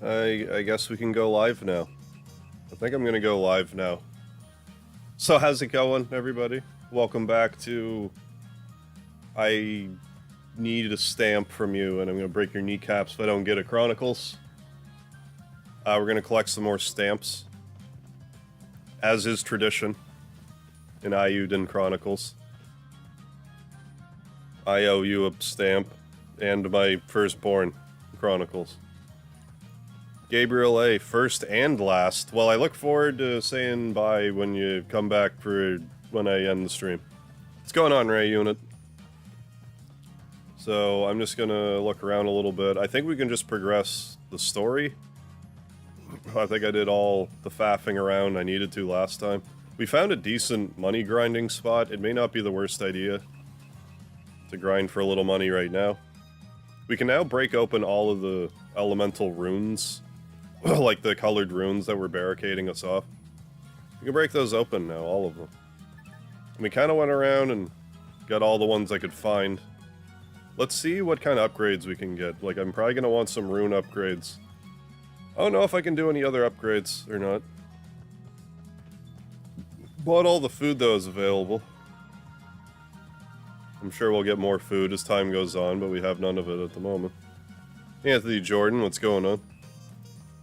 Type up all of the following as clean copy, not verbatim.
I guess we can go live now. I think I'm gonna go live now. So how's it going, everybody? Welcome back to... I need a stamp from you, and I'm gonna break your kneecaps if I don't get it, Chronicles. We're gonna collect some more stamps. As is tradition in Eiyuden Chronicles. I owe you a stamp, and my firstborn Chronicles. Gabriel A, first and last. Well, I look forward to saying bye when you come back for when I end the stream. What's going on, Ray Unit? So, I'm just gonna look around a little bit. I think we can just progress the story. I think I did all the faffing around I needed to last time. We found a decent money grinding spot. It may not be the worst idea to grind for a little money right now. We can now break open all of the elemental runes. Like the colored runes that were barricading us off. We can break those open now, all of them. And we kind of went around and got all the ones I could find. Let's see what kind of upgrades we can get. Like, I'm probably going to want some rune upgrades. I don't know if I can do any other upgrades or not. Bought all the food that was available. I'm sure we'll get more food as time goes on, but we have none of it at the moment. Anthony Jordan, what's going on?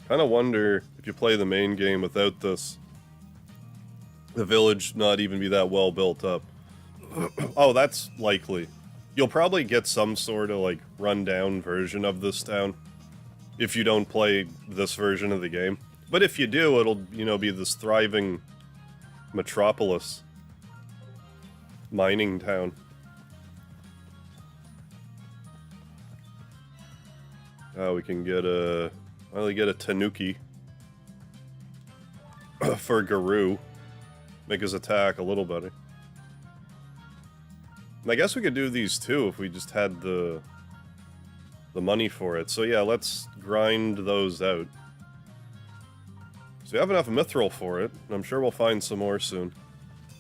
Kind of wonder if you play the main game without this, the village not even be that well built up. Oh, that's likely. You'll probably get some sort of like run-down version of this town if you don't play this version of the game. But if you do, it'll, you know, be this thriving metropolis mining town. We can get a... Finally get a Tanuki for Garou. Make his attack a little better. And I guess we could do these too if we just had the money for it. So yeah, let's grind those out. So we have enough mithril for it, and I'm sure we'll find some more soon.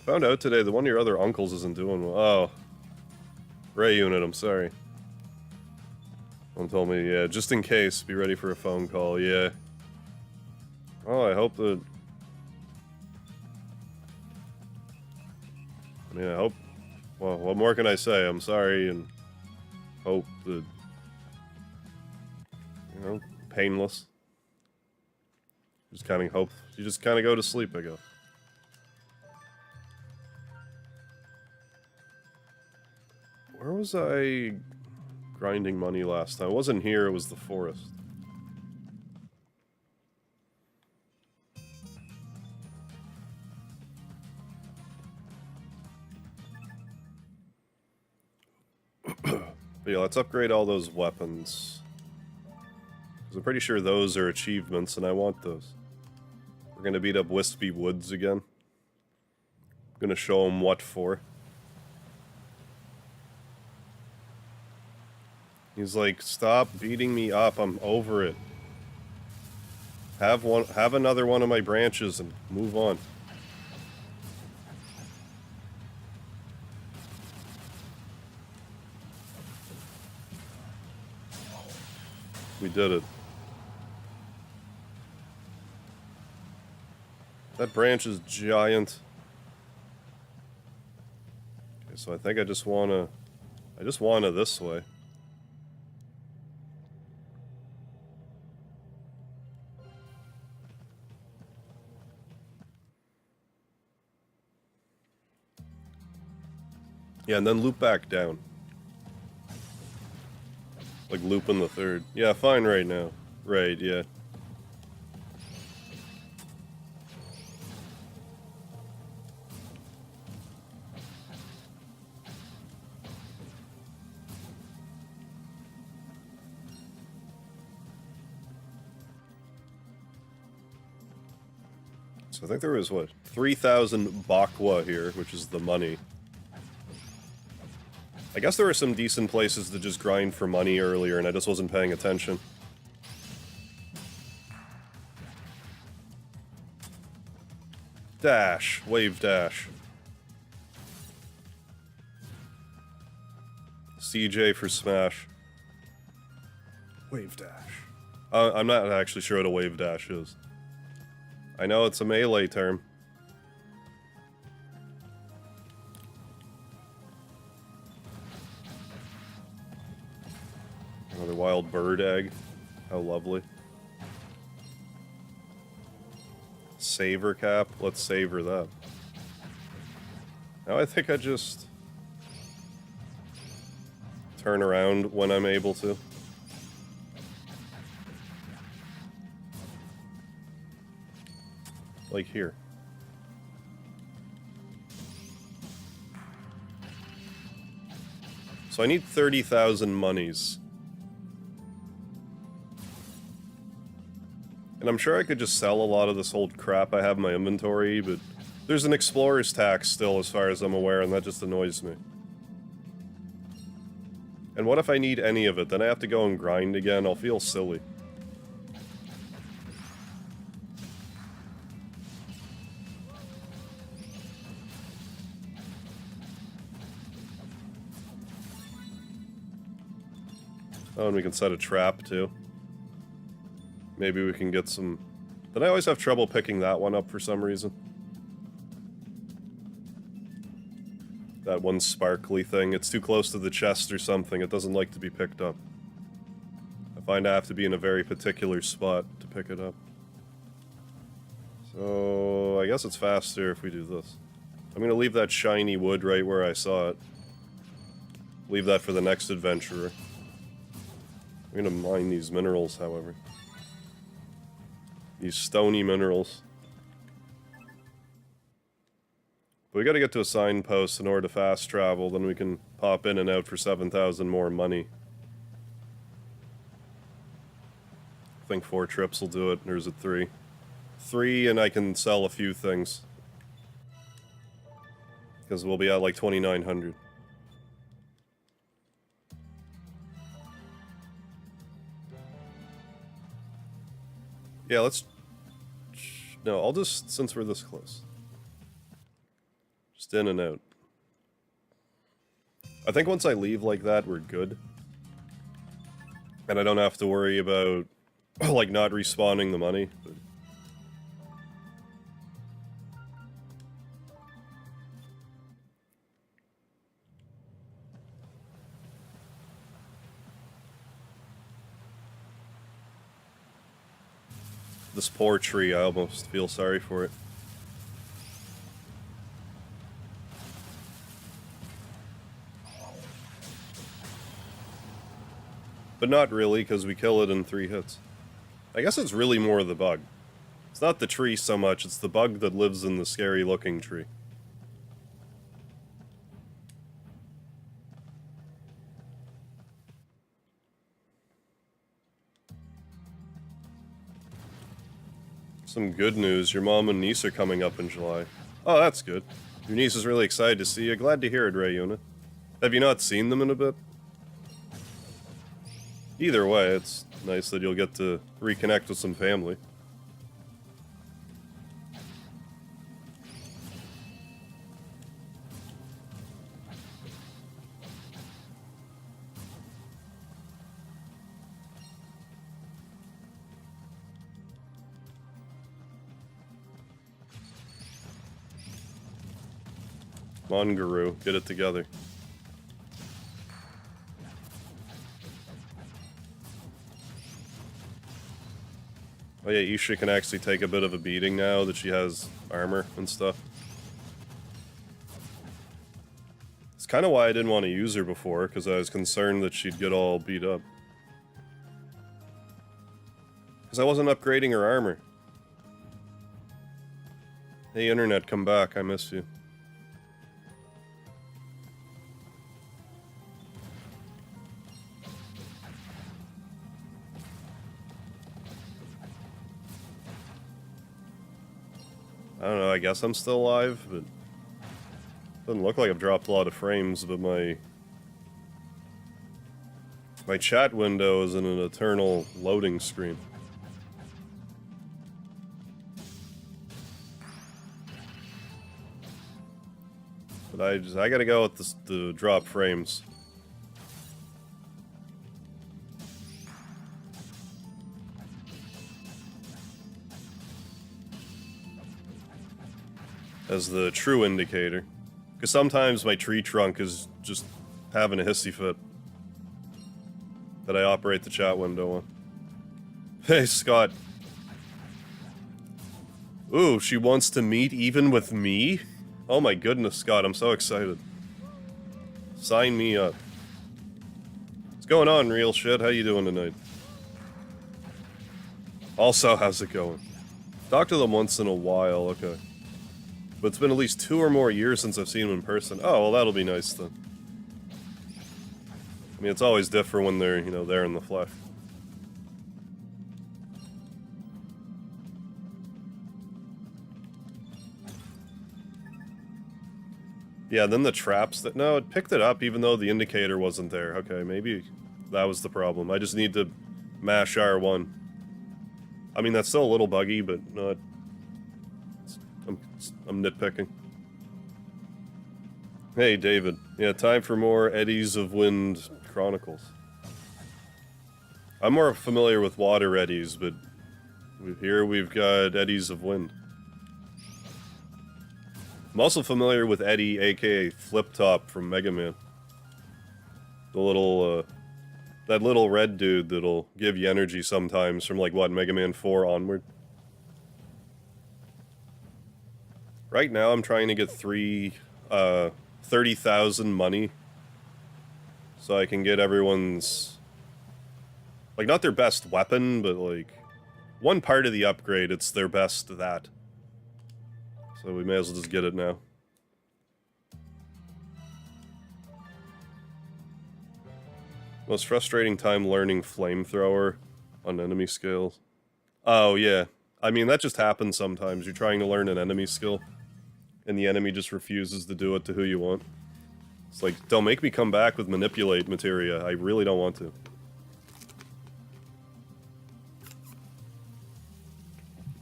Found out today that one of your other uncles isn't doing well. Oh. Ray Unit, I'm sorry. Someone told me, yeah, just in case, be ready for a phone call, yeah. Oh, I hope that... I mean, I hope... Well, what more can I say? I'm sorry, and hope that... You know, painless. Just kind of hope... You just kind of go to sleep, I guess. Where was I... grinding money last time? It wasn't here, it was the forest. But yeah, let's upgrade all those weapons. Because I'm pretty sure those are achievements, and I want those. We're gonna beat up Wispy Woods again. I'm gonna show him what for. He's like, stop beating me up, I'm over it. Have another one of my branches and move on. We did it. That branch is giant. Okay, so I think I just wanna this way. Yeah, and then loop back down. Like looping the third. Yeah, fine right now. Right, yeah. So I think there was, what, 3,000 Bakwa here, which is the money. I guess there were some decent places to just grind for money earlier, and I just wasn't paying attention. Dash. Wave dash. CJ for smash. Wave dash. I'm not actually sure what a wave dash is. I know it's a melee term. Another wild bird egg. How lovely. Savor cap. Let's savor that. Now I think I just turn around when I'm able to. Like here. So I need 30,000 monies. And I'm sure I could just sell a lot of this old crap I have in my inventory, but there's an explorer's tax still as far as I'm aware, and that just annoys me. And what if I need any of it? Then I have to go and grind again. I'll feel silly. Oh, and we can set a trap, too. Maybe we can get some... Then I always have trouble picking that one up for some reason. That one sparkly thing. It's too close to the chest or something. It doesn't like to be picked up. I find I have to be in a very particular spot to pick it up. So... I guess it's faster if we do this. I'm gonna leave that shiny wood right where I saw it. Leave that for the next adventurer. I'm gonna mine these minerals, however. These stony minerals. But we gotta get to a signpost in order to fast travel, then we can pop in and out for 7,000 more money. I think 4 trips will do it, or is it 3? 3, and I can sell a few things. Because we'll be at like 2,900. Yeah, let's... No, I'll just... Since we're this close. Just in and out. I think once I leave like that, we're good. And I don't have to worry about, like, not respawning the money. But... This poor tree, I almost feel sorry for it. But not really, because we kill it in 3 hits. I guess it's really more the bug. It's not the tree so much, it's the bug that lives in the scary-looking tree. Some good news, your mom and niece are coming up in July. Oh, that's good. Your niece is really excited to see you. Glad to hear it, Rayuna. Have you not seen them in a bit? Either way, it's nice that you'll get to reconnect with some family. Come on, Guru, get it together. Oh yeah, Isha can actually take a bit of a beating now that she has armor and stuff. It's kind of why I didn't want to use her before, because I was concerned that she'd get all beat up. Because I wasn't upgrading her armor. Hey internet, come back, I miss you. I don't know, I guess I'm still alive, but... Doesn't look like I've dropped a lot of frames, but my chat window is in an eternal loading screen. But I gotta go with the drop frames. as the true indicator. Because sometimes my tree trunk is just having a hissy fit that I operate the chat window on. Hey, Scott. Ooh, she wants to meet even with me? Oh my goodness, Scott, I'm so excited. Sign me up. What's going on, real shit? How you doing tonight? Also, how's it going? Talk to them once in a while, okay. But it's been at least 2 or more years since I've seen them in person. Oh, well, that'll be nice then. I mean, it's always different when they're, you know, there in the flesh. Yeah, then the traps that... No, it picked it up even though the indicator wasn't there. Okay, maybe that was the problem. I just need to mash R1. I mean, that's still a little buggy, but not... I'm nitpicking. Hey, David. Yeah, time for more Eddies of Wind Chronicles. I'm more familiar with water eddies, but here we've got Eddies of Wind. I'm also familiar with Eddie, aka Flip Top from Mega Man. The little, that little red dude that'll give you energy sometimes from, like, what, Mega Man 4 onward? Right now I'm trying to get 30,000 money. So I can get everyone's... Like, not their best weapon, but, like... One part of the upgrade, it's their best that. So we may as well just get it now. Most frustrating time learning flamethrower on enemy skills. Oh, yeah. I mean, that just happens sometimes. You're trying to learn an enemy skill, and the enemy just refuses to do it to who you want. It's like, don't make me come back with manipulate materia. I really don't want to.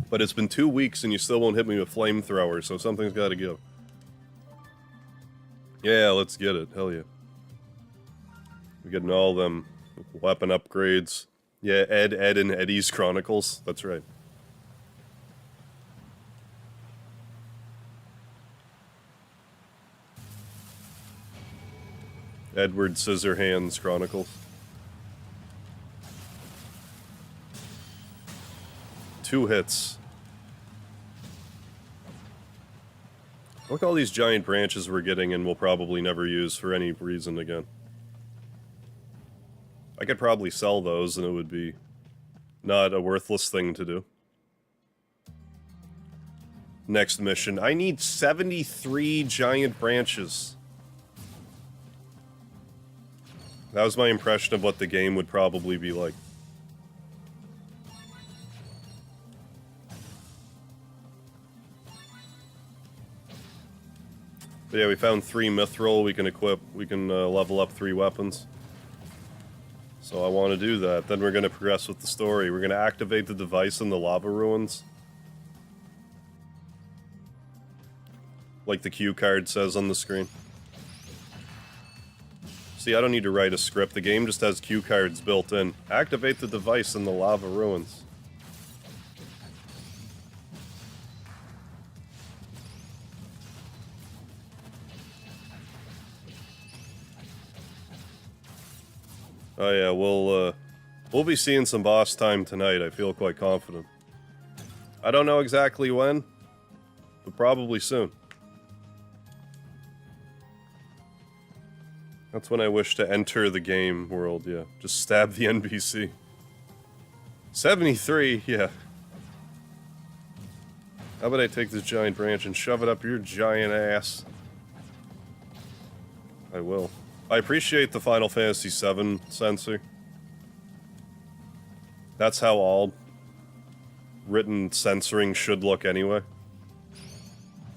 But it's been 2 weeks and you still won't hit me with flamethrower, so something's gotta give. Yeah, let's get it. Hell yeah. We're getting all them weapon upgrades. Yeah, Ed, and Eddie's Chronicles. That's right. Edward Scissorhands Chronicles. 2 hits. Look at all these giant branches we're getting and we'll probably never use for any reason again. I could probably sell those and it would be not a worthless thing to do. Next mission. I need 73 giant branches. That was my impression of what the game would probably be like. But yeah, we found 3 mithril. We can equip, we can level up 3 weapons. So I want to do that. Then we're going to progress with the story. We're going to activate the device in the lava ruins. Like the cue card says on the screen. See, I don't need to write a script. The game just has cue cards built in. Activate the device in the lava ruins. Oh yeah, we'll be seeing some boss time tonight. I feel quite confident. I don't know exactly when, but probably soon. That's when I wish to enter the game world, yeah. Just stab the NPC. 73, yeah. How about I take this giant branch and shove it up your giant ass? I will. I appreciate the Final Fantasy VII censor. That's how all written censoring should look anyway.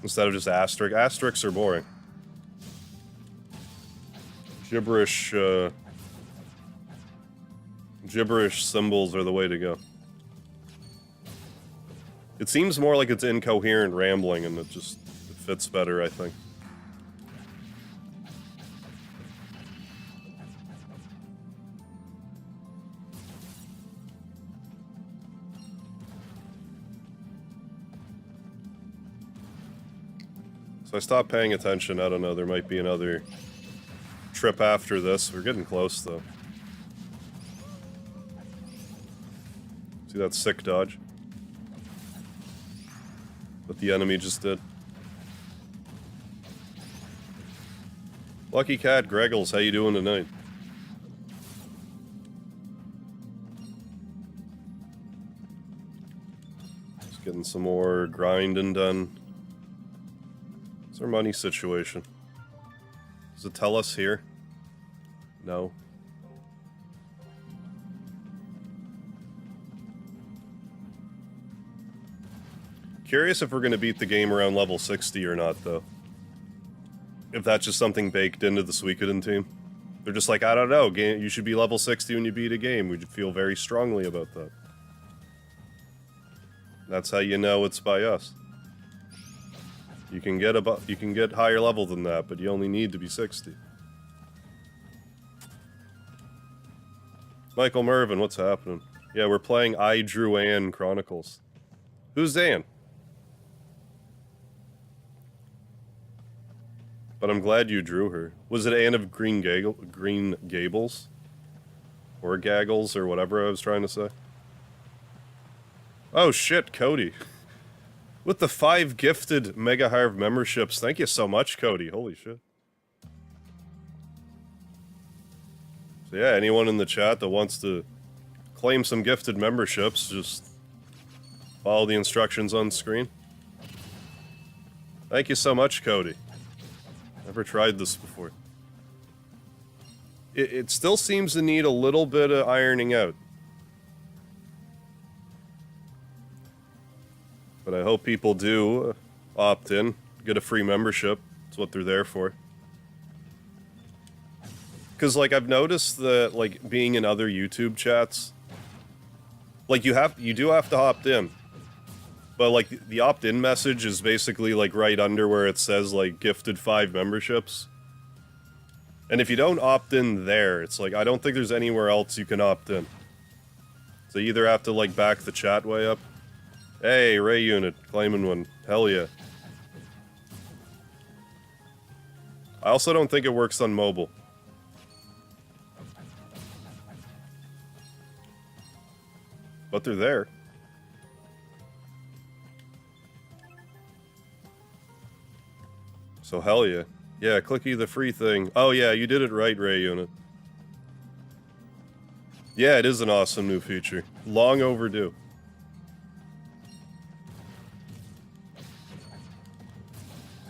Instead of just asterisk. Asterisks are boring. Gibberish symbols are the way to go. It seems more like it's incoherent rambling and it fits better, I think. So I stopped paying attention. I don't know, there might be another trip after this. We're getting close, though. See that sick dodge? What the enemy just did. Lucky Cat, Greggles, how you doing tonight? Just getting some more grinding done. What's our money situation? Does it tell us here? No. Curious if we're going to beat the game around level 60 or not, though. If that's just something baked into the Suikoden team. They're just like, I don't know, you should be level 60 when you beat a game. We feel very strongly about that. That's how you know it's by us. You can get higher level than that, but you only need to be 60. Michael Mervin, what's happening? Yeah, we're playing Eiyuden Chronicles. Who's Zan? But I'm glad you drew her. Was it Anne of Green Gables? Or Gaggles, or whatever I was trying to say? Oh shit, Cody. With the 5 gifted Mega Harv memberships. Thank you so much, Cody. Holy shit. So yeah, anyone in the chat that wants to claim some gifted memberships, just follow the instructions on screen. Thank you so much, Cody. Never tried this before. It still seems to need a little bit of ironing out. But I hope people do opt in, get a free membership. That's what they're there for. Because, like, I've noticed that, like, being in other YouTube chats, like, you do have to opt in. But, like, the opt-in message is basically, like, right under where it says, like, gifted 5 memberships. And if you don't opt in there, it's like, I don't think there's anywhere else you can opt in. So you either have to, like, back the chat way up. Hey, Ray Unit, claiming one. Hell yeah. I also don't think it works on mobile. But they're there. So hell yeah. Yeah, clicky the free thing. Oh yeah, you did it right, Ray Unit. Yeah, it is an awesome new feature. Long overdue.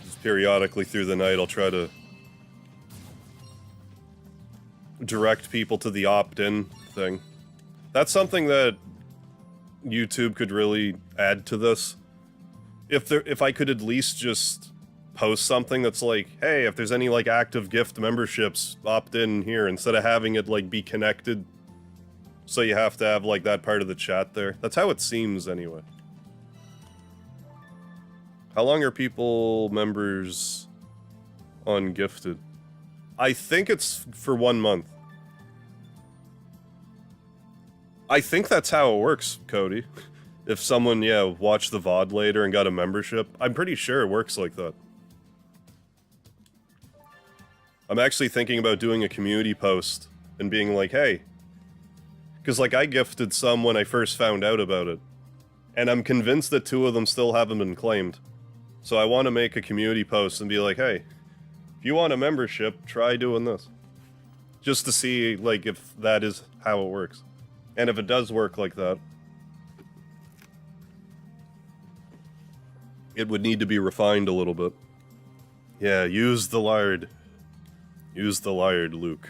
Just periodically through the night, I'll try to direct people to the opt-in thing. That's something that YouTube could really add to this. If I could at least just post something that's like, hey, if there's any, like, active gift memberships, opt in here, instead of having it, like, be connected. So you have to have, like, that part of the chat there. That's how it seems, anyway. How long are people members on gifted? I think it's for 1 month. I think that's how it works, Cody. If someone, yeah, watched the VOD later and got a membership, I'm pretty sure it works like that. I'm actually thinking about doing a community post and being like, hey, because, like, I gifted some when I first found out about it, and I'm convinced that 2 of them still haven't been claimed. So I want to make a community post and be like, hey, if you want a membership, try doing this. Just to see, like, if that is how it works. And if it does work like that, it would need to be refined a little bit. Yeah, use the lard. Use the lard, Luke.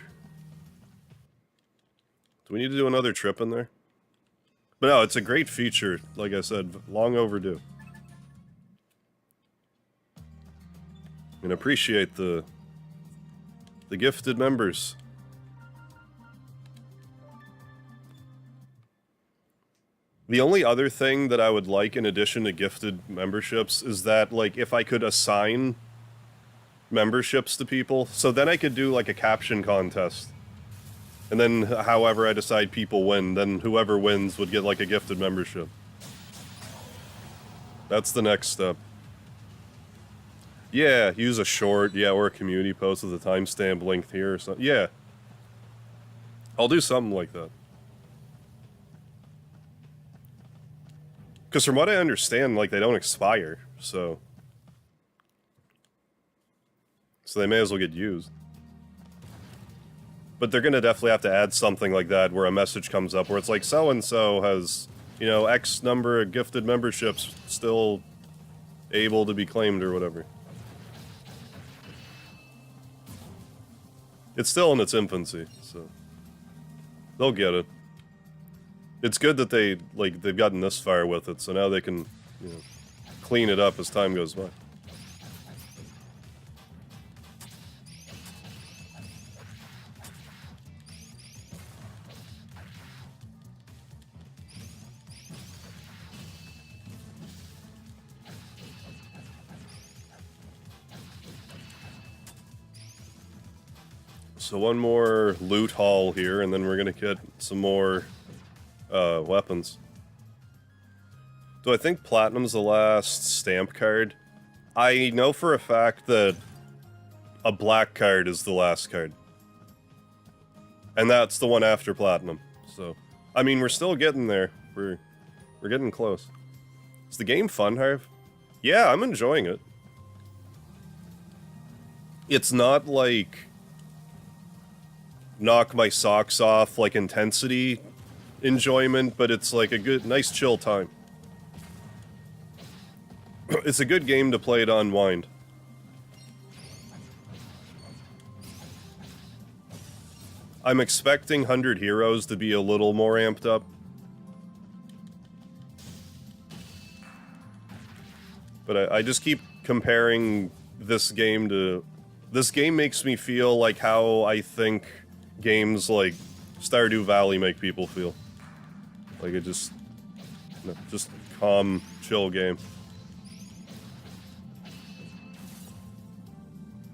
Do we need to do another trip in there? But no, it's a great feature, like I said, long overdue. And appreciate the gifted members. The only other thing that I would like in addition to gifted memberships is that, like, if I could assign memberships to people, so then I could do, like, a caption contest. And then, however I decide people win, then whoever wins would get, like, a gifted membership. That's the next step. Yeah, use a short, yeah, or a community post with a timestamp linked here or something. Yeah. I'll do something like that. Because from what I understand, like, they don't expire, so... So they may as well get used. But they're gonna definitely have to add something like that where a message comes up where it's like, so-and-so has, you know, X number of gifted memberships still able to be claimed or whatever. It's still in its infancy, so... They'll get it. It's good that they've gotten this far with it, so now they can, you know, clean it up as time goes by. So one more loot haul here, and then we're gonna get some more weapons. Do I think Platinum's the last stamp card? I know for a fact that a black card is the last card. And that's the one after Platinum. So, I mean, we're still getting there. We're getting close. Is the game fun, Harv? Yeah, I'm enjoying it. It's not like knock my socks off, like, intensity enjoyment, but it's like a good, nice chill time. It's a good game to play to unwind. I'm expecting 100 Heroes to be a little more amped up. But I just keep comparing this game to... This game makes me feel like how I think games like Stardew Valley make people feel. Like it just calm, chill game.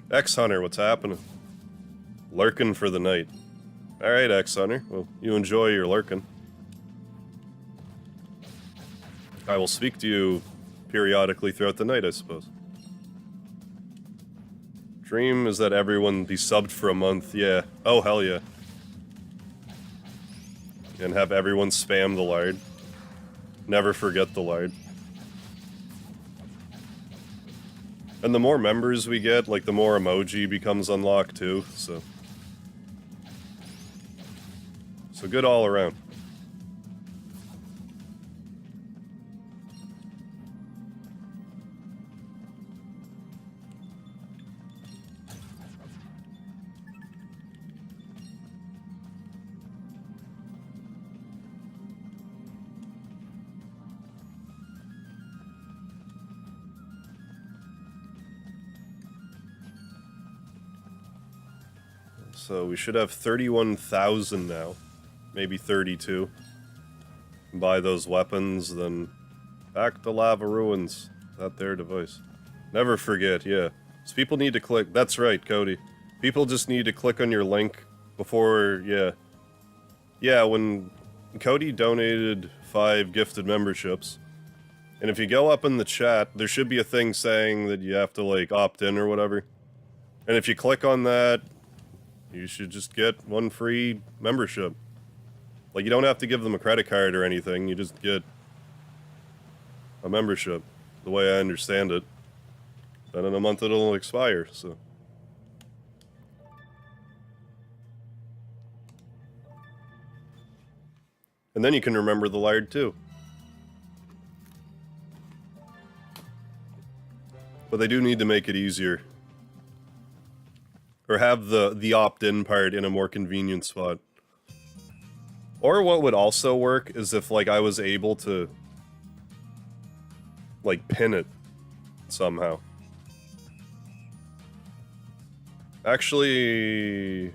X-Hunter, what's happening? Lurking for the night. Alright, X-Hunter. Well, you enjoy your lurking. I will speak to you periodically throughout the night, I suppose. Dream is that everyone be subbed for a month, yeah. Oh, hell yeah. And have everyone spam the lard. Never forget the lard. And the more members we get, like, the more emoji becomes unlocked, too, so... So good all around. So we should have 31,000 now. Maybe 32. Buy those weapons, then back to Lava Ruins. That their device. Never forget, yeah. So people need to click. That's right, Cody. People just need to click on your link before, yeah. Yeah, when Cody donated 5 gifted memberships, and if you go up in the chat, there should be a thing saying that you have to, like, opt in or whatever. And if you click on that, you should just get 1 free membership. Like, you don't have to give them a credit card or anything, you just get a membership, the way I understand it. Then in a month it'll expire, so... And then you can remember the lard, too. But they do need to make it easier. Or have the opt-in part in a more convenient spot. Or what would also work is if, like, I was able to, like, pin it somehow. Actually,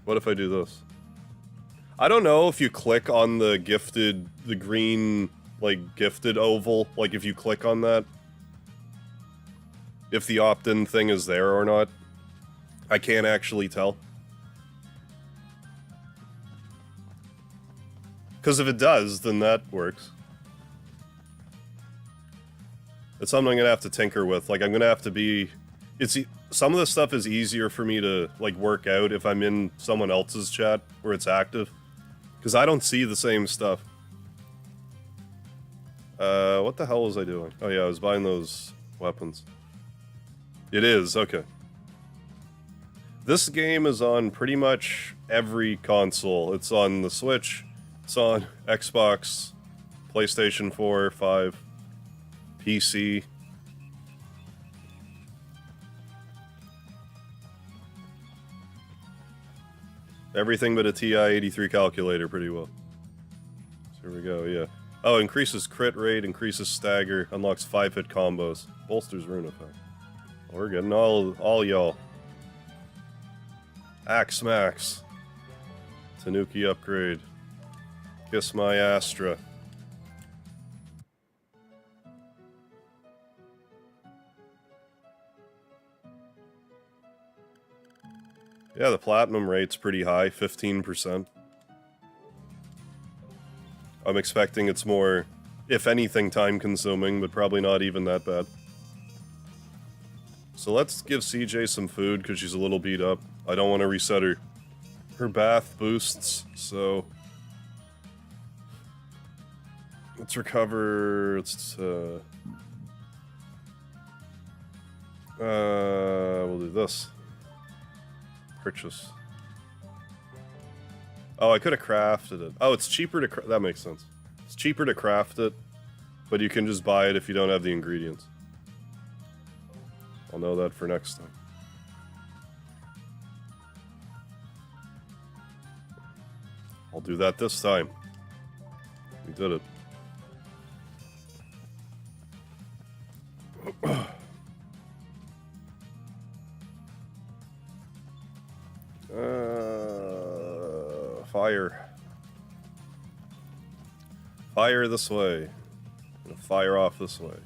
what if I do this? I don't know if you click on the green, like, gifted oval, like, if you click on that, if the opt-in thing is there or not. I can't actually tell. Because if it does, then that works. It's something I'm gonna have to tinker with. Like, I'm gonna have to be some of the stuff is easier for me to like work out if I'm in someone else's chat where it's active, because I don't see the same stuff. What the hell was I doing? Oh yeah, I was buying those weapons. It is, okay. This game is on pretty much every console. It's on the Switch, it's on Xbox, PlayStation 4, 5, PC. Everything but a TI-83 calculator pretty well. So here we go, yeah. Oh, increases crit rate, increases stagger, unlocks 5-hit combos, bolsters rune effect. We're getting all y'all. Axe Max. Tanuki upgrade. Kiss my Astra. Yeah, the platinum rate's pretty high, 15%. I'm expecting it's more, if anything, time-consuming, but probably not even that bad. So let's give CJ some food, because she's a little beat up. I don't want to reset her. Her bath boosts, so... Let's recover... we'll do this. Purchase. Oh, I could have crafted it. Oh, it's cheaper to that makes sense. It's cheaper to craft it, but you can just buy it if you don't have the ingredients. I'll know that for next time. I'll do that this time. We did it. Fire. Fire this way. I'm gonna fire off this way.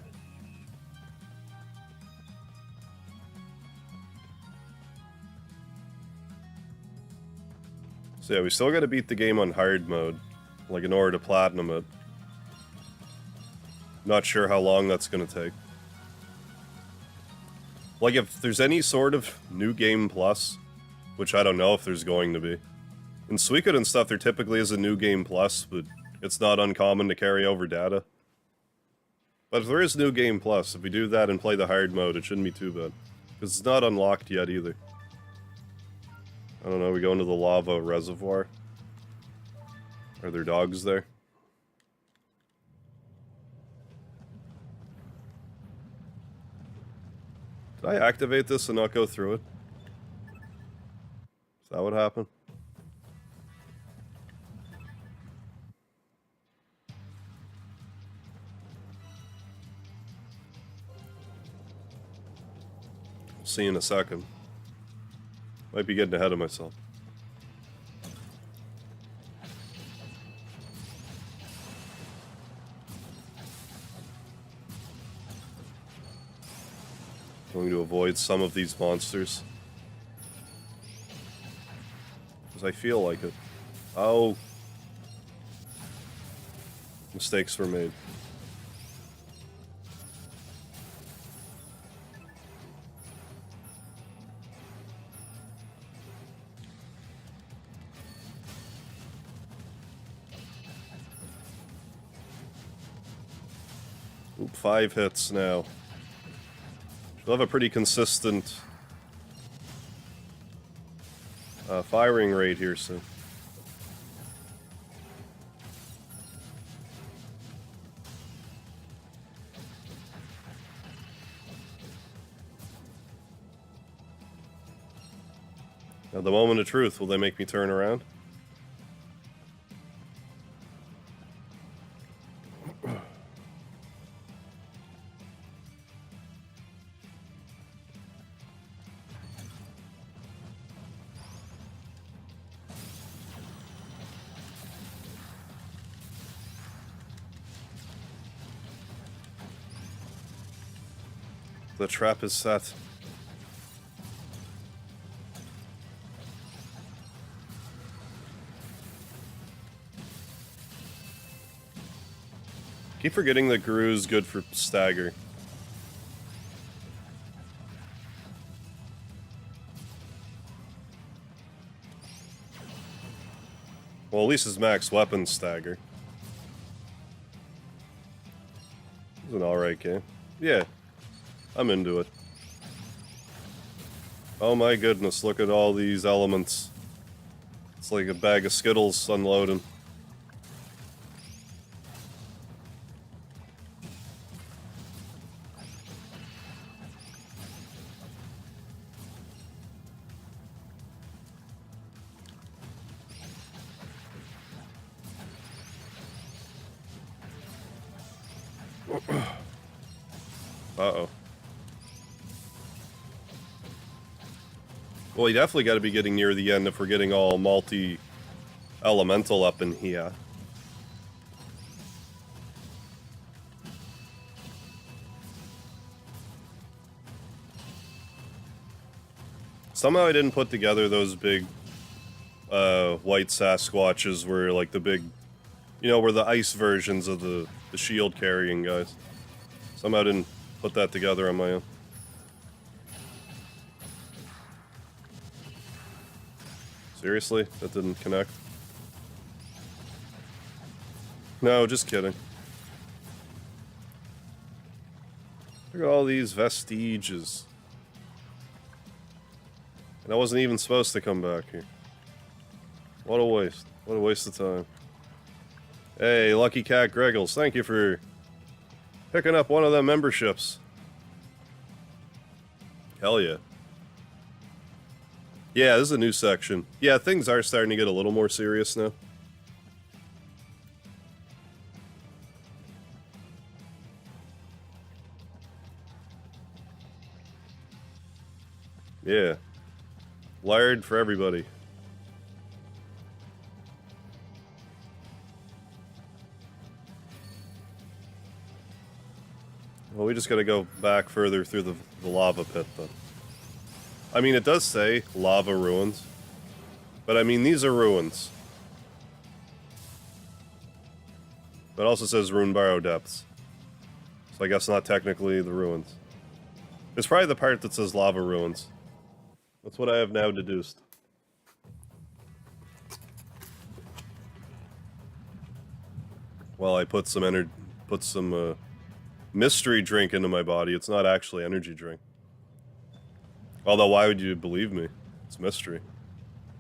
So yeah, we still gotta beat the game on hard mode, like in order to platinum it. Not sure how long that's gonna take. Like if there's any sort of new game plus, which I don't know if there's going to be. In Suikoden and stuff, there typically is a new game plus, but it's not uncommon to carry over data. But if there is new game plus, if we do that and play the hard mode, it shouldn't be too bad. Because it's not unlocked yet either. I don't know, we go into the lava reservoir. Are there dogs there? Did I activate this and not go through it? Is that what happened? See you in a second. Might be getting ahead of myself. Going to avoid some of these monsters. Because I feel like it. Oh. Mistakes were made. Oop, 5 hits now. We'll have a pretty consistent firing rate here soon. Now the moment of truth, will they make me turn around? The trap is set. Keep forgetting that Guru's good for stagger. Well, at least his max weapons stagger. It's an alright game. Yeah, I'm into it. Oh my goodness, look at all these elements. It's like a bag of Skittles unloading. Uh-oh. Well, you definitely got to be getting near the end if we're getting all multi-elemental up in here. Somehow I didn't put together those big white Sasquatches where like the big, you know, were the ice versions of the shield carrying guys. Somehow I didn't put that together on my own. Seriously? That didn't connect? No, just kidding. Look at all these vestiges. And I wasn't even supposed to come back here. What a waste. What a waste of time. Hey, Lucky Cat Greggles, thank you for picking up one of them memberships. Hell yeah. Yeah, this is a new section. Yeah, things are starting to get a little more serious now. Yeah. Lard for everybody. Well, we just gotta go back further through the lava pit, then. I mean, it does say lava ruins. But I mean, these are ruins. But it also says Runebarrow Depths. So I guess not technically the ruins. It's probably the part that says lava ruins. That's what I have now deduced. Well, I put some mystery drink into my body. It's not actually energy drink. Although, why would you believe me? It's mystery.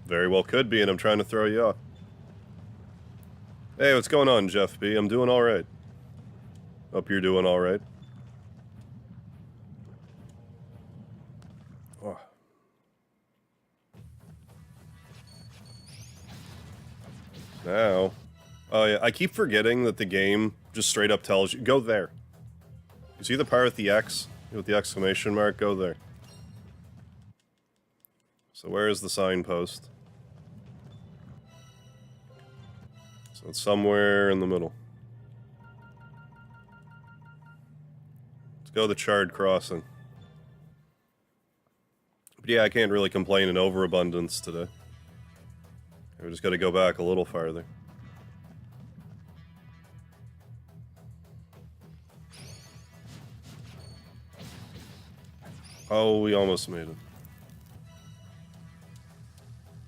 Very well could be, and I'm trying to throw you off. Hey, what's going on, Jeff B? I'm doing alright. Hope you're doing alright. Oh. Now. Oh yeah, I keep forgetting that the game just straight up tells you, go there. You see the part with the X? With the exclamation mark? Go there. So where is the signpost? So it's somewhere in the middle. Let's go the Charred Crossing. But yeah, I can't really complain in overabundance today. We just gotta go back a little farther. Oh, we almost made it.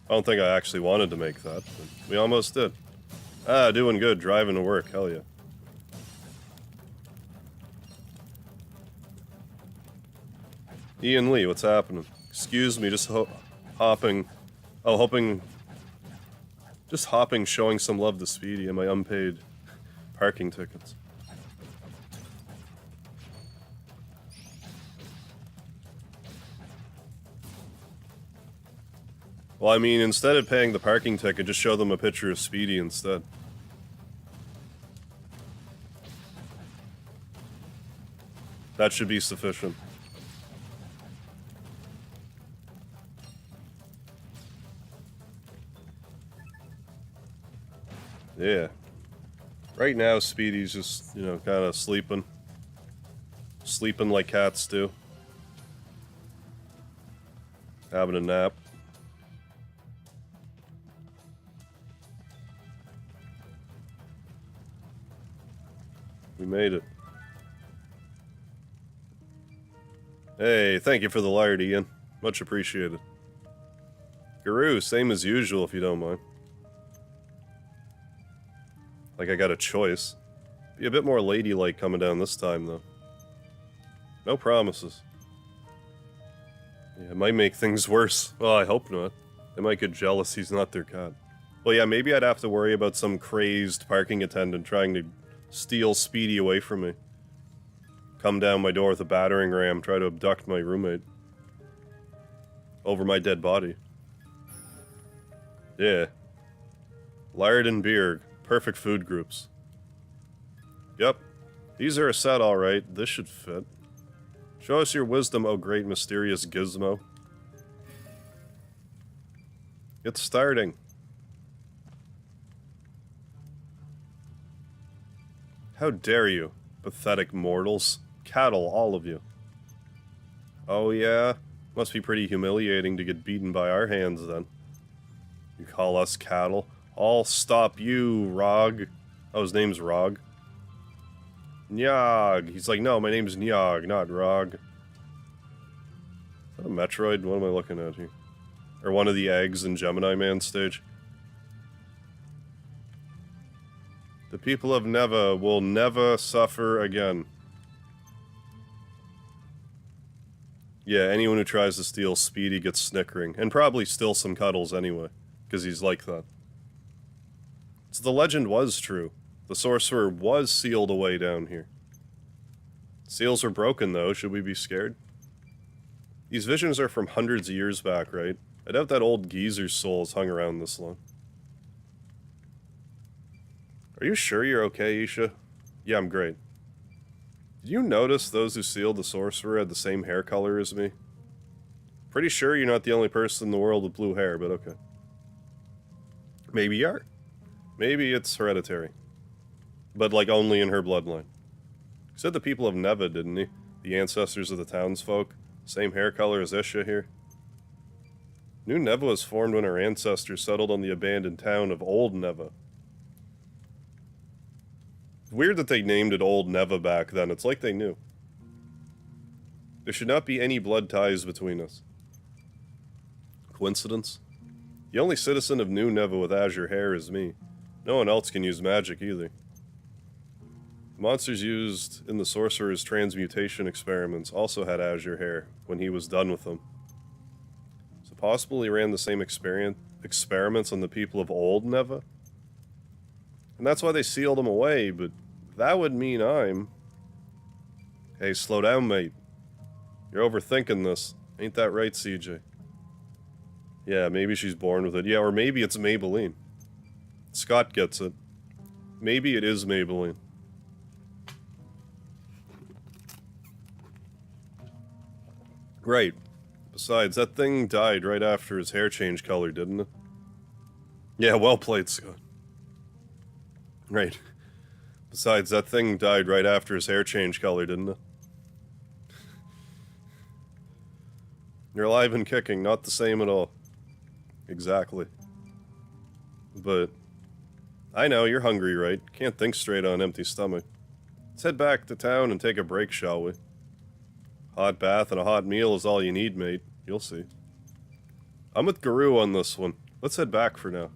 I don't think I actually wanted to make that, but we almost did. Ah, doing good, driving to work, hell yeah. Ian Lee, what's happening? Excuse me, just hopping. Oh, hoping. Just hopping, showing some love to Speedy and my unpaid parking tickets. Well, I mean, instead of paying the parking ticket, just show them a picture of Speedy instead. That should be sufficient. Yeah. Right now, Speedy's just, you know, kind of sleeping. Sleeping like cats do. Having a nap. We made it. Hey, thank you for the lard, Ian. Much appreciated. Guru, same as usual if you don't mind. Like I got a choice. Be a bit more ladylike coming down this time, though. No promises. Yeah, it might make things worse. Well, I hope not. They might get jealous he's not their god. Well, yeah, maybe I'd have to worry about some crazed parking attendant trying to steal Speedy away from me. Come down my door with a battering ram, try to abduct my roommate. Over my dead body. Yeah. Lard and beer. Perfect food groups. Yep. These are a set, alright. This should fit. Show us your wisdom, oh great mysterious gizmo. It's starting. How dare you, pathetic mortals. Cattle, all of you. Oh yeah? Must be pretty humiliating to get beaten by our hands, then. You call us cattle? I'll stop you, Rog. Oh, his name's Rog. Nyog. He's like, no, my name's Nyog, not Rog. Is that a Metroid? What am I looking at here? Or one of the eggs in Gemini Man stage? The people of Neva will never suffer again. Yeah, anyone who tries to steal Speedy gets snickering. And probably still some cuddles anyway. Because he's like that. So the legend was true. The sorcerer was sealed away down here. Seals were broken, though. Should we be scared? These visions are from hundreds of years back, right? I doubt that old geezer's soul has hung around this long. Are you sure you're okay, Isha? Yeah, I'm great. Did you notice those who sealed the sorcerer had the same hair color as me? Pretty sure you're not the only person in the world with blue hair, but okay. Maybe you are. Maybe it's hereditary. But, like, only in her bloodline. He said the people of Neva, didn't he? The ancestors of the townsfolk. Same hair color as Isha here. New Neva was formed when her ancestors settled on the abandoned town of Old Neva. Weird that they named it Old Neva back then. It's like they knew. There should not be any blood ties between us. Coincidence? The only citizen of New Neva with azure hair is me. No one else can use magic either. Monsters used in the sorcerer's transmutation experiments also had azure hair when he was done with them. So possibly he ran the same experiments on the people of Old Neva? And that's why they sealed him away, but that would mean I'm... Hey, slow down, mate. You're overthinking this. Ain't that right, CJ? Yeah, maybe she's born with it. Yeah, or maybe it's Maybelline. Scott gets it. Maybe it is Maybelline. Right. Besides, that thing died right after his hair changed color, didn't it? Yeah, well played, Scott. Right. Besides, that thing died right after his hair changed color, didn't it? You're alive and kicking, not the same at all. Exactly. But... I know, you're hungry, right? Can't think straight on an empty stomach. Let's head back to town and take a break, shall we? Hot bath and a hot meal is all you need, mate. You'll see. I'm with Guru on this one. Let's head back for now.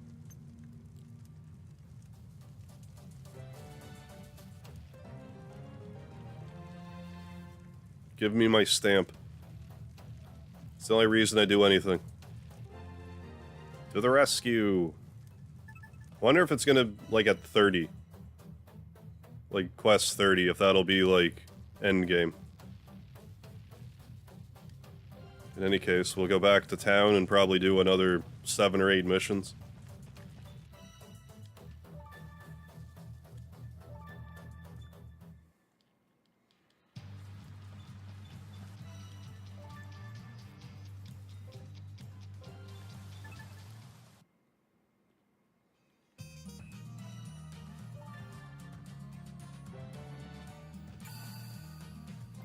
Give me my stamp. It's the only reason I do anything. To the rescue! Wonder if it's gonna, like, at 30. Like, quest 30, if that'll be, like, endgame. In any case, we'll go back to town and probably do another 7 or 8 missions.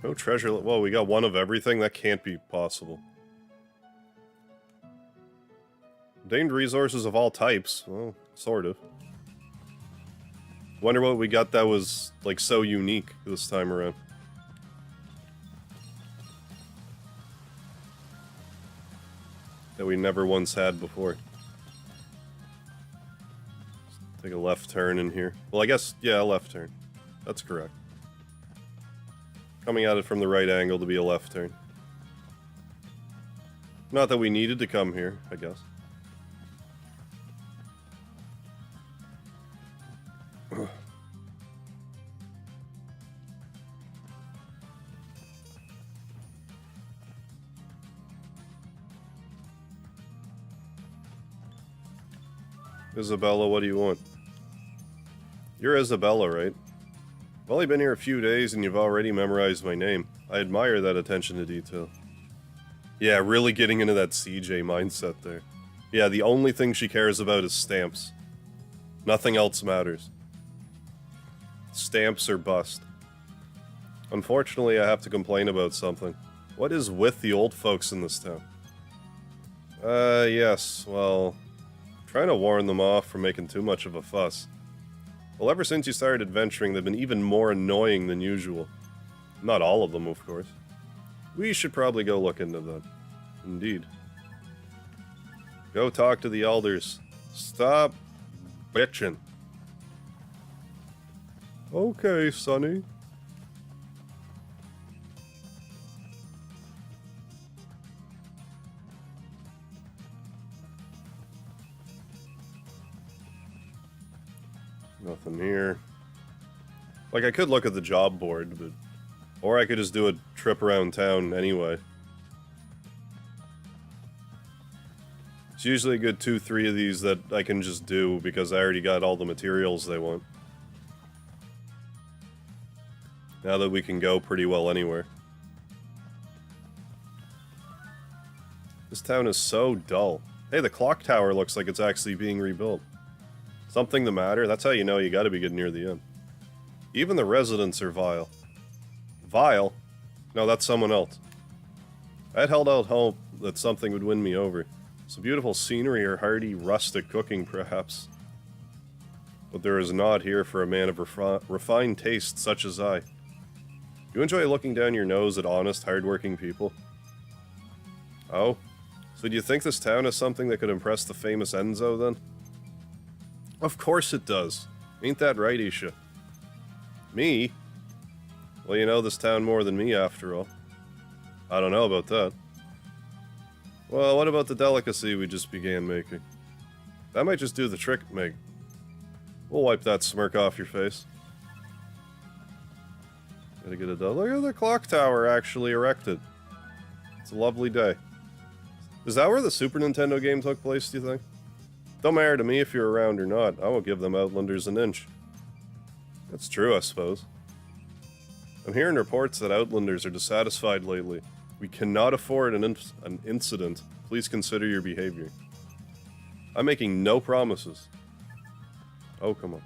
No treasure. Whoa, we got one of everything? That can't be possible. Obtained resources of all types. Well, sort of. Wonder what we got that was, like, so unique this time around. That we never once had before. Take a left turn in here. Well, I guess, yeah, left turn. That's correct. Coming at it from the right angle to be a left turn. Not that we needed to come here, I guess. Isabella, what do you want? You're Isabella, right? I've only been here a few days and you've already memorized my name. I admire that attention to detail. Yeah, really getting into that CJ mindset there. Yeah, the only thing she cares about is stamps. Nothing else matters. Stamps or bust. Unfortunately, I have to complain about something. What is with the old folks in this town? Yes, well... trying to warn them off from making too much of a fuss. Well, ever since you started adventuring, they've been even more annoying than usual. Not all of them, of course. We should probably go look into that. Indeed. Go talk to the elders. Stop bitching. Okay, Sonny. Nothing here. Like, I could look at the job board, but... or I could just do a trip around town anyway. It's usually a good 2-3 of these that I can just do because I already got all the materials they want. Now that we can go pretty well anywhere. This town is so dull. Hey, the clock tower looks like it's actually being rebuilt. Something the matter? That's how you know you gotta be getting near the end. Even the residents are vile. Vile? No, that's someone else. I had held out hope that something would win me over. Some beautiful scenery or hearty, rustic cooking, perhaps. But there is naught here for a man of refined taste such as I. You enjoy looking down your nose at honest, hard-working people? Oh? So do you think this town is something that could impress the famous Enzo, then? Of course it does. Ain't that right, Isha? Me? Well, you know this town more than me, after all. I don't know about that. Well, what about the delicacy we just began making? That might just do the trick, Meg. We'll wipe that smirk off your face. Gotta get it done. Look at the clock tower actually erected. It's a lovely day. Is that where the Super Nintendo game took place, do you think? Don't matter to me if you're around or not. I won't give them Outlanders an inch. That's true, I suppose. I'm hearing reports that Outlanders are dissatisfied lately. We cannot afford an incident. Please consider your behavior. I'm making no promises. Oh, come on.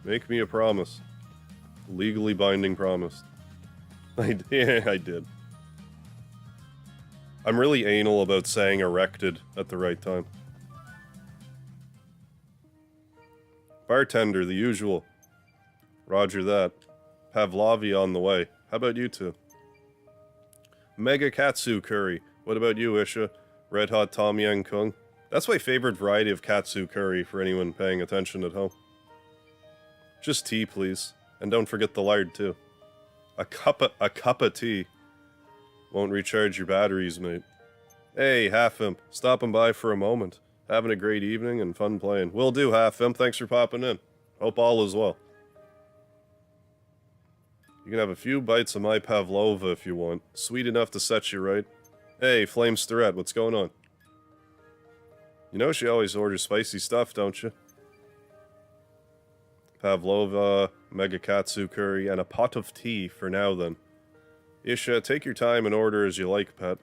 Make me a promise. Legally binding promise. I did. I'm really anal about saying erected at the right time. Bartender, the usual. Roger that. Pavlovia on the way. How about you two? Mega Katsu curry. What about you, Isha? Red hot Tom Yang Kung. That's my favorite variety of katsu curry for anyone paying attention at home. Just tea, please. And don't forget the lard, too. A cup of tea. Won't recharge your batteries, mate. Hey, Half Imp. Stopping by for a moment. Having a great evening and fun playing. Will do, Half Imp. Thanks for popping in. Hope all is well. You can have a few bites of my pavlova if you want. Sweet enough to set you right. Hey, Flame Starette, what's going on? You know she always orders spicy stuff, don't you? Pavlova, Mega Katsu curry, and a pot of tea for now then. Isha, take your time and order as you like, pet.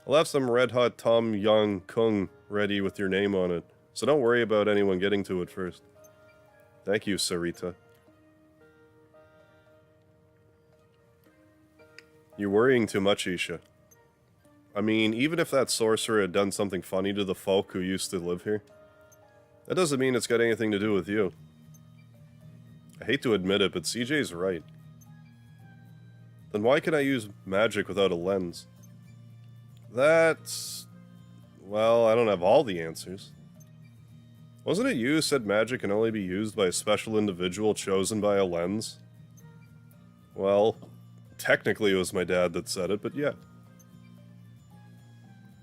I'll have some red hot Tom Yang Kung ready with your name on it, so don't worry about anyone getting to it first. Thank you, Sarita. You're worrying too much, Isha. I mean, even if that sorcerer had done something funny to the folk who used to live here, that doesn't mean it's got anything to do with you. I hate to admit it, but CJ's right. Then why can I use magic without a lens? That's... well, I don't have all the answers. Wasn't it you who said magic can only be used by a special individual chosen by a lens? Well, technically it was my dad that said it, but yeah.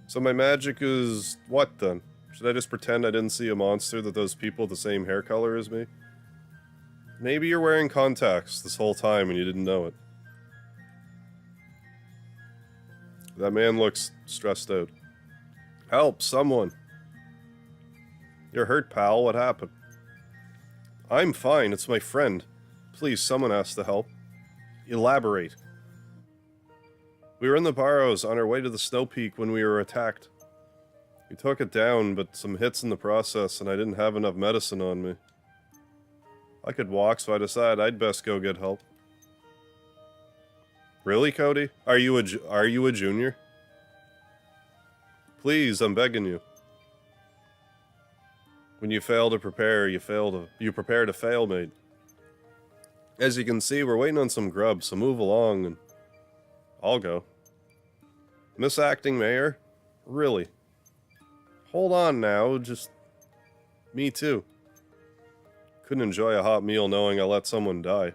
So my magic is what then? Should I just pretend I didn't see a monster that those people with the same hair color as me? Maybe you're wearing contacts this whole time and you didn't know it. That man looks stressed out. Help, someone. You're hurt, pal. What happened? I'm fine. It's my friend. Please, someone has to help. Elaborate. We were in the Barrows on our way to the snow peak when we were attacked. We took it down, but some hits in the process, and I didn't have enough medicine on me. I could walk, so I decided I'd best go get help. Really, Cody? Are you a junior? Please, I'm begging you. When you fail to prepare, you prepare to fail, mate. As you can see, we're waiting on some grub, so move along and I'll go. Miss Acting Mayor? Really? Hold on now, just... Me too. Couldn't enjoy a hot meal knowing I let someone die.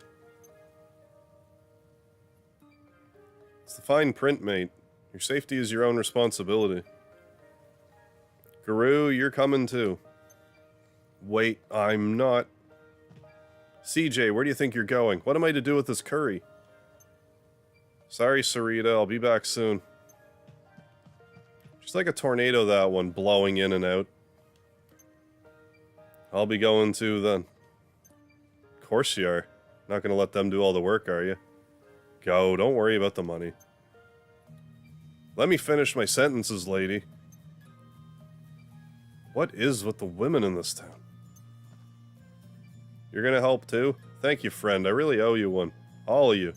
It's the fine print, mate. Your safety is your own responsibility. Guru, you're coming too. Wait, I'm not. CJ, where do you think you're going? What am I to do with this curry? Sorry, Sarita, I'll be back soon. She's like a tornado, that one, blowing in and out. I'll be going too, then. Of course you are. Not gonna let them do all the work, are you? Go, don't worry about the money. Let me finish my sentences, lady. What is with the women in this town? You're gonna help too? Thank you, friend. I really owe you one. All of you.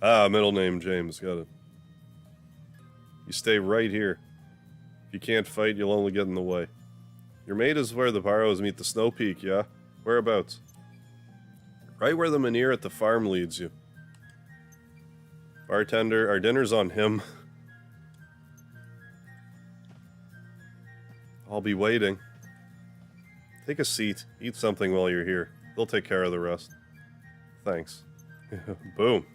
Ah, middle name James. Got it. You stay right here. If you can't fight, you'll only get in the way. Your mate is where the Barrows meet the Snow Peak, yeah? Whereabouts? Right where the manure at the farm leads you. Bartender, our dinner's on him. I'll be waiting. Take a seat. Eat something while you're here. They'll take care of the rest. Thanks. Boom.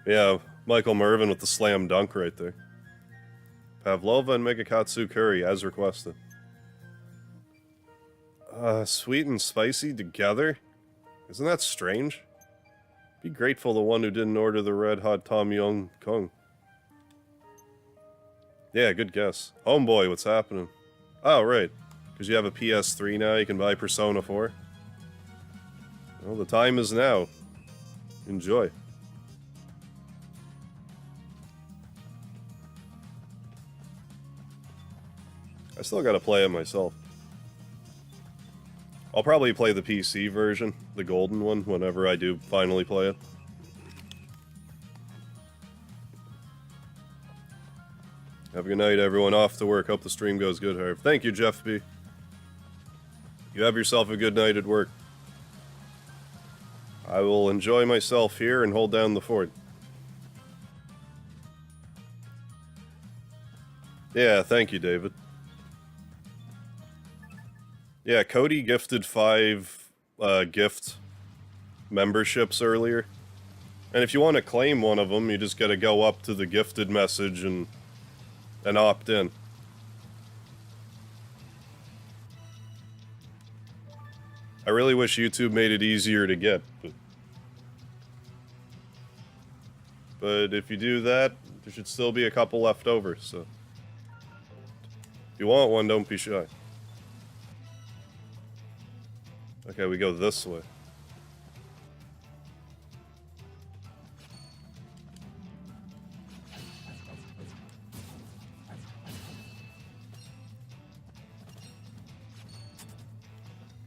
Yeah, Michael Mervin with the slam dunk right there. Pavlova and Megakatsu curry, as requested. Sweet and spicy together? Isn't that strange? Be grateful the one who didn't order the red hot Tom Yum Kung. Yeah, good guess. Homeboy, what's happening? Oh, right. Because you have a PS3 now, you can buy Persona 4. Well, the time is now. Enjoy. I still gotta play it myself. I'll probably play the PC version, the golden one, whenever I do finally play it. Have a good night, everyone. Off to work. Hope the stream goes good, Harv. Thank you, Jeff B. You have yourself a good night at work. I will enjoy myself here and hold down the fort. Yeah, thank you, David. Yeah, Cody gifted 5 gift memberships earlier. And if you want to claim one of them, you just gotta go up to the gifted message and opt in. I really wish YouTube made it easier to get. But if you do that, there should still be a couple left over, so... If you want one, don't be shy. Okay, we go this way.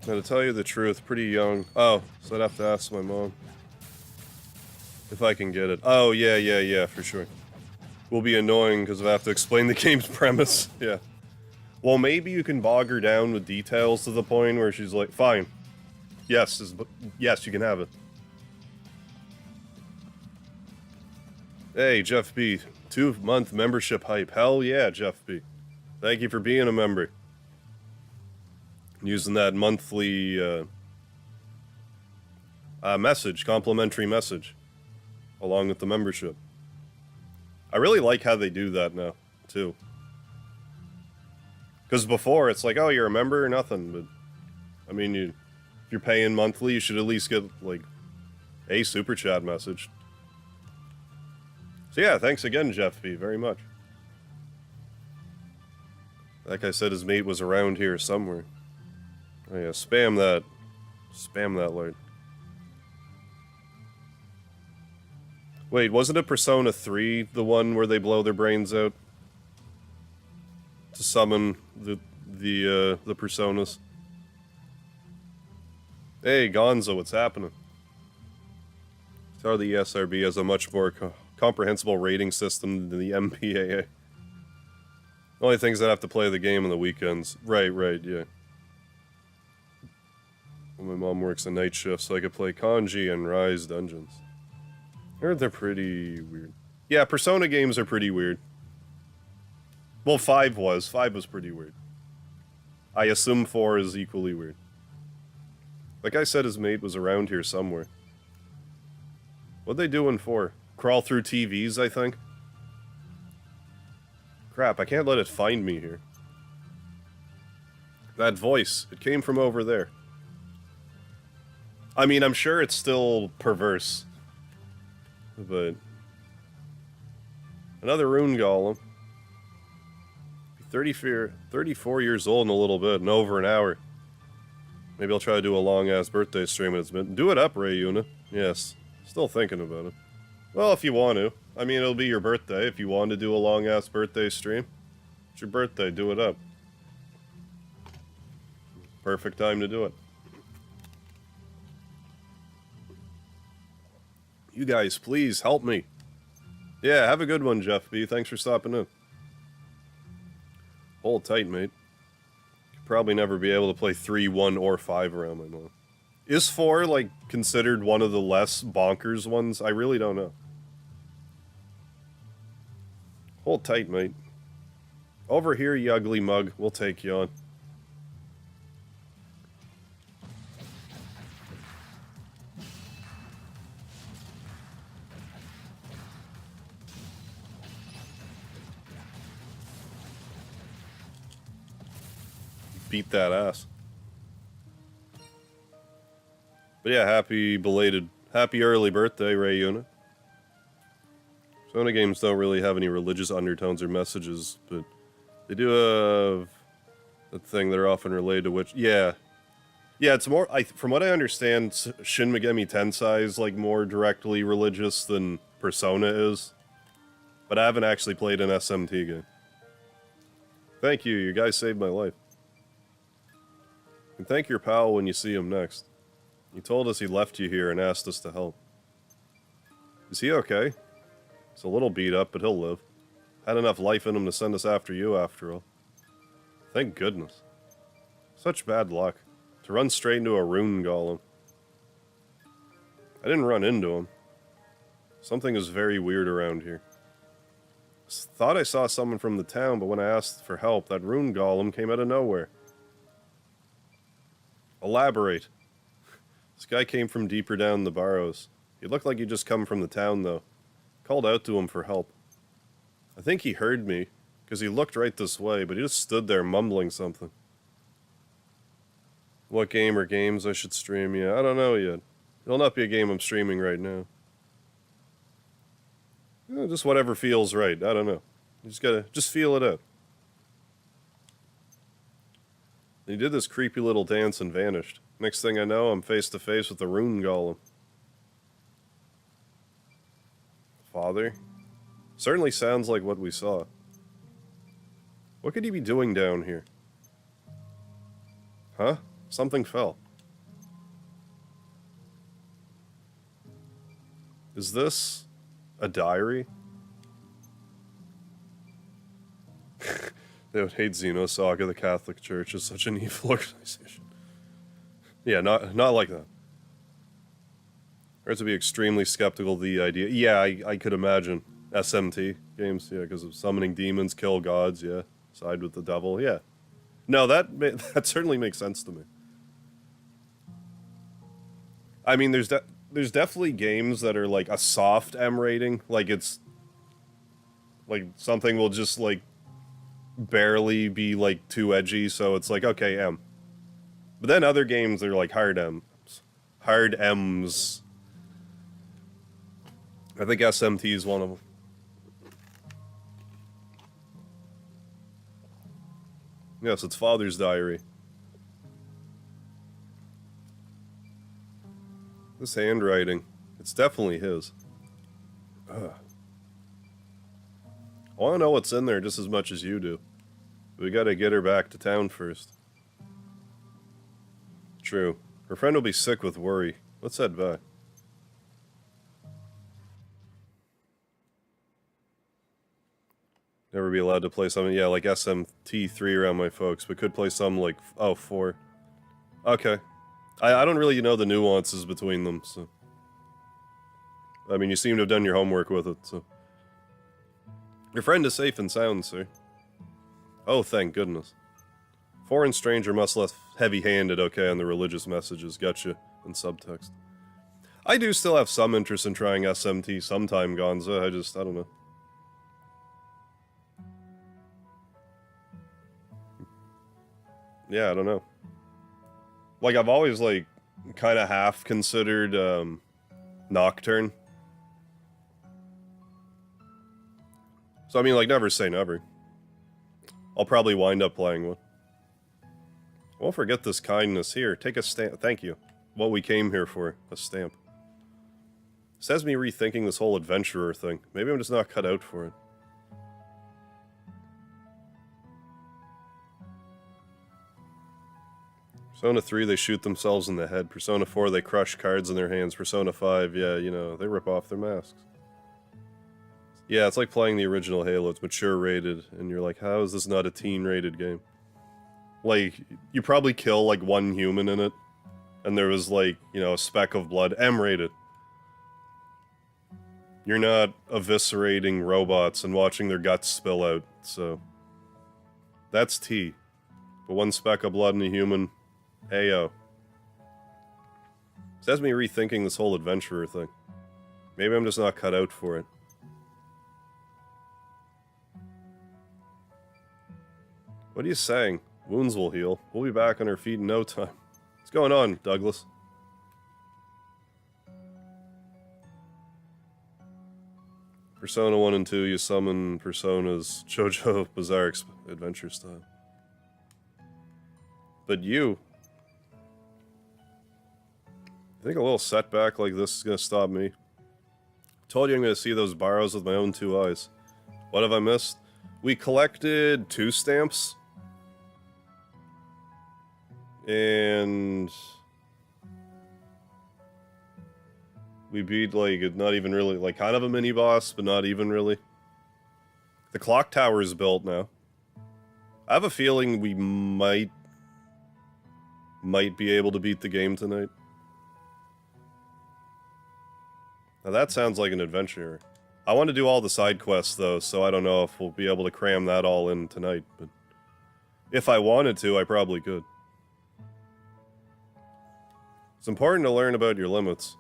Now, to tell you the truth, pretty young. Oh, so I'd have to ask my mom. If I can get it. Oh, yeah, for sure. Will be annoying because I have to explain the game's premise. Yeah. Well, maybe you can bog her down with details to the point where she's like, fine. Yes, you can have it. Hey, Jeff B. 2-month membership hype. Hell yeah, Jeff B. Thank you for being a member. Using that monthly message, complimentary message, along with the membership. I really like how they do that now, too. Because before, it's like, oh, you're a member or nothing, but, I mean, if you're paying monthly, you should at least get, like, a super chat message. So yeah, thanks again, Jeff B, very much. Like I said, his mate was around here somewhere. Oh yeah, spam that. Spam that light. Wait, wasn't it Persona 3 the one where they blow their brains out? To summon the personas? Hey, Gonzo, what's happening? So the ESRB has a much more comprehensible rating system than the MPAA. Only things that have to play the game on the weekends. Right, yeah. Well, my mom works a night shift, so I could play Kanji and Rise Dungeons. I heard they're pretty weird. Yeah, Persona games are pretty weird. Well, 5 was. 5 was pretty weird. I assume 4 is equally weird. Like I said, his mate was around here somewhere. What'd they do in 4? Crawl through TVs, I think? Crap, I can't let it find me here. That voice, it came from over there. I mean, I'm sure it's still perverse. But... another rune golem. 34 years old in a little bit, in over an hour. Maybe I'll try to do a long-ass birthday stream and it's been... do it up, Ray Una. Yes. Still thinking about it. Well, if you want to. I mean, it'll be your birthday. If you want to do a long-ass birthday stream, it's your birthday. Do it up. Perfect time to do it. You guys, please help me. Yeah, have a good one, Jeff B. Thanks for stopping in. Hold tight, mate. Could probably never be able to play 3, 1, or 5 around my mom. Is 4, like, considered one of the less bonkers ones? I really don't know. Hold tight, mate. Over here, you ugly mug. We'll take you on. Beat that ass. But yeah, happy early birthday, Ray Una. Persona games don't really have any religious undertones or messages, but they do have a thing that are often related to which, yeah, it's more. From what I understand, Shin Megami Tensei is like more directly religious than Persona is, but I haven't actually played an SMT game. Thank you, you guys saved my life. And thank your pal when you see him next. He told us he left you here and asked us to help. Is he okay? He's a little beat up, but he'll live. Had enough life in him to send us after you, after all. Thank goodness. Such bad luck. To run straight into a rune golem. I didn't run into him. Something is very weird around here. Thought I saw someone from the town, but when I asked for help, that rune golem came out of nowhere. Elaborate. This guy came from deeper down the Barrows. He looked like he'd just come from the town, though. Called out to him for help. I think he heard me, because he looked right this way, but he just stood there mumbling something. What game or games I should stream? Yeah, I don't know yet. It'll not be a game I'm streaming right now. Just whatever feels right, I don't know. You just gotta, feel it out. He did this creepy little dance and vanished. Next thing I know, I'm face to face with the rune golem. Father? Certainly sounds like what we saw. What could he be doing down here? Huh? Something fell. Is this a diary? They would hate Xenosaga. The Catholic Church is such an evil organization. Yeah, not like that. Or to be extremely skeptical of the idea. Yeah, I could imagine. SMT games, yeah, because of summoning demons, kill gods, yeah. Side with the devil, yeah. No, that certainly makes sense to me. I mean, there's definitely games that are like a soft M rating, like it's like something will just like barely be like too edgy, so it's like okay M. But then other games are like hard M's, hard M's. I think SMT is one of them. Yes, it's Father's Diary. This handwriting, it's definitely his. Ugh. I want to know what's in there just as much as you do. We gotta get her back to town first. True. Her friend will be sick with worry. Let's head back. Never be allowed to play something, yeah, like SMT3 around my folks. We could play some like, oh, 4. Okay. I don't really know the nuances between them, so. I mean, you seem to have done your homework with it, so. Your friend is safe and sound, sir. Oh, thank goodness. Foreign stranger must less heavy-handed, okay, on the religious messages, gotcha, and subtext. I do still have some interest in trying SMT sometime, Gonza, I don't know. Yeah, I don't know. Like, I've always, like, kind of half considered, Nocturne. So, I mean, like, never say never. I'll probably wind up playing one. I won't forget this kindness. Here, take a stamp. Thank you. What we came here for. A stamp. This has me rethinking this whole adventurer thing. Maybe I'm just not cut out for it. Persona 3, they shoot themselves in the head. Persona 4, they crush cards in their hands. Persona 5, yeah, you know, they rip off their masks. Yeah, it's like playing the original Halo. It's mature rated, and you're like, how is this not a teen rated game? Like, you probably kill, like, one human in it, and there was, like, you know, a speck of blood. M rated. You're not eviscerating robots and watching their guts spill out, so. That's T. But one speck of blood in a human, Ayo. This has me rethinking this whole adventurer thing. Maybe I'm just not cut out for it. What are you saying? Wounds will heal. We'll be back on our feet in no time. What's going on, Douglas? Persona 1 and 2, you summon Persona's JoJo Bizarre Adventure style. But you... I think a little setback like this is gonna stop me. Told you I'm gonna see those Barrows with my own 2 eyes. What have I missed? We collected 2 stamps. And... we beat, like, not even really, like, kind of a mini-boss, but not even really. The clock tower is built now. I have a feeling we might be able to beat the game tonight. Now that sounds like an adventure. I want to do all the side quests, though, so I don't know if we'll be able to cram that all in tonight, but... if I wanted to, I probably could. It's important to learn about your limits.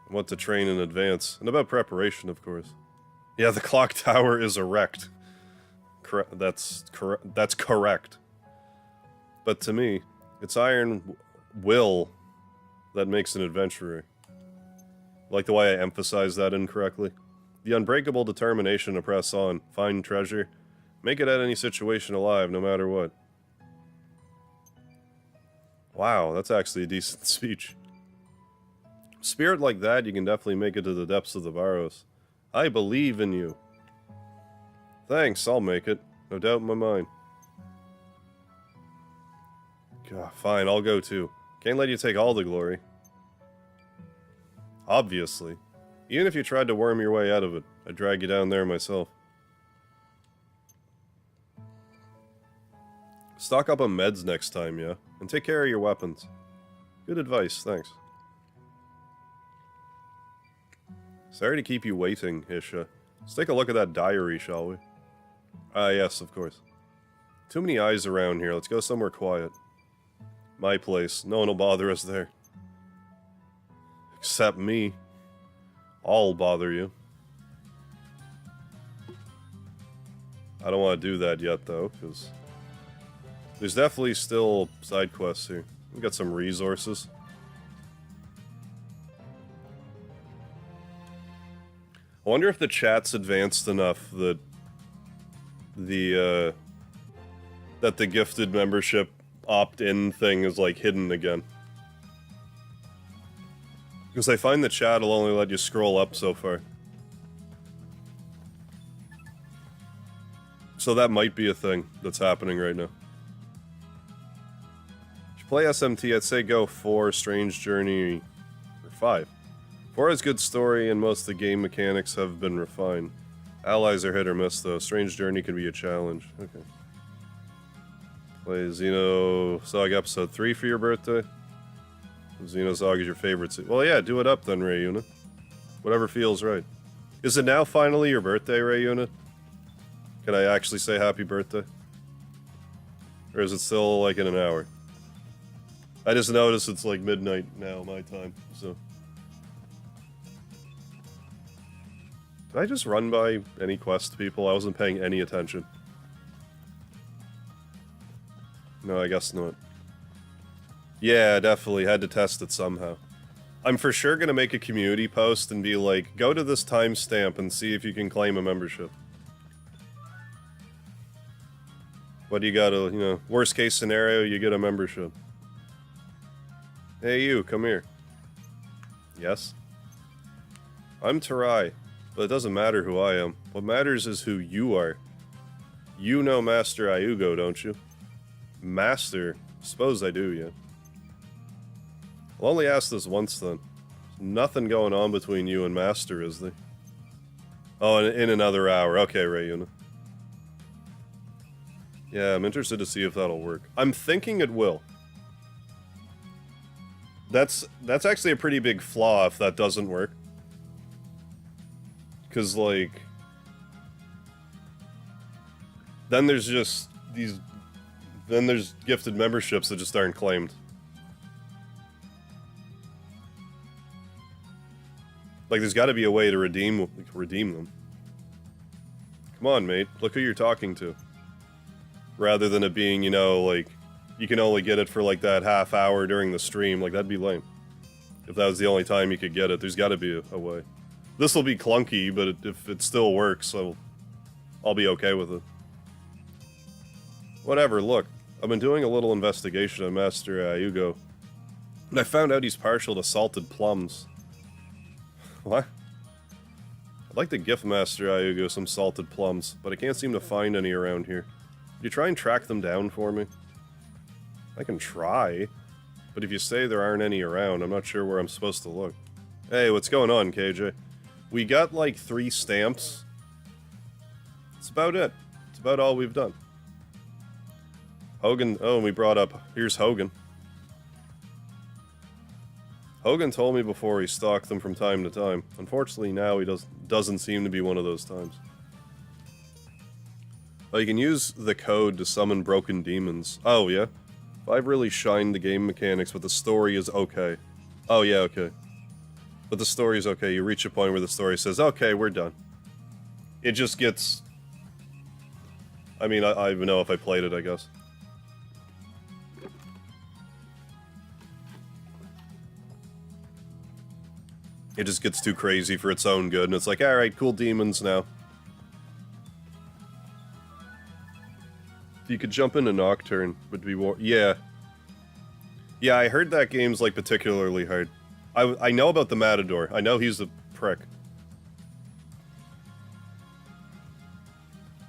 What to train in advance. And about preparation, of course. Yeah, the clock tower is erect. That's correct. But to me, it's iron will that makes an adventurer. Like the way I emphasized that incorrectly. The unbreakable determination to press on, find treasure, make it at any situation alive, no matter what. Wow, that's actually a decent speech. Spirit like that, you can definitely make it to the depths of the Barrows. I believe in you. Thanks, I'll make it. No doubt in my mind. God, fine, I'll go too. Can't let you take all the glory. Obviously. Even if you tried to worm your way out of it, I'd drag you down there myself. Stock up on meds next time, yeah? And take care of your weapons. Good advice, thanks. Sorry to keep you waiting, Isha. Let's take a look at that diary, shall we? Ah, yes, of course. Too many eyes around here. Let's go somewhere quiet. My place. No one will bother us there. Except me. I'll bother you. I don't want to do that yet, though, because there's definitely still side quests here. We got some resources. I wonder if the chat's advanced enough that the gifted membership opt-in thing is, like, hidden again. Because I find the chat will only let you scroll up so far. So that might be a thing that's happening right now. If you play SMT, I'd say go 4, Strange Journey, or 5. 4 has good story and most of the game mechanics have been refined. Allies are hit or miss though. Strange Journey can be a challenge. Okay. Play Xenosaga episode 3 for your birthday. Xenosaga is your favorite. Well, yeah, do it up then, Rayuna. Whatever feels right. Is it now finally your birthday, Rayuna? Can I actually say happy birthday? Or is it still like in an hour? I just noticed it's like midnight now, my time, so. Did I just run by any quest people? I wasn't paying any attention. No, I guess not. Yeah, definitely. Had to test it somehow. I'm for sure gonna make a community post and be like, go to this timestamp and see if you can claim a membership. What do you gotta, worst case scenario, you get a membership. Hey you, come here. Yes? I'm Tarai, but it doesn't matter who I am. What matters is who you are. You know Master Ayugo, don't you? Master? Suppose I do, yeah. I'll only ask this once then. There's nothing going on between you and Master, is there? Oh, in another hour. Okay, Rayuna. Yeah, I'm interested to see if that'll work. I'm thinking it will. That's actually a pretty big flaw if that doesn't work. Because, like... Then there's just these... Then there's gifted memberships that just aren't claimed. Like, there's gotta be a way to redeem them. Come on, mate. Look who you're talking to. Rather than it being, like, you can only get it for, like, that half hour during the stream. Like, that'd be lame. If that was the only time you could get it, there's gotta be a way. This'll be clunky, but if it still works, I'll be okay with it. Whatever, look. I've been doing a little investigation on Master Ayugo, and I found out he's partial to salted plums. What? I'd like to gift Master Ayugo some salted plums, but I can't seem to find any around here. Could you try and track them down for me? I can try, but if you say there aren't any around, I'm not sure where I'm supposed to look. Hey, what's going on, KJ? We got like 3 stamps. That's about it. It's about all we've done. Hogan, oh, and we brought up, here's Hogan. Hogan told me before he stalked them from time to time. Unfortunately, now he doesn't seem to be one of those times. Oh, you can use the code to summon broken demons. Oh, yeah? I've really shined the game mechanics, but the story is okay. Oh, yeah, okay. But the story is okay. You reach a point where the story says, okay, we're done. It just gets... I mean, I don't even know if I played it, I guess. It just gets too crazy for its own good, and it's like, alright, cool demons now. If you could jump into Nocturne, would be more... Yeah. Yeah, I heard that game's, like, particularly hard. I know about the Matador. I know he's a prick.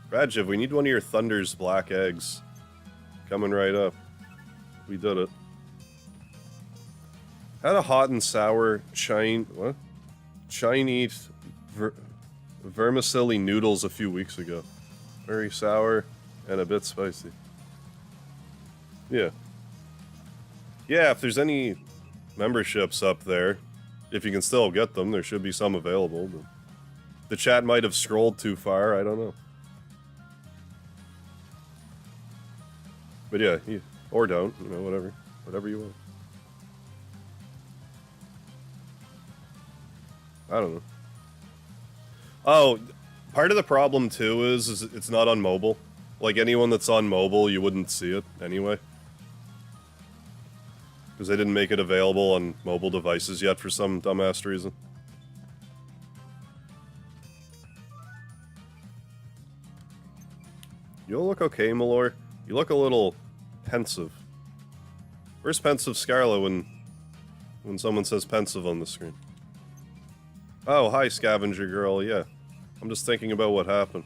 Rajiv, we need one of your Thunder's black eggs. Coming right up. We did it. Had a hot and sour Chinese vermicelli noodles a few weeks ago. Very sour and a bit spicy. Yeah. Yeah, if there's any memberships up there, if you can still get them, there should be some available. But the chat might have scrolled too far, I don't know. But yeah, or don't, you know, whatever you want. I don't know. Oh, part of the problem too is it's not on mobile. Like anyone that's on mobile, you wouldn't see it anyway. Because they didn't make it available on mobile devices yet for some dumbass reason. You look okay, Malor. You look a little pensive. Where's pensive Scarlet when someone says pensive on the screen? Oh, hi, Scavenger Girl, yeah. I'm just thinking about what happened.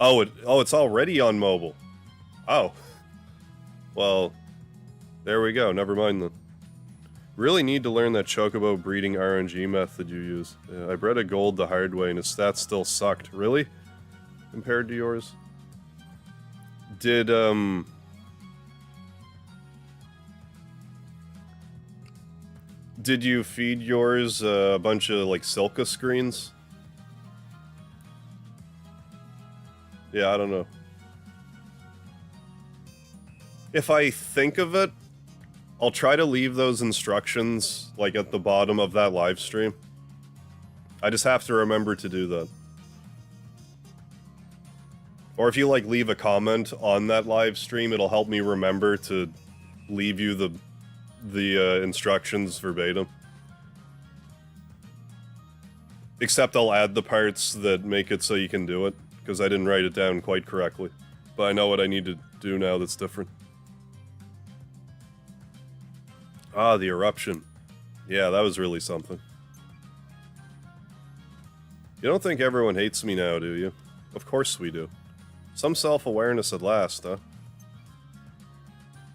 Oh, it's already on mobile. Oh. Well, there we go. Never mind then. Really need to learn that chocobo breeding RNG method you use. Yeah, I bred a gold the hard way and his stats still sucked. Really? Compared to yours? Did you feed yours a bunch of, like, Silka screens? Yeah, I don't know. If I think of it, I'll try to leave those instructions, like, at the bottom of that live stream. I just have to remember to do that. Or if you, like, leave a comment on that live stream, it'll help me remember to leave you the instructions verbatim. Except I'll add the parts that make it so you can do it, because I didn't write it down quite correctly. But I know what I need to do now that's different. Ah, the eruption. Yeah, that was really something. You don't think everyone hates me now, do you? Of course we do. Some self-awareness at last, huh?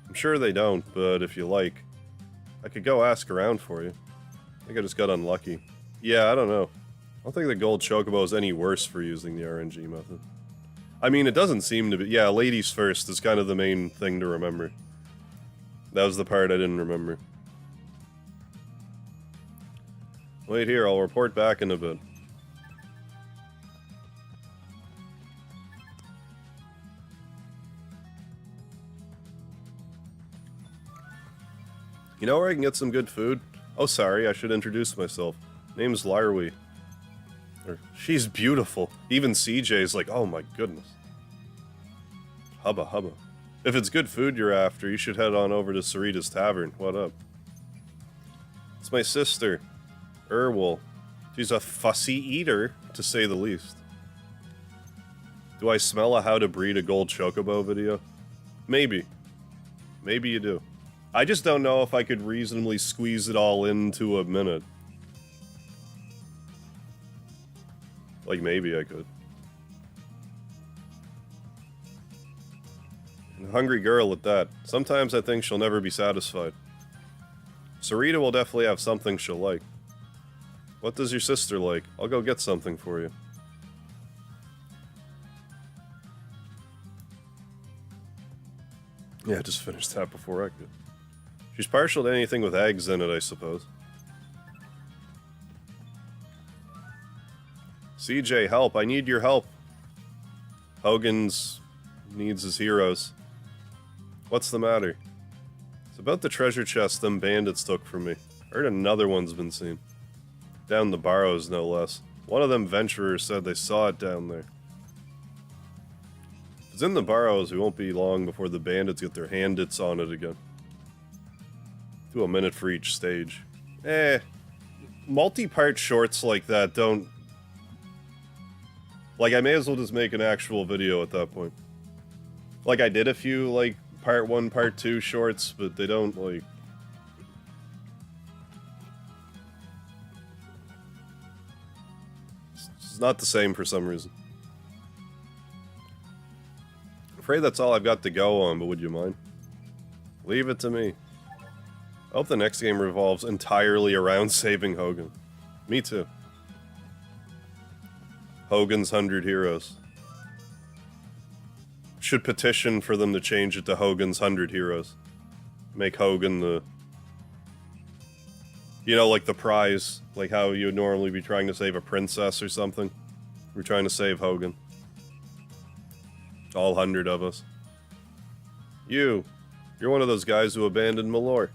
I'm sure they don't, but if you like, I could go ask around for you. I think I just got unlucky. Yeah, I don't know. I don't think the gold chocobo is any worse for using the RNG method. I mean, it doesn't seem to be. Yeah, ladies first is kind of the main thing to remember. That was the part I didn't remember. Wait here, I'll report back in a bit. You know where I can get some good food? Oh, sorry, I should introduce myself. Name's Larwy. She's beautiful. Even CJ's like, oh my goodness. Hubba hubba. If it's good food you're after, you should head on over to Sarita's Tavern. What up? It's my sister, Erwol. She's a fussy eater, to say the least. Do I smell a how to breed a gold chocobo video? Maybe. Maybe you do. I just don't know if I could reasonably squeeze it all into a minute. Like, maybe I could. And a hungry girl at that. Sometimes I think she'll never be satisfied. Sarita will definitely have something she'll like. What does your sister like? I'll go get something for you. Yeah, I just finished that before I could. She's partial to anything with eggs in it, I suppose. CJ, help. I need your help. Hogan's needs his heroes. What's the matter? It's about the treasure chest them bandits took from me. I heard another one's been seen. Down the Barrows, no less. One of them venturers said they saw it down there. If it's in the Barrows, we won't be long before the bandits get their handits on it again. Do a minute for each stage. Multi-part shorts like that don't... Like, I may as well just make an actual video at that point. Like, I did a few, like, part 1, part 2 shorts, but they don't, like... It's not the same for some reason. I'm afraid that's all I've got to go on, but would you mind? Leave it to me. I hope the next game revolves entirely around saving Hogan. Me too. Hogan's 100 Heroes. Should petition for them to change it to Hogan's 100 Heroes. Make Hogan the... You know, like the prize. Like how you would normally be trying to save a princess or something. We're trying to save Hogan. All 100 of us. You're one of those guys who abandoned Malor.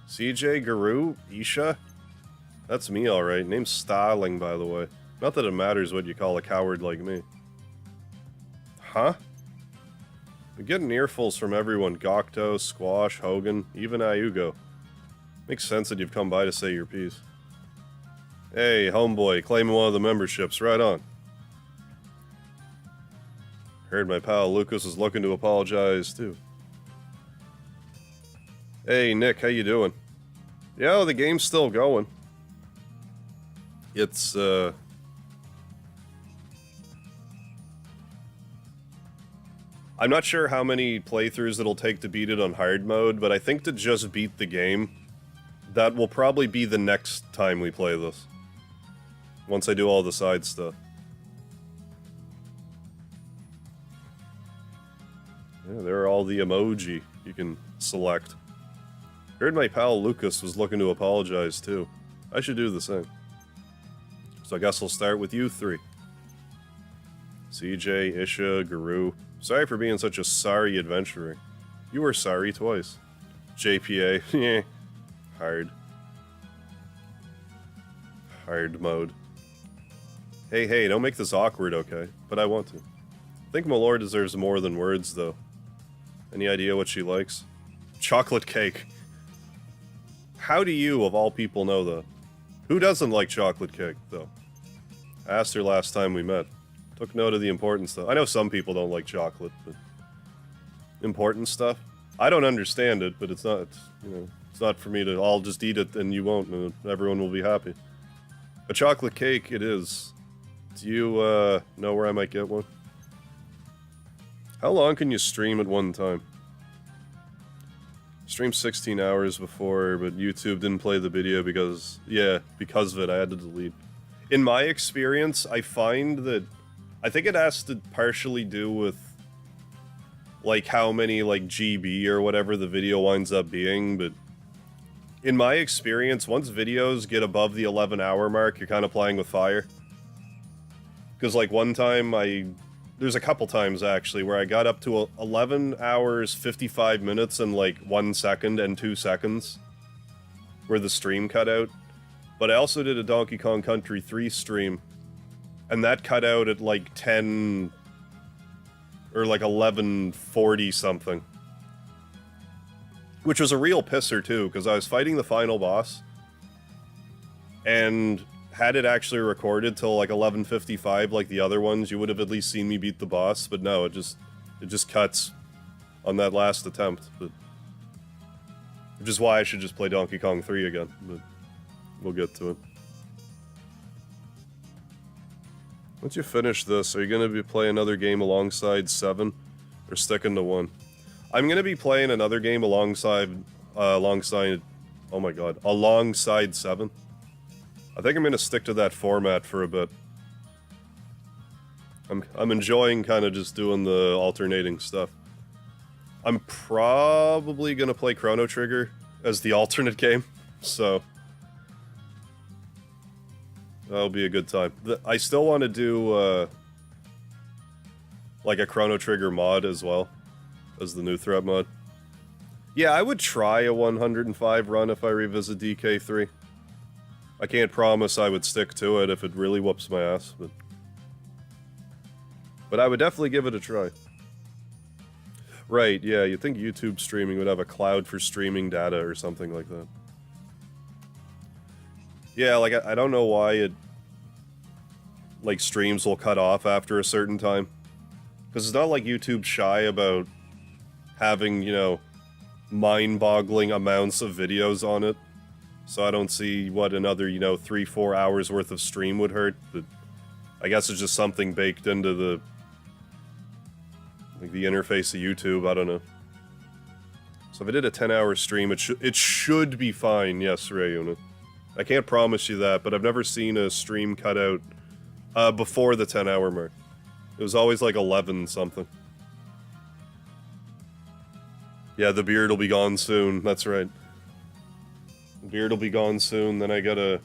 CJ, Guru, Isha? That's me, alright. Name's Starling, by the way. Not that it matters what you call a coward like me. Huh? I'm getting earfuls from everyone. Gokto, Squash, Hogan, even Ayugo. Makes sense that you've come by to say your piece. Hey, homeboy, claiming one of the memberships. Right on. Heard my pal Lucas is looking to apologize, too. Hey, Nick, how you doing? Yeah, the game's still going. It's, I'm not sure how many playthroughs it'll take to beat it on hard mode, but I think to just beat the game, that will probably be the next time we play this. Once I do all the side stuff. Yeah, there are all the emoji you can select. Heard my pal Lucas was looking to apologize too. I should do the same. So I guess I'll start with you three. CJ, Isha, Guru. Sorry for being such a sorry adventurer. You were sorry twice. JPA. Yeah. Hard. Hard mode. Hey, don't make this awkward, okay? But I want to. I think Malor deserves more than words, though. Any idea what she likes? Chocolate cake. How do you, of all people, know that? Who doesn't like chocolate cake, though? I asked her last time we met. Took note of the important stuff. I know some people don't like chocolate, but... important stuff? I don't understand it, but it's not, it's not for me to, I'll just eat it and you won't, and everyone will be happy. A chocolate cake, it is. Do you, know where I might get one? How long can you stream at one time? Streamed 16 hours before, but YouTube didn't play the video because of it, I had to delete. In my experience, I find that, I think it has to partially do with, like, how many, like, GB or whatever the video winds up being, but in my experience, once videos get above the 11-hour mark, you're kind of playing with fire. Because, like, one time there's a couple times, actually, where I got up to 11 hours, 55 minutes, and, like, 1 second and 2 seconds, where the stream cut out. But I also did a Donkey Kong Country 3 stream, and that cut out at, like, 10... or like 11:40 something. Which was a real pisser too, because I was fighting the final boss, and had it actually recorded till like 11:55 like the other ones, you would have at least seen me beat the boss, but no, it just cuts on that last attempt. But, which is why I should just play Donkey Kong 3 again, but we'll get to it. Once you finish this, are you going to be playing another game alongside 7, or sticking to 1? I'm going to be playing another game alongside 7. I think I'm going to stick to that format for a bit. I'm enjoying kind of just doing the alternating stuff. I'm probably going to play Chrono Trigger as the alternate game, so... that'll be a good time. I still want to do, like a Chrono Trigger mod as well, as the new threat mod. Yeah, I would try a 105 run if I revisit DK3. I can't promise I would stick to it if it really whoops my ass, but I would definitely give it a try. Right, yeah, you'd think YouTube streaming would have a cloud for streaming data or something like that. Yeah, like, I don't know why it... like, streams will cut off after a certain time. Because it's not like YouTube's shy about having, mind-boggling amounts of videos on it. So I don't see what another, 3-4 hours worth of stream would hurt, but I guess it's just something baked into the... like, the interface of YouTube, I don't know. So if I did a 10-hour stream, it should be fine, yes, Rayuna. I can't promise you that, but I've never seen a stream cut out before the 10-hour mark. It was always like 11 something. Yeah, the beard will be gone soon, that's right. The beard will be gone soon, then I gotta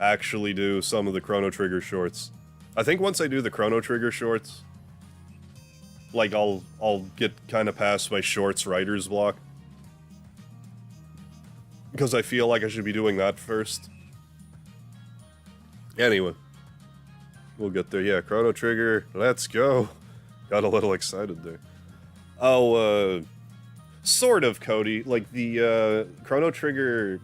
actually do some of the Chrono Trigger shorts. I think once I do the Chrono Trigger shorts, Like, I'll get kind of past my shorts writer's block. Because I feel like I should be doing that first. Anyway. We'll get there. Yeah, Chrono Trigger. Let's go. Got a little excited there. Oh, sort of, Cody. Like, the, Chrono Trigger...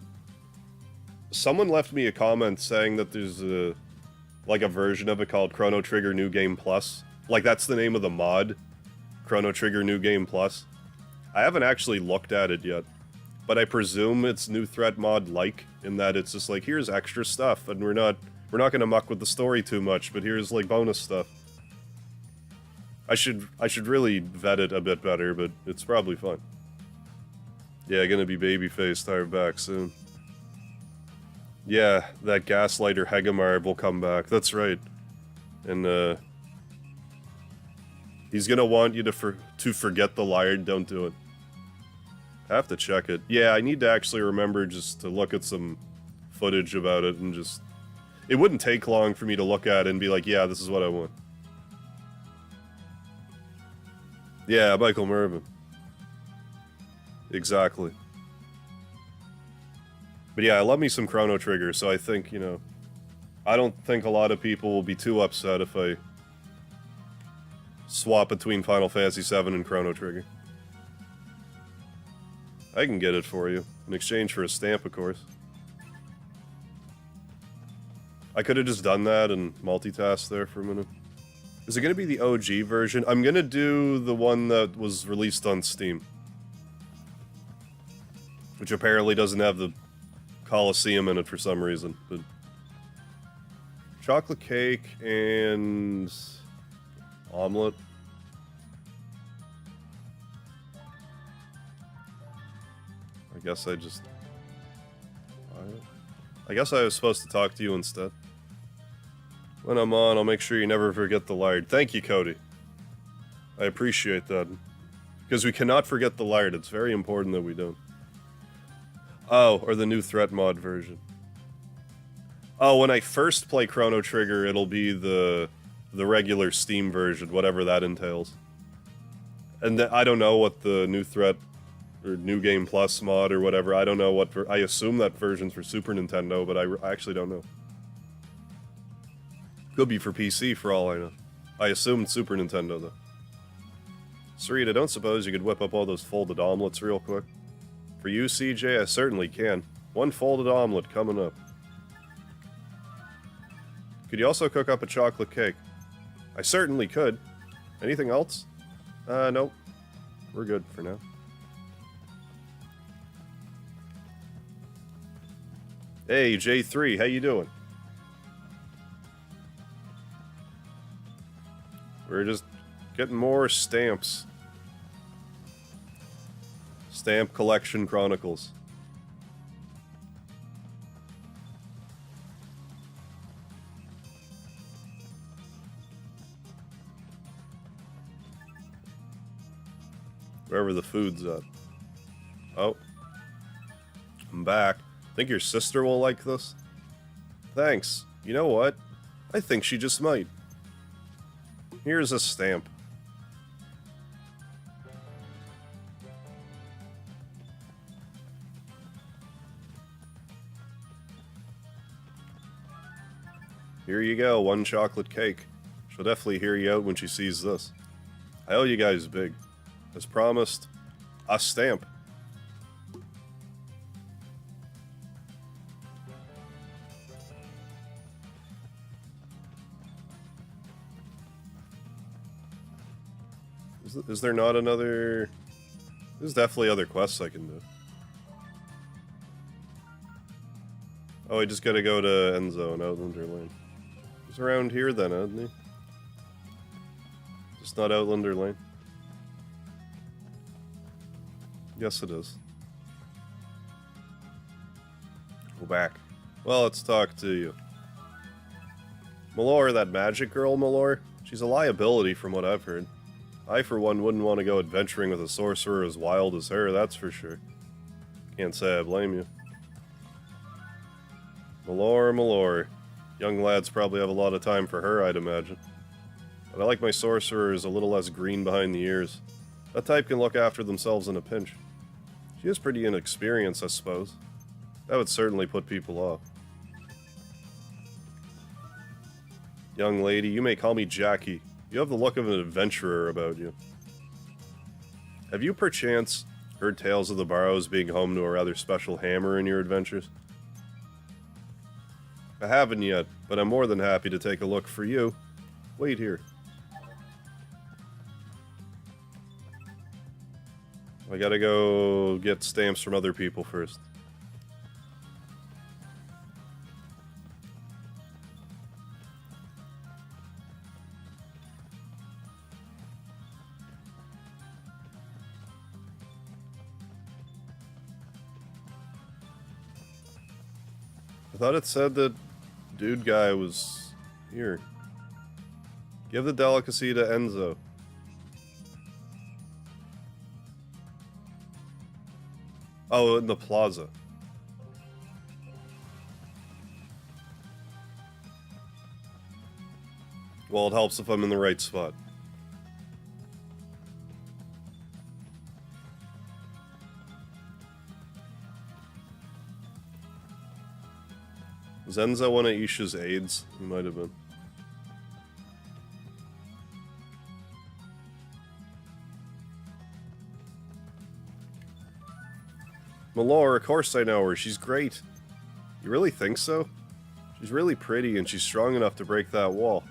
Someone left me a comment saying that there's a... like, a version of it called Chrono Trigger New Game Plus. Like, that's the name of the mod. Chrono Trigger New Game Plus. I haven't actually looked at it yet. But I presume it's New Threat mod-like, in that it's just like, here's extra stuff, and we're not gonna muck with the story too much, but here's, like, bonus stuff. I should really vet it a bit better, but it's probably fine. Yeah, gonna be babyface tired back soon. Yeah, that Gaslighter Hegemarb will come back, that's right. And, he's gonna want you to forget the Liard, don't do it. I have to check it. Yeah, I need to actually remember just to look at some footage about it and just... It wouldn't take long for me to look at it and be like, yeah, this is what I want. Yeah, Michael Mervyn. Exactly. But yeah, I love me some Chrono Trigger, so I think, you know... I don't think a lot of people will be too upset if I swap between Final Fantasy VII and Chrono Trigger. I can get it for you, in exchange for a stamp, of course. I could have just done that and multitasked there for a minute. Is it going to be the OG version? I'm going to do the one that was released on Steam. Which apparently doesn't have the Coliseum in it for some reason, but... Chocolate cake and... omelet. I guess I just... I guess I was supposed to talk to you instead. When I'm on, I'll make sure you never forget the Liard. Thank you, Cody. I appreciate that. Because we cannot forget the Liard. It's very important that we don't. Oh, or the New Threat mod version. Oh, when I first play Chrono Trigger, it'll be the regular Steam version, whatever that entails. And I don't know what the New Threat or New Game Plus mod or whatever, I don't know what... I assume that version's for Super Nintendo, but I actually don't know. Could be for PC for all I know. I assumed Super Nintendo, though. Sarita, don't suppose you could whip up all those folded omelets real quick? For you, CJ, I certainly can. One folded omelet coming up. Could you also cook up a chocolate cake? I certainly could. Anything else? Nope. We're good for now. Hey, J3, how you doing? We're just getting more stamps. Stamp Collection Chronicles. Wherever the food's at. Oh. I'm back. Think your sister will like this? Thanks. You know what? I think she just might. Here's a stamp. Here you go, one chocolate cake. She'll definitely hear you out when she sees this. I owe you guys big. As promised, a stamp. Is there not another... There's definitely other quests I can do. Oh, I just gotta go to Enzo and Outlander Lane. He's around here then, isn't he? Just not Outlander Lane. Yes, it is. Go back. Well, let's talk to you. Malor, that magic girl, Malor? She's a liability from what I've heard. I, for one, wouldn't want to go adventuring with a sorcerer as wild as her, that's for sure. Can't say I blame you. Malor, Malor. Young lads probably have a lot of time for her, I'd imagine. But I like my sorcerers a little less green behind the ears. That type can look after themselves in a pinch. She is pretty inexperienced, I suppose. That would certainly put people off. Young lady, you may call me Jackie. You have the look of an adventurer about you. Have you perchance heard tales of the Barrows being home to a rather special hammer in your adventures? I haven't yet, but I'm more than happy to take a look for you. Wait here. I gotta go get stamps from other people first. I thought it said that dude guy was here. Give the delicacy to Enzo. Oh, in the plaza. Well, it helps if I'm in the right spot. Was Enzo one of Isha's aides? He might have been. Malore, of course I know her. She's great. You really think so? She's really pretty and she's strong enough to break that wall.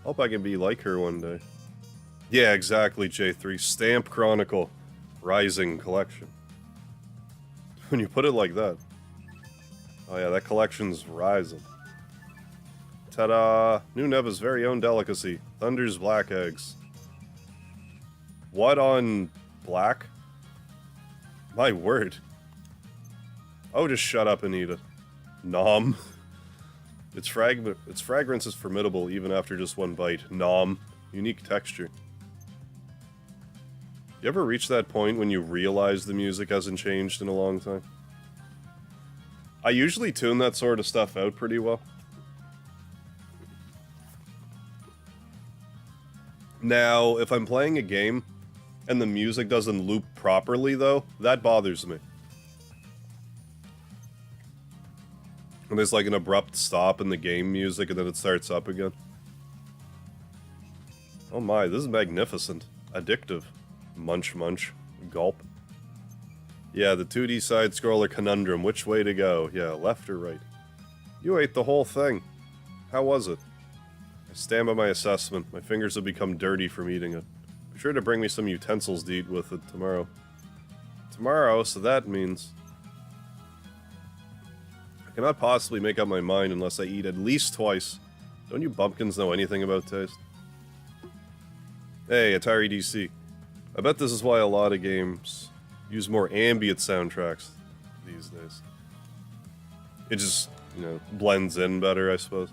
Hope I can be like her one day. Yeah, exactly, J3. Stamp Chronicle. Rising Collection. When you put it like that. Oh yeah, that collection's rising. Ta-da! New Neva's very own delicacy. Thunder's Black Eggs. What on black? My word. Oh, just shut up and eat it. Nom. Its fragrance is formidable even after just one bite. Nom. Unique texture. You ever reach that point when you realize the music hasn't changed in a long time? I usually tune that sort of stuff out pretty well. Now, if I'm playing a game and the music doesn't loop properly, though, that bothers me. And there's like an abrupt stop in the game music and then it starts up again. Oh my, this is magnificent. Addictive. Munch munch. Gulp. Yeah, the 2D side-scroller conundrum. Which way to go? Yeah, left or right? You ate the whole thing. How was it? I stand by my assessment. My fingers have become dirty from eating it. Be sure to bring me some utensils to eat with it tomorrow. Tomorrow, so that means... I cannot possibly make up my mind unless I eat at least twice. Don't you bumpkins know anything about taste? Hey, Atari DC. I bet this is why a lot of games use more ambient soundtracks these days. It just, you know, blends in better, I suppose.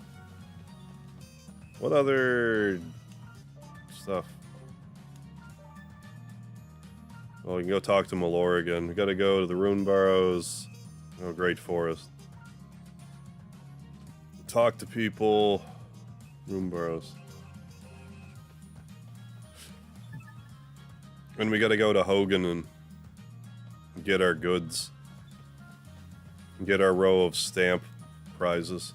What other stuff? Well, we can go talk to Malore again. We gotta go to the Rune Barrows. Oh, Great Forest. Talk to people. Rune Barrows. And we gotta go to Hogan and get our goods. Get our row of stamp prizes.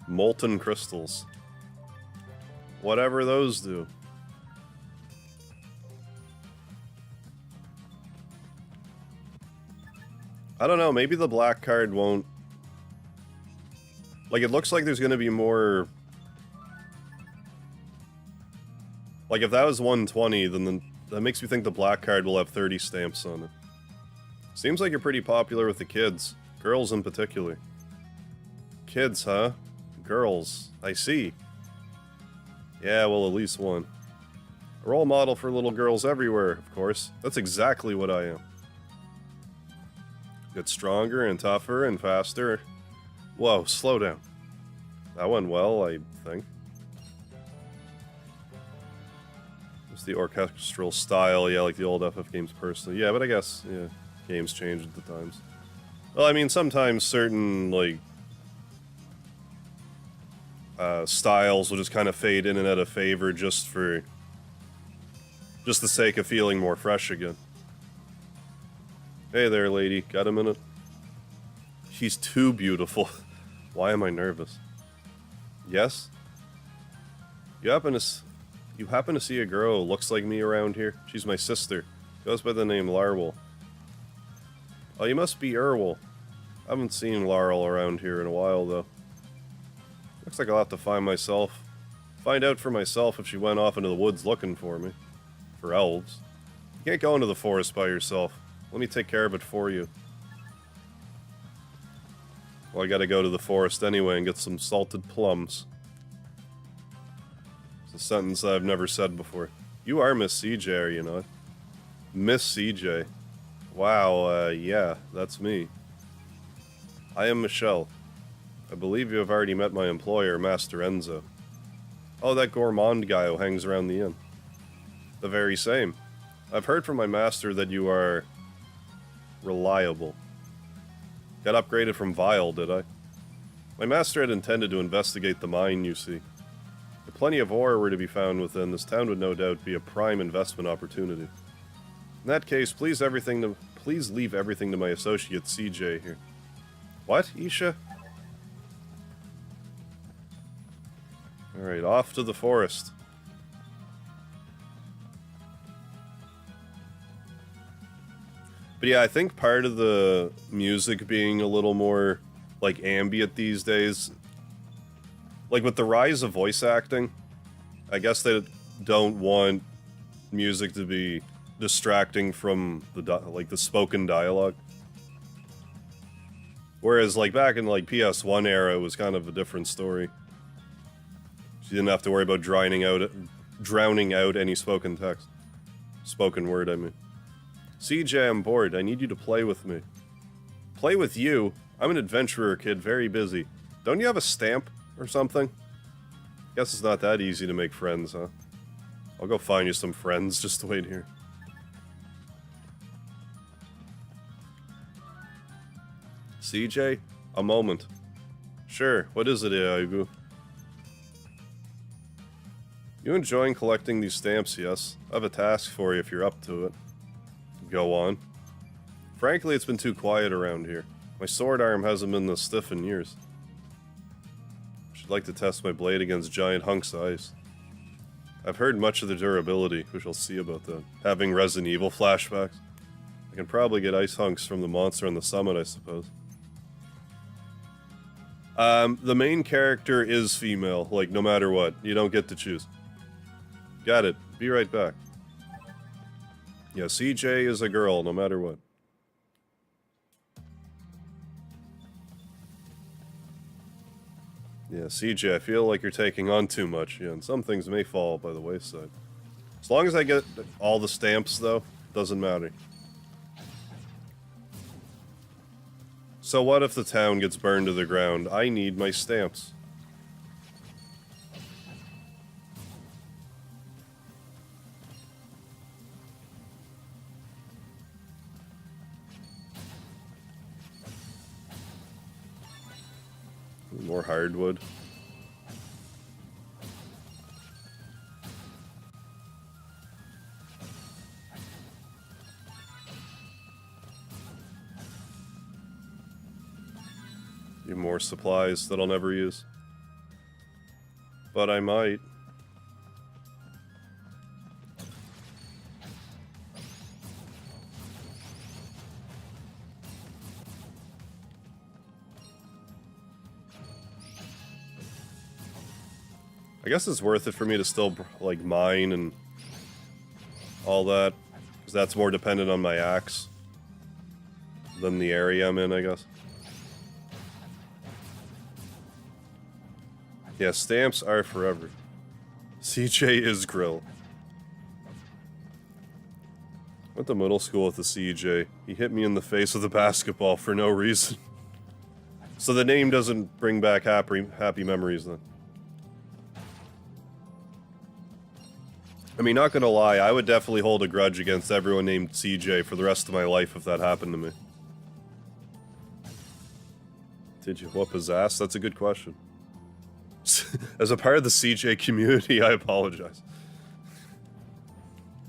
Molten crystals. Whatever those do. I don't know, maybe the black card won't... Like, it looks like there's gonna be more... Like, if that was 120, then that makes me think the black card will have 30 stamps on it. Seems like you're pretty popular with the kids. Girls in particular. Kids, huh? Girls. I see. Yeah, well, at least one. A role model for little girls everywhere, of course. That's exactly what I am. Get stronger and tougher and faster. Whoa, slow down. That went well, I think. It's the orchestral style, yeah, like the old FF games personally. Yeah, but I guess, yeah, games change at the times. Well, I mean, sometimes certain, like, styles will just kind of fade in and out of favor just for the sake of feeling more fresh again. Hey there, lady. Got a minute? She's too beautiful. Why am I nervous? Yes? You happen to see a girl who looks like me around here? She's my sister. Goes by the name Larwell. Oh, you must be Erwell. I haven't seen Larl around here in a while, though. Looks like I'll have to find out for myself if she went off into the woods looking for me. For elves. You can't go into the forest by yourself. Let me take care of it for you. Well, I gotta go to the forest anyway and get some salted plums. It's a sentence I've never said before. You are Miss CJ, are you not? Miss CJ. Wow, yeah, that's me. I am Michelle. I believe you have already met my employer, Master Enzo. Oh, that gourmand guy who hangs around the inn. The very same. I've heard from my master that you are reliable. Got upgraded from VII, did I? My master had intended to investigate the mine, you see. If plenty of ore were to be found within, this town would no doubt be a prime investment opportunity. In that case, please leave everything to my associate CJ here. What, Isha? Alright, off to the forest. But yeah, I think part of the music being a little more, like, ambient these days, like, with the rise of voice acting, I guess they don't want music to be distracting from the spoken dialogue. Whereas, like, back in, like, PS1 era, it was kind of a different story. You didn't have to worry about drowning out any spoken text. Spoken word, I mean. CJ, I'm bored. I need you to play with me. Play with you? I'm an adventurer kid, very busy. Don't you have a stamp or something? Guess it's not that easy to make friends, huh? I'll go find you some friends, just wait here. CJ? A moment. Sure, what is it, Eiyuden? You enjoying collecting these stamps, yes? I have a task for you if you're up to it. Go on. Frankly, it's been too quiet around here. My sword arm hasn't been this stiff in years. I should like to test my blade against giant hunks of ice. I've heard much of the durability, we shall see about that. Having Resident Evil flashbacks. I can probably get ice hunks from the monster on the summit, I suppose. The main character is female, like, no matter what. You don't get to choose. Got it. Be right back. Yeah, CJ is a girl, no matter what. Yeah, CJ, I feel like you're taking on too much, yeah, and some things may fall by the wayside. As long as I get all the stamps, though, doesn't matter. So what if the town gets burned to the ground? I need my stamps. More hardwood. Few more supplies that I'll never use. But I might. I guess it's worth it for me to still, like, mine and all that, because that's more dependent on my axe than the area I'm in, I guess. Yeah, stamps are forever. CJ is Grill. Went to middle school with the CJ. He hit me in the face with a basketball for no reason. So the name doesn't bring back happy memories then. I mean, not gonna lie, I would definitely hold a grudge against everyone named CJ for the rest of my life if that happened to me. Did you whoop his ass? That's a good question. As a part of the CJ community, I apologize.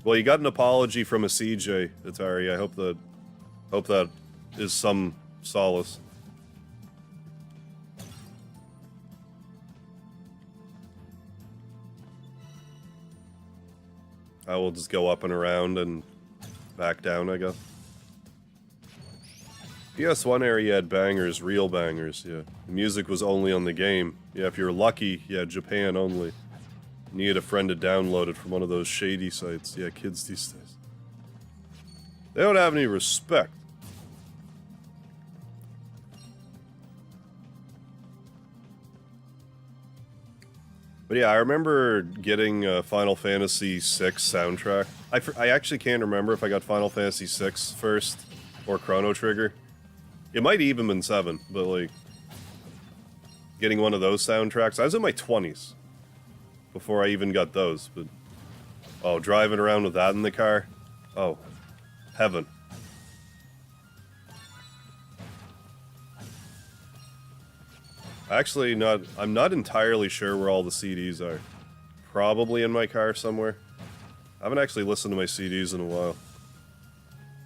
Well, you got an apology from a CJ, Atari. I hope that is some solace. I will just go up and around and back down, I guess. PS1 era, you had bangers, real bangers, yeah. The music was only on the game. Yeah, if you were lucky, yeah, Japan only. You needed a friend to download it from one of those shady sites. Yeah, kids these days. They don't have any respect. But yeah, I remember getting Final Fantasy VI soundtrack. I actually can't remember if I got Final Fantasy VI first or Chrono Trigger. It might even been 7, but like getting one of those soundtracks. I was in my 20s before I even got those, but oh, driving around with that in the car. Oh, heaven. Actually, I'm not entirely sure where all the CDs are. Probably in my car somewhere. I haven't actually listened to my CDs in a while.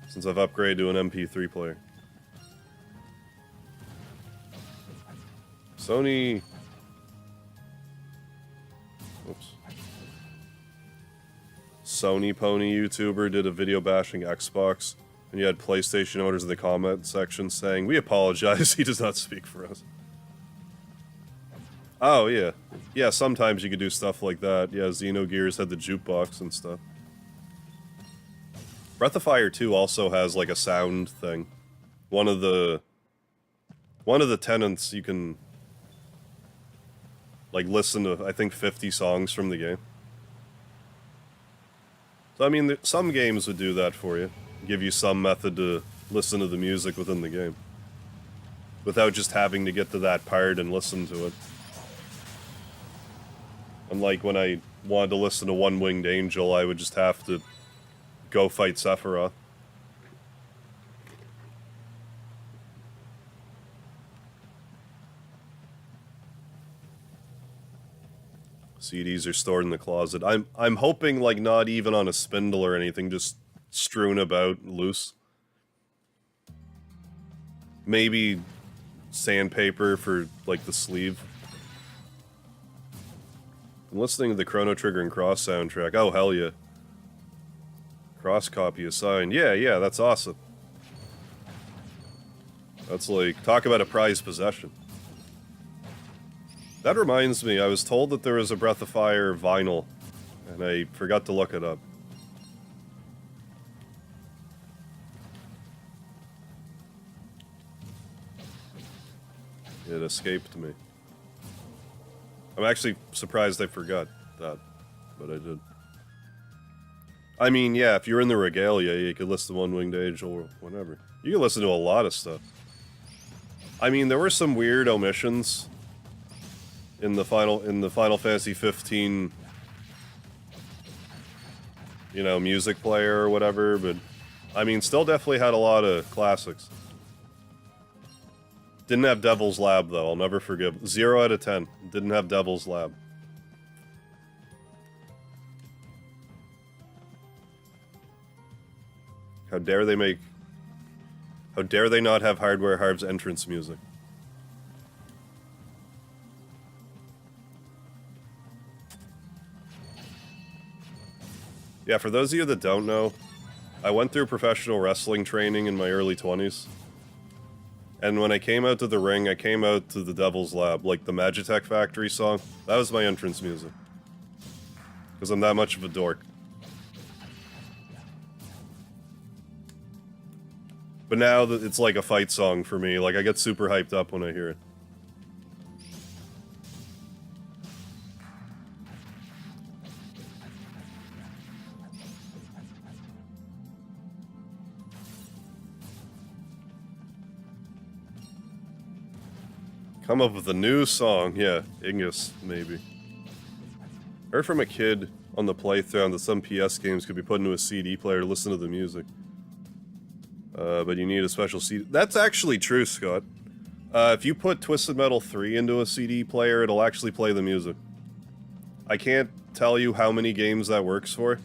Since I've upgraded to an MP3 player. Sony... Oops. Sony Pony YouTuber did a video bashing Xbox, and you had PlayStation owners in the comment section saying, "We apologize, he does not speak for us." Oh, yeah. Yeah, sometimes you could do stuff like that. Yeah, Xenogears had the jukebox and stuff. Breath of Fire 2 also has, like, a sound thing. One of the tenants, you can, like, listen to, I think, 50 songs from the game. So, I mean, some games would do that for you. Give you some method to listen to the music within the game. Without just having to get to that part and listen to it. Unlike when I wanted to listen to One Winged Angel, I would just have to go fight Sephiroth. CDs are stored in the closet. I'm hoping, like, not even on a spindle or anything, just strewn about loose. Maybe sandpaper for, like, the sleeve. I'm listening to the Chrono Trigger and Cross soundtrack. Oh, hell yeah. Cross copy assigned. Yeah, that's awesome. That's like, talk about a prized possession. That reminds me, I was told that there was a Breath of Fire vinyl, and I forgot to look it up. It escaped me. I'm actually surprised I forgot that, but I did. I mean, yeah, if you're in the Regalia, you could listen to One Winged Angel or whatever. You can listen to a lot of stuff. I mean, there were some weird omissions in the Final Fantasy 15, you know, music player or whatever, but I mean, still definitely had a lot of classics. Didn't have Devil's Lab, though. I'll never forgive. 0 out of 10. Didn't have Devil's Lab. How dare they not have Hardware Harv's entrance music? Yeah, for those of you that don't know, I went through professional wrestling training in my early 20s. And when I came out to the ring, I came out to the Devil's Lab, like the Magitech Factory song. That was my entrance music. Because I'm that much of a dork. But now it's like a fight song for me. Like, I get super hyped up when I hear it. Come up with a new song. Yeah, Ingus, maybe. Heard from a kid on the playthrough that some PS games could be put into a CD player to listen to the music. But you need a special CD. That's actually true, Scott. If you put Twisted Metal 3 into a CD player, it'll actually play the music. I can't tell you how many games that works for,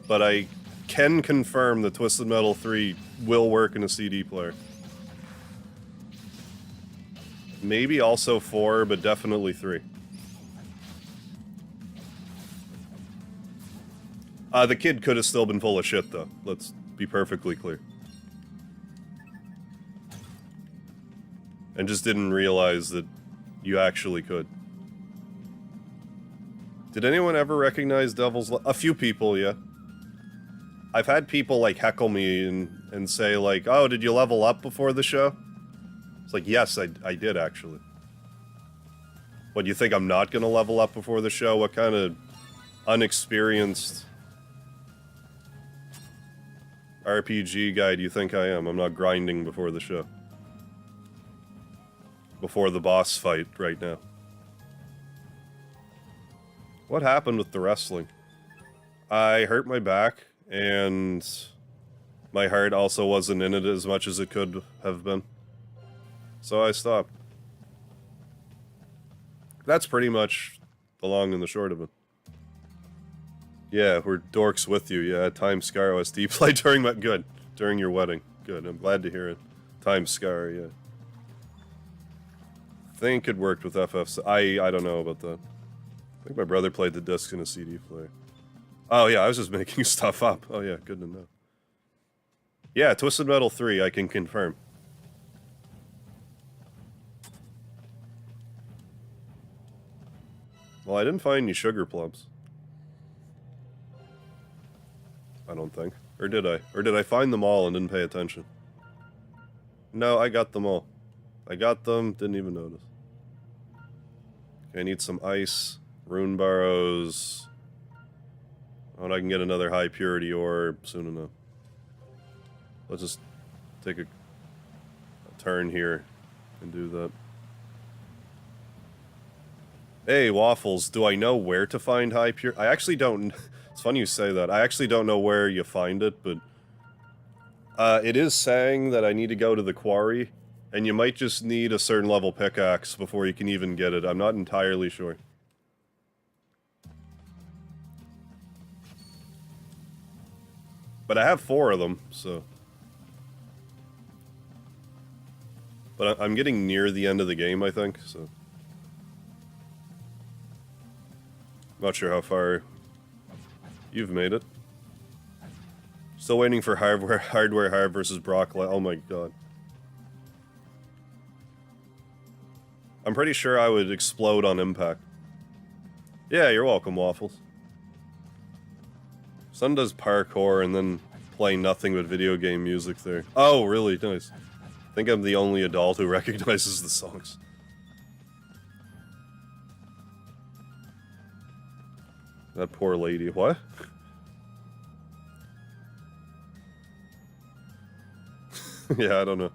but I can confirm that Twisted Metal 3 will work in a CD player. Maybe also 4, but definitely 3. The kid could have still been full of shit, though. Let's be perfectly clear. And just didn't realize that you actually could. Did anyone ever recognize Devil's A few people, yeah. I've had people, like, heckle me and say, like, oh, did you level up before the show? It's like, yes, I did, actually. What, you think I'm not gonna level up before the show? What kind of unexperienced RPG guy do you think I am? I'm not grinding before the show. Before the boss fight right now. What happened with the wrestling? I hurt my back, and my heart also wasn't in it as much as it could have been. So I stopped. That's pretty much the long and the short of it. Yeah, we're dorks with you. Yeah, Time Scar OSD play during my... Good. During your wedding. Good, I'm glad to hear it. Time Scar, yeah. Think it worked with FF... I don't know about that. I think my brother played the disc in a CD player. Oh yeah, I was just making stuff up. Oh yeah, good to know. Yeah, Twisted Metal 3, I can confirm. Well, I didn't find any sugar plums. I don't think. Or did I? Or did I find them all and didn't pay attention? No, I got them all. I got them, didn't even notice. Okay, I need some ice, rune barrows. Oh, and I can get another high purity orb soon enough. Let's just take a turn here and do that. Hey, Waffles, do I know where to find high pure? I actually don't... It's funny you say that. I actually don't know where you find it, but... it is saying that I need to go to the quarry, and you might just need a certain level pickaxe before you can even get it. I'm not entirely sure. But I have 4 of them, so... But I'm getting near the end of the game, I think, so... Not sure how far you've made it. Still waiting for Hardware Hard versus Brock. Oh my god. I'm pretty sure I would explode on impact. Yeah, you're welcome, Waffles. Son does parkour and then play nothing but video game music there. Oh, really? Nice. I think I'm the only adult who recognizes the songs. That poor lady. What? Yeah, I don't know.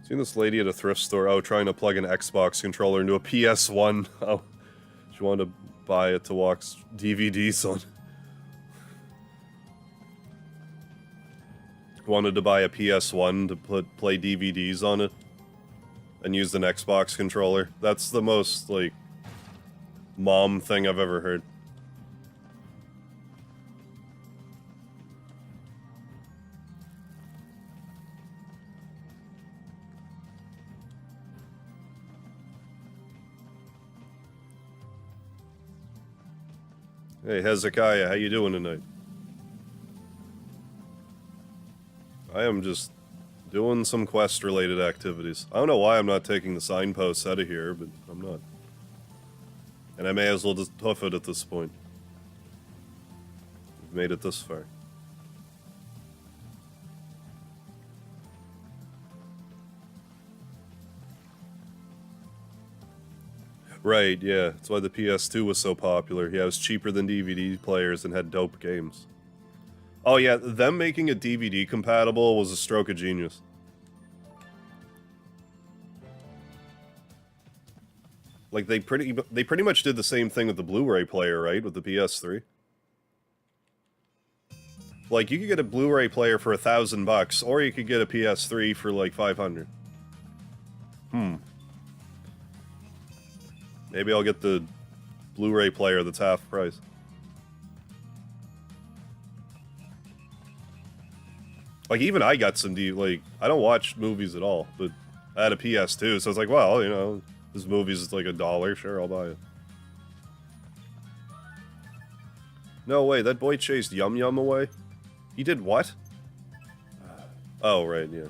Seen this lady at a thrift store, oh, trying to plug an Xbox controller into a PS1. Oh, she wanted to buy it to watch DVDs on. Wanted to buy a PS1 to play DVDs on it. And use an Xbox controller. That's the most, like, mom thing I've ever heard. Hey Hezekiah, how you doing tonight? I am just doing some quest-related activities. I don't know why I'm not taking the signposts out of here, but I'm not. And I may as well just hoof it at this point. We've made it this far. Right, yeah. That's why the PS2 was so popular. Yeah, it was cheaper than DVD players and had dope games. Oh yeah, them making it DVD compatible was a stroke of genius. Like, they pretty much did the same thing with the Blu-ray player, right? With the PS3. Like, you could get a Blu-ray player for $1,000, or you could get a PS3 for, like, 500. Maybe I'll get the Blu-ray player that's half price. Like, even I got some like, I don't watch movies at all, but I had a PS2, so I was like, well, you know, this movie's like $1, sure, I'll buy it. No way, that boy chased Yum Yum away? He did what? Oh, right, yeah.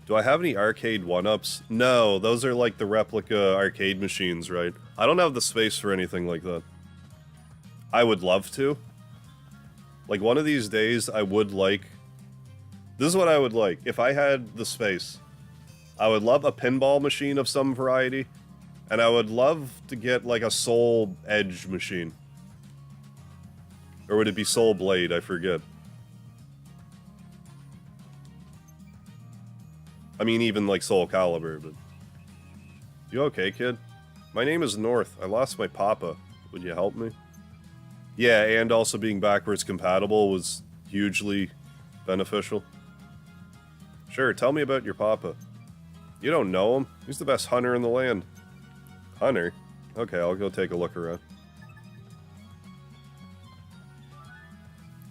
Do I have any arcade 1-ups? No, those are like the replica arcade machines, right? I don't have the space for anything like that. I would love to. Like, one of these days, I would like... This is what I would like. If I had the space, I would love a pinball machine of some variety, and I would love to get, like, a Soul Edge machine. Or would it be Soul Blade? I forget. I mean, even, like, Soul Calibur, but... You okay, kid? My name is North. I lost my papa. Would you help me? Yeah, and also being backwards compatible was hugely beneficial. Sure, tell me about your papa. You don't know him? He's the best hunter in the land. Hunter? Okay, I'll go take a look around.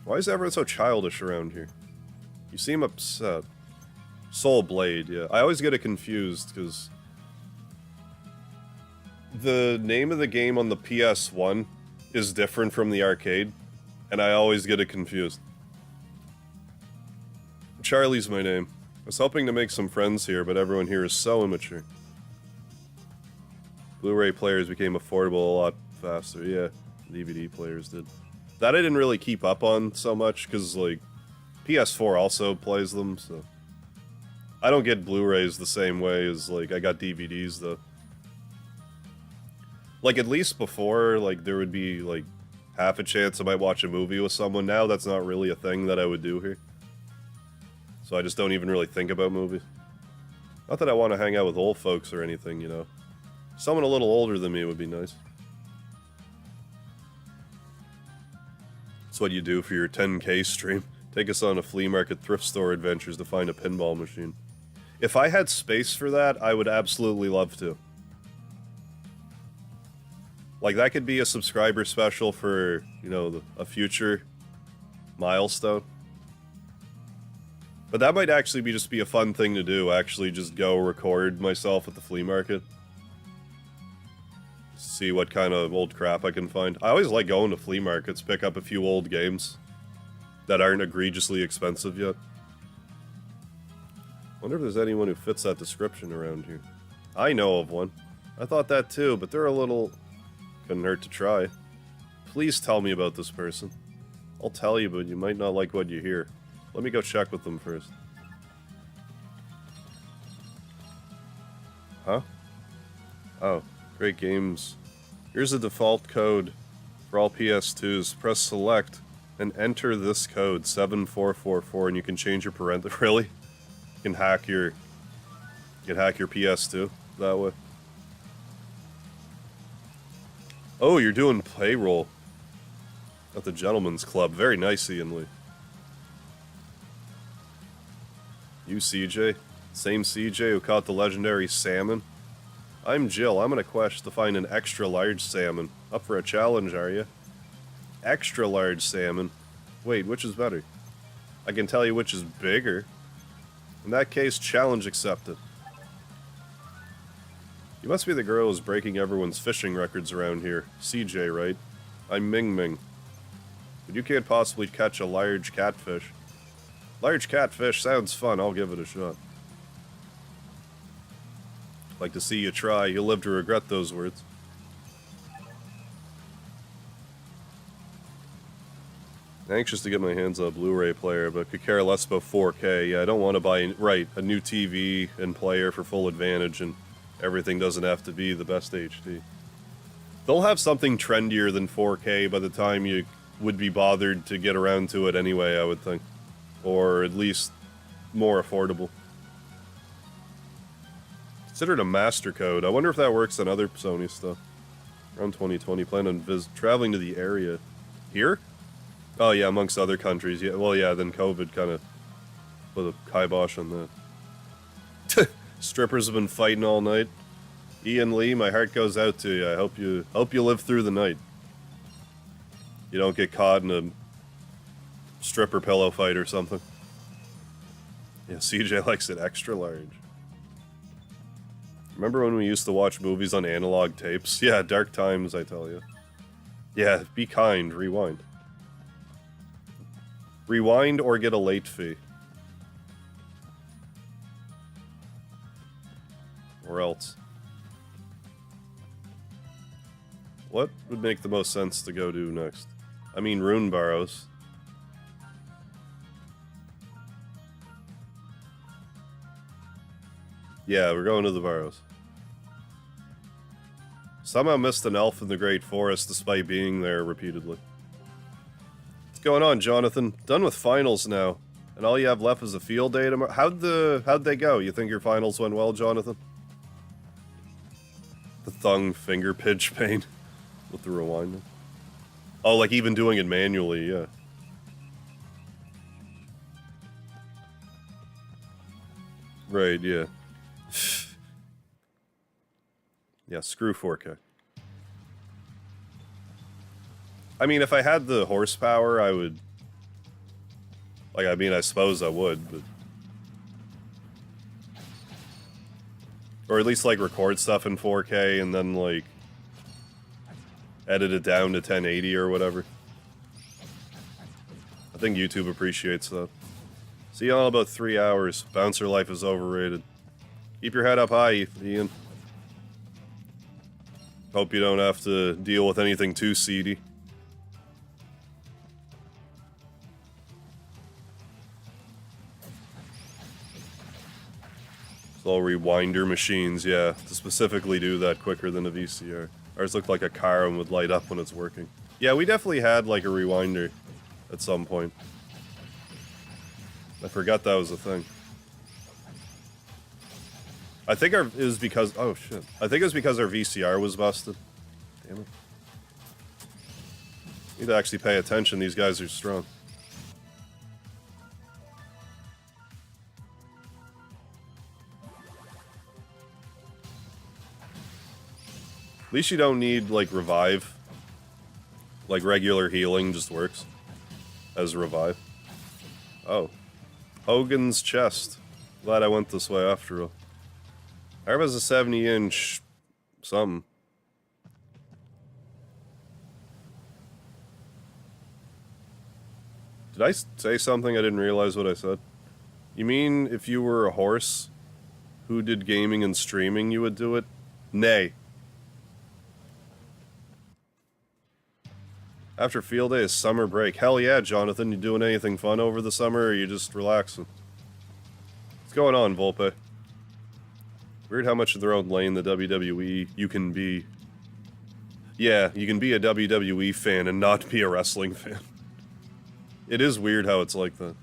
Why is everyone so childish around here? You seem upset. Soul Blade, yeah. I always get it confused, because... the name of the game on the PS1 is different from the arcade, and I always get it confused. Charlie's my name. I was hoping to make some friends here, but everyone here is so immature. Blu-ray players became affordable a lot faster, yeah. DVD players did. That I didn't really keep up on so much, because, like, PS4 also plays them, so... I don't get Blu-rays the same way as, like, I got DVDs, though. Like, at least before, like, there would be, like, half a chance I might watch a movie with someone. Now that's not really a thing that I would do here. So I just don't even really think about movies. Not that I want to hang out with old folks or anything, you know. Someone a little older than me would be nice. That's what you do for your 10K stream. Take us on a flea market thrift store adventures to find a pinball machine. If I had space for that, I would absolutely love to. Like, that could be a subscriber special for, you know, a future milestone. But that might actually just be a fun thing to do, actually just go record myself at the flea market. See what kind of old crap I can find. I always like going to flea markets, pick up a few old games that aren't egregiously expensive yet. Wonder if there's anyone who fits that description around here. I know of one. I thought that too, but they're a little... Couldn't hurt to try. Please tell me about this person. I'll tell you, but you might not like what you hear. Let me go check with them first. Huh? Oh, great games. Here's a default code for all PS2s. Press select and enter this code, 7444, and you can change your parental. Really? You can hack your PS2 that way. Oh, you're doing payroll at the Gentleman's Club. Very nice, Ian Lee. You, CJ? Same CJ who caught the legendary salmon? I'm Jill. I'm on a quest to find an extra large salmon. Up for a challenge, are you? Extra large salmon? Wait, which is better? I can tell you which is bigger. In that case, challenge accepted. You must be the girl who's breaking everyone's fishing records around here. CJ, right? I'm Ming Ming. But you can't possibly catch a large catfish. Large catfish sounds fun. I'll give it a shot. Like to see you try. You'll live to regret those words. Anxious to get my hands on a Blu-ray player, but could care less about 4K. Yeah, I don't want to buy, a new TV and player for full advantage, and everything doesn't have to be the best HD. They'll have something trendier than 4K by the time you would be bothered to get around to it anyway, I would think. Or at least more affordable. Considered a master code. I wonder if that works on other Sony stuff. Around 2020, plan on traveling to the area. Here? Oh yeah, amongst other countries. Yeah, well yeah, then COVID kind of put a kibosh on that. Strippers have been fighting all night. Ian Lee, my heart goes out to you. I hope you live through the night. You don't get caught in a stripper pillow fight or something. Yeah, CJ likes it extra large. Remember when we used to watch movies on analog tapes? Yeah, dark times, I tell you. Yeah, be kind, rewind. Rewind or get a late fee. Or else. What would make the most sense to go do next? I mean, Rune Barrows. Yeah, we're going to the Barrows. Somehow missed an elf in the Great Forest despite being there repeatedly. What's going on, Jonathan? Done with finals now. And all you have left is a field day tomorrow. How'd they go? You think your finals went well, Jonathan? The thumb finger pinch pain with the rewinding. Oh, like even doing it manually, yeah. Right, yeah. Yeah, screw 4K. I mean, if I had the horsepower, I would... Like, I mean, I suppose I would, but... Or at least, like, record stuff in 4K and then, like... edit it down to 1080 or whatever. I think YouTube appreciates that. See you all in about 3 hours. Bouncer life is overrated. Keep your head up high, Ian. Hope you don't have to deal with anything too seedy. Slow rewinder machines, yeah, to specifically do that quicker than a VCR. Ours looked like a car and would light up when it's working. Yeah, we definitely had like a rewinder at some point. I forgot that was a thing. I think it was because... Oh, shit. I think it was because our VCR was busted. Damn it. Need to actually pay attention. These guys are strong. At least you don't need, like, revive. Like, regular healing just works. As revive. Oh. Hogan's chest. Glad I went this way after all. Ours has a 70-inch something. Did I say something? I didn't realize what I said. You mean if you were a horse who did gaming and streaming, you would do it? Nay. After field day is summer break. Hell yeah, Jonathan. You doing anything fun over the summer, or are you just relaxing? What's going on, Volpe? Weird how much of their own lane the WWE you can be. Yeah, you can be a WWE fan and not be a wrestling fan. It is weird how it's like that.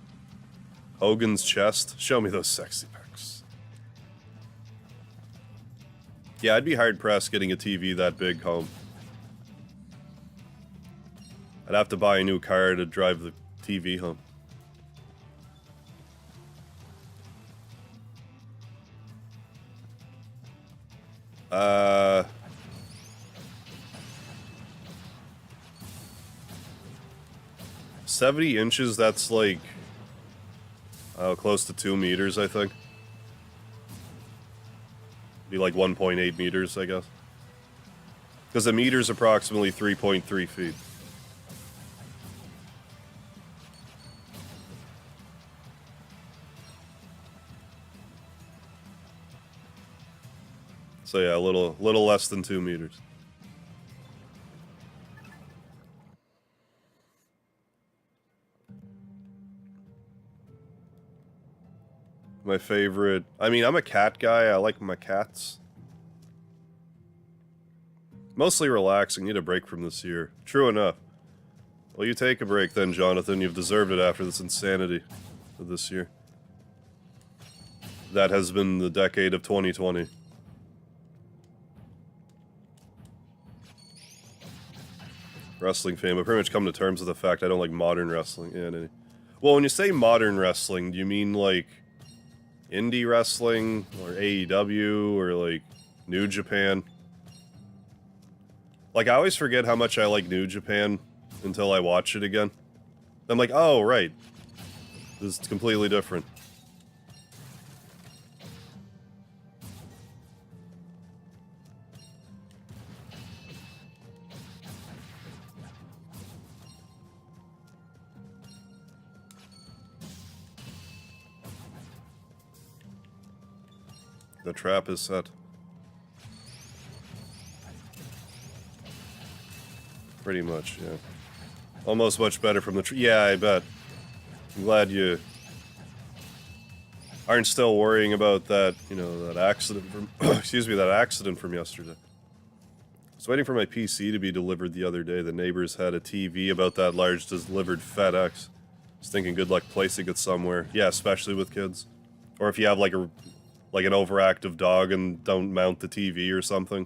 Hogan's chest? Show me those sexy pics. Yeah, I'd be hard-pressed getting a TV that big home. I'd have to buy a new car to drive the TV home. 70 inches, that's like, close to 2 meters, I think. Be like 1.8 meters, I guess. Because a meter's approximately 3.3 feet. So yeah, a little less than 2 meters. My favorite... I mean, I'm a cat guy. I like my cats. Mostly relaxing. Need a break from this year. True enough. Well, you take a break then, Jonathan. You've deserved it after this insanity of this year. That has been the decade of 2020. wrestling fan. I've pretty much come to terms with the fact I don't like modern wrestling. Yeah, well, when you say modern wrestling, do you mean like indie wrestling or AEW or like New Japan? Like, I always forget how much I like New Japan until I watch it again. I'm like, oh, right. This is completely different. The trap is set. Pretty much, yeah. Almost much better from the yeah, I bet. I'm glad you aren't still worrying about that, you know, that accident from, excuse me, that accident from yesterday. I was waiting for my PC to be delivered the other day. The neighbors had a TV about that large delivered FedEx. I was thinking good luck placing it somewhere. Yeah, especially with kids. Or if you have like an overactive dog and don't mount the TV or something.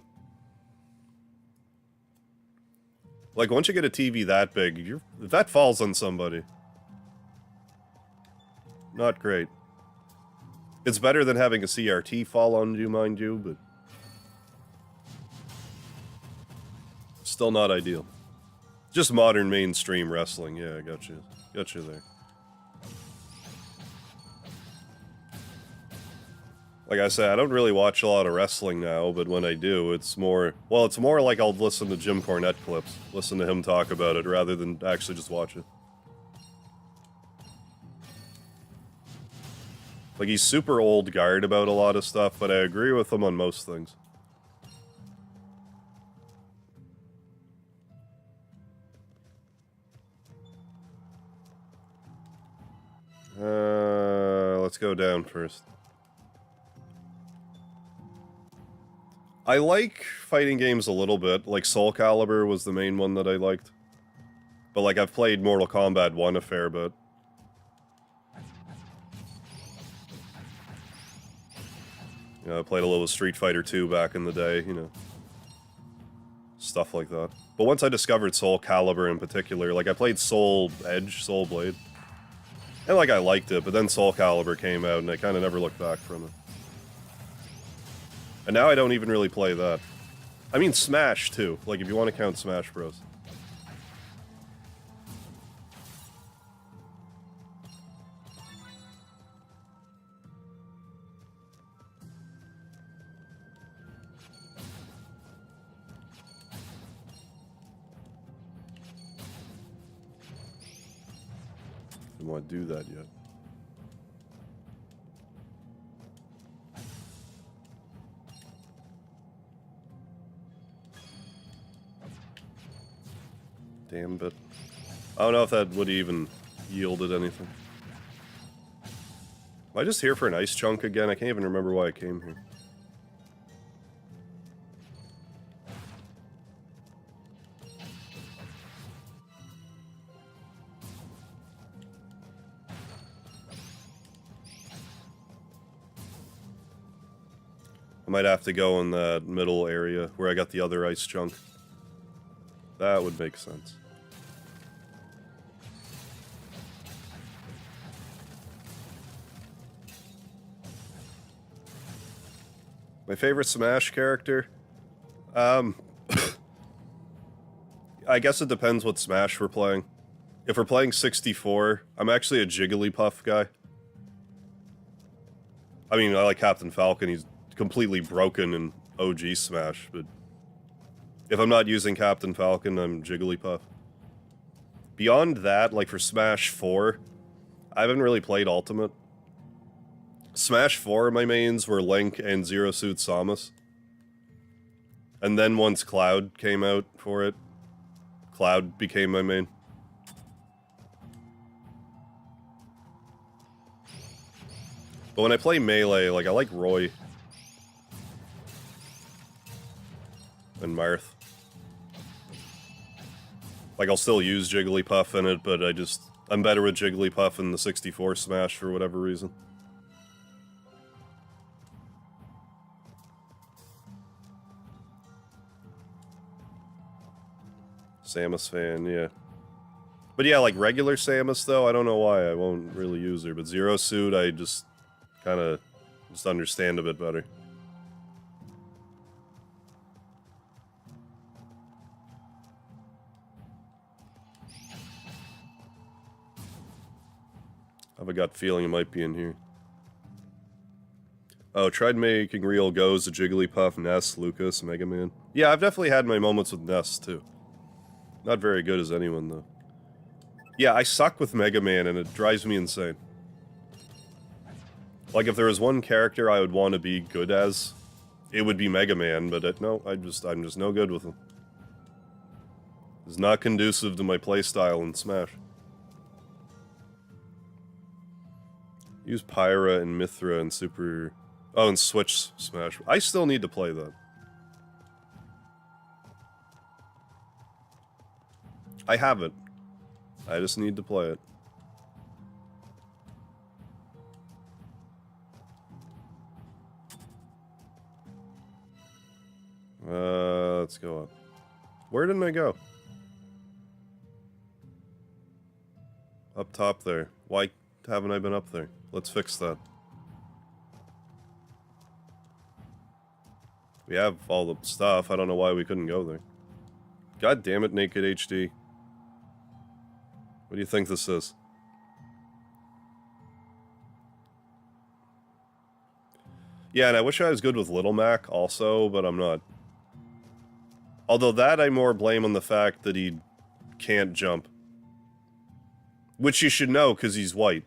Like, once you get a TV that big, if that falls on somebody, not great. It's better than having a CRT fall on you, mind you, but still not ideal. Just modern mainstream wrestling, yeah, I got you. Got you there. Like I said, I don't really watch a lot of wrestling now, but when I do, it's more... Well, it's more like I'll listen to Jim Cornette clips. Listen to him talk about it, rather than actually just watch it. Like, he's super old guard about a lot of stuff, but I agree with him on most things. Let's go down first. I like fighting games a little bit. Like, Soul Calibur was the main one that I liked. But, like, I've played Mortal Kombat 1 a fair bit. You know, I played a little Street Fighter 2 back in the day, you know. Stuff like that. But once I discovered Soul Calibur in particular, like, I played Soul Edge, Soul Blade. And, like, I liked it, but then Soul Calibur came out, and I kind of never looked back from it. And now I don't even really play that. I mean, Smash, too. Like, if you want to count Smash Bros. Didn't want to do that yet. Damn bit. I don't know if that would even yielded anything. Am I just here for an ice chunk again? I can't even remember why I came here. I might have to go in that middle area where I got the other ice chunk. That would make sense. My favorite Smash character? I guess it depends what Smash we're playing. If we're playing 64, I'm actually a Jigglypuff guy. I mean, I like Captain Falcon, he's completely broken in OG Smash, but if I'm not using Captain Falcon, I'm Jigglypuff. Beyond that, like for Smash 4, I haven't really played Ultimate. Smash 4, my mains were Link and Zero Suit Samus. And then once Cloud came out for it, Cloud became my main. But when I play Melee, like, I like Roy. And Marth. Like, I'll still use Jigglypuff in it, but I'm better with Jigglypuff in the 64 Smash for whatever reason. Samus fan, yeah. But yeah, like regular Samus though, I don't know why I won't really use her, but Zero Suit I just kind of just understand a bit better. I have a gut feeling it might be in here. Oh, tried making real goes to Jigglypuff, Ness, Lucas, Mega Man. Yeah, I've definitely had my moments with Ness too. Not very good as anyone though. Yeah, I suck with Mega Man and it drives me insane. Like if there was one character I would want to be good as, it would be Mega Man, but no, I'm just no good with him. It's not conducive to my playstyle in Smash. Use Pyra and Mithra and Super... Oh, and Switch Smash. I still need to play that. I haven't. I just need to play it. Let's go up. Where didn't I go? Up top there. Why haven't I been up there? Let's fix that. We have all the stuff. I don't know why we couldn't go there. God damn it, Naked HD. What do you think this is? Yeah, and I wish I was good with Little Mac also, but I'm not. Although that I more blame on the fact that he can't jump. Which you should know, because he's white.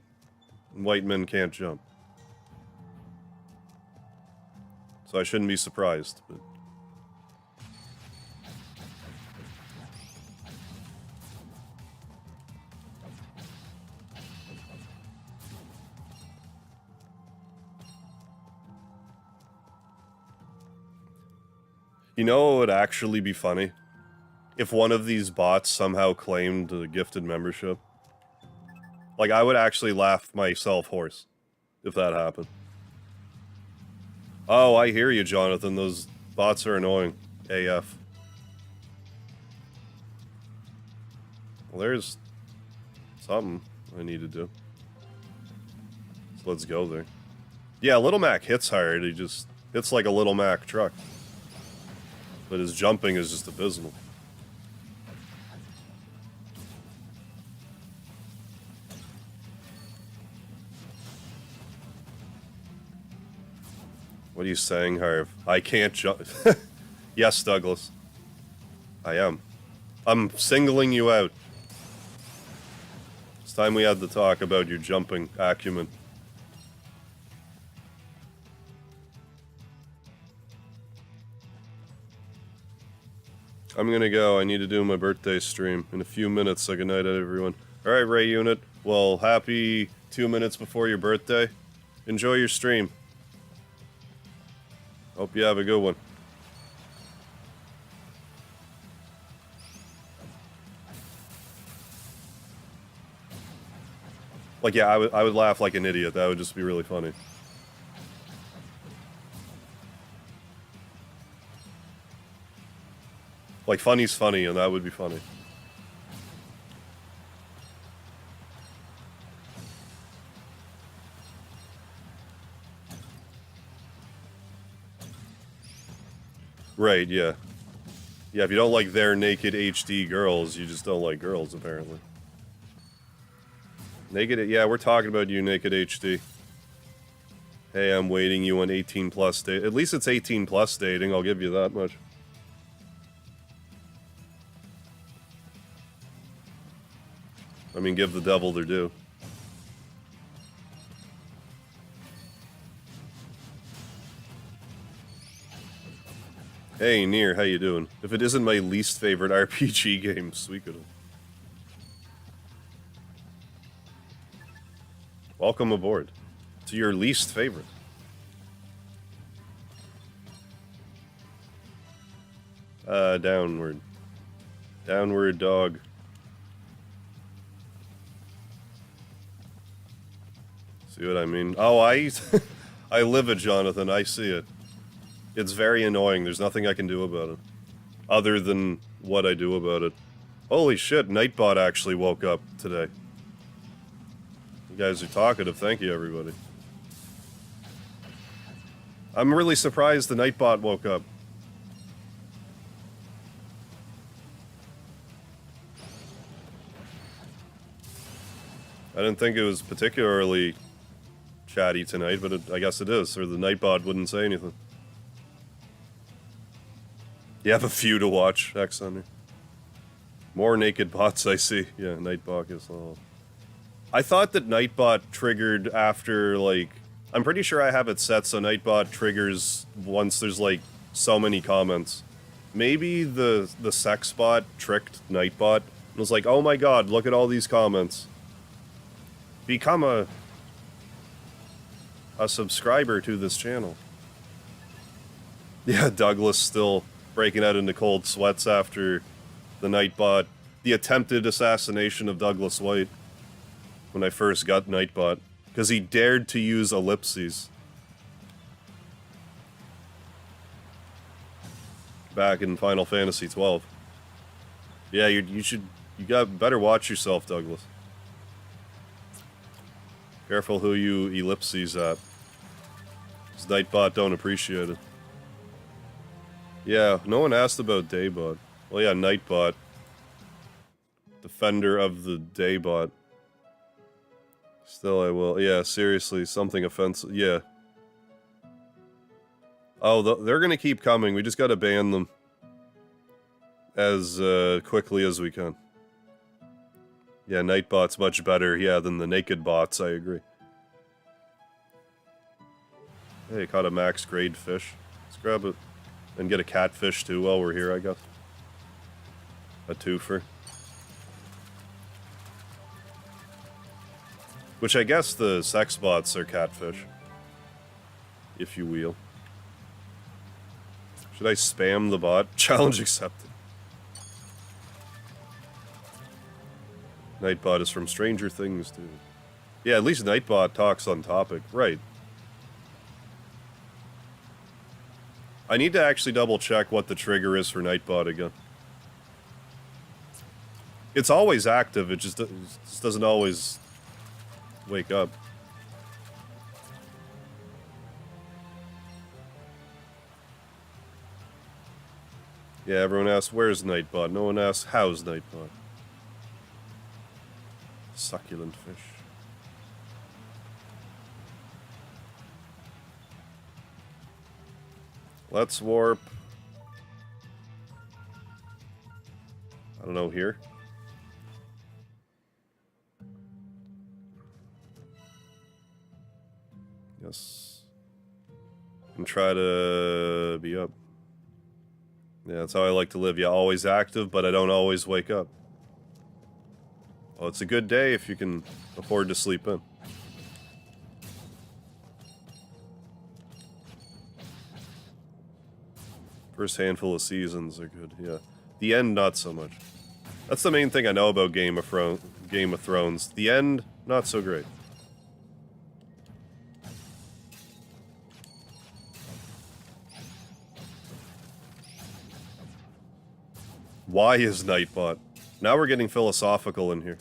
White men can't jump. So I shouldn't be surprised, but... You know what would actually be funny? If one of these bots somehow claimed a gifted membership. Like, I would actually laugh myself hoarse if that happened. Oh, I hear you, Jonathan. Those bots are annoying. AF. Well, there's something I need to do. So let's go there. Yeah, Little Mac hits hard. He just hits like a Little Mac truck. But his jumping is just abysmal. What are you saying, Harv? I can't jump. Yes, Douglas. I am. I'm singling you out. It's time we had to talk about your jumping acumen. I'm gonna go. I need to do my birthday stream in a few minutes, so good night, everyone. Alright, Ray Unit. Well, happy 2 minutes before your birthday. Enjoy your stream. Hope you have a good one. Like, yeah, I would laugh like an idiot. That would just be really funny. Like, funny's funny, and that would be funny. Right, yeah. Yeah, if you don't like their naked HD girls, you just don't like girls, apparently. Naked, yeah, we're talking about you, Naked HD. Hey, I'm waiting you on 18 plus date. At least it's 18 plus dating, I'll give you that much. I mean, give the devil their due. Hey, Nier, how you doing? If it isn't my least favorite RPG game, Suikoden. Welcome aboard. To your least favorite. Downward. Downward dog. See what I mean? Oh, I live it, Jonathan. I see it. It's very annoying. There's nothing I can do about it. Other than what I do about it. Holy shit, Nightbot actually woke up today. You guys are talkative, thank you everybody. I'm really surprised the Nightbot woke up. I didn't think it was particularly chatty tonight, but I guess it is, or the Nightbot wouldn't say anything. You have a few to watch, X Thunder. More naked bots I see. Yeah, Nightbot is all. I thought that Nightbot triggered after, like... I'm pretty sure I have it set so Nightbot triggers once there's, like, so many comments. Maybe the sex bot tricked Nightbot and was like, oh my god, look at all these comments. Become a subscriber to this channel. Yeah, Douglas still breaking out into cold sweats after the Nightbot, the attempted assassination of Douglas White when I first got Nightbot, because he dared to use ellipses back in Final Fantasy 12. Yeah, you better watch yourself, Douglas. Careful who you ellipses at. This Nightbot don't appreciate it. Yeah, no one asked about Daybot. Well, yeah, Nightbot. Defender of the Daybot. Still I will. Yeah, seriously, something offensive. Yeah. Oh, they're gonna keep coming. We just gotta ban them as quickly as we can. Yeah, Nightbot's much better, yeah, than the naked bots, I agree. Hey, caught a max grade fish. Let's grab it. And get a catfish too while we're here, I guess. A twofer. Which I guess the sex bots are catfish. If you will. Should I spam the bot? Challenge accepted. Nightbot is from Stranger Things, too. Yeah, at least Nightbot talks on topic. Right. I need to actually double check what the trigger is for Nightbot again. It's always active, it just doesn't always wake up. Yeah, everyone asks, where's Nightbot? No one asks, how's Nightbot? Succulent fish. Let's warp. I don't know, here. Yes. And try to be up. Yeah, that's how I like to live. Yeah, always active, but I don't always wake up. Well, it's a good day if you can afford to sleep in. First handful of seasons are good, yeah. The end, not so much. That's the main thing I know about Game of Thrones. The end, not so great. Why is Nightbot? Now we're getting philosophical in here.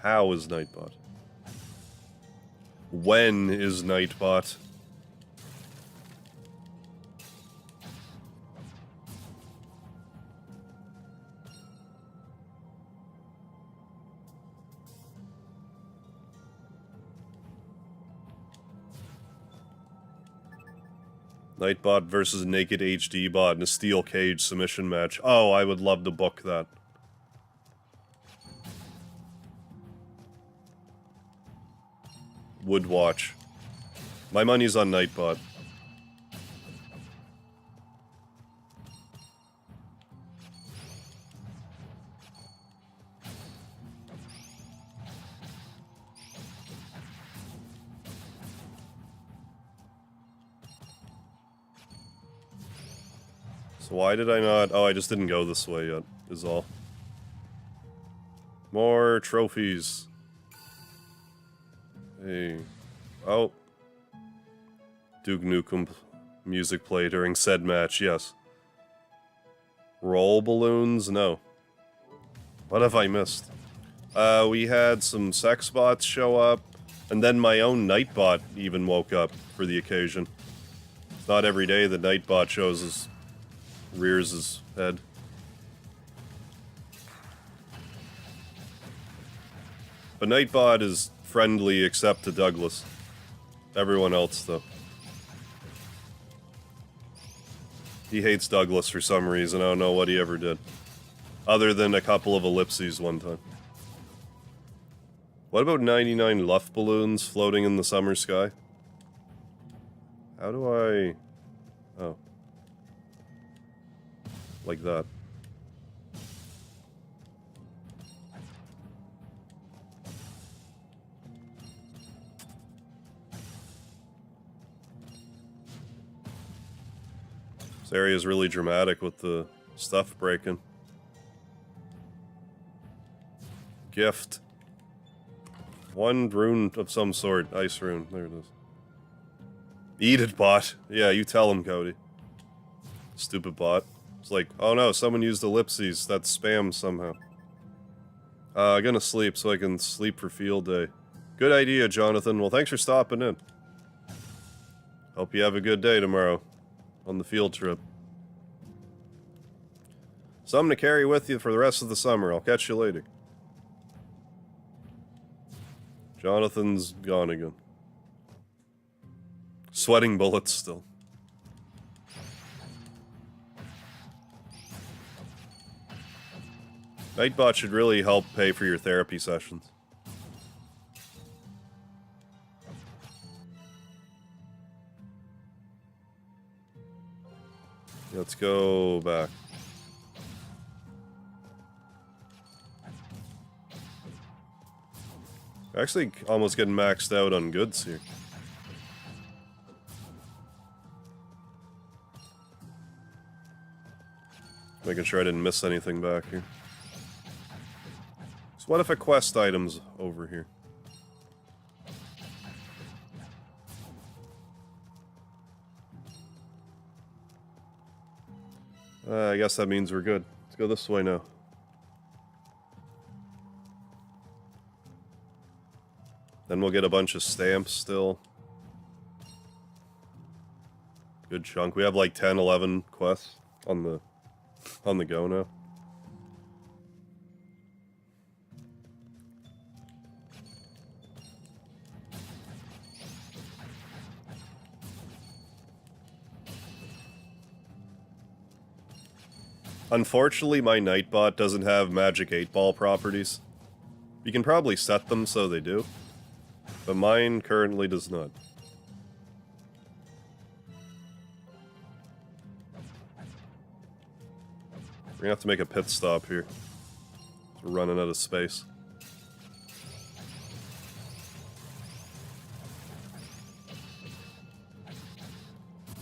How is Nightbot? When is Nightbot? Nightbot versus Naked HD bot in a steel cage submission match. Oh, I would love to book that. Would watch. My money's on Nightbot. So why did I not... Oh, I just didn't go this way yet, is all. More trophies. Hey. Oh. Duke Nukem music play during said match, yes. Roll balloons? No. What have I missed? We had some sex bots show up, and then my own Nightbot even woke up for the occasion. It's not every day the Nightbot rears his head. But Nightbot is friendly except to Douglas. Everyone else, though. He hates Douglas for some reason. I don't know what he ever did. Other than a couple of ellipses one time. What about 99 Luff balloons floating in the summer sky? How do I... Oh. Like that. This area is really dramatic with the stuff breaking. Gift. One rune of some sort. Ice rune. There it is. Eat it, bot. Yeah, you tell him, Cody. Stupid bot. It's like, oh no, someone used ellipses. That's spam somehow. I'm gonna sleep so I can sleep for field day. Good idea, Jonathan. Well, thanks for stopping in. Hope you have a good day tomorrow on the field trip. Something to carry with you for the rest of the summer. I'll catch you later. Jonathan's gone again. Sweating bullets still. Nightbot should really help pay for your therapy sessions. Let's go back. Actually, almost getting maxed out on goods here. Making sure I didn't miss anything back here. So what if a quest item's over here? I guess that means we're good. Let's go this way now. Then we'll get a bunch of stamps still. Good chunk. We have like 10, 11 quests on the go now. Unfortunately, my Nightbot doesn't have magic 8-ball properties. You can probably set them so they do, but mine currently does not. We're gonna have to make a pit stop here. We're running out of space.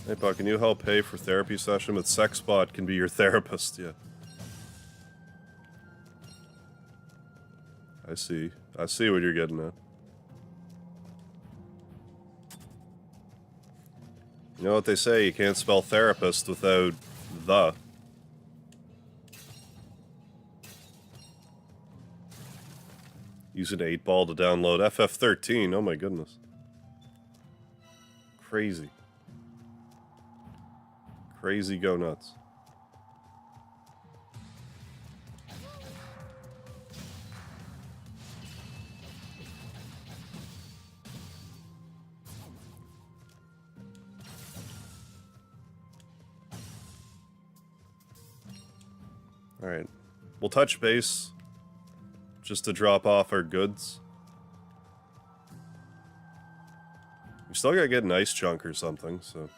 Hey, Buck, can you help pay for therapy session? With Sexbot can be your therapist, yeah. I see. I see what you're getting at. You know what they say, you can't spell therapist without the. Use an 8-ball to download FF13, oh my goodness. Crazy. Crazy go nuts. Alright. We'll touch base just to drop off our goods. We still gotta get an ice chunk or something, so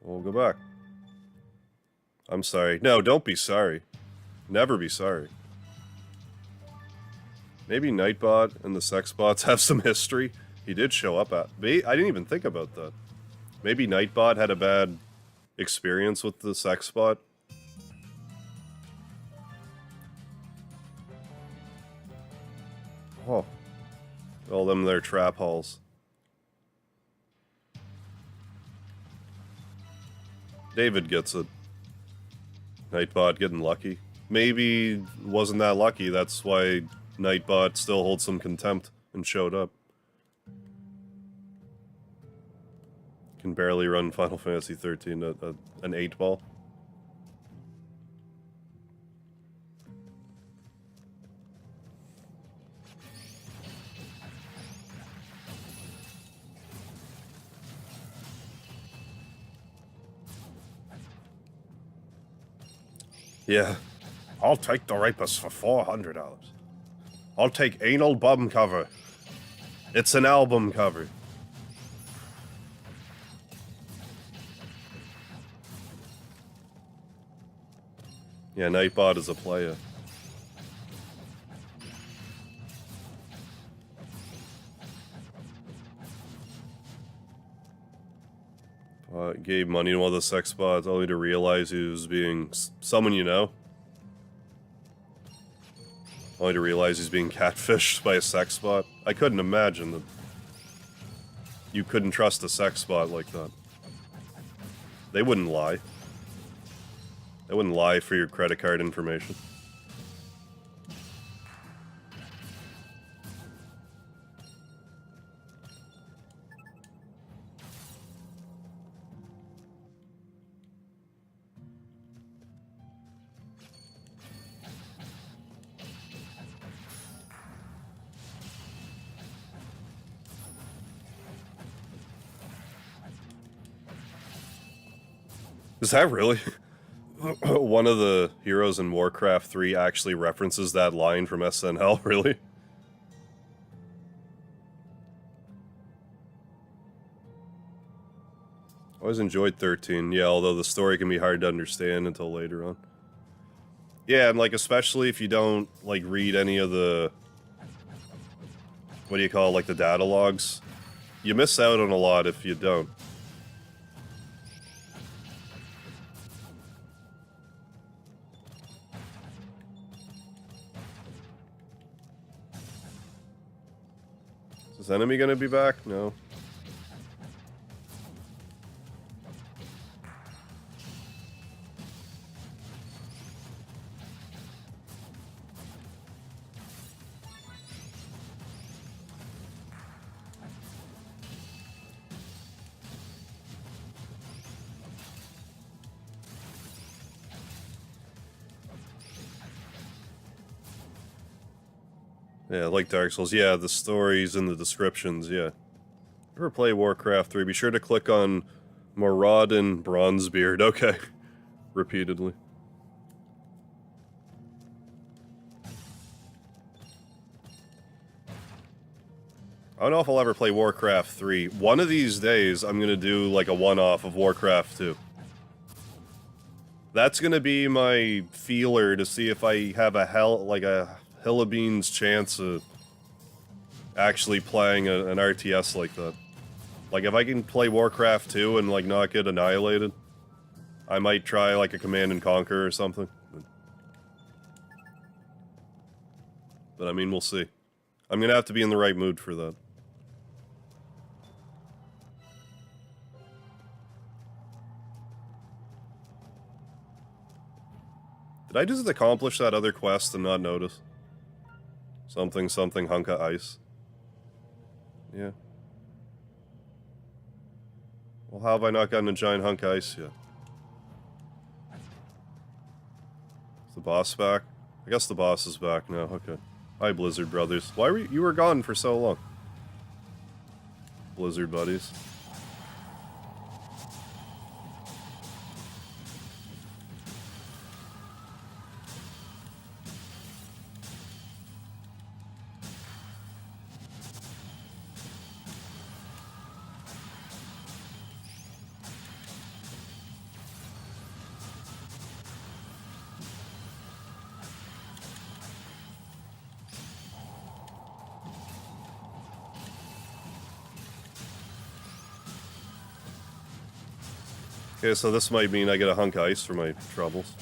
we'll go back. I'm sorry. No, don't be sorry. Never be sorry. Maybe Nightbot and the Sexbots have some history. He did show up at... I didn't even think about that. Maybe Nightbot had a bad experience with the Sexbot. Oh. All them their trap halls. David gets it. Nightbot getting lucky. Maybe wasn't that lucky, that's why Nightbot still holds some contempt and showed up. Can barely run Final Fantasy 13 an 8-ball. Yeah. I'll take the rapist for $400. I'll take anal bum cover. It's an album cover. Yeah, Nightbot is a player. Gave money to one of the sex bots only to realize he was being someone you know. Only to realize he's being catfished by a sex bot. I couldn't imagine that you couldn't trust a sex bot like that. They wouldn't lie. They wouldn't lie for your credit card information. Is that really? One of the heroes in Warcraft 3 actually references that line from SNL, really? Always enjoyed 13, yeah, although the story can be hard to understand until later on. Yeah, and like, especially if you don't, like, read any of the... what do you call it, like, the data logs? You miss out on a lot if you don't. Is this enemy gonna be back? No. Yeah, like Dark Souls. Yeah, the stories and the descriptions, yeah. Ever play Warcraft 3, be sure to click on Moradin Bronzebeard. Okay. Repeatedly. I don't know if I'll ever play Warcraft 3. One of these days, I'm gonna do, like, a one-off of Warcraft 2. That's gonna be my feeler to see if I have a Hillabean's chance of actually playing an RTS like that. Like, if I can play Warcraft 2 and, like, not get annihilated, I might try, like, a Command and Conquer or something. But, I mean, we'll see. I'm gonna have to be in the right mood for that. Did I just accomplish that other quest and not notice? Something, something, hunk of ice. Yeah. Well, how have I not gotten a giant hunk of ice yet? Is the boss back? I guess the boss is back now, okay. Hi, Blizzard Brothers. Why were you were gone for so long? Blizzard buddies. Okay, so this might mean I get a hunk of ice for my troubles.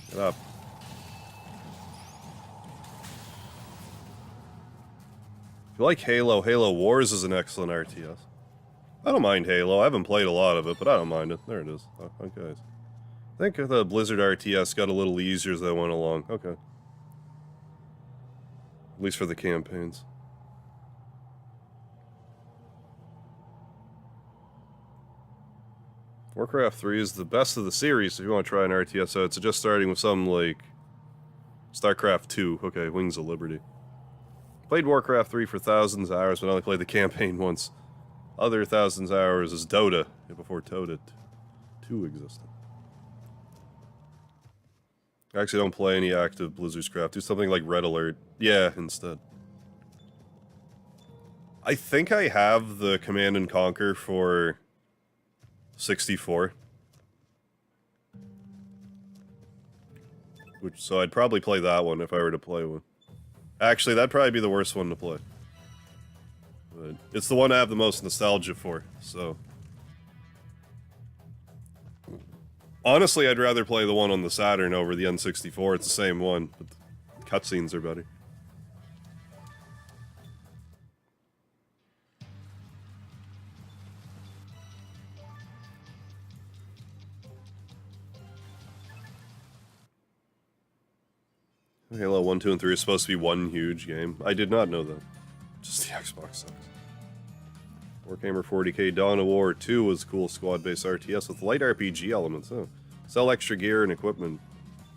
Get up. If you like Halo, Halo Wars is an excellent RTS. I don't mind Halo. I haven't played a lot of it, but I don't mind it. There it is. Okay. I think the Blizzard RTS got a little easier as they went along. Okay. At least for the campaigns. Warcraft 3 is the best of the series if you want to try an RTS. So it's just starting with something like StarCraft 2. Okay, Wings of Liberty. Played Warcraft 3 for thousands of hours, but I only played the campaign once. Other thousands of hours is Dota, before Dota 2 existed. I actually don't play any active Blizzard's Craft. Do something like Red Alert. Yeah, instead. I think I have the Command and Conquer for 64. So I'd probably play that one if I were to play one. Actually, that'd probably be the worst one to play. But it's the one I have the most nostalgia for, so... Honestly, I'd rather play the one on the Saturn over the N64. It's the same one, but the cutscenes are better. Halo 1, 2, and 3 is supposed to be one huge game. I did not know that. Just the Xbox sucks. Warhammer 40k Dawn of War 2 was a cool squad-based RTS with light RPG elements. Oh. Sell extra gear and equipment.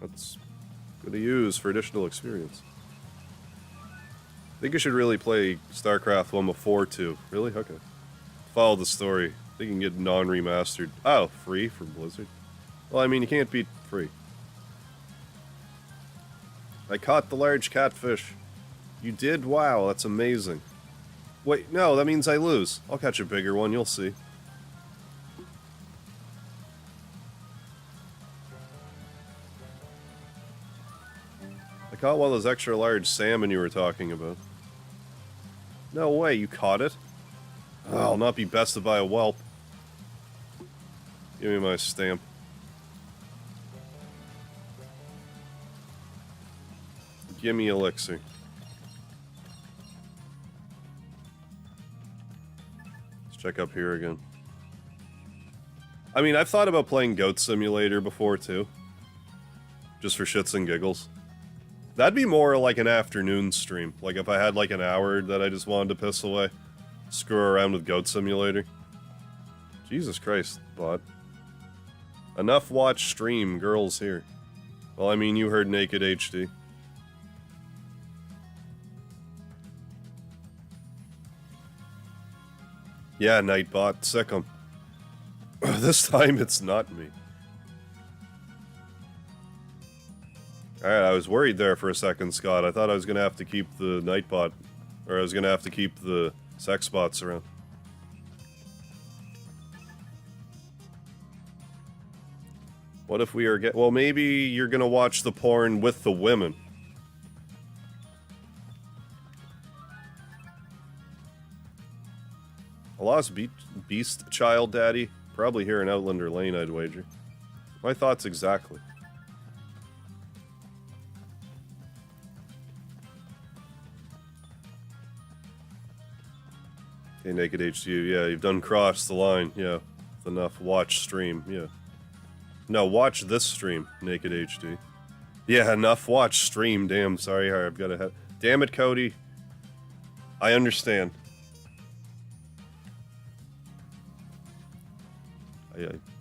That's good to use for additional experience. I think you should really play StarCraft 1 before 2. Really? Okay. Follow the story. I think you can get non-remastered. Oh, free from Blizzard? Well, I mean, you can't beat free. I caught the large catfish. You did? Wow, that's amazing. Wait, no, that means I lose. I'll catch a bigger one, you'll see. I caught one of those extra large salmon you were talking about. No way, you caught it? Oh, I'll not be bested by a whelp. Give me my stamp. Give me elixir. Let's check up here again. I mean, I've thought about playing Goat Simulator before, too. Just for shits and giggles. That'd be more like an afternoon stream. Like if I had like an hour that I just wanted to piss away. Screw around with Goat Simulator. Jesus Christ, bot. Enough watch stream, girls here. Well, I mean, you heard Naked HD. Yeah, Nightbot, sick 'em. This time it's not me. Alright, I was worried there for a second, Scott. I thought I was gonna have to keep the Nightbot, or I was gonna have to keep the sex bots around. What if we are well, maybe you're gonna watch the porn with the women. A lost beast child, daddy? Probably here in Outlander Lane, I'd wager. My thoughts exactly. Okay, Naked HDU, yeah, you've done cross the line, yeah. Enough, watch stream, yeah. No, watch this stream, Naked HD. Yeah, enough, watch stream, damn, sorry, I've got to have... Damn it, Cody. I understand.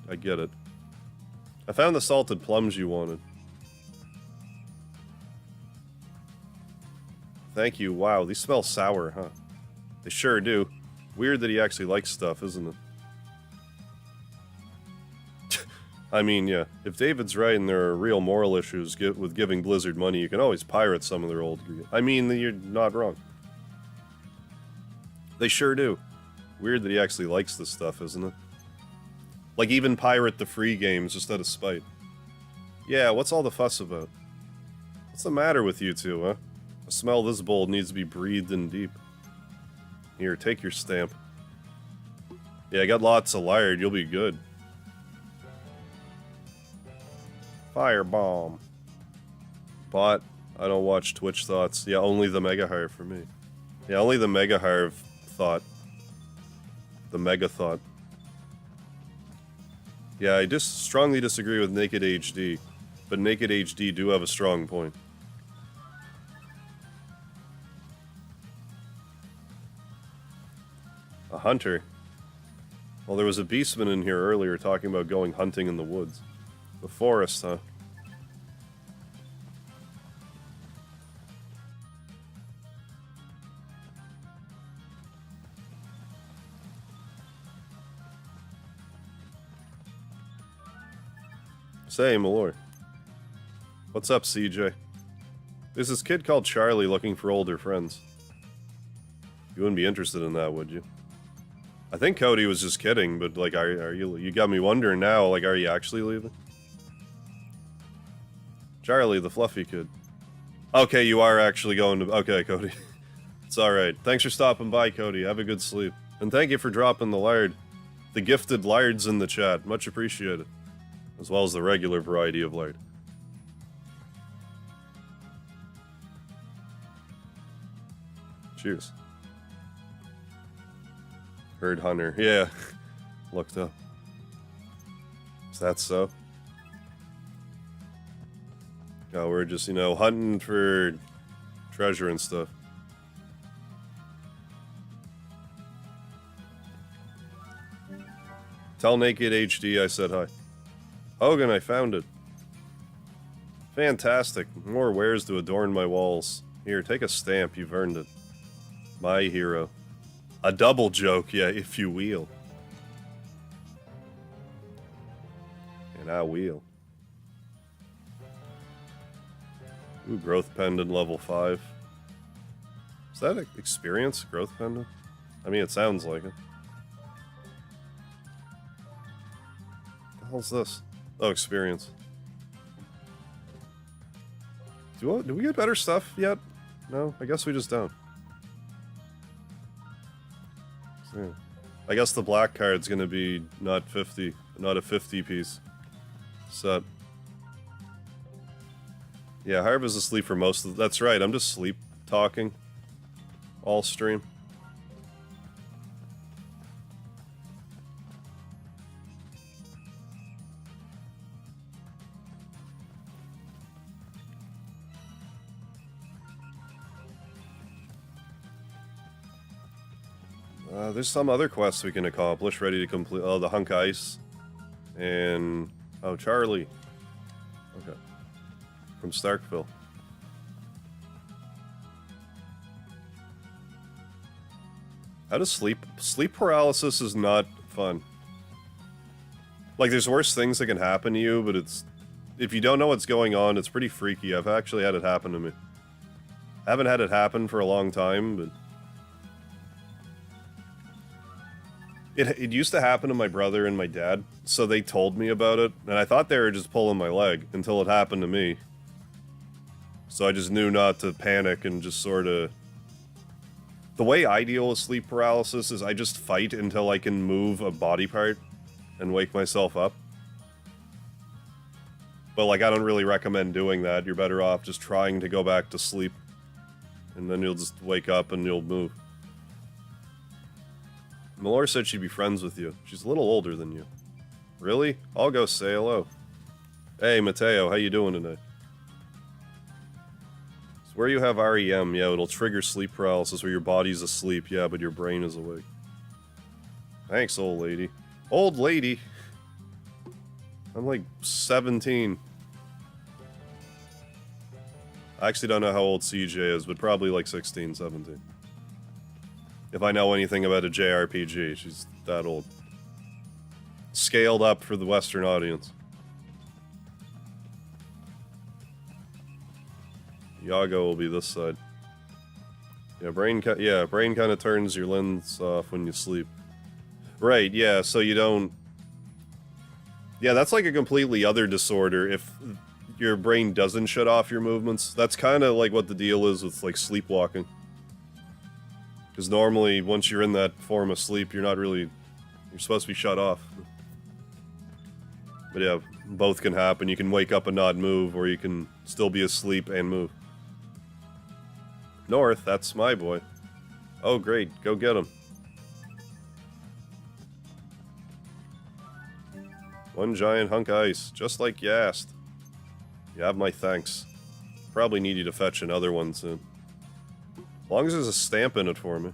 I get it. I found the salted plums you wanted. Thank you. Wow, these smell sour, huh? They sure do. Weird that he actually likes stuff, isn't it? I mean, yeah. If David's right and there are real moral issues with giving Blizzard money, you can always pirate some of their old... I mean, you're not wrong. They sure do. Weird that he actually likes this stuff, isn't it? Like, even pirate the free games just out of spite. Yeah, what's all the fuss about? What's the matter with you two, huh? A smell this bold needs to be breathed in deep. Here, take your stamp. Yeah, I got lots of lard, you'll be good. Firebomb. Bot, I don't watch Twitch thoughts. Yeah, only the Mega Heart for me. Yeah, only the Mega Harv thought. The Mega thought. Yeah, I just strongly disagree with Naked HD, but Naked HD do have a strong point. A hunter? Well, there was a beastman in here earlier talking about going hunting in the woods. The forest, huh? Say, Malor. What's up, CJ? There's this kid called Charlie looking for older friends. You wouldn't be interested in that, would you? I think Cody was just kidding, but like, are you got me wondering now, like, are you actually leaving? Charlie, the fluffy kid. Okay, you are actually going to... Okay, Cody. It's alright. Thanks for stopping by, Cody. Have a good sleep. And thank you for dropping the lard. The gifted lards in the chat. Much appreciated. As well as the regular variety of lard. Cheers. Herd hunter. Yeah. Looked up. Is that so? Oh, we're just, you know, hunting for treasure and stuff. Tell Naked HD I said hi. Hogan, I found it. Fantastic. More wares to adorn my walls. Here, take a stamp. You've earned it. My hero. A double joke, yeah, if you will. And I will. Ooh, growth pendant level 5. Is that an experience? Growth pendant? I mean, it sounds like it. What the hell's this? Oh, experience. Do we get better stuff yet? No? I guess we just don't. So, I guess the black card's gonna be not 50, not a 50 piece set. Yeah, Harv is asleep for most of that's right, I'm just sleep talking all stream. There's some other quests we can accomplish, ready to complete. Oh, the Hunk Ice. And... oh, Charlie. Okay. From Starkville. How does sleep... Sleep paralysis is not fun. Like, there's worse things that can happen to you, but it's... if you don't know what's going on, it's pretty freaky. I've actually had it happen to me. I haven't had it happen for a long time, but... It used to happen to my brother and my dad, so they told me about it, and I thought they were just pulling my leg until it happened to me. So I just knew not to panic and just sort of... The way I deal with sleep paralysis is I just fight until I can move a body part and wake myself up. But like, I don't really recommend doing that. You're better off just trying to go back to sleep. And then you'll just wake up and you'll move. Malor said she'd be friends with you. She's a little older than you. Really? I'll go say hello. Hey, Mateo, how you doing tonight? So where you have REM, yeah, it'll trigger sleep paralysis where your body's asleep, yeah, but your brain is awake. Thanks, old lady. Old lady? I'm like 17. I actually don't know how old CJ is, but probably like 16, 17. If I know anything about a JRPG, she's that old. Scaled up for the Western audience. Yago will be this side. Yeah, brain kind of turns your lens off when you sleep. Right, yeah, so you don't... Yeah, that's like a completely other disorder if your brain doesn't shut off your movements. That's kind of like what the deal is with, like, sleepwalking. Because normally, once you're in that form of sleep, you're not really... You're supposed to be shut off. But yeah, both can happen. You can wake up and not move, or you can still be asleep and move. North, that's my boy. Oh, great. Go get him. One giant hunk of ice, just like you asked. You have my thanks. Probably need you to fetch another one soon. As long as there's a stamp in it for me.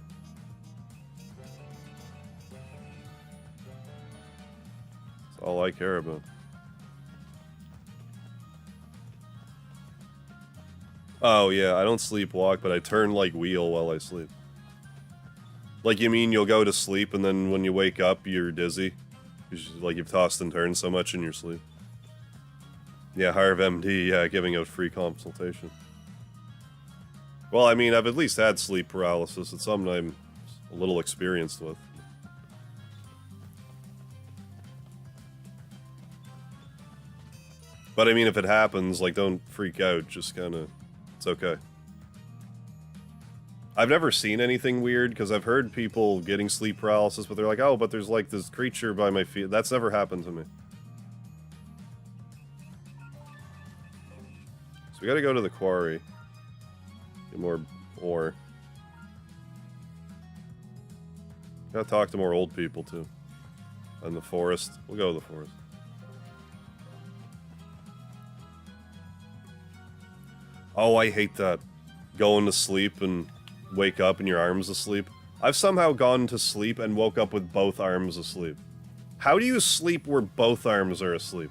That's all I care about. Oh yeah, I don't sleepwalk, but I turn like wheel while I sleep. Like you mean you'll go to sleep and then when you wake up you're dizzy? Like you've tossed and turned so much in your sleep. Yeah, Harv MD, yeah, giving out free consultation. Well, I mean, I've at least had sleep paralysis. It's something I'm a little experienced with. But I mean, if it happens, like, don't freak out. Just kind of... It's okay. I've never seen anything weird, because I've heard people getting sleep paralysis, but they're like, oh, but there's, like, this creature by my feet. That's never happened to me. So we gotta go to the quarry. Get more ore. Gotta talk to more old people, too. And the forest. We'll go to the forest. Oh, I hate that. Going to sleep and wake up and your arm's asleep. I've somehow gone to sleep and woke up with both arms asleep. How do you sleep where both arms are asleep?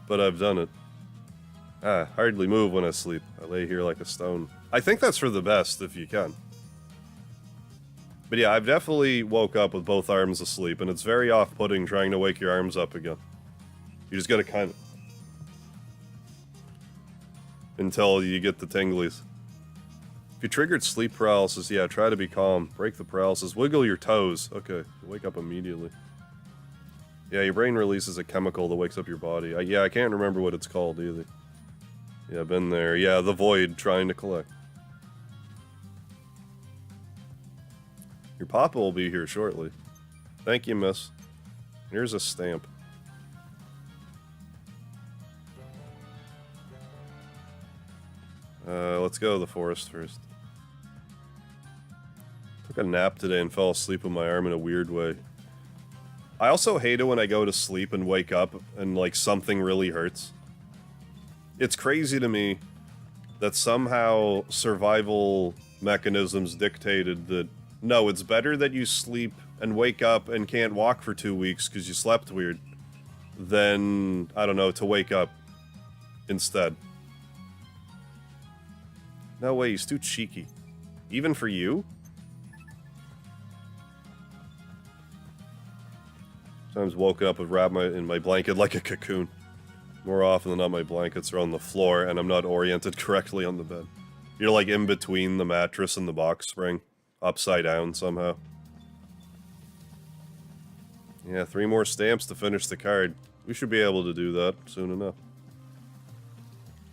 But I've done it. Ah, hardly move when I sleep. I lay here like a stone. I think that's for the best, if you can. But yeah, I've definitely woke up with both arms asleep, and it's very off-putting trying to wake your arms up again. You just gotta kind of... until you get the tinglies. If you triggered sleep paralysis, yeah, try to be calm. Break the paralysis. Wiggle your toes. Okay, wake up immediately. Yeah, your brain releases a chemical that wakes up your body. Yeah, I can't remember what it's called either. Yeah, been there. Yeah, the void trying to collect. Your papa will be here shortly. Thank you, miss. Here's a stamp. Let's go to the forest first. Took a nap today and fell asleep with my arm in a weird way. I also hate it when I go to sleep and wake up and, like, something really hurts. It's crazy to me that somehow survival mechanisms dictated that, no, it's better that you sleep and wake up and can't walk for 2 weeks because you slept weird than, I don't know, to wake up instead. No way, he's too cheeky. Even for you? Sometimes woke up and wrapped in my blanket like a cocoon. More often than not, my blankets are on the floor and I'm not oriented correctly on the bed. You're like in between the mattress and the box spring. Upside down somehow. Yeah, 3 more stamps to finish the card. We should be able to do that soon enough.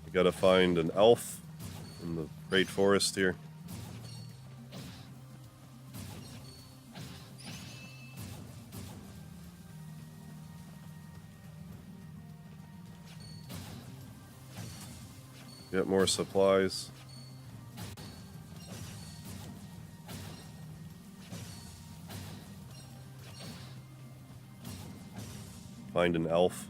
We gotta find an elf in the Great Forest here. Get more supplies. Find an elf.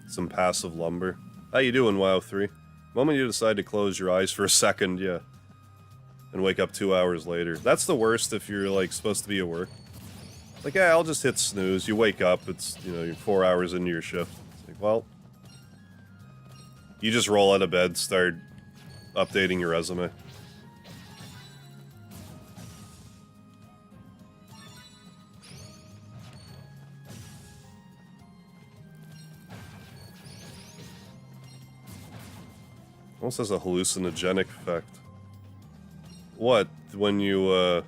Some passive lumber. How you doing, WoW 3? The moment you decide to close your eyes for a second, yeah. And wake up 2 hours later. That's the worst if you're, like, supposed to be at work. Like, yeah, I'll just hit snooze. You wake up, it's, you know, you're 4 hours into your shift. It's like, well... You just roll out of bed, start updating your resume. Almost has a hallucinogenic effect. What? When you,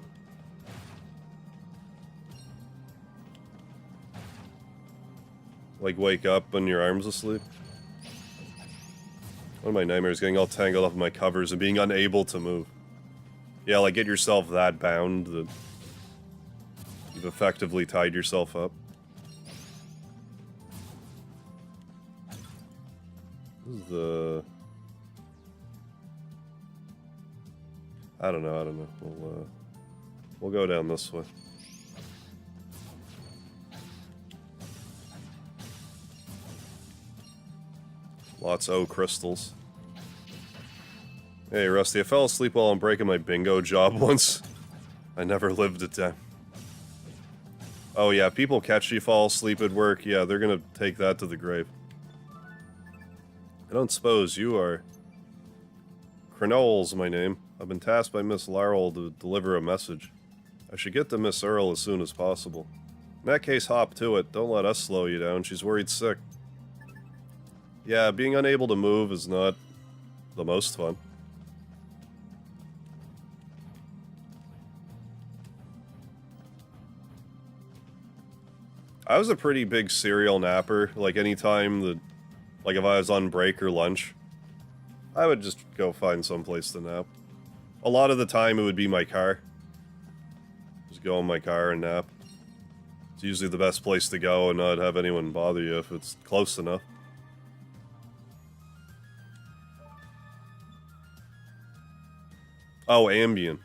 like, wake up and your arm's asleep? One of my nightmares getting all tangled up in my covers and being unable to move. Yeah, like, get yourself that bound that you've effectively tied yourself up. This is the... I don't know. We'll go down this way. Lots of crystals. Hey, Rusty, I fell asleep while I'm breaking my bingo job once. I never lived it down. Oh yeah, people catch you fall asleep at work. Yeah, they're gonna take that to the grave. I don't suppose you are... Chronicles, my name. I've been tasked by Miss Laurel to deliver a message. I should get to Miss Earl as soon as possible. In that case, hop to it. Don't let us slow you down. She's worried sick. Yeah, being unable to move is not the most fun. I was a pretty big serial napper. Like, anytime that... Like, if I was on break or lunch, I would just go find someplace to nap. A lot of the time, it would be my car. Just go in my car and nap. It's usually the best place to go and not have anyone bother you if it's close enough. Oh, Ambien.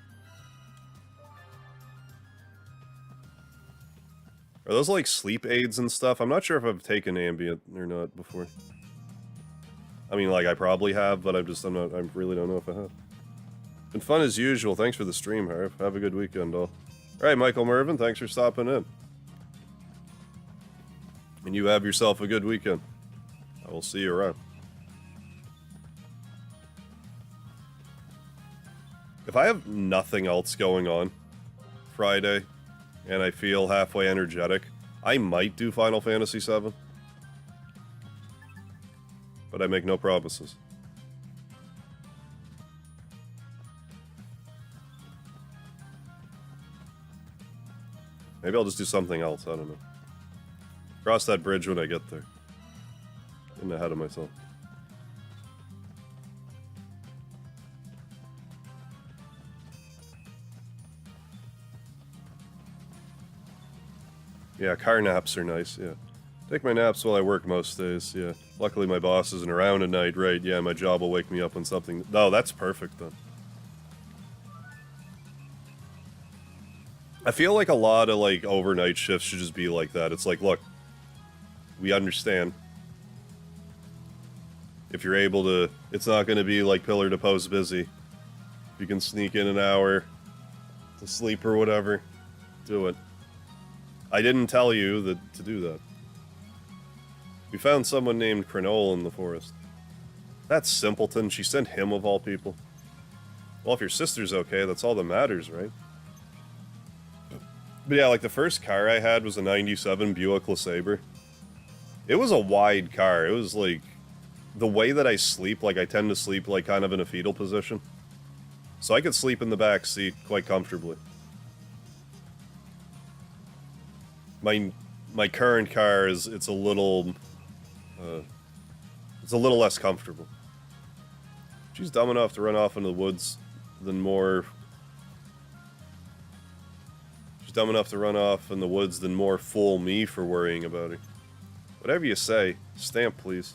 Are those like sleep aids and stuff? I'm not sure if I've taken Ambien or not before. I mean, like, I probably have, but I really don't know if I have. Been fun as usual. Thanks for the stream, Harv. Have a good weekend, all. Alright, Michael Mervin, thanks for stopping in. And you have yourself a good weekend. I will see you around. If I have nothing else going on Friday, and I feel halfway energetic, I might do Final Fantasy VII. But I make no promises. Maybe I'll just do something else, I don't know. Cross that bridge when I get there. Getting ahead of myself. Yeah, car naps are nice, yeah. Take my naps while I work most days, yeah. Luckily my boss isn't around at night, right? Yeah, my job will wake me up when something... Oh, that's perfect then. I feel like a lot of, like, overnight shifts should just be like that. It's like, look, we understand. If you're able to... It's not going to be, like, pillar to post busy. If you can sneak in an hour to sleep or whatever, do it. I didn't tell you that to do that. We found someone named Chronicle in the forest. That simpleton, she sent him of all people. Well, if your sister's okay, that's all that matters, right? But yeah, like the first car I had was a 97 Buick LeSabre. It was a wide car. It was like... The way that I sleep, like I tend to sleep like kind of in a fetal position. So I could sleep in the back seat quite comfortably. My current car is, it's a little less comfortable. She's dumb enough to run off into the woods, then more... She's dumb enough to run off in the woods, then more fool me for worrying about her. Whatever you say, stamp please.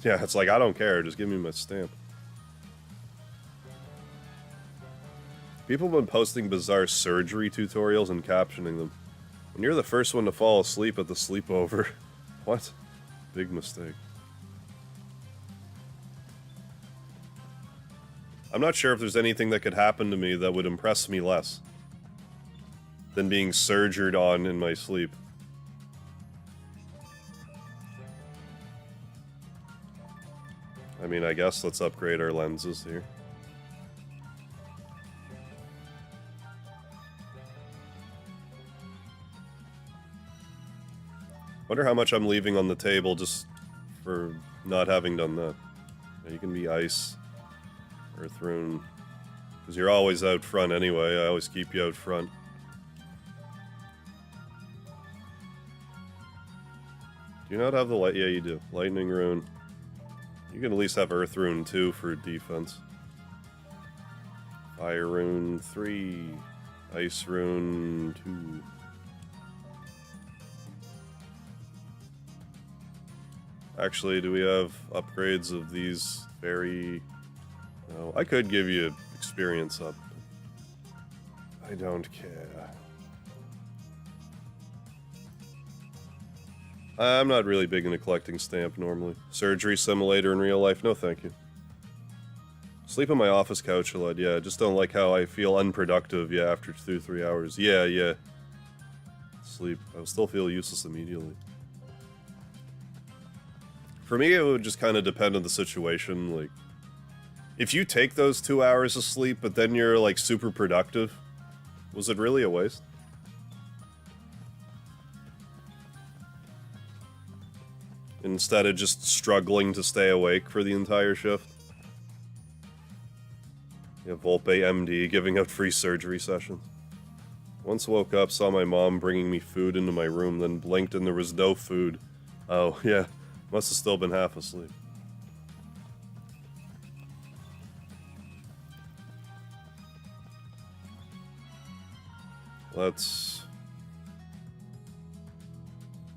Yeah, it's like, I don't care, just give me my stamp. People have been posting bizarre surgery tutorials and captioning them. When you're the first one to fall asleep at the sleepover. What? Big mistake. I'm not sure if there's anything that could happen to me that would impress me less than being surgered on in my sleep. I mean, I guess let's upgrade our lenses here. Wonder how much I'm leaving on the table just for not having done that. Yeah, you can be ice, earth rune, because you're always out front anyway. I always keep you out front. Do you not have the light? Yeah, you do. Lightning rune. You can at least have earth rune 2 for defense. Fire rune 3. Ice rune 2. Actually, do we have upgrades of these very... No, I could give you experience up. I don't care. I'm not really big into collecting stamp normally. Surgery simulator in real life, no thank you. Sleep on my office couch a lot, yeah. I just don't like how I feel unproductive, yeah, after 2-3 hours. Yeah. Sleep. I would still feel useless immediately. For me, it would just kind of depend on the situation, like... If you take those 2 hours of sleep, but then you're, like, super productive, was it really a waste? Instead of just struggling to stay awake for the entire shift. Yeah, Volpe MD giving out free surgery sessions. Once woke up, saw my mom bringing me food into my room, then blinked and there was no food. Oh, yeah. Must have still been half asleep. Let's...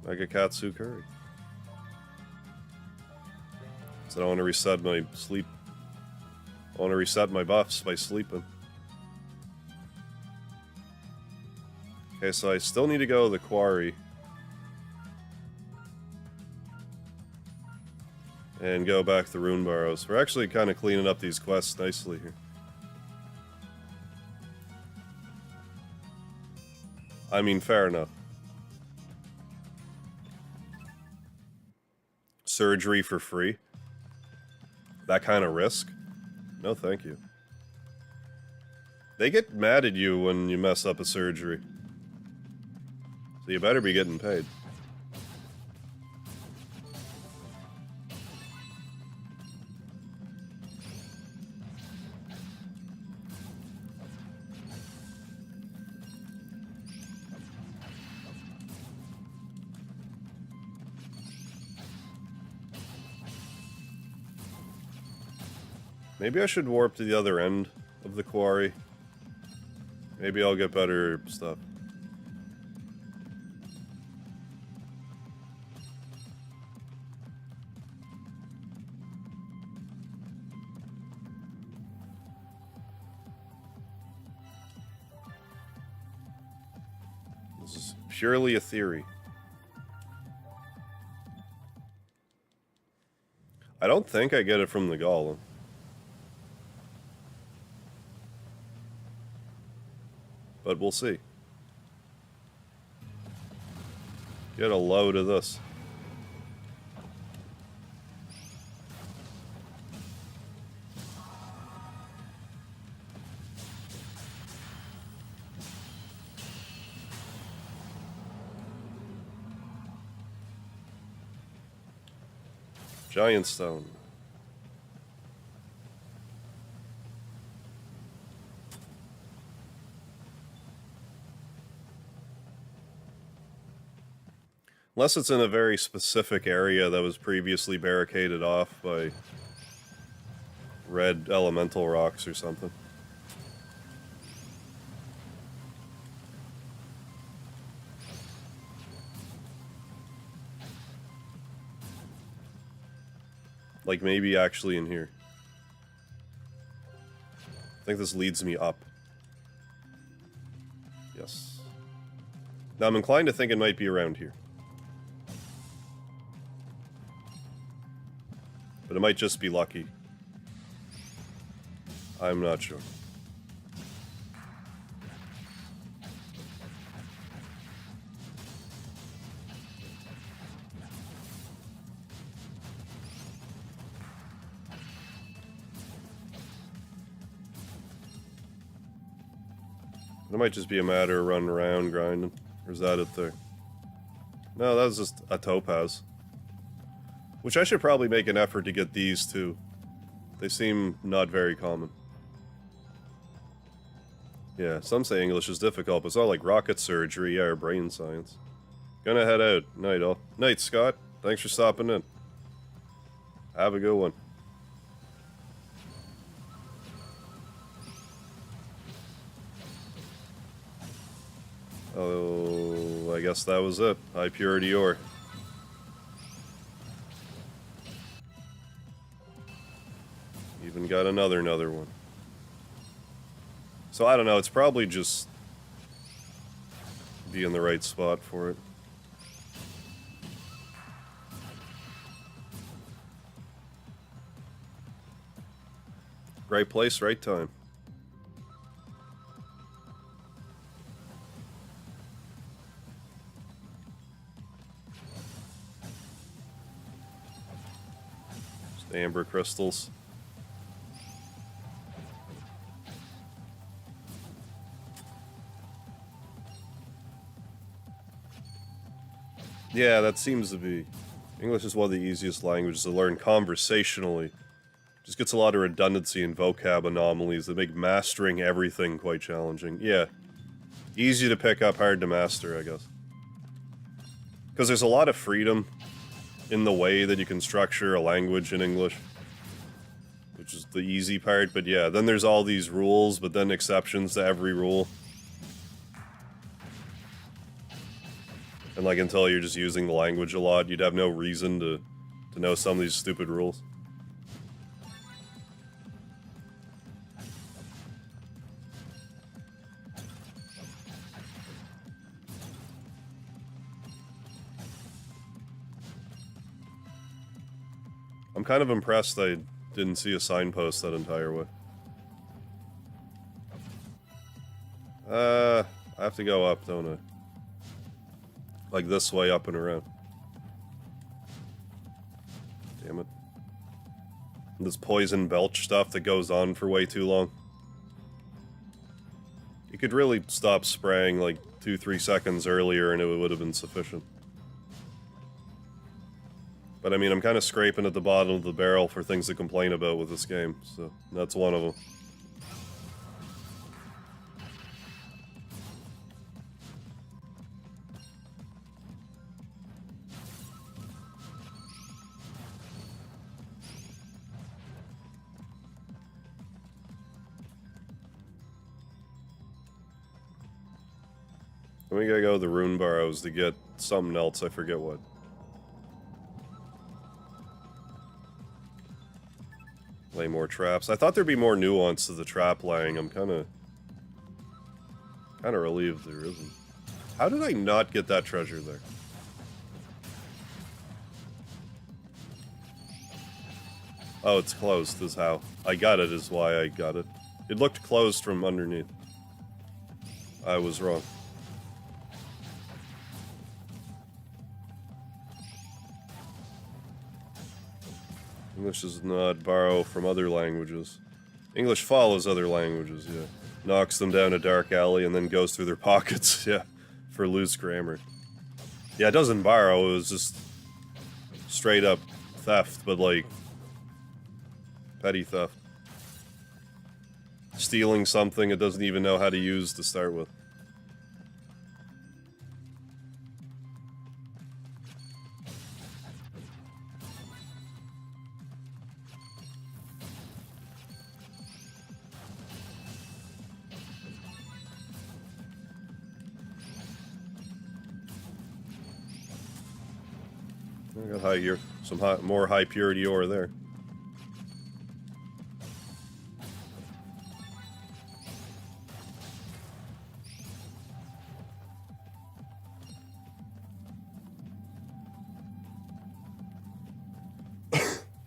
Megakatsu curry. So I want to reset my sleep. I want to reset my buffs by sleeping. Okay, so I still need to go to the quarry. And go back to Rune Barrows. We're actually kind of cleaning up these quests nicely here. I mean, fair enough. Surgery for free? That kind of risk? No, thank you. They get mad at you when you mess up a surgery. So you better be getting paid. Maybe I should warp to the other end of the quarry. Maybe I'll get better stuff. This is purely a theory. I don't think I get it from the golem. But we'll see. Get a load of this. Giant stone. Unless it's in a very specific area that was previously barricaded off by red elemental rocks or something. Like maybe actually in here. I think this leads me up. Yes. Now I'm inclined to think it might be around here. But it might just be lucky. I'm not sure. It might just be a matter of running around grinding. Or is that it there? No, that was just a topaz. Which I should probably make an effort to get these too. They seem not very common. Yeah, some say English is difficult, but it's not like rocket surgery or brain science. Gonna head out. Night all. Night, Scott. Thanks for stopping in. Have a good one. Oh, I guess that was it. High purity ore. Even got another one. So I don't know, it's probably just be in the right spot for it. Right place, right time. Just amber crystals. Yeah, that seems to be. English is one of the easiest languages to learn conversationally. Just gets a lot of redundancy and vocab anomalies that make mastering everything quite challenging. Yeah. Easy to pick up, hard to master, I guess. Because there's a lot of freedom in the way that you can structure a language in English. Which is the easy part, but yeah, then there's all these rules, but then exceptions to every rule. And like, until you're just using the language a lot, you'd have no reason to know some of these stupid rules. I'm kind of impressed I didn't see a signpost that entire way. I have to go up, don't I? Like this way, up and around. Damn it. This poison belch stuff that goes on for way too long. You could really stop spraying like 2-3 seconds earlier and it would have been sufficient. But I mean, I'm kind of scraping at the bottom of the barrel for things to complain about with this game, so that's one of them. Then we gotta go to the Rune Barrows to get something else, I forget what. Lay more traps. I thought there'd be more nuance to the trap laying. I'm kinda relieved there isn't. How did I not get that treasure there? Oh, it's closed is how. I got it is why I got it. It looked closed from underneath. I was wrong. English does not borrow from other languages. English follows other languages, yeah. Knocks them down a dark alley and then goes through their pockets, yeah, for loose grammar. Yeah, it doesn't borrow, it was just straight up theft, but like, petty theft. Stealing something it doesn't even know how to use to start with. I got high here, some more high purity ore there.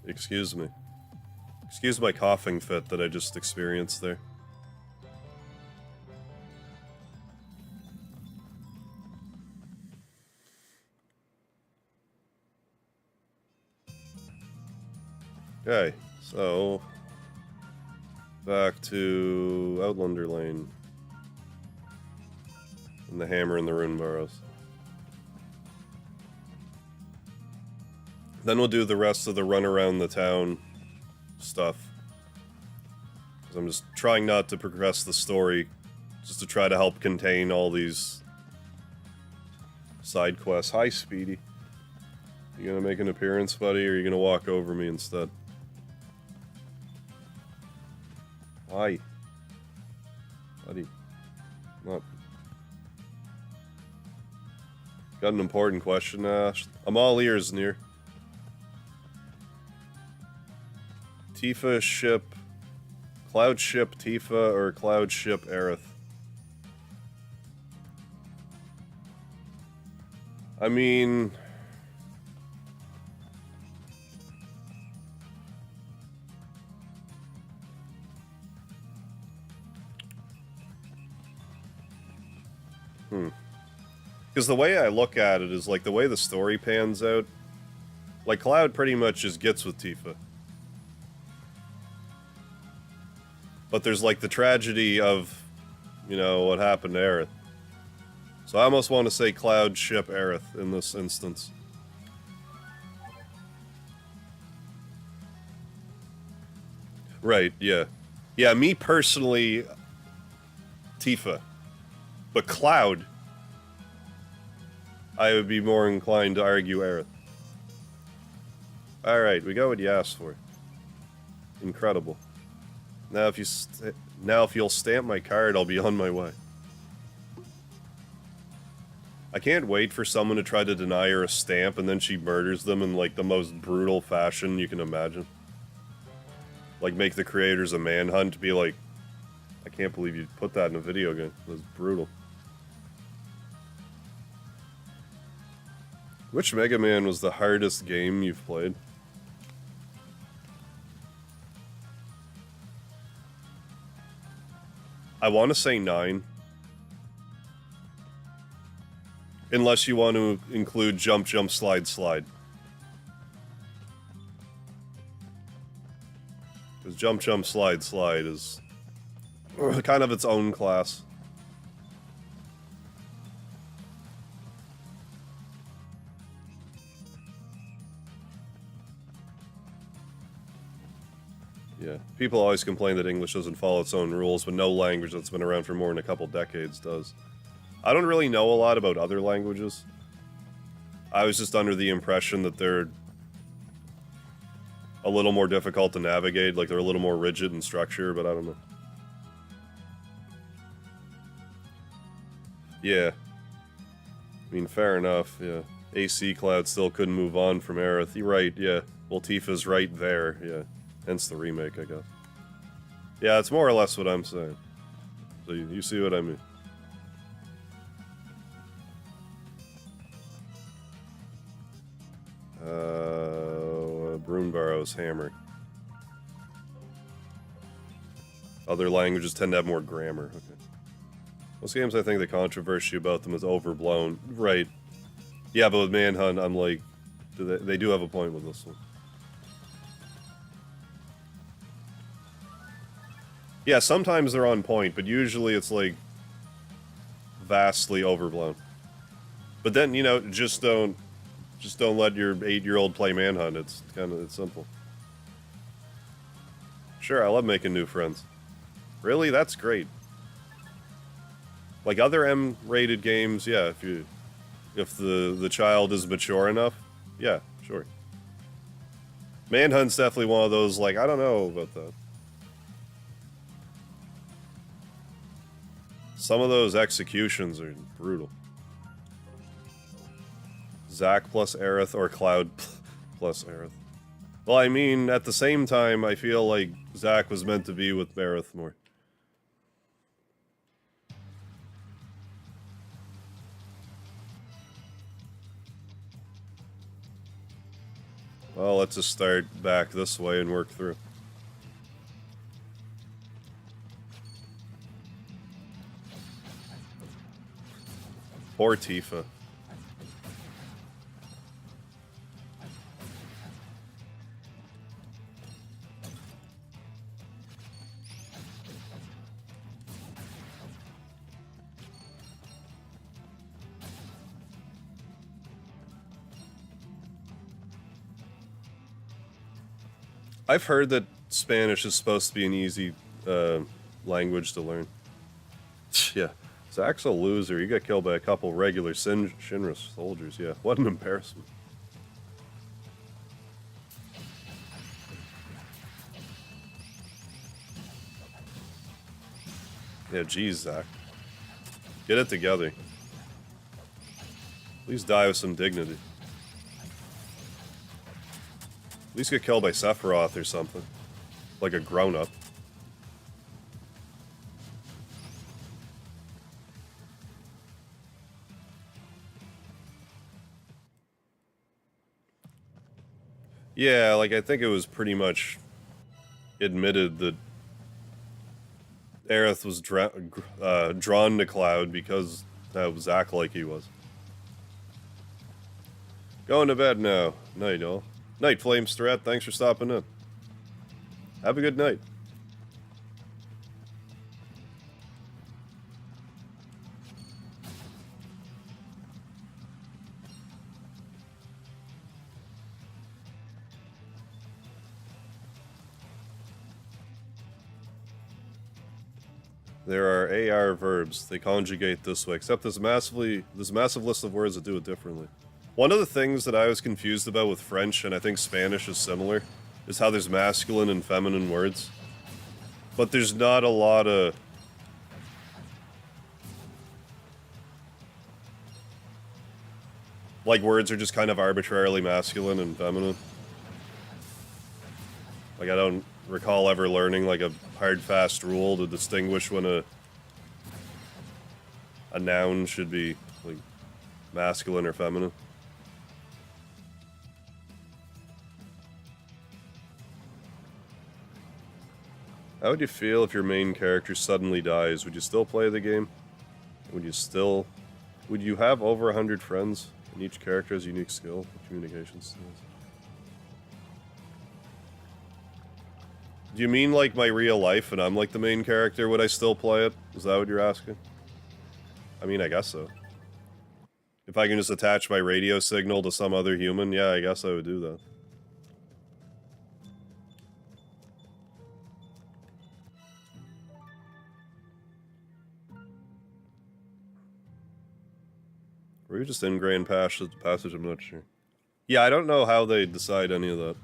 Excuse me. Excuse my coughing fit that I just experienced there. Okay, so back to Outlander Lane and the hammer and the Rune Barrows. Then we'll do the rest of the run around the town stuff. Because I'm just trying not to progress the story, just to try to help contain all these side quests. Hi, Speedy. You gonna make an appearance, buddy, or are you gonna walk over me instead? Hi. Buddy. Not. Got an important question to ask. I'm all ears, Near. Tifa ship... Cloud ship Tifa or Cloud ship Aerith? I mean... Because the way I look at it is, like, the way the story pans out, like, Cloud pretty much just gets with Tifa. But there's, like, the tragedy of, you know, what happened to Aerith. So I almost want to say Cloud ship Aerith in this instance. Right, yeah. Yeah, me personally, Tifa. But Cloud, I would be more inclined to argue Aerith. Alright, we got what you asked for. Incredible. Now if you'll stamp my card, I'll be on my way. I can't wait for someone to try to deny her a stamp and then she murders them in, like, the most brutal fashion you can imagine. Like, make the creators a manhunt, be like, I can't believe you put that in a video game. It was brutal. Which Mega Man was the hardest game you've played? I want to say 9. Unless you want to include Jump, Jump, Slide, Slide. Because Jump, Jump, Slide, Slide is kind of its own class. Yeah, people always complain that English doesn't follow its own rules, but no language that's been around for more than a couple decades does. I don't really know a lot about other languages. I was just under the impression that they're a little more difficult to navigate, like they're a little more rigid in structure, but I don't know. Yeah. I mean, fair enough, yeah. AC Cloud still couldn't move on from Aerith. You're right, yeah. Well, Tifa's right there, yeah. Hence the remake, I guess. Yeah, it's more or less what I'm saying. So you see what I mean. Brunbarrow's hammer. Other languages tend to have more grammar. Okay. Most games, I think the controversy about them is overblown. Right. Yeah, but with Manhunt, I'm like, they do have a point with this one. Yeah, sometimes they're on point, but usually it's like vastly overblown. But then, you know, just don't let your 8-year-old play Manhunt. It's simple. Sure, I love making new friends. Really? That's great. Like other M-rated games, yeah, if the child is mature enough, yeah, sure. Manhunt's definitely one of those, like, I don't know about that. Some of those executions are brutal. Zack plus Aerith or Cloud plus Aerith. Well, I mean, at the same time, I feel like Zack was meant to be with Aerith more. Well, let's just start back this way and work through. Poor Tifa. I've heard that Spanish is supposed to be an easy language to learn. Yeah. Zack's a loser. He got killed by a couple regular Shinra soldiers. Yeah, what an embarrassment. Yeah, geez, Zack. Get it together. Please die with some dignity. At least get killed by Sephiroth or something. Like a grown-up. Yeah, like, I think it was pretty much admitted that Aerith was drawn to Cloud because of Zack like he was. Going to bed now. Night, all. Night, Flames Threat. Thanks for stopping in. Have a good night. There are AR verbs. They conjugate this way, except there's massive list of words that do it differently. One of the things that I was confused about with French, and I think Spanish is similar, is how there's masculine and feminine words. But there's not a lot of... like, words are just kind of arbitrarily masculine and feminine. Like, I don't recall ever learning, like, a hard, fast rule to distinguish when a noun should be, like, masculine or feminine. How would you feel if your main character suddenly dies? Would you still play the game? Would you have over 100 friends? And each character has unique skill, communication skills. Do you mean like my real life and I'm like the main character? Would I still play it? Is that what you're asking? I mean, I guess so. If I can just attach my radio signal to some other human, yeah, I guess I would do that. Were you just ingrained passage? I'm not sure. Yeah, I don't know how they decide any of that.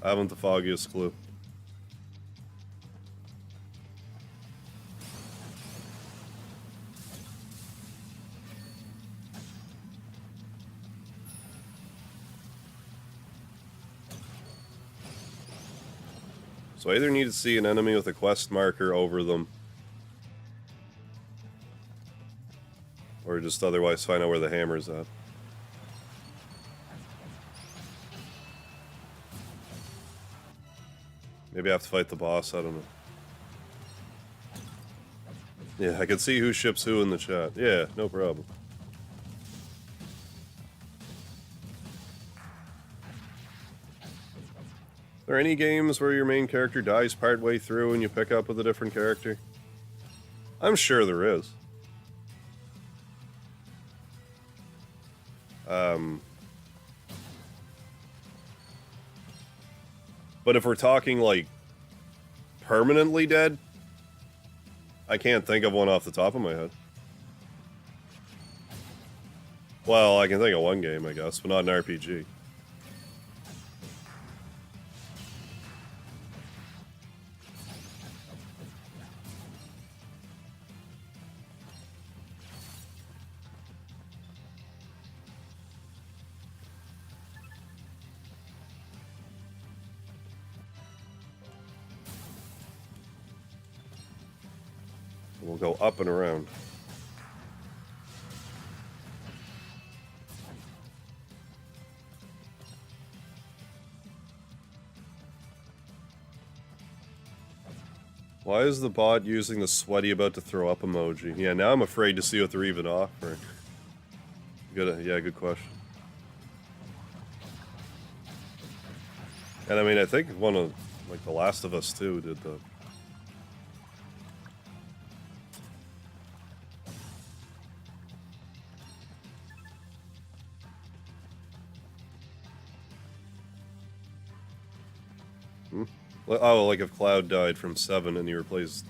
I haven't the foggiest clue. So I either need to see an enemy with a quest marker over them, or just otherwise find out where the hammer's at. Maybe I have to fight the boss, I don't know. Yeah, I can see who ships who in the chat. Yeah, no problem. Are there any games where your main character dies partway through and you pick up with a different character? I'm sure there is. But if we're talking, like, permanently dead, I can't think of one off the top of my head. Well, I can think of one game, I guess, but not an RPG. We'll go up and around. Why is the bot using the sweaty about to throw up emoji? Yeah, now I'm afraid to see what they're even offering. Yeah, good question. And I mean, I think one of, like, The Last of Us 2 did the... Oh, like if Cloud died from 7 and he replaced,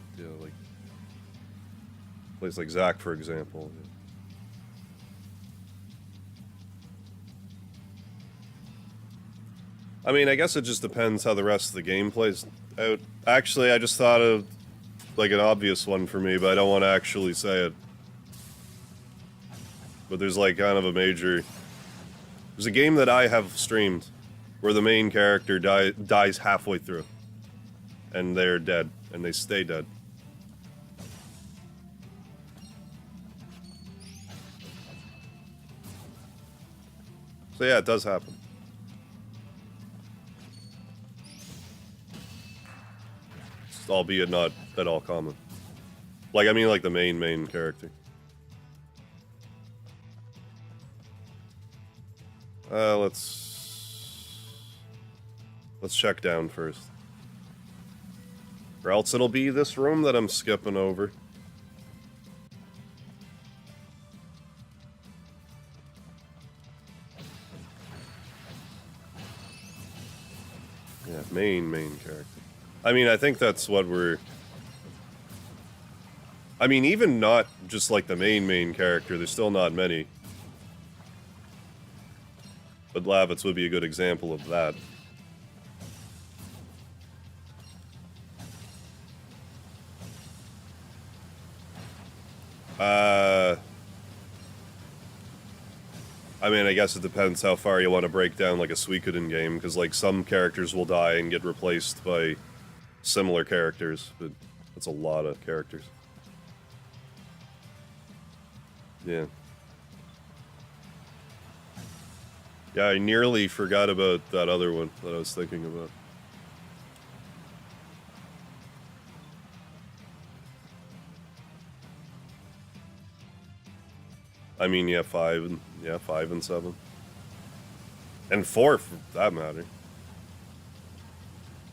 like Zack, for example. I mean, I guess it just depends how the rest of the game plays out. Actually, I just thought of, like, an obvious one for me, but I don't want to actually say it. But there's, like, kind of a major... There's a game that I have streamed where the main character dies halfway through. And they're dead. And they stay dead. So yeah, it does happen. albeit not at all common. Like, I mean, like the main character. Let's check down first. Or else it'll be this room that I'm skipping over. Yeah, main character. I mean, I think that's what we're... I mean, even not just like the main character, there's still not many. But Lavitz would be a good example of that. I mean, I guess it depends how far you want to break down like a Suikoden game, because like some characters will die and get replaced by similar characters, but that's a lot of characters. Yeah. Yeah, I nearly forgot about that other one that I was thinking about. I mean, yeah, 5 and 7. And 4, for that matter.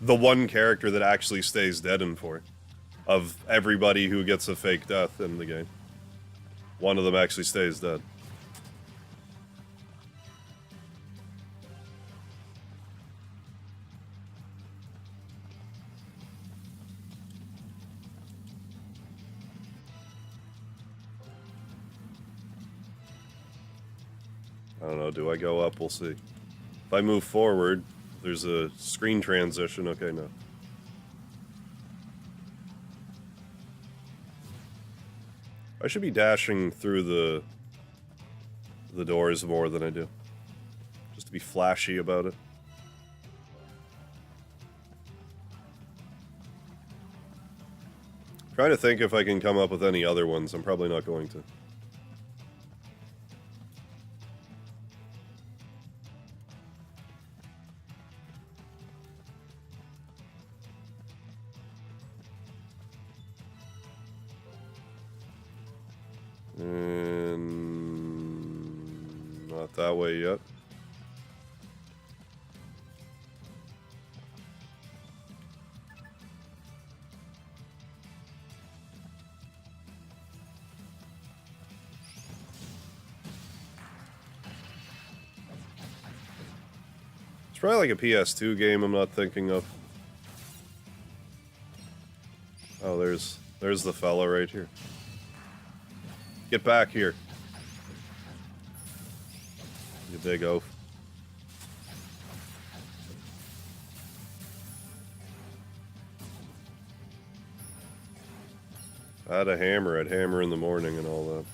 The one character that actually stays dead in 4. Of everybody who gets a fake death in the game. One of them actually stays dead. I don't know, do I go up? We'll see. If I move forward, there's a screen transition. Okay, no. I should be dashing through the doors more than I do. Just to be flashy about it. Trying to think if I can come up with any other ones. I'm probably not going to. And not that way yet. It's probably like a PS2 game I'm not thinking of. Oh, there's the fella right here. Get back here. You big oaf. I had a hammer. I'd hammer in the morning and all that.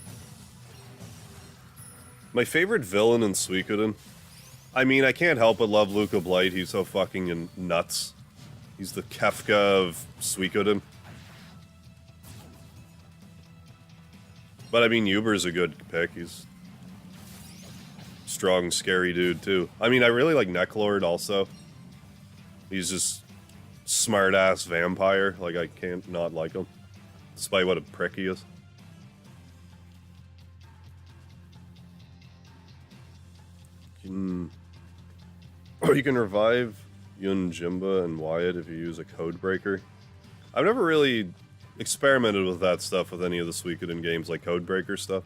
My favorite villain in Suikoden. I mean, I can't help but love Luca Blight. He's so fucking nuts. He's the Kefka of Suikoden. But I mean, Uber's a good pick. He's a strong, scary dude, too. I mean, I really like Necklord also. He's just smart-ass vampire. Like, I can't not like him. Despite what a prick he is. You can revive Yun Jimba and Wyatt if you use a code breaker. I've never really experimented with that stuff with any of the Suikoden games, like Codebreaker stuff.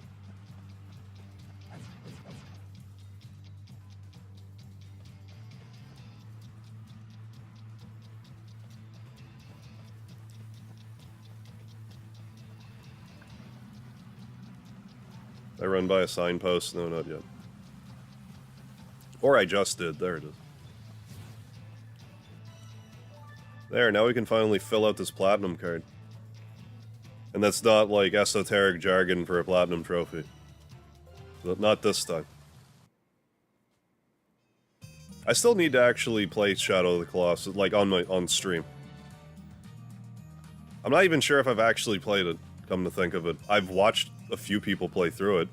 I run by a signpost? No, not yet. Or I just did. There it is. There, now we can finally fill out this platinum card. And that's not like esoteric jargon for a platinum trophy. Not this time. I still need to actually play Shadow of the Colossus, like on stream. I'm not even sure if I've actually played it, come to think of it. I've watched a few people play through it.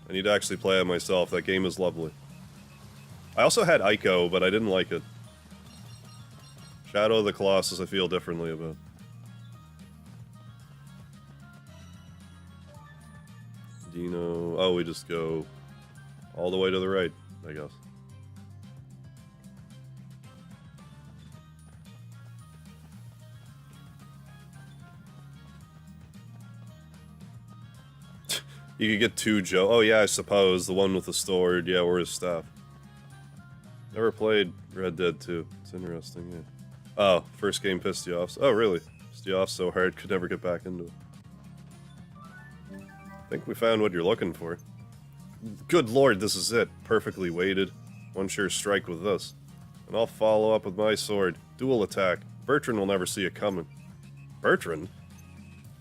I need to actually play it myself. That game is lovely. I also had Ico, but I didn't like it. Shadow of the Colossus I feel differently about. Dino... Oh, we just go all the way to the right, I guess. You could get 2 Joe. Oh yeah, I suppose. The one with the sword, yeah, or his staff. Never played Red Dead 2. It's interesting, yeah. Oh, first game pissed you off. Oh, really? Pissed you off so hard, could never get back into it. I think we found what you're looking for. Good lord, this is it. Perfectly weighted. One sure strike with this. And I'll follow up with my sword. Dual attack. Bertrand will never see it coming. Bertrand?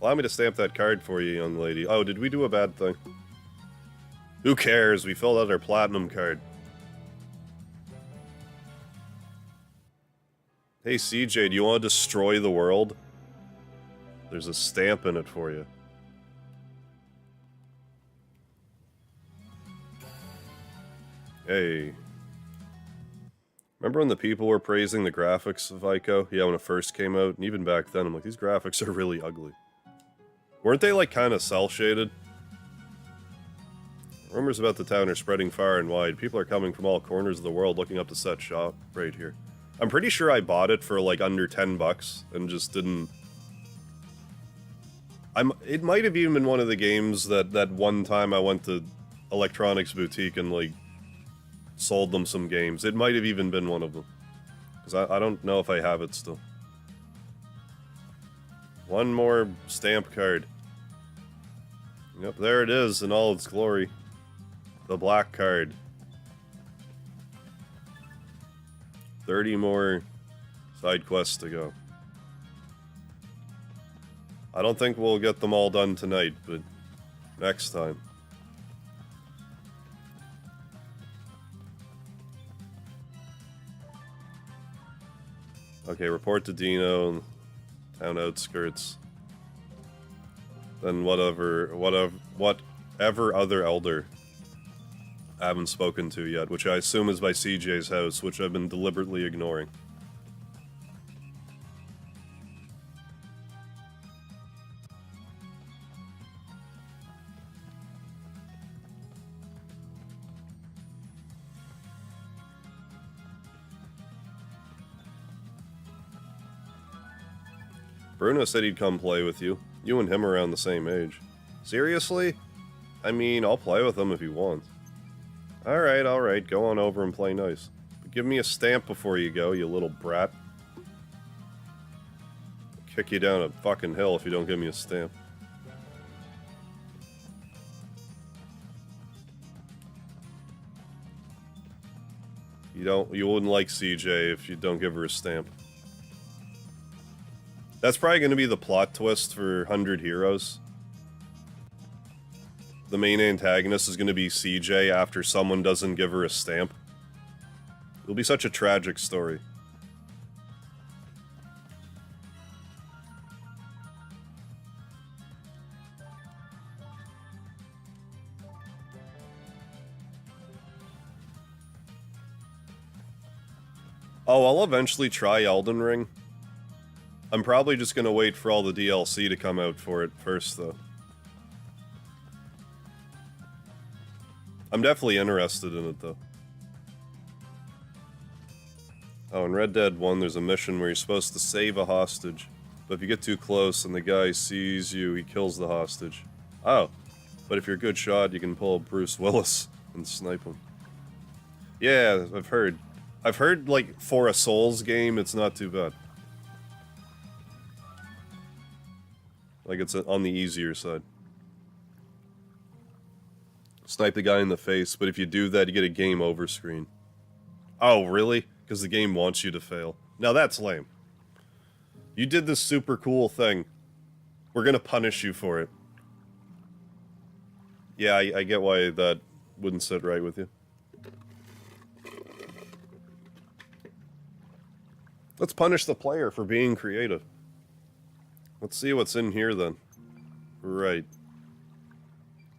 Allow me to stamp that card for you, young lady. Oh, did we do a bad thing? Who cares? We filled out our platinum card. Hey, CJ, do you want to destroy the world? There's a stamp in it for you. Hey. Remember when the people were praising the graphics of Ico? Yeah, when it first came out, and even back then, I'm like, these graphics are really ugly. Weren't they, like, kind of cel-shaded? Rumors about the town are spreading far and wide. People are coming from all corners of the world looking up to set shop right here. I'm pretty sure I bought it for, like, under 10 bucks and just didn't... It might have even been one of the games that one time I went to Electronics Boutique and, like, sold them some games. It might have even been one of them. Because I don't know if I have it still. One more stamp card. Yep, there it is in all its glory. The black card. 30 more side quests to go. I don't think we'll get them all done tonight, but next time. Okay, report to Dino. Town outskirts. Then whatever other elder I haven't spoken to yet, which I assume is by CJ's house, which I've been deliberately ignoring. Bruno said he'd come play with you. You and him are around the same age. Seriously? I mean, I'll play with him if he wants. Alright, go on over and play nice. But give me a stamp before you go, you little brat. I'll kick you down a fucking hill if you don't give me a stamp. You wouldn't like CJ if you don't give her a stamp. That's probably going to be the plot twist for 100 Heroes. The main antagonist is going to be CJ after someone doesn't give her a stamp. It'll be such a tragic story. Oh, I'll eventually try Elden Ring. I'm probably just gonna wait for all the DLC to come out for it first, though. I'm definitely interested in it, though. Oh, in Red Dead 1, there's a mission where you're supposed to save a hostage. But if you get too close and the guy sees you, he kills the hostage. Oh, but if you're a good shot, you can pull Bruce Willis and snipe him. Yeah, I've heard. I've heard, like, for a Souls game, it's not too bad. Like, it's on the easier side. Snipe the guy in the face, but if you do that, you get a game over screen. Oh, really? Because the game wants you to fail. Now that's lame. You did this super cool thing. We're gonna punish you for it. Yeah, I get why that wouldn't sit right with you. Let's punish the player for being creative. Let's see what's in here then. Right.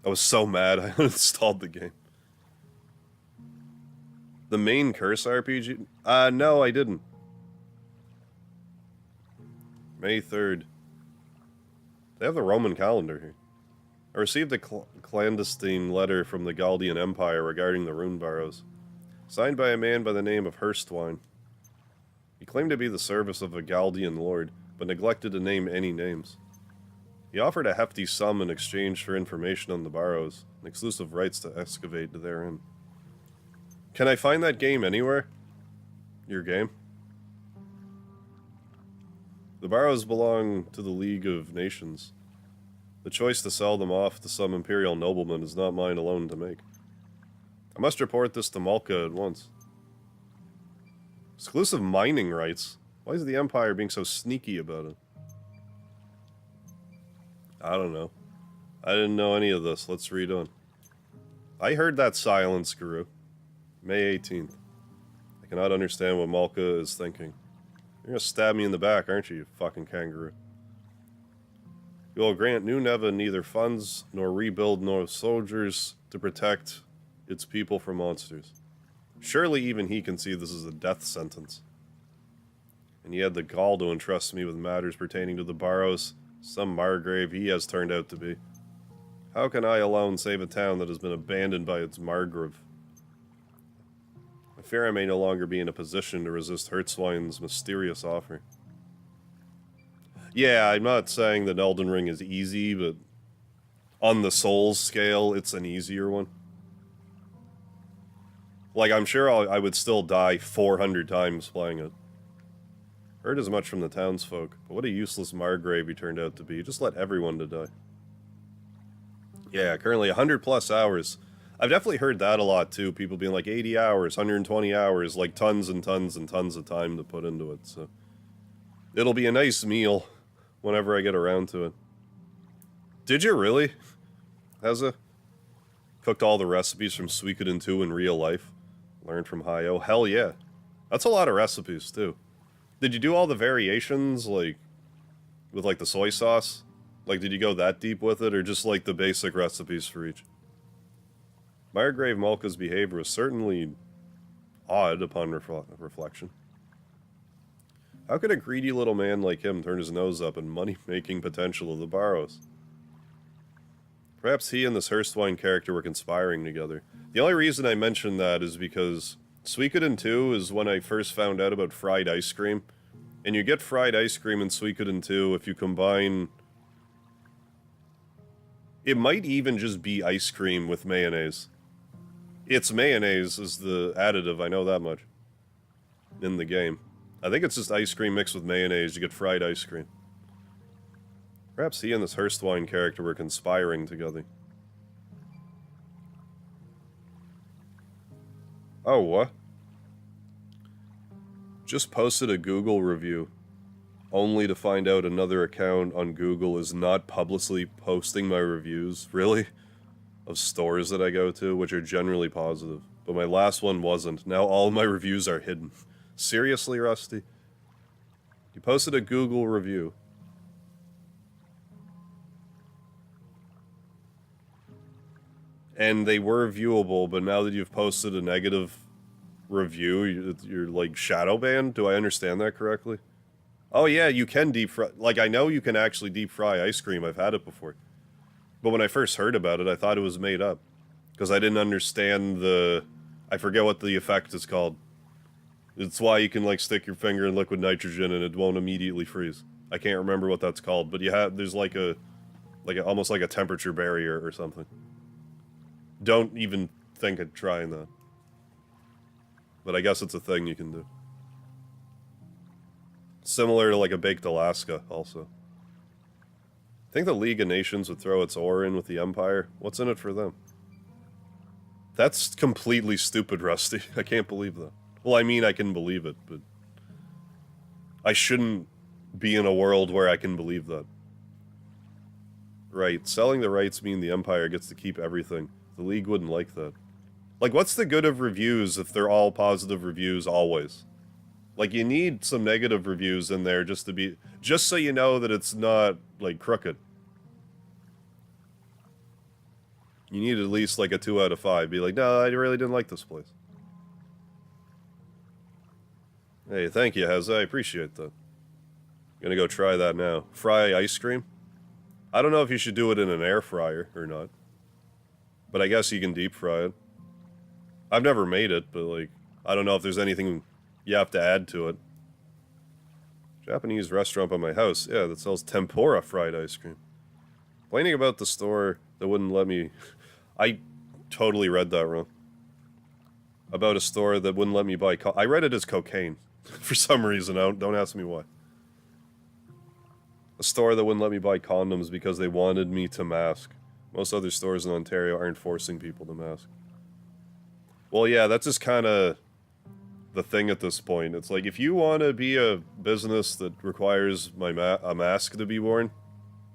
I was so mad I uninstalled the game. The main Curse RPG? No, I didn't. May 3rd. They have the Roman calendar here. I received a clandestine letter from the Galdian Empire regarding the rune barrows, signed by a man by the name of Hurstwine. He claimed to be the service of a Galdian lord, but neglected to name any names. He offered a hefty sum in exchange for information on the barrows, and exclusive rights to excavate therein. Can I find that game anywhere? Your game? The barrows belong to the League of Nations. The choice to sell them off to some imperial nobleman is not mine alone to make. I must report this to Malka at once. Exclusive mining rights? Why is the Empire being so sneaky about it? I don't know. I didn't know any of this. Let's read on. I heard that silence, Guru. May 18th. I cannot understand what Malka is thinking. You're gonna stab me in the back, aren't you, you fucking kangaroo? You will grant New Neva neither funds, nor rebuild, nor soldiers to protect its people from monsters. Surely even he can see this is a death sentence. And he had the gall to entrust me with matters pertaining to the barrows, some margrave he has turned out to be. How can I alone save a town that has been abandoned by its margrave? I fear I may no longer be in a position to resist Hurstwine's mysterious offer. Yeah, I'm not saying that Elden Ring is easy, but on the Souls scale, it's an easier one. Like, I'm sure I would still die 400 times playing it. Heard as much from the townsfolk, but what a useless margrave he turned out to be. Just let everyone to die. Yeah, currently 100 plus hours. I've definitely heard that a lot too. People being like 80 hours, 120 hours, like tons and tons and tons of time to put into it. So it'll be a nice meal whenever I get around to it. Did you really? Heza? Cooked all the recipes from Suikoden 2 in real life. Learned from Hayo. Hell yeah. That's a lot of recipes too. Did you do all the variations, like, with like the soy sauce? Like, did you go that deep with it, or just like the basic recipes for each? Margrave Malka's behavior was certainly odd upon reflection. How could a greedy little man like him turn his nose up at money-making potential of the Barrows? Perhaps he and this Hurstwine character were conspiring together. The only reason I mention that is because Suikoden 2 is when I first found out about fried ice cream. And you get fried ice cream in Suikoden 2 if you combine... It might even just be ice cream with mayonnaise. It's mayonnaise is the additive, I know that much. In the game. I think it's just ice cream mixed with mayonnaise, you get fried ice cream. Perhaps he and this Hurstwine character were conspiring together. Oh, what? Just posted a Google review, only to find out another account on Google is not publicly posting my reviews, really? Of stores that I go to, which are generally positive. But my last one wasn't. Now all my reviews are hidden. Seriously, Rusty? You posted a Google review. And they were viewable, but now that you've posted a negative review, you're like shadow banned? Do I understand that correctly? Oh yeah, you can deep fry. Like, I know you can actually deep fry ice cream. I've had it before. But when I first heard about it, I thought it was made up. Because I didn't understand the... I forget what the effect is called. It's why you can, like, stick your finger in liquid nitrogen and it won't immediately freeze. I can't remember what that's called, but you have... There's like a... almost like a temperature barrier or something. Don't even think of trying that. But I guess it's a thing you can do. Similar to, like, a baked Alaska, also. Think the League of Nations would throw its oar in with the Empire? What's in it for them? That's completely stupid, Rusty. I can't believe that. Well, I mean, I can believe it, but... I shouldn't be in a world where I can believe that. Right, selling the rights mean the Empire gets to keep everything. The League wouldn't like that. Like, what's the good of reviews if they're all positive reviews always? Like, you need some negative reviews in there just to be... Just so you know that it's not, like, crooked. You need at least, like, a 2 out of 5. Be like, no, I really didn't like this place. Hey, thank you, Heza. I appreciate that. Gonna go try that now. Fry ice cream? I don't know if you should do it in an air fryer or not. But I guess you can deep fry it. I've never made it, but like, I don't know if there's anything you have to add to it. Japanese restaurant by my house. Yeah, that sells tempura fried ice cream. Complaining about the store that wouldn't let me... I totally read that wrong. About a store that wouldn't let me buy... I read it as cocaine. For some reason. Don't ask me why. A store that wouldn't let me buy condoms because they wanted me to mask. Most other stores in Ontario aren't forcing people to mask. Well, yeah, that's just kind of the thing at this point. It's like, if you want to be a business that requires a mask to be worn,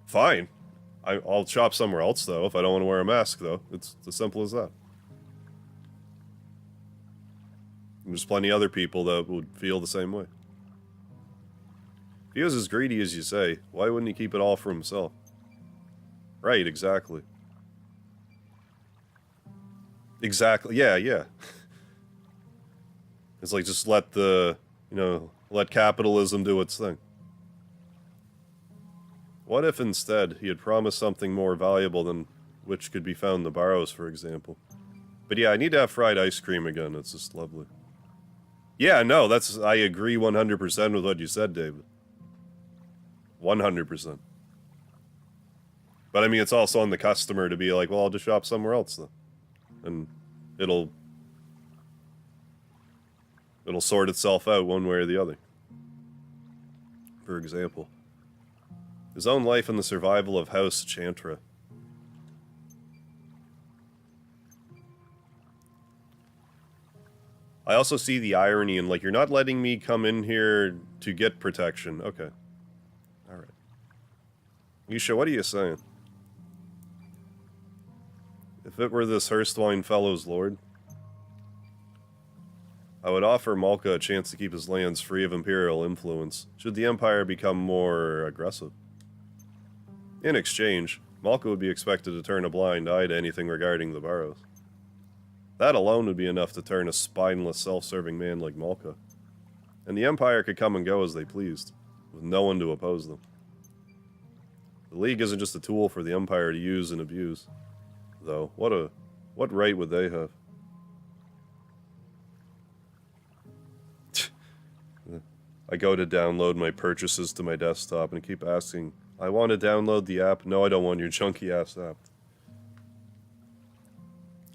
fine. I'll shop somewhere else, though, if I don't want to wear a mask, though. It's as simple as that. There's plenty of other people that would feel the same way. If he was as greedy as you say, why wouldn't he keep it all for himself? Right, exactly. Exactly, yeah. It's like, just let let capitalism do its thing. What if instead he had promised something more valuable than which could be found in the Barrows, for example? But yeah, I need to have fried ice cream again, it's just lovely. Yeah, no, I agree 100% with what you said, David. 100%. But I mean, it's also on the customer to be like, well, I'll just shop somewhere else then. And it'll sort itself out one way or the other. For example, his own life and the survival of House Chantra. I also see the irony in, like, you're not letting me come in here to get protection. Okay. Alright. Yusha, what are you saying? If it were this Hurstwine fellow's lord, I would offer Malka a chance to keep his lands free of Imperial influence, should the Empire become more aggressive. In exchange, Malka would be expected to turn a blind eye to anything regarding the Barrows. That alone would be enough to turn a spineless, self-serving man like Malka. And the Empire could come and go as they pleased, with no one to oppose them. The League isn't just a tool for the Empire to use and abuse. Though, what right would they have? I go to download my purchases to my desktop and keep asking, I want to download the app. No, I don't want your junky-ass app.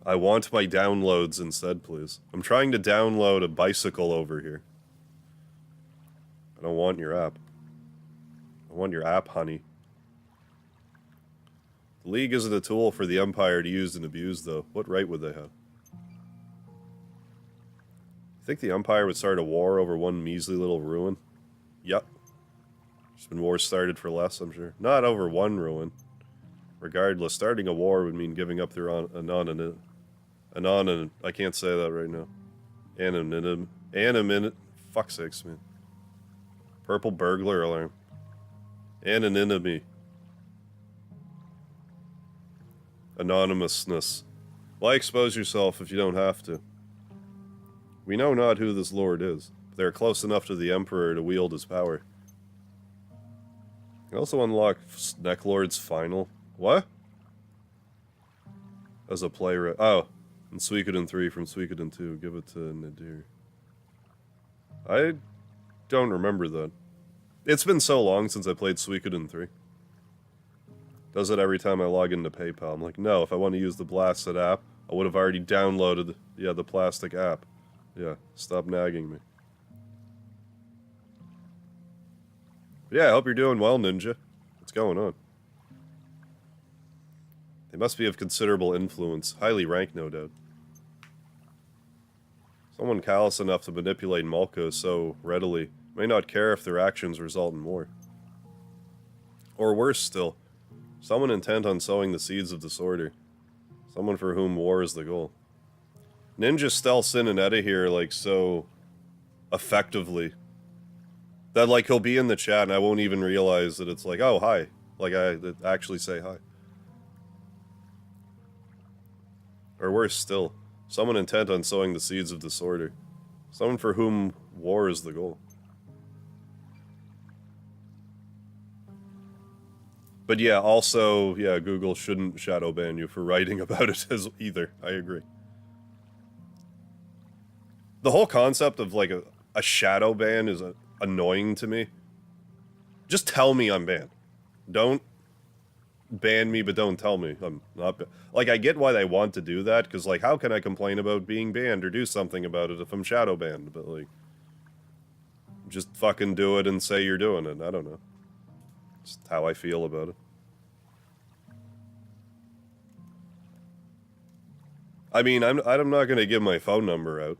I want my downloads instead, please. I'm trying to download a bicycle over here. I don't want your app. I want your app, honey. The League isn't a tool for the Empire to use and abuse, though. What right would they have? You think the Empire would start a war over one measly little ruin? Yep. There's been wars started for less, I'm sure. Not over one ruin. Regardless, starting a war would mean giving up their I can't say that right now. Anonymity. Fuck's sakes, man. Purple burglar alarm. Anonymity. Anonymousness. Why expose yourself if you don't have to? We know not who this lord is, but they are close enough to the Emperor to wield his power. You can also unlock Necklord's final. What? As a playwright. Oh. And Suikoden 3 from Suikoden 2. Give it to Nadir. I don't remember that. It's been so long since I played Suikoden 3. Does it every time I log into PayPal. I'm like, no, if I want to use the Blasted app, I would have already downloaded, the plastic app. Yeah, stop nagging me. But yeah, I hope you're doing well, Ninja. What's going on? They must be of considerable influence. Highly ranked, no doubt. Someone callous enough to manipulate Malka so readily may not care if their actions result in war. Or worse still, someone intent on sowing the seeds of disorder. Someone for whom war is the goal. Ninja stealths in and out of here, like, so effectively. That, like, he'll be in the chat and I won't even realize that it's like, oh, hi. Like, I actually say hi. Or worse still, someone intent on sowing the seeds of disorder. Someone for whom war is the goal. But yeah, also, yeah, Google shouldn't shadow ban you for writing about it as either. I agree. The whole concept of like a shadow ban is annoying to me. Just tell me I'm banned. Don't ban me, but don't tell me I'm not banned. Like, I get why they want to do that, because, like, how can I complain about being banned or do something about it if I'm shadow banned? But, like, just fucking do it and say you're doing it. I don't know. Just how I feel about it. I mean, I'm not gonna give my phone number out.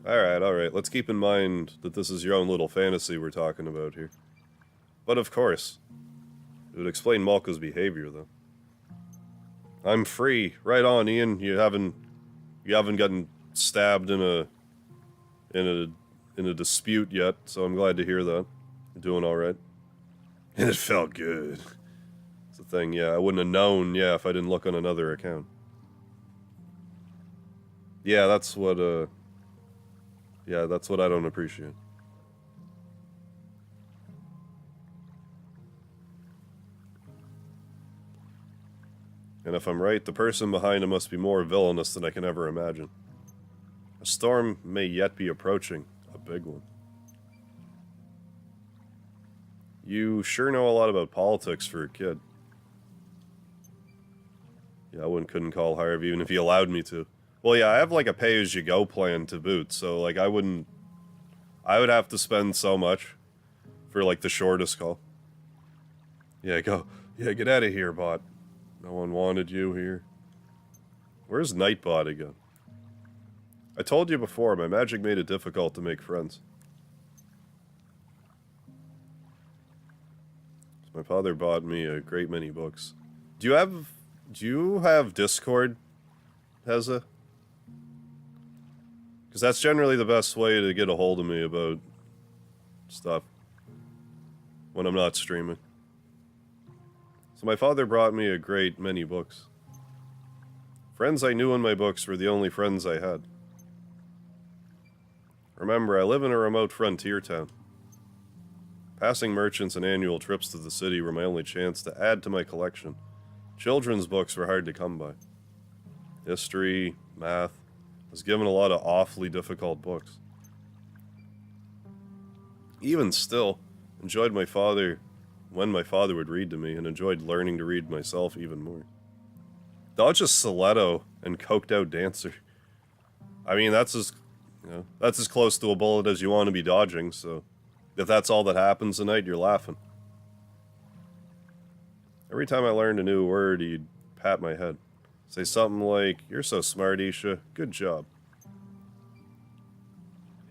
Alright, let's keep in mind that this is your own little fantasy we're talking about here. But of course, it would explain Malka's behavior, though. I'm free. Right on, Ian. You haven't gotten stabbed in a dispute yet, so I'm glad to hear that. You're doing alright. And it felt good. It's the thing, yeah, I wouldn't have known, yeah, if I didn't look on another account. Yeah, that's what I don't appreciate. And if I'm right, the person behind him must be more villainous than I can ever imagine. A storm may yet be approaching. A big one. You sure know a lot about politics for a kid. Yeah, I couldn't call Harv even if he allowed me to. Well, yeah, I have like a pay-as-you-go plan to boot, so like I would have to spend so much for like the shortest call. Yeah, go. Yeah, get out of here, bot. No one wanted you here. Where's Nightbot again? I told you before, my magic made it difficult to make friends. My father bought me a great many books. Do you have Discord, Heza? Because that's generally the best way to get a hold of me about stuff when I'm not streaming. So my father brought me a great many books. Friends I knew in my books were the only friends I had. Remember, I live in a remote frontier town. Passing merchants and annual trips to the city were my only chance to add to my collection. Children's books were hard to come by. History, math, I was given a lot of awfully difficult books. Even still, enjoyed my father when my father would read to me, and enjoyed learning to read myself even more. Dodge a stiletto and coked out dancer. I mean, that's as close to a bullet as you want to be dodging, so if that's all that happens tonight, you're laughing. Every time I learned a new word, he'd pat my head. Say something like, "You're so smart, Isha. Good job."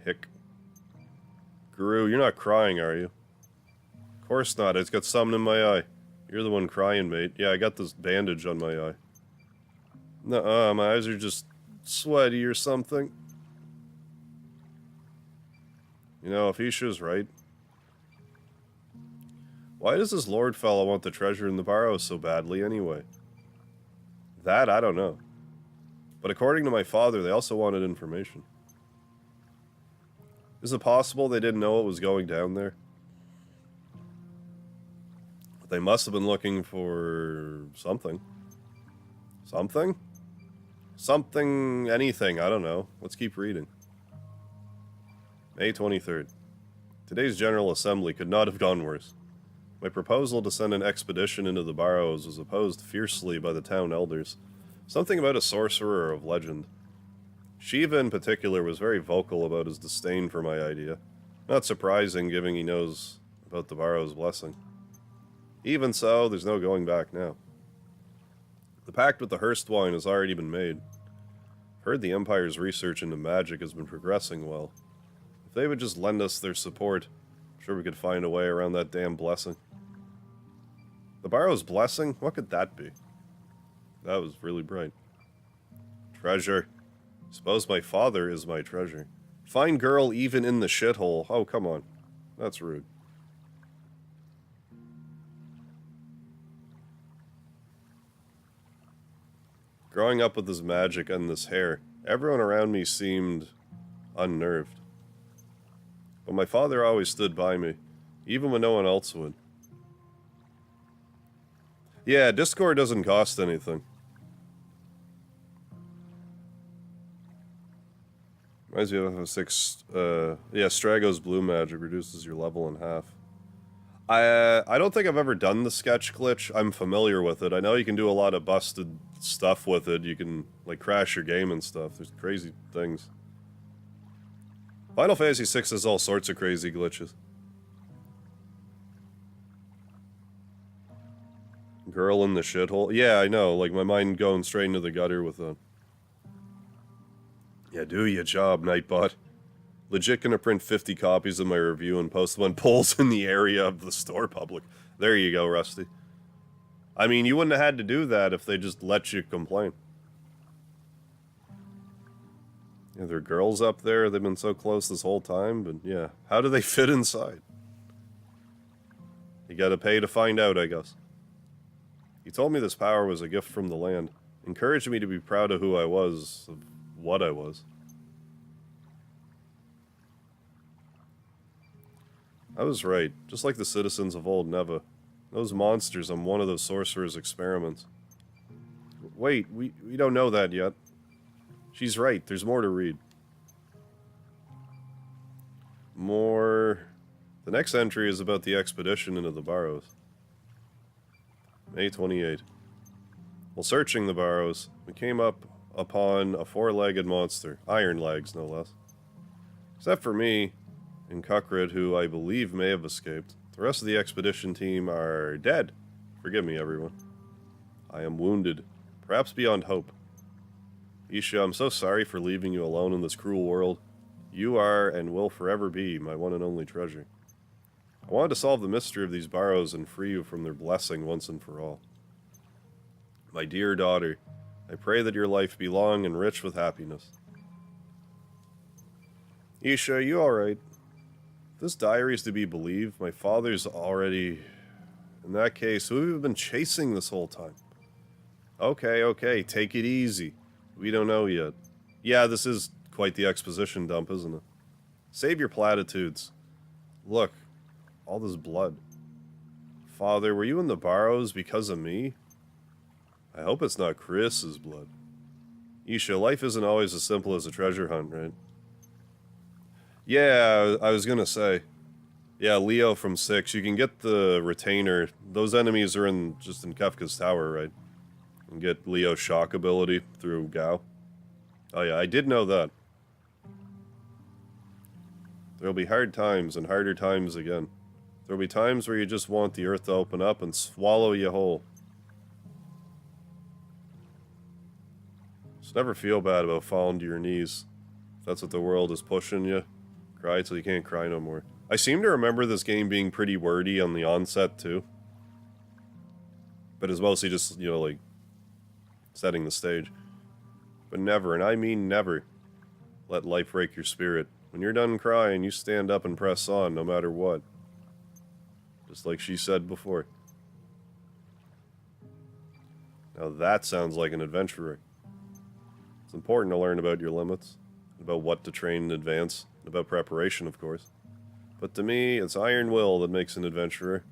Hick. Guru, you're not crying, are you? Of course not. It's got something in my eye. You're the one crying, mate. Yeah, I got this bandage on my eye. Nuh-uh, my eyes are just sweaty or something. You know, if Isha's right. Why does this lord fellow want the treasure in the barrows so badly anyway? That, I don't know. But according to my father, they also wanted information. Is it possible they didn't know what was going down there? They must have been looking for something. Something? Something, anything, I don't know. Let's keep reading. May 23rd. Today's General Assembly could not have gone worse. My proposal to send an expedition into the Barrows was opposed fiercely by the town elders. Something about a sorcerer of legend. Shiva in particular was very vocal about his disdain for my idea. Not surprising, given he knows about the Barrows' blessing. Even so, there's no going back now. The pact with the Hurstwine has already been made. I've heard the Empire's research into magic has been progressing well. If they would just lend us their support, I'm sure we could find a way around that damn blessing. The Barrows' blessing? What could that be? That was really bright. Treasure. Suppose my father is my treasure. Fine girl even in the shithole. Oh, come on. That's rude. Growing up with this magic and this hair, everyone around me seemed unnerved. But my father always stood by me, Even when no one else would. Yeah, Discord doesn't cost anything. Reminds me of FF6, yeah, Strago's Blue Magic reduces your level in half. I don't think I've ever done the sketch glitch. I'm familiar with it. I know you can do a lot of busted stuff with it. You can, like, crash your game and stuff. There's crazy things. Final Fantasy VI has all sorts of crazy glitches. Girl in the shithole. Yeah, I know. Like, my mind going straight into the gutter with that. Yeah, do your job, Nightbot. Legit gonna print 50 copies of my review and post them on polls in the area of the store public. There you go, Rusty. I mean, you wouldn't have had to do that if they just let you complain. Yeah, there are girls up there. They've been so close this whole time, but yeah. How do they fit inside? You gotta pay to find out, I guess. He told me this power was a gift from the land. Encouraged me to be proud of who I was, of what I was. I was right, just like the citizens of old Neva. Those monsters on one of those sorcerer's experiments. Wait, we don't know that yet. She's right, there's more to read. More... The next entry is about the expedition into the Barrows. May 28. While searching the Barrows, we came upon a four-legged monster. Iron legs, no less. Except for me and Cuckred, who I believe may have escaped. The rest of the expedition team are dead. Forgive me, everyone. I am wounded, perhaps beyond hope. Isha, I'm so sorry for leaving you alone in this cruel world. You are, and will forever be, my one and only treasure. I wanted to solve the mystery of these Barrows and free you from their blessing once and for all. My dear daughter, I pray that your life be long and rich with happiness. Isha, are you alright? If this diary is to be believed, my father's already... In that case, who have you been chasing this whole time? Okay, take it easy. We don't know yet. Yeah, this is quite the exposition dump, isn't it? Save your platitudes. Look, all this blood. Father, were you in the Barrows because of me? I hope it's not Chris's blood. Isha, life isn't always as simple as a treasure hunt, right? Yeah, I was gonna say. Yeah, Leo from 6. You can get the retainer. Those enemies are just in Kefka's tower, right? You can get Leo's shock ability through Gao. Oh yeah, I did know that. There'll be hard times and harder times again. There'll be times where you just want the earth to open up and swallow you whole. Just never feel bad about falling to your knees. If that's what the world is pushing you, cry till you can't cry no more. I seem to remember this game being pretty wordy on the onset too. But it's mostly just, you know, like, setting the stage. But never, and I mean never, let life break your spirit. When you're done crying, you stand up and press on, no matter what. Just like she said before. Now that sounds like an adventurer. It's important to learn about your limits, about what to train in advance, about preparation, of course. But to me, it's iron will that makes an adventurer.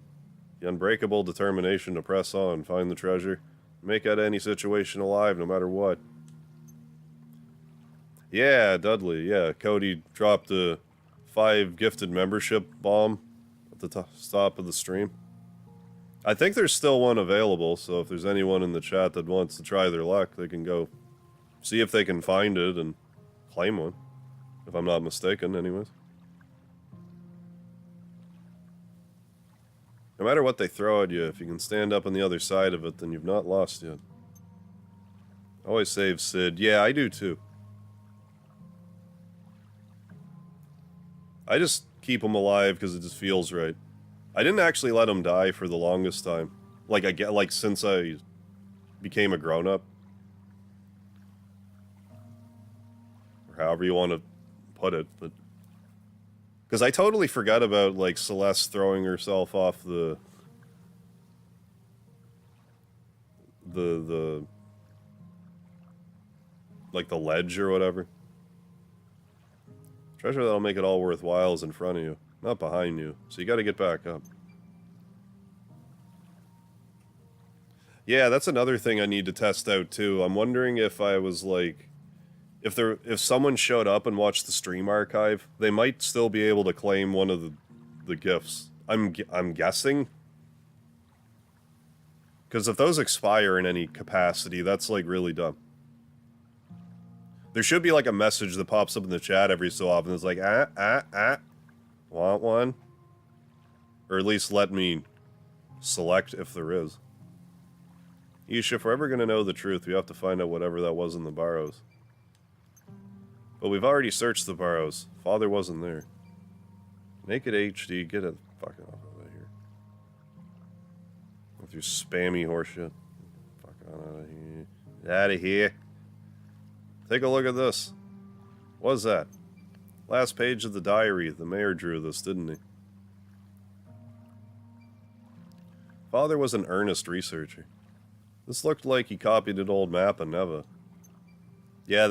The unbreakable determination to press on, find the treasure, make out any situation alive, no matter what. Yeah, Dudley, yeah. Cody dropped a 5 gifted membership bomb at the top of the stream. I think there's still one available, so if there's anyone in the chat that wants to try their luck, they can go see if they can find it and claim one. If I'm not mistaken, anyways. No matter what they throw at you, if you can stand up on the other side of it, then you've not lost yet. Always save Sid. Yeah, I do too. I just keep him alive because it just feels right. I didn't actually let him die for the longest time. Like since I became a grown-up. Or however you want to put it, but because I totally forgot about, like, Celeste throwing herself off the like the ledge or whatever. Treasure that'll make it all worthwhile is in front of you. Not behind you. So you gotta get back up. Yeah, that's another thing I need to test out too. I'm wondering if I was like... If someone showed up and watched the stream archive, they might still be able to claim one of the gifts. I'm guessing. Because if those expire in any capacity, that's like really dumb. There should be like a message that pops up in the chat every so often. It's like, want one? Or at least let me select if there is. Yeesh, if we're ever going to know the truth, we have to find out whatever that was in the Barrows. But we've already searched the Barrows. Father wasn't there. Naked HD, get it fucking off of here. With your spammy horseshit. Fuck out of here. Get out of here. Take a look at this. What is that? Last page of the diary. The mayor drew this, didn't he? Father was an earnest researcher. This looked like he copied an old map of Neva. Yeah,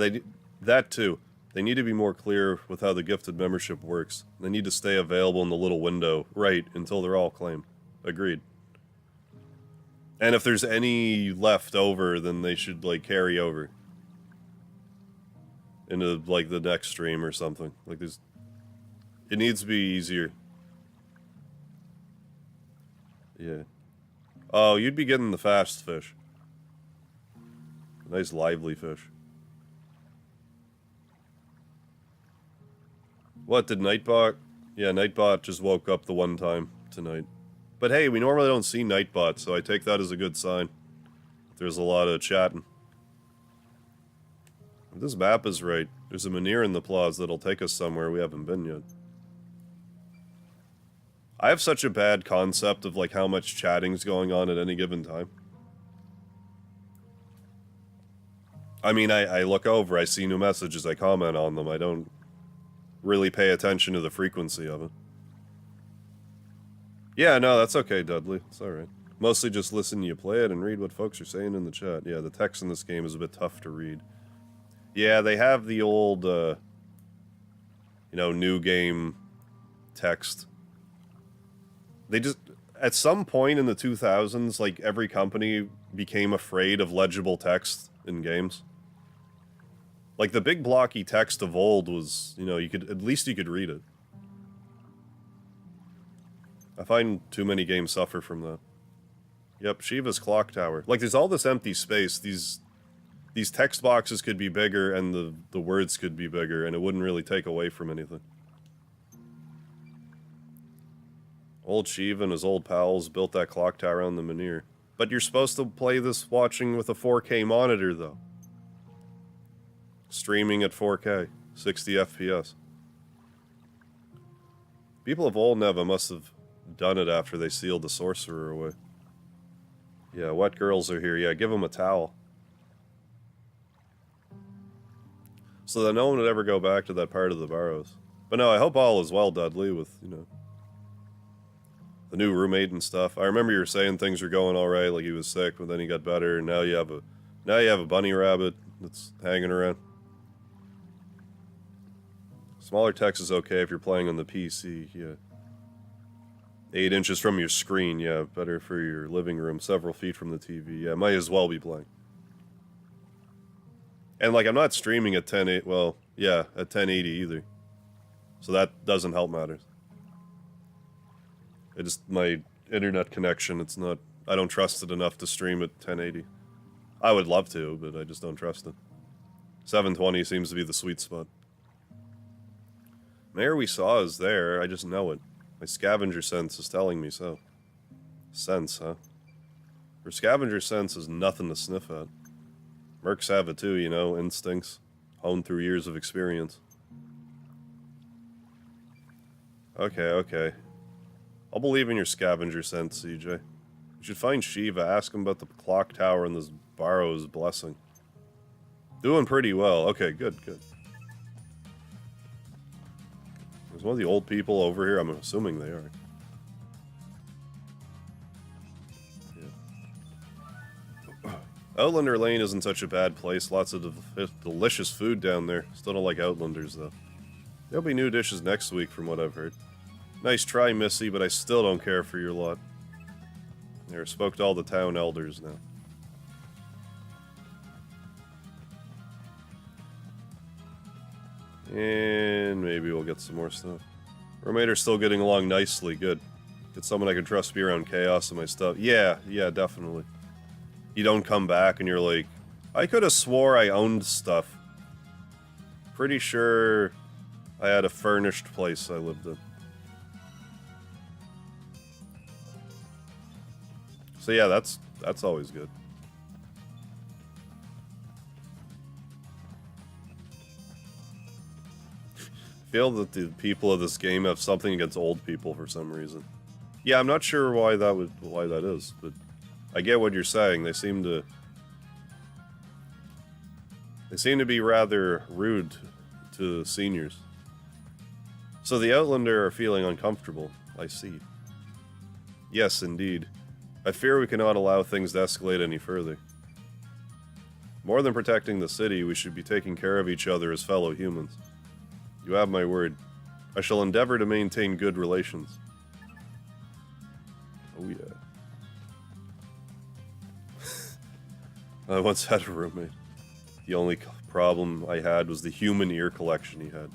that too. They need to be more clear with how the gifted membership works. They need to stay available in the little window, right, until they're all claimed. Agreed. And if there's any left over, then they should, like, carry over. Into, like, the next stream or something. Like, there's... It needs to be easier. Yeah. Oh, you'd be getting the fast fish. Nice lively fish. What, did Nightbot? Yeah, Nightbot just woke up the one time tonight. But hey, we normally don't see Nightbot, so I take that as a good sign. There's a lot of chatting. If this map is right, there's a Manir in the plaza that'll take us somewhere we haven't been yet. I have such a bad concept of like how much chatting's going on at any given time. I mean, I look over, I see new messages, I comment on them, I don't really pay attention to the frequency of it. Yeah, no, that's okay, Dudley. It's alright. Mostly just listen to you play it and read what folks are saying in the chat. Yeah, the text in this game is a bit tough to read. Yeah, they have the old, you know, new game text. They just... At some point in the 2000s, like, every company became afraid of legible text in games. Like, the big blocky text of old was, you know, at least you could read it. I find too many games suffer from that. Yep, Shiva's clock tower. Like, there's all this empty space. These text boxes could be bigger, and the words could be bigger, and it wouldn't really take away from anything. Old Shiva and his old pals built that clock tower on the Manir. But you're supposed to play this watching with a 4K monitor, though. Streaming at 4K, 60 FPS. People of old Neva must have done it after they sealed the sorcerer away. Yeah, wet girls are here. Yeah, give them a towel. So that no one would ever go back to that part of the Barrows. But no, I hope all is well, Dudley, with, you know, the new roommate and stuff. I remember you were saying things were going alright, like he was sick, but then he got better, and now you have a bunny rabbit that's hanging around. Smaller text is okay if you're playing on the PC, yeah. 8 inches from your screen, yeah, better for your living room, several feet from the TV, yeah, might as well be playing. And, like, I'm not streaming at 1080, well, yeah, at 1080 either. So that doesn't help matters. It just, my internet connection, it's not, I don't trust it enough to stream at 1080. I would love to, but I just don't trust it. 720 seems to be the sweet spot. Mayor we saw is there, I just know it. My scavenger sense is telling me so. Sense, huh? Her scavenger sense is nothing to sniff at. Mercs have it too, you know, instincts, honed through years of experience. Okay, okay. I'll believe in your scavenger sense, CJ. You should find Shiva, ask him about the clock tower and this Barrow's blessing. Doing pretty well. Okay, good, good. There's one of the old people over here. I'm assuming they are. Yeah. Outlander Lane isn't such a bad place. Lots of delicious food down there. Still don't like Outlanders, though. There'll be new dishes next week, from what I've heard. Nice try, Missy, but I still don't care for your lot. There, spoke to all the town elders now. And maybe we'll get some more stuff. Roommate are still getting along nicely, good. Get someone I can trust to be around chaos and my stuff. Yeah, definitely. You don't come back and you're like, I could have swore I owned stuff. Pretty sure I had a furnished place I lived in. So yeah, that's always good. I feel that the people of this game have something against old people for some reason. Yeah, I'm not sure why that is, but I get what you're saying. They seem to be rather rude to seniors. So the Outlander are feeling uncomfortable. I see. Yes, indeed. I fear we cannot allow things to escalate any further. More than protecting the city, we should be taking care of each other as fellow humans. You have my word. I shall endeavor to maintain good relations. Oh yeah. I once had a roommate. The only problem I had was the human ear collection he had.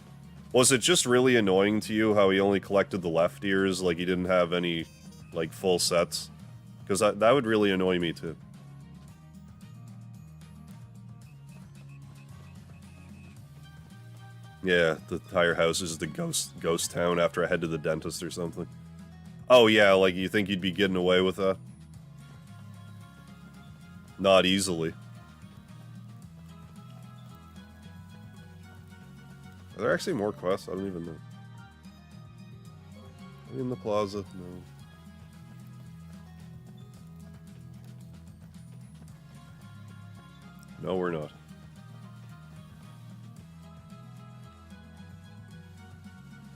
Was it just really annoying to you how he only collected the left ears, like he didn't have any, like, full sets? Because that would really annoy me too. Yeah, the entire house is the ghost town after I head to the dentist or something. Oh yeah, like you think you'd be getting away with that? Not easily. Are there actually more quests? I don't even know. In the plaza? No. No, we're not.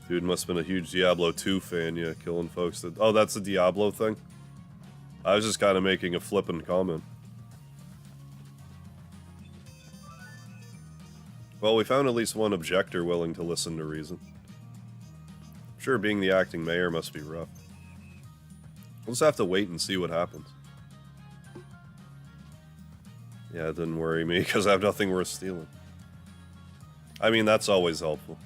Dude must have been a huge Diablo 2 fan, yeah, killing folks that... Oh, that's the Diablo thing? I was just kind of making a flippant comment. Well, we found at least one objector willing to listen to reason. I'm sure being the acting mayor must be rough. We'll just have to wait and see what happens. Yeah, it didn't worry me, because I have nothing worth stealing. I mean, that's always helpful.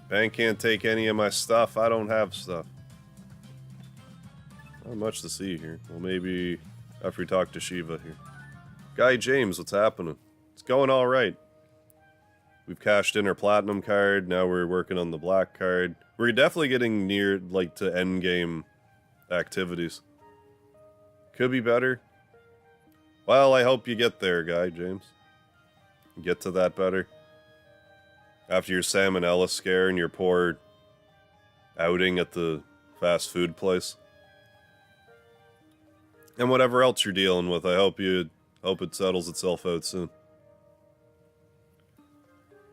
Bank can't take any of my stuff, I don't have stuff. Not much to see here. Well, maybe after we talk to Shiva here. Guy James, what's happening? It's going alright. We've cashed in our platinum card, now we're working on the black card. We're definitely getting near, like, to endgame activities. Could be better. Well, I hope you get there, Guy James. Get to that better. After your salmonella scare and your poor outing at the fast food place. And whatever else you're dealing with, I hope it settles itself out soon.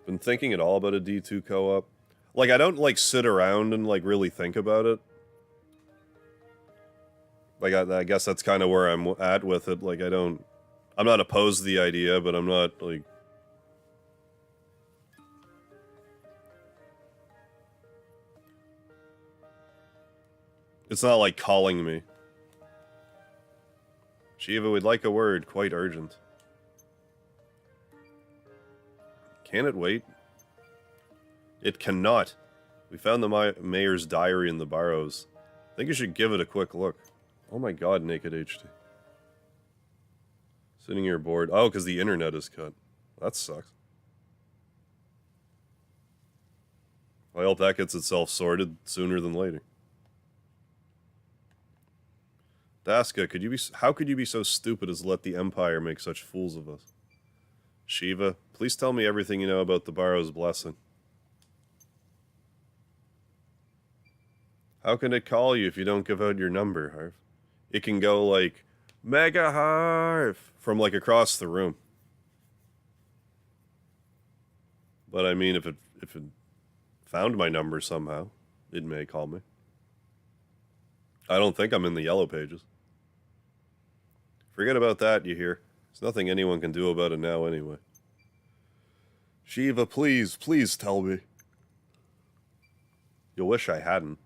Been thinking at all about a D2 co-op. Like, I don't, like, sit around and, like, really think about it. Like, I guess that's kind of where I'm at with it. Like, I'm not opposed to the idea, but I'm not, like... It's not, like, calling me. Shiva, we'd like a word. Quite urgent. Can it wait? It cannot. We found the mayor's diary in the Barrows. I think you should give it a quick look. Oh my god, Naked HD. Sitting here bored. Oh, because the internet is cut. That sucks. I hope that gets itself sorted sooner than later. Daska, how could you be so stupid as to let the Empire make such fools of us? Shiva, please tell me everything you know about the Barrow's blessing. How can it call you if you don't give out your number, Harv? It can go like, Mega Harv, from like across the room. But I mean, if it found my number somehow, it may call me. I don't think I'm in the yellow pages. Forget about that, you hear. There's nothing anyone can do about it now anyway. Shiva, please tell me. You'll wish I hadn't.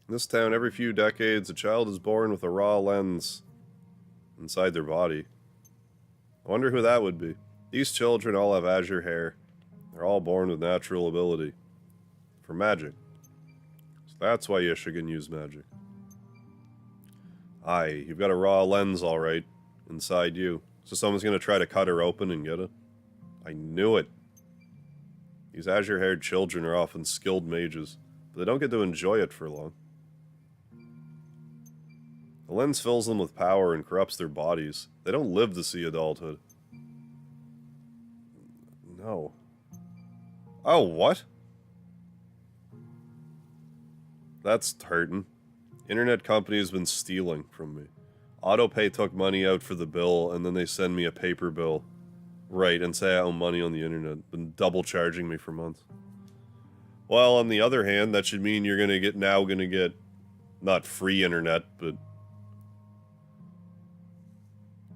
In this town, every few decades, a child is born with a raw lens inside their body. I wonder who that would be. These children all have azure hair. They're all born with natural ability. For magic. So that's why Yisha can use magic. Aye, you've got a raw lens, alright, inside you. So someone's gonna try to cut her open and get it? I knew it. These azure-haired children are often skilled mages, but they don't get to enjoy it for long. The lens fills them with power and corrupts their bodies. They don't live to see adulthood. No. Oh, what? That's hurting. Internet company has been stealing from me. Autopay took money out for the bill, and then they send me a paper bill. Right, and say I owe money on the internet. Been double charging me for months. Well, on the other hand, that should mean you're gonna get, not free internet, but...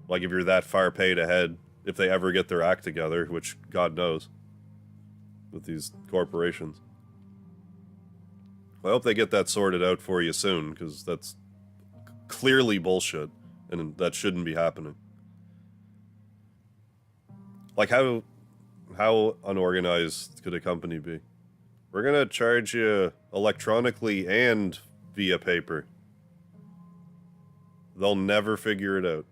like, if you're that far paid ahead, if they ever get their act together, which God knows, with these corporations. I hope they get that sorted out for you soon, because that's clearly bullshit, and that shouldn't be happening. Like, how unorganized could a company be? We're gonna charge you electronically and via paper. They'll never figure it out.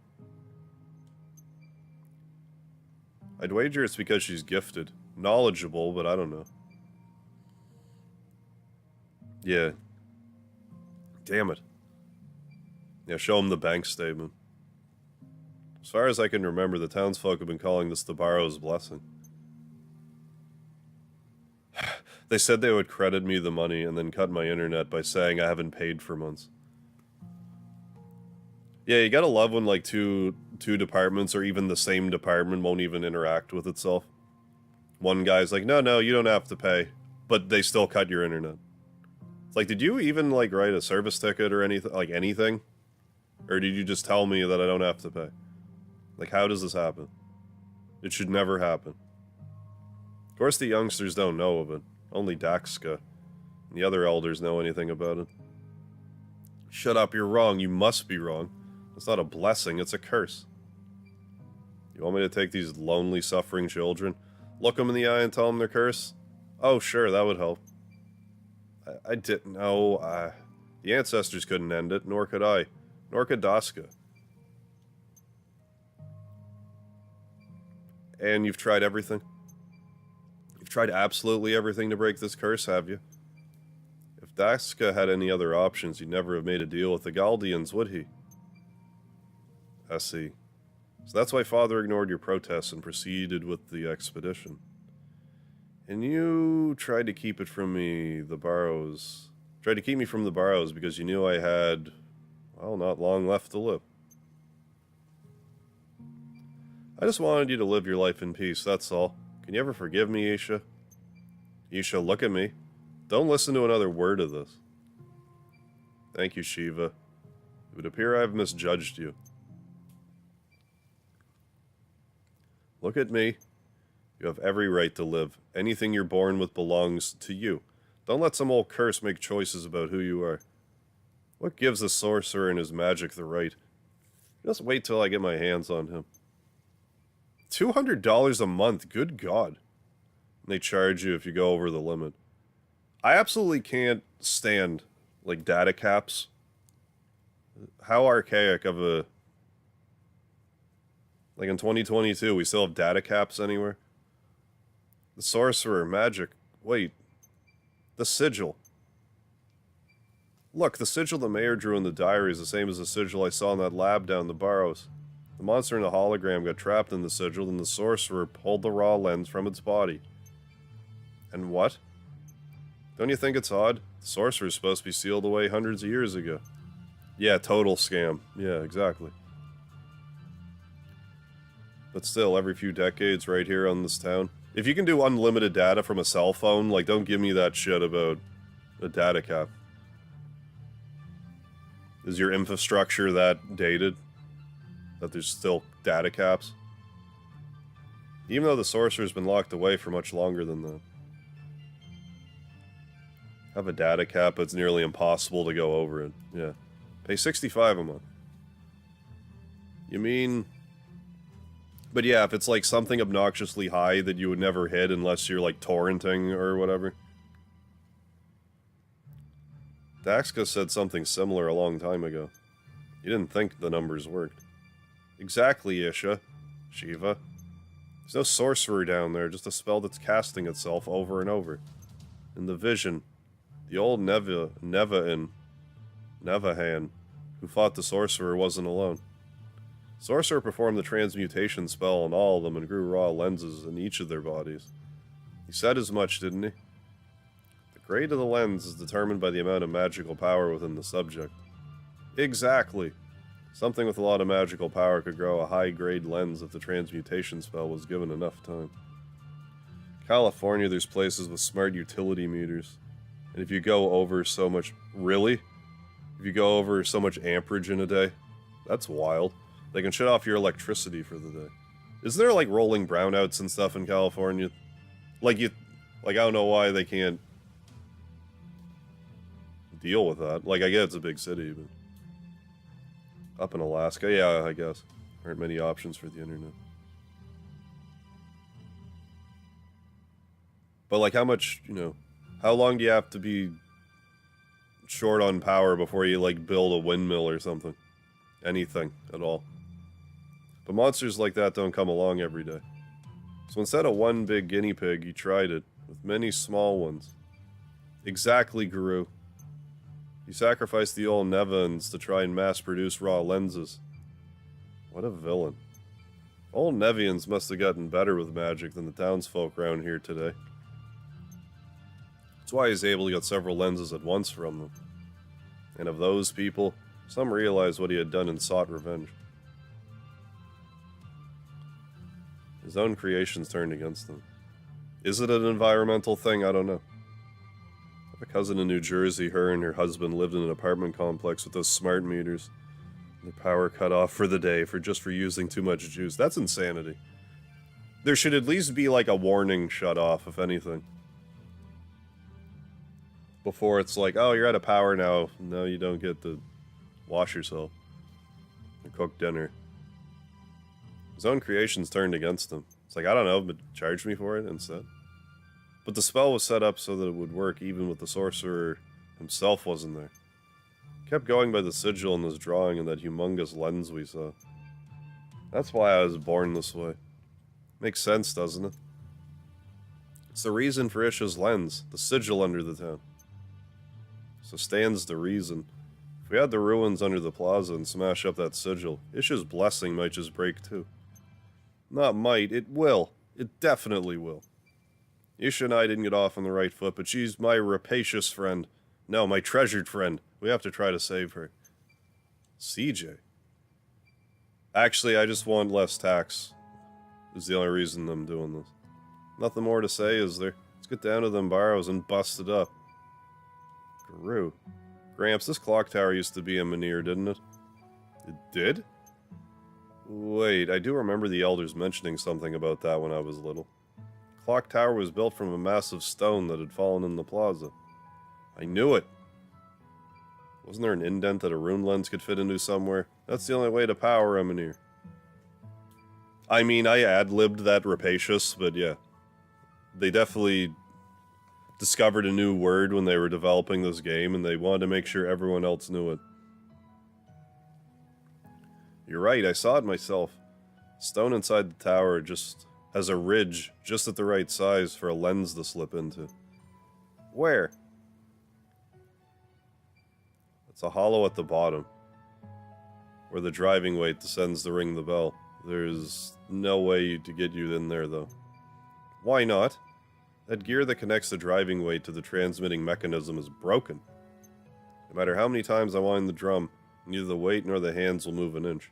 I'd wager it's because she's gifted. Knowledgeable, but I don't know. Yeah. Damn it. Yeah, show him the bank statement. As far as I can remember, the townsfolk have been calling this the Barrow's Blessing. They said they would credit me the money and then cut my internet by saying I haven't paid for months. Yeah, you gotta love when, like, two departments or even the same department won't even interact with itself. One guy's like, no, you don't have to pay, but they still cut your internet. It's like, did you even, like, write a service ticket or anything? Or did you just tell me that I don't have to pay? Like, how does this happen? It should never happen. Of course the youngsters don't know of it. Only Daxka and the other elders know anything about it. Shut up, you're wrong. You must be wrong. It's not a blessing, it's a curse. You want me to take these lonely, suffering children, look them in the eye and tell them they're cursed? Oh, sure, that would help. I didn't know. The ancestors couldn't end it, nor could I. Nor could Daska. And you've tried everything? You've tried absolutely everything to break this curse, have you? If Daska had any other options, he'd never have made a deal with the Galdians, would he? I see. So that's why Father ignored your protests and proceeded with the expedition. And you tried to keep it from me, the Barrows. Tried to keep me from the Barrows because you knew I had, well, not long left to live. I just wanted you to live your life in peace, that's all. Can you ever forgive me, Isha? Isha, look at me. Don't listen to another word of this. Thank you, Shiva. It would appear I've misjudged you. Look at me. You have every right to live. Anything you're born with belongs to you. Don't let some old curse make choices about who you are. What gives a sorcerer and his magic the right? Just wait till I get my hands on him. $200 a month, good God. They charge you if you go over the limit. I absolutely can't stand, like, data caps. How archaic of a... Like, in 2022, we still have data caps anywhere? The sorcerer, magic. Wait. The sigil. Look, the sigil the mayor drew in the diary is the same as the sigil I saw in that lab down the Barrows. The monster in the hologram got trapped in the sigil, and the sorcerer pulled the raw lens from its body. And what? Don't you think it's odd? The sorcerer's supposed to be sealed away hundreds of years ago. Yeah, total scam. Yeah, exactly. But still, every few decades right here on this town. If you can do unlimited data from a cell phone, like, don't give me that shit about a data cap. Is your infrastructure that dated? That there's still data caps? Even though the sorcerer's been locked away for much longer than that. Have a data cap, but it's nearly impossible to go over it. Yeah. Pay $65 a month. You mean... But yeah, if it's like something obnoxiously high that you would never hit unless you're like torrenting or whatever. Daxka said something similar a long time ago. You didn't think the numbers worked. Exactly, Isha. Shiva. There's no sorcerer down there, just a spell that's casting itself over and over. In the vision, the old Nevahan, who fought the sorcerer, wasn't alone. Sorcerer performed the transmutation spell on all of them and grew raw lenses in each of their bodies. He said as much, didn't he? The grade of the lens is determined by the amount of magical power within the subject. Exactly. Something with a lot of magical power could grow a high-grade lens if the transmutation spell was given enough time. California, there's places with smart utility meters. And if you go over so much... Really? If you go over so much amperage in a day? That's wild. They can shut off your electricity for the day. Is there, like, rolling brownouts and stuff in California? Like, I don't know why they can't deal with that. Like, I get it's a big city, but... Up in Alaska? Yeah, I guess. Aren't many options for the internet. But, like, how much, you know... How long do you have to be short on power before you, like, build a windmill or something? Anything at all. But monsters like that don't come along every day. So instead of one big guinea pig, he tried it with many small ones. Exactly, Guru. He sacrificed the old Nevans to try and mass-produce raw lenses. What a villain. Old Nevians must have gotten better with magic than the townsfolk around here today. That's why he's able to get several lenses at once from them. And of those people, some realized what he had done and sought revenge. His own creations turned against him. Is it an environmental thing? I don't know. I have a cousin in New Jersey. Her and her husband lived in an apartment complex with those smart meters. Their power cut off for the day for using too much juice. That's insanity. There should at least be like a warning shut off, if anything. Before it's like, oh, you're out of power now. No, you don't get to wash yourself or cook dinner. His own creations turned against him. It's like, I don't know, but charge me for it instead. But the spell was set up so that it would work even with the sorcerer himself wasn't there. Kept going by the sigil in this drawing and that humongous lens we saw. That's why I was born this way. Makes sense, doesn't it? It's the reason for Isha's lens, the sigil under the town. So stands the reason. If we had the ruins under the plaza and smash up that sigil, Isha's blessing might just break too. Not might, it will. It definitely will. Isha and I didn't get off on the right foot, but she's my rapacious friend. No, my treasured friend. We have to try to save her. CJ. Actually, I just want less tax. Is the only reason I'm doing this. Nothing more to say, is there? Let's get down to them barrows and bust it up. Guru. Gramps, this clock tower used to be a Menhir, didn't it? It did? Wait, I do remember the elders mentioning something about that when I was little. Clock tower was built from a massive stone that had fallen in the plaza. I knew it! Wasn't there an indent that a rune lens could fit into somewhere? That's the only way to power a Menhir. I mean, I ad-libbed that rapacious, but yeah. They definitely discovered a new word when they were developing this game, and they wanted to make sure everyone else knew it. You're right, I saw it myself. Stone inside the tower just has a ridge just at the right size for a lens to slip into. Where? It's a hollow at the bottom, where the driving weight descends to ring the bell. There's no way to get you in there, though. Why not? That gear that connects the driving weight to the transmitting mechanism is broken. No matter how many times I wind the drum, neither the weight nor the hands will move an inch.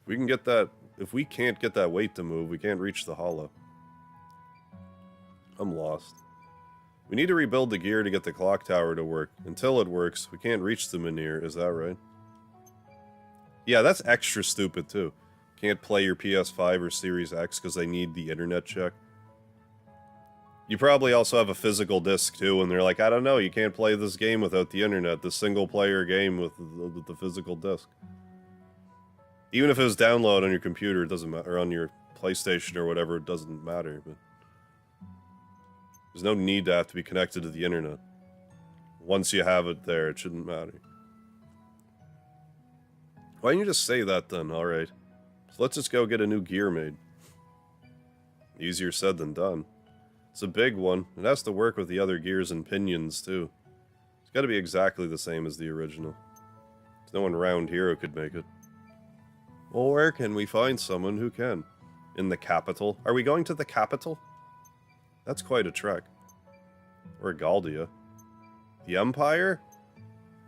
If we can't get that weight to move, we can't reach the hollow. I'm lost. We need to rebuild the gear to get the clock tower to work. Until it works, we can't reach the Menhir, is that right? Yeah, that's extra stupid too. Can't play your PS5 or Series X because they need the internet check. You probably also have a physical disc too, and they're like, I don't know, you can't play this game without the internet, the single-player game with the physical disc. Even if it was downloaded on your computer, it doesn't matter, or on your PlayStation or whatever, it doesn't matter. But there's no need to have to be connected to the internet. Once you have it there, it shouldn't matter. Why don't you just say that then? Alright. So let's just go get a new gear made. Easier said than done. It's a big one. It has to work with the other gears and pinions, too. It's got to be exactly the same as the original. There's no one around here who could make it. Well, where can we find someone who can? In the capital? Are we going to the capital? That's quite a trek. Or Galdia. The Empire?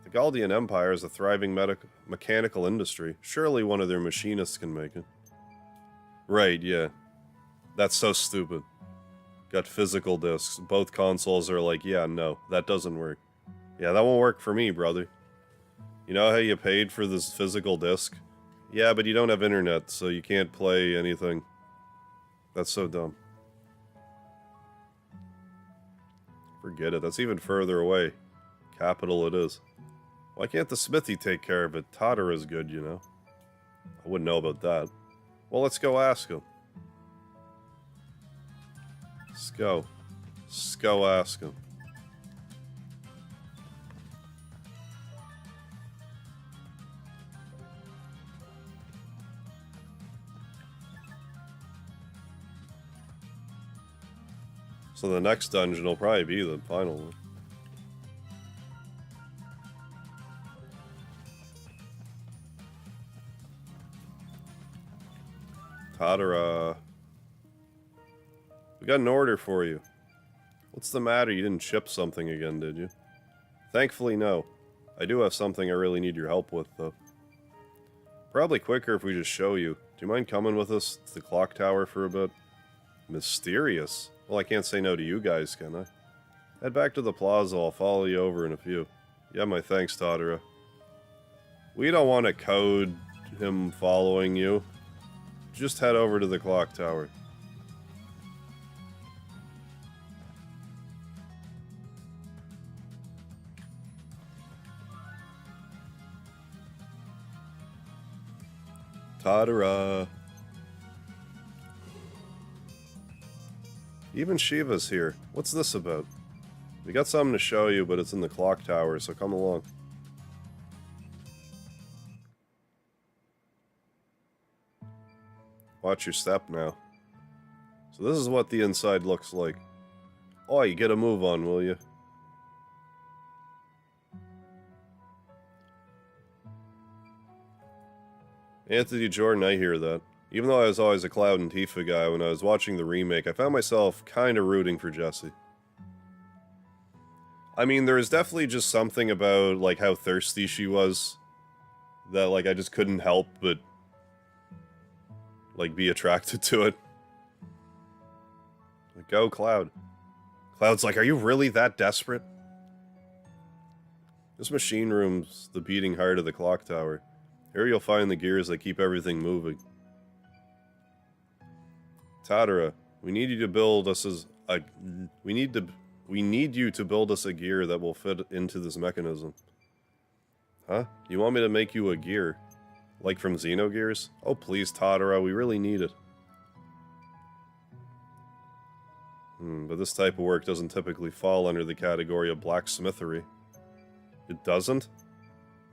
The Galdian Empire is a thriving mechanical industry. Surely one of their machinists can make it. Right, yeah. That's so stupid. Got physical discs. Both consoles are like, yeah, no, that doesn't work. Yeah, that won't work for me, brother. You know how you paid for this physical disc? Yeah, but you don't have internet, so you can't play anything. That's so dumb. Forget it, that's even further away. Capital it is. Why can't the smithy take care of it? Totter is good, you know. I wouldn't know about that. Well, let's go ask him. Let's go. Let's go ask him. So the next dungeon will probably be the final one. Tadara. We got an order for you. What's the matter? You didn't ship something again, did you? Thankfully, no. I do have something I really need your help with, though. Probably quicker if we just show you. Do you mind coming with us to the clock tower for a bit? Mysterious? Well, I can't say no to you guys, can I? Head back to the plaza. I'll follow you over in a few. Yeah, my thanks, Tadara. We don't want to code him following you. Just head over to the clock tower. Tadara. Even Shiva's here. What's this about? We got something to show you, but it's in the clock tower, so come along. Watch your step now. So this is what the inside looks like. Oh, you get a move on, will you? Anthony Jordan, I hear that. Even though I was always a Cloud and Tifa guy, when I was watching the remake, I found myself kind of rooting for Jessie. I mean, there is definitely just something about, like, how thirsty she was that, like, I just couldn't help but, like, be attracted to it. Like, go, Cloud. Cloud's like, are you really that desperate? This machine room's the beating heart of the clock tower. Here you'll find the gears that keep everything moving. Tadara, we need you to build us we need you to build us a gear that will fit into this mechanism. Huh? You want me to make you a gear? Like from Xenogears? Oh please, Tadara, we really need it. But this type of work doesn't typically fall under the category of blacksmithery. It doesn't?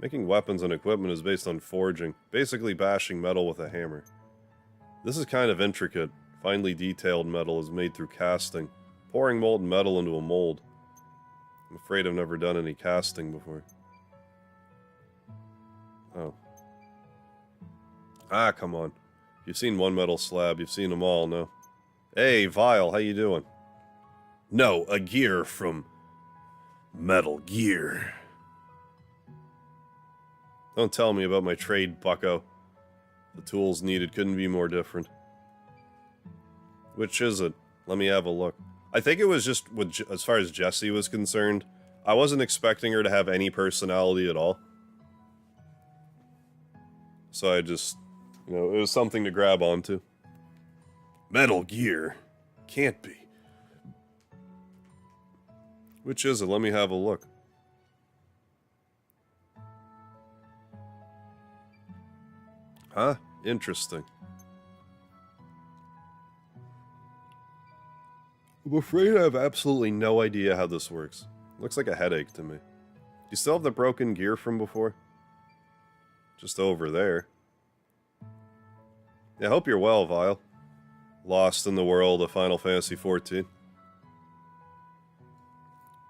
Making weapons and equipment is based on forging, basically bashing metal with a hammer. This is kind of intricate. Finely detailed metal is made through casting, pouring molten metal into a mold. I'm afraid I've never done any casting before. Oh. Ah, come on. You've seen one metal slab, you've seen them all, no? Hey, Vile, how you doing? No, a gear from Metal Gear. Don't tell me about my trade, bucko. The tools needed couldn't be more different. Which is it? Let me have a look. I think it was just, as far as Jessie was concerned, I wasn't expecting her to have any personality at all. So I just, you know, it was something to grab onto. Metal Gear. Can't be. Which is it? Let me have a look. Huh? Interesting. I'm afraid I have absolutely no idea how this works. Looks like a headache to me. Do you still have the broken gear from before? Just over there. Yeah, I hope you're well, Vile. Lost in the world of Final Fantasy XIV.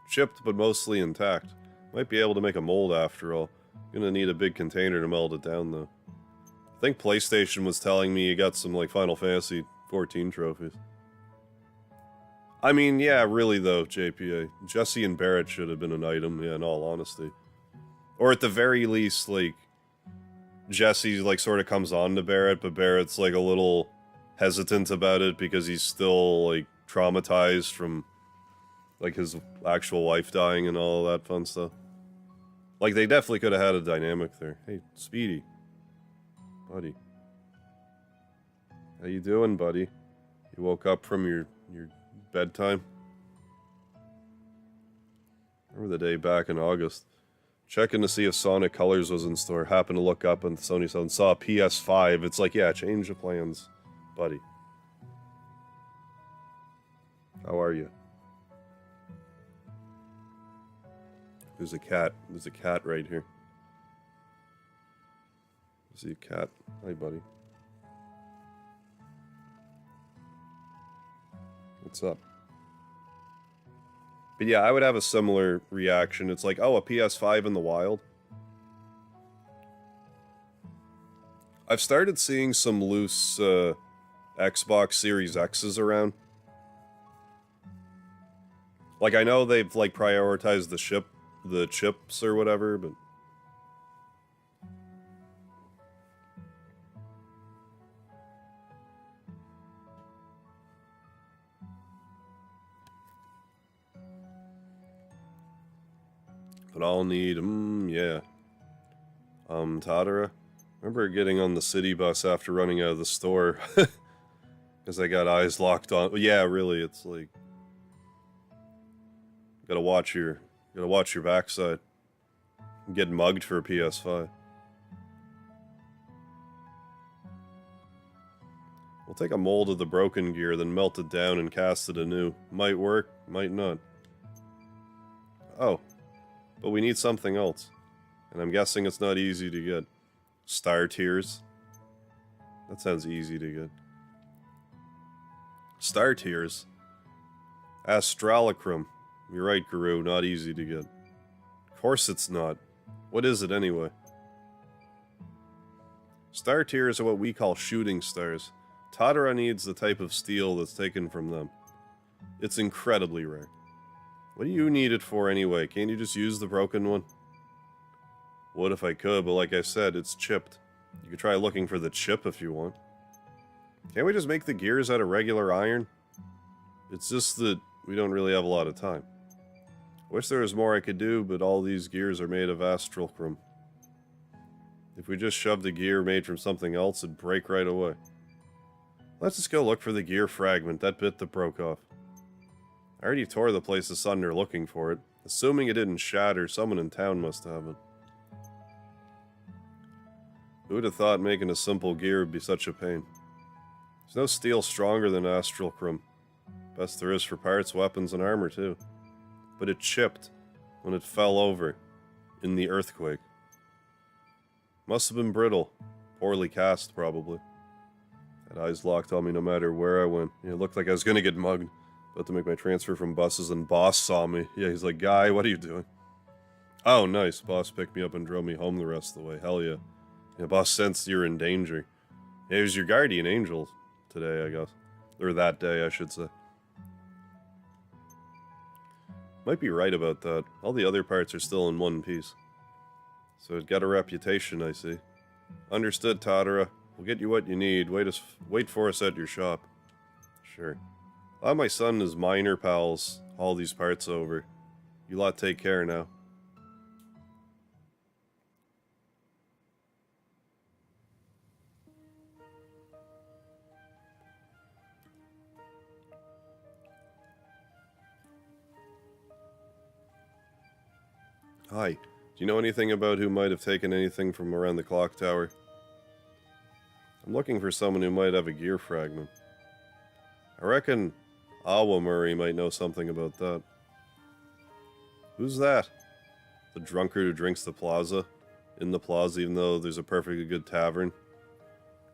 Chipped, but mostly intact. Might be able to make a mold after all. Gonna need a big container to melt it down, though. I think PlayStation was telling me you got some, like, Final Fantasy XIV trophies. I mean, yeah, really, though, JPA. Jesse and Barrett should have been an item, yeah, in all honesty. Or at the very least, like, Jesse, like, sort of comes on to Barrett, but Barrett's, like, a little hesitant about it because he's still, like, traumatized from, like, his actual wife dying and all that fun stuff. Like, they definitely could have had a dynamic there. Hey, Speedy. Buddy. How you doing, buddy? You woke up from your bedtime? Remember the day back in August. Checking to see if Sonic Colors was in store. Happened to look up on Sony and saw a PS5. It's like, yeah, change the plans, buddy. How are you? There's a cat. There's a cat right here. I see a cat. Hi, buddy. What's up? But yeah, I would have a similar reaction. It's like, oh, a PS5 in the wild? I've started seeing some loose Xbox Series X's around. Like, I know they've, like, prioritized the chips or whatever, but... But I'll need, yeah. Tadara? Remember getting on the city bus after running out of the store. Because I got eyes locked on. Yeah, really, it's like... Gotta watch your backside. Get mugged for a PS5. We'll take a mold of the broken gear, then melt it down and cast it anew. Might work, might not. Oh. But we need something else. And I'm guessing it's not easy to get. Star Tears. That sounds easy to get. Star Tears. Astralacrum. You're right, Guru. Not easy to get. Of course it's not. What is it anyway? Star Tears are what we call shooting stars. Tadara needs the type of steel that's taken from them. It's incredibly rare. What do you need it for anyway? Can't you just use the broken one? Would if I could, but like I said, it's chipped. You could try looking for the chip if you want. Can't we just make the gears out of regular iron? It's just that we don't really have a lot of time. Wish there was more I could do, but all these gears are made of astralcrum. If we just shoved a gear made from something else, it'd break right away. Let's just go look for the gear fragment, that bit that broke off. I already tore the place asunder looking for it. Assuming it didn't shatter, someone in town must have it. Who would have thought making a simple gear would be such a pain? There's no steel stronger than astralcrum. Best there is for parts, weapons, and armor, too. But it chipped when it fell over in the earthquake. Must have been brittle. Poorly cast, probably. Had eyes locked on me no matter where I went. It looked like I was gonna get mugged. About to make my transfer from buses, and Boss saw me. Yeah, he's like, Guy, what are you doing? Oh, nice. Boss picked me up and drove me home the rest of the way. Hell yeah. Yeah, Boss sensed you're in danger. Yeah, he was your guardian angel today, I guess. Or that day, I should say. Might be right about that. All the other parts are still in one piece. So it got a reputation, I see. Understood, Tadara. We'll get you what you need. Wait for us at your shop. Sure. I'll have my son and his miner pals haul these parts over. You lot take care now. Hi. Do you know anything about who might have taken anything from around the clock tower? I'm looking for someone who might have a gear fragment. I reckon Awamuri might know something about that. Who's that? The drunkard who drinks the plaza? In the plaza, even though there's a perfectly good tavern?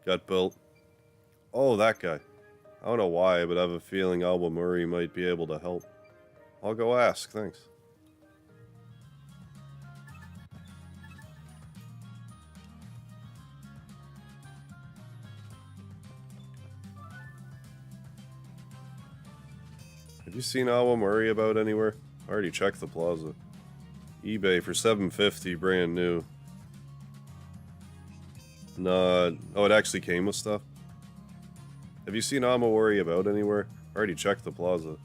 Got built. Oh, that guy. I don't know why, but I have a feeling Awamuri might be able to help. I'll go ask, thanks. Have you seen Awamuri about anywhere? I already checked the plaza. eBay for $750, brand new. Nah. Oh, it actually came with stuff? Have you seen Awamuri about anywhere? I already checked the plaza.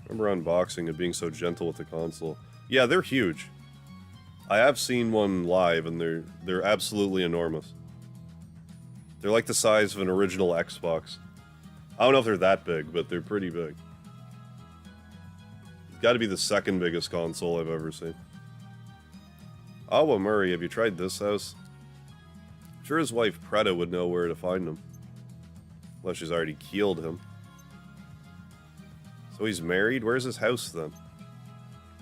Remember unboxing and being so gentle with the console. Yeah, they're huge. I have seen one live, and they're absolutely enormous. They're like the size of an original Xbox. I don't know if they're that big, but they're pretty big. It's got to be the second biggest console I've ever seen. Awamuri, have you tried this house? I'm sure his wife Preta would know where to find him. Unless she's already keeled him. So he's married? Where's his house then?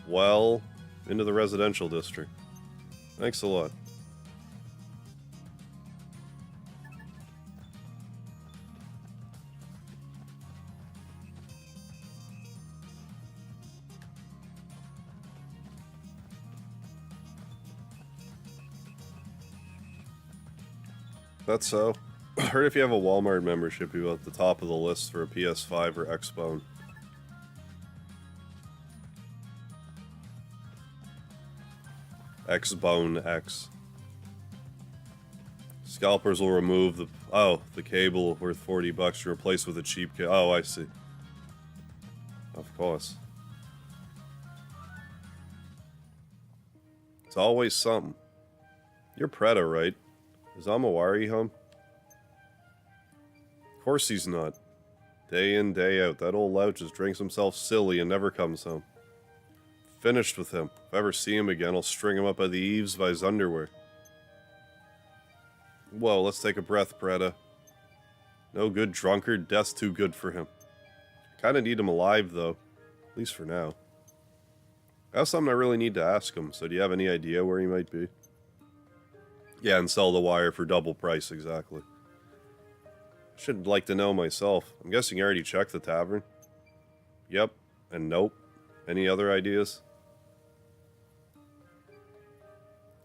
Well, into the residential district. Thanks a lot. That's so. I heard if you have a Walmart membership, you're at the top of the list for a PS5 or Xbone. Xbone X. Scalpers will remove the cable worth 40 bucks to replace with a cheap cable. Oh, I see. Of course. It's always something. You're Preta, right? Is Amawari home? Of course he's not. Day in, day out, that old lout just drinks himself silly and never comes home. Finished with him. If I ever see him again, I'll string him up by the eaves by his underwear. Whoa, let's take a breath, Preta. No good drunkard, death's too good for him. Kinda need him alive, though. At least for now. I have something I really need to ask him, so do you have any idea where he might be? Yeah, and sell the wire for double price, exactly. I should like to know myself. I'm guessing you already checked the tavern? Yep, and nope. Any other ideas?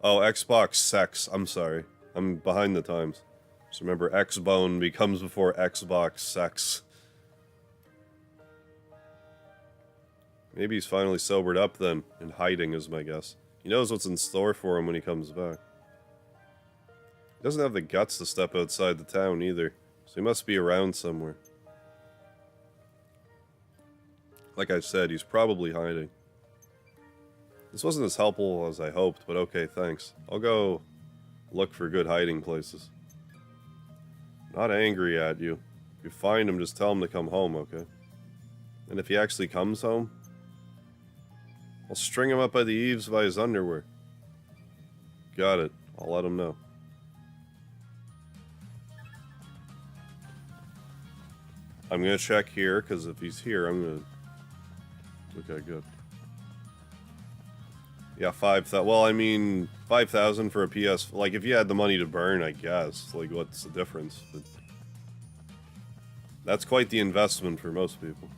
Oh, Xbox sex. I'm sorry. I'm behind the times. Just remember, Xbone becomes before Xbox sex. Maybe he's finally sobered up then, and hiding is my guess. He knows what's in store for him when he comes back. He doesn't have the guts to step outside the town either, so he must be around somewhere. Like I said, he's probably hiding. This wasn't as helpful as I hoped, but okay, thanks. I'll go look for good hiding places. Not angry at you. If you find him, just tell him to come home, okay? And if he actually comes home, I'll string him up by the eaves by his underwear. Got it. I'll let him know. I'm gonna check here, because if he's here, I'm gonna... Okay, good. Yeah, 5,000. Well, I mean, 5,000 for a PS... Like, if you had the money to burn, I guess. Like, what's the difference? But that's quite the investment for most people.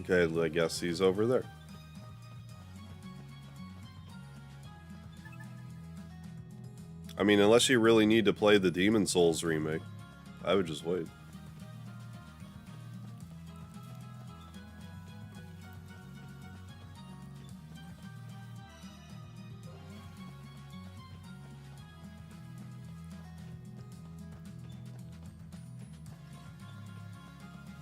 Okay, I guess he's over there. I mean, unless you really need to play the Demon Souls remake, I would just wait.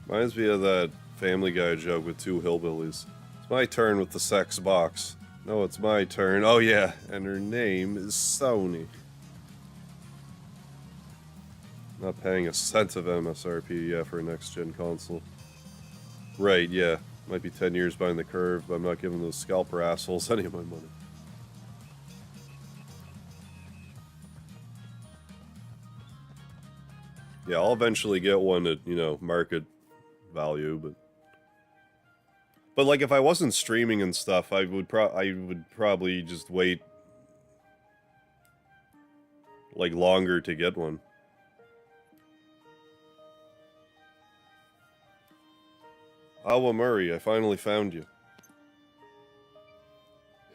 Reminds me of that Family Guy joke with two hillbillies. It's my turn with the sex box. No, it's my turn. Oh yeah, and her name is Sony. Not paying a cent of MSRP, yeah, for a next-gen console. Right, yeah. Might be 10 years behind the curve, but I'm not giving those scalper assholes any of my money. Yeah, I'll eventually get one at, you know, market value, but like if I wasn't streaming and stuff, I would probably just wait like longer to get one. Awa Murray, I finally found you.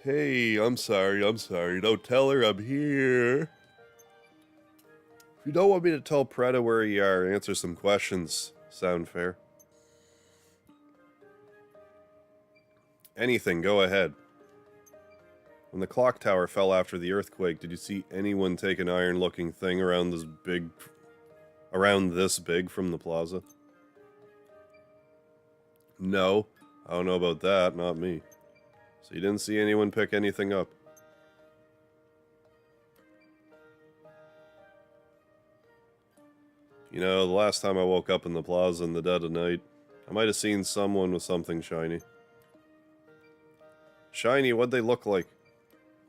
Hey, I'm sorry. Don't tell her I'm here. If you don't want me to tell Preda where you are, answer some questions. Sound fair? Anything, go ahead. When the clock tower fell after the earthquake, did you see anyone take an iron-looking thing around this big from the plaza? No. I don't know about that, not me. So you didn't see anyone pick anything up? You know, the last time I woke up in the plaza in the dead of night, I might have seen someone with something shiny. Shiny, what'd they look like?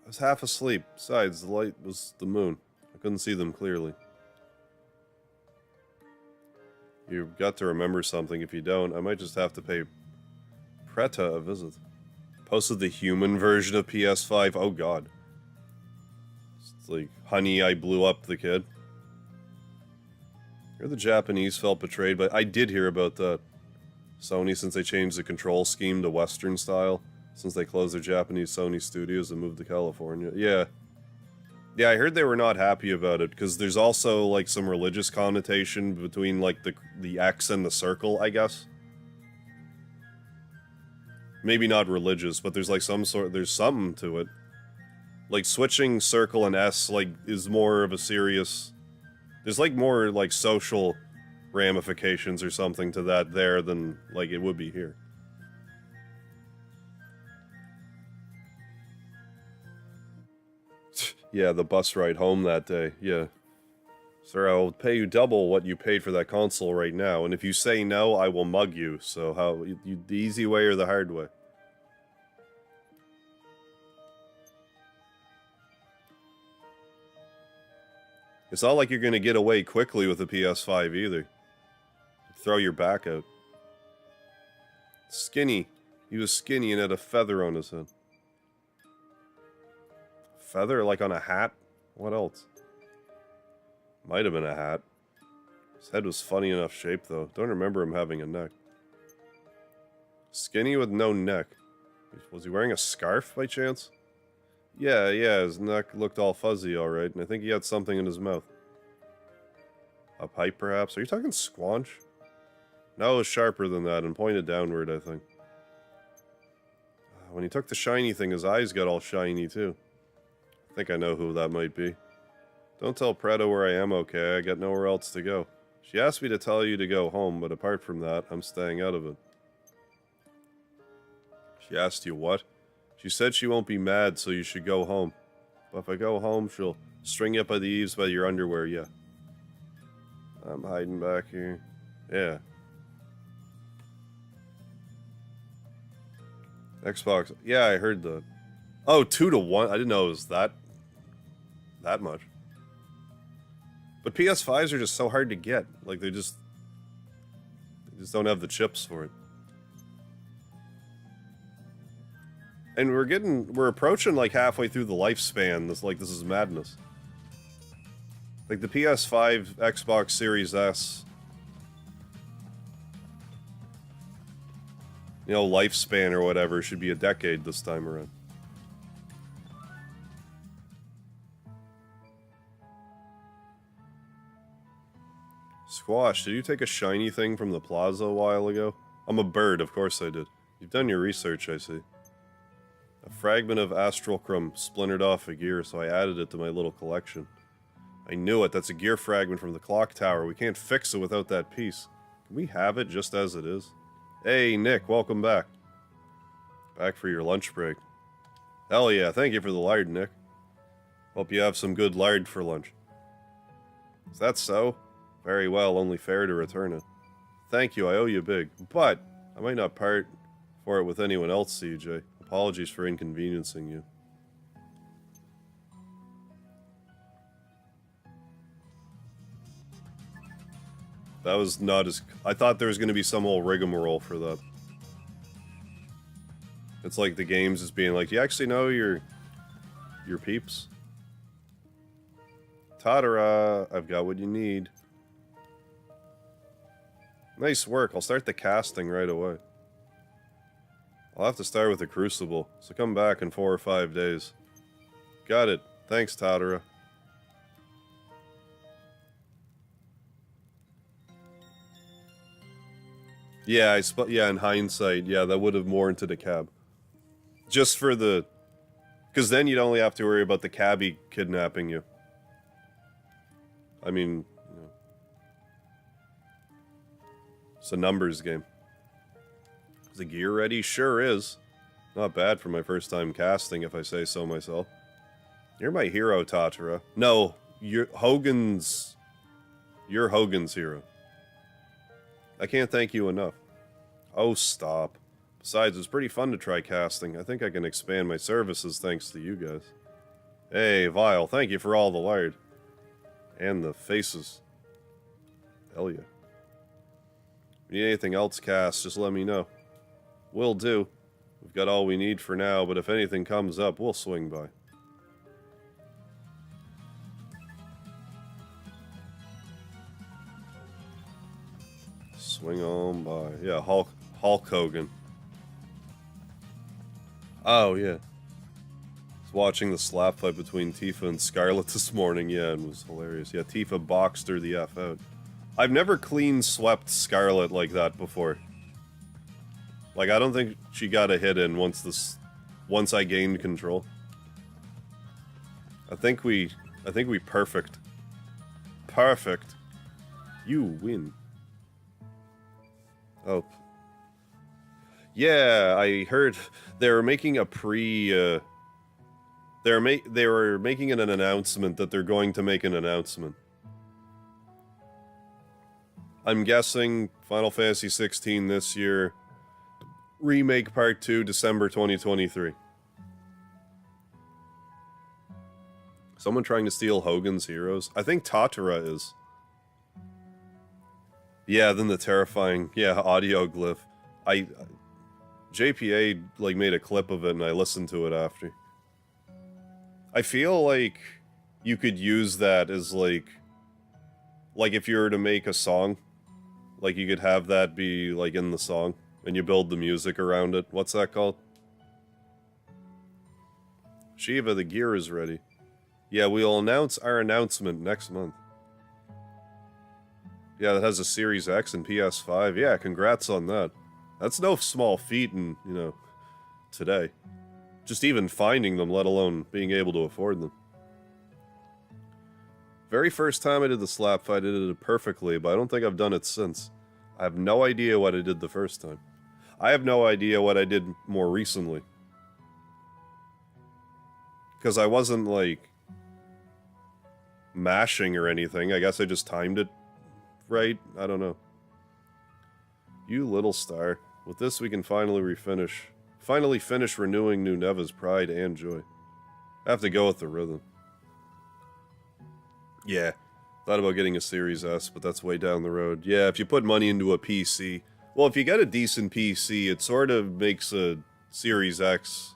I was half asleep. Besides, the light was the moon. I couldn't see them clearly. You've got to remember something. If you don't, I might just have to pay Preta a visit. Posted the human version of PS5. Oh god. It's like, honey, I blew up the kid. Hear the Japanese felt betrayed, but I did hear about that. Sony, since they changed the control scheme to Western style, since they closed their Japanese Sony studios and moved to California. Yeah. Yeah, I heard they were not happy about it, because there's also, like, some religious connotation between, like, the X and the circle, I guess. Maybe not religious, but there's, like, there's something to it. Like, switching circle and S, like, is more of a serious... There's, like, more, like, social ramifications or something to that there than, like, it would be here. Yeah, the bus ride home that day, yeah. Sir, I will pay you double what you paid for that console right now, and if you say no, I will mug you. So how, the easy way or the hard way? It's not like you're gonna get away quickly with the PS5 either. Throw your back out. Skinny. He was skinny and had a feather on his head. Feather, like on a hat? What else? Might have been a hat. His head was funny enough shape, though. Don't remember him having a neck. Skinny with no neck. Was he wearing a scarf, by chance? Yeah, his neck looked all fuzzy, alright, and I think he had something in his mouth. A pipe, perhaps? Are you talking squanch? No, it was sharper than that, and pointed downward, I think. When he took the shiny thing, his eyes got all shiny, too. I think I know who that might be. Don't tell Preda where I am, okay? I got nowhere else to go. She asked me to tell you to go home, but apart from that, I'm staying out of it. She asked you what? She said she won't be mad, so you should go home. But if I go home, she'll string you up by the eaves by your underwear, yeah. I'm hiding back here. Yeah. Xbox. Yeah, I heard that. Oh, 2-to-1. I didn't know it was that much. But PS5s are just so hard to get. Like, they just don't have the chips for it. And we're approaching like halfway through the lifespan. This is madness. Like the PS5, Xbox Series S, you know, lifespan or whatever should be a decade this time around. Squash, did you take a shiny thing from the plaza a while ago? I'm a bird, of course I did. You've done your research, I see. A fragment of astral crumb splintered off a gear, so I added it to my little collection. I knew it, that's a gear fragment from the clock tower. We can't fix it without that piece. Can we have it just as it is? Hey, Nick, welcome back. Back for your lunch break. Hell yeah, thank you for the lard, Nick. Hope you have some good lard for lunch. Is that so? If Very well, only fair to return it. Thank you, I owe you big. But, I might not part for it with anyone else, CJ. Apologies for inconveniencing you. That was not as... I thought there was going to be some whole rigmarole for that. It's like the games is being like, do you actually know your peeps? Tadara, I've got what you need. Nice work, I'll start the casting right away. I'll have to start with the Crucible, so come back in 4 or 5 days. Got it. Thanks, Tadara. Yeah, yeah, in hindsight, yeah, that would have warranted a cab. Just for the... Because then you'd only have to worry about the cabbie kidnapping you. I mean, you know, it's a numbers game. Is the gear ready? Sure is. Not bad for my first time casting, if I say so myself. You're my hero, Tatara. No, you're Hogan's hero. I can't thank you enough. Oh, stop. Besides, it's pretty fun to try casting. I think I can expand my services thanks to you guys. Hey, Vile, thank you for all the lard. And the faces. Hell yeah. If you need anything else cast, just let me know. Will do. We've got all we need for now, but if anything comes up, we'll swing by. Swing on by. Yeah, Hulk Hogan. Oh, yeah. I was watching the slap fight between Tifa and Scarlet this morning, yeah, and it was hilarious. Yeah, Tifa boxed her the F out. I've never clean swept Scarlet like that before. Like, I don't think she got a hit in once I gained control. I think we perfect. Perfect. You win. Oh. Yeah, I heard they were making a they were making an announcement that they're going to make an announcement. I'm guessing Final Fantasy 16 this year. Remake Part 2, December 2023. Someone trying to steal Hogan's Heroes? I think Tatara is. Yeah, then the terrifying, audio glyph. JPA, like, made a clip of it and I listened to it after. I feel like you could use that as, like if you were to make a song, like, you could have that be, like, in the song, and you build the music around it. What's that called? Shiva, the gear is ready. Yeah, we'll announce our announcement next month. Yeah, that has a Series X and PS5. Yeah, congrats on that. That's no small feat in, today. Just even finding them, let alone being able to afford them. Very first time I did the slap fight, I did it perfectly, but I don't think I've done it since. I have no idea what I did the first time. I have no idea what I did more recently. Because I wasn't, like, mashing or anything. I guess I just timed it right. I don't know. You little star. With this, we can finally finish renewing Nuneva's pride and joy. I have to go with the rhythm. Yeah. Thought about getting a Series S, but that's way down the road. Yeah, if you put money into a PC... Well, if you get a decent PC, it sort of makes a Series X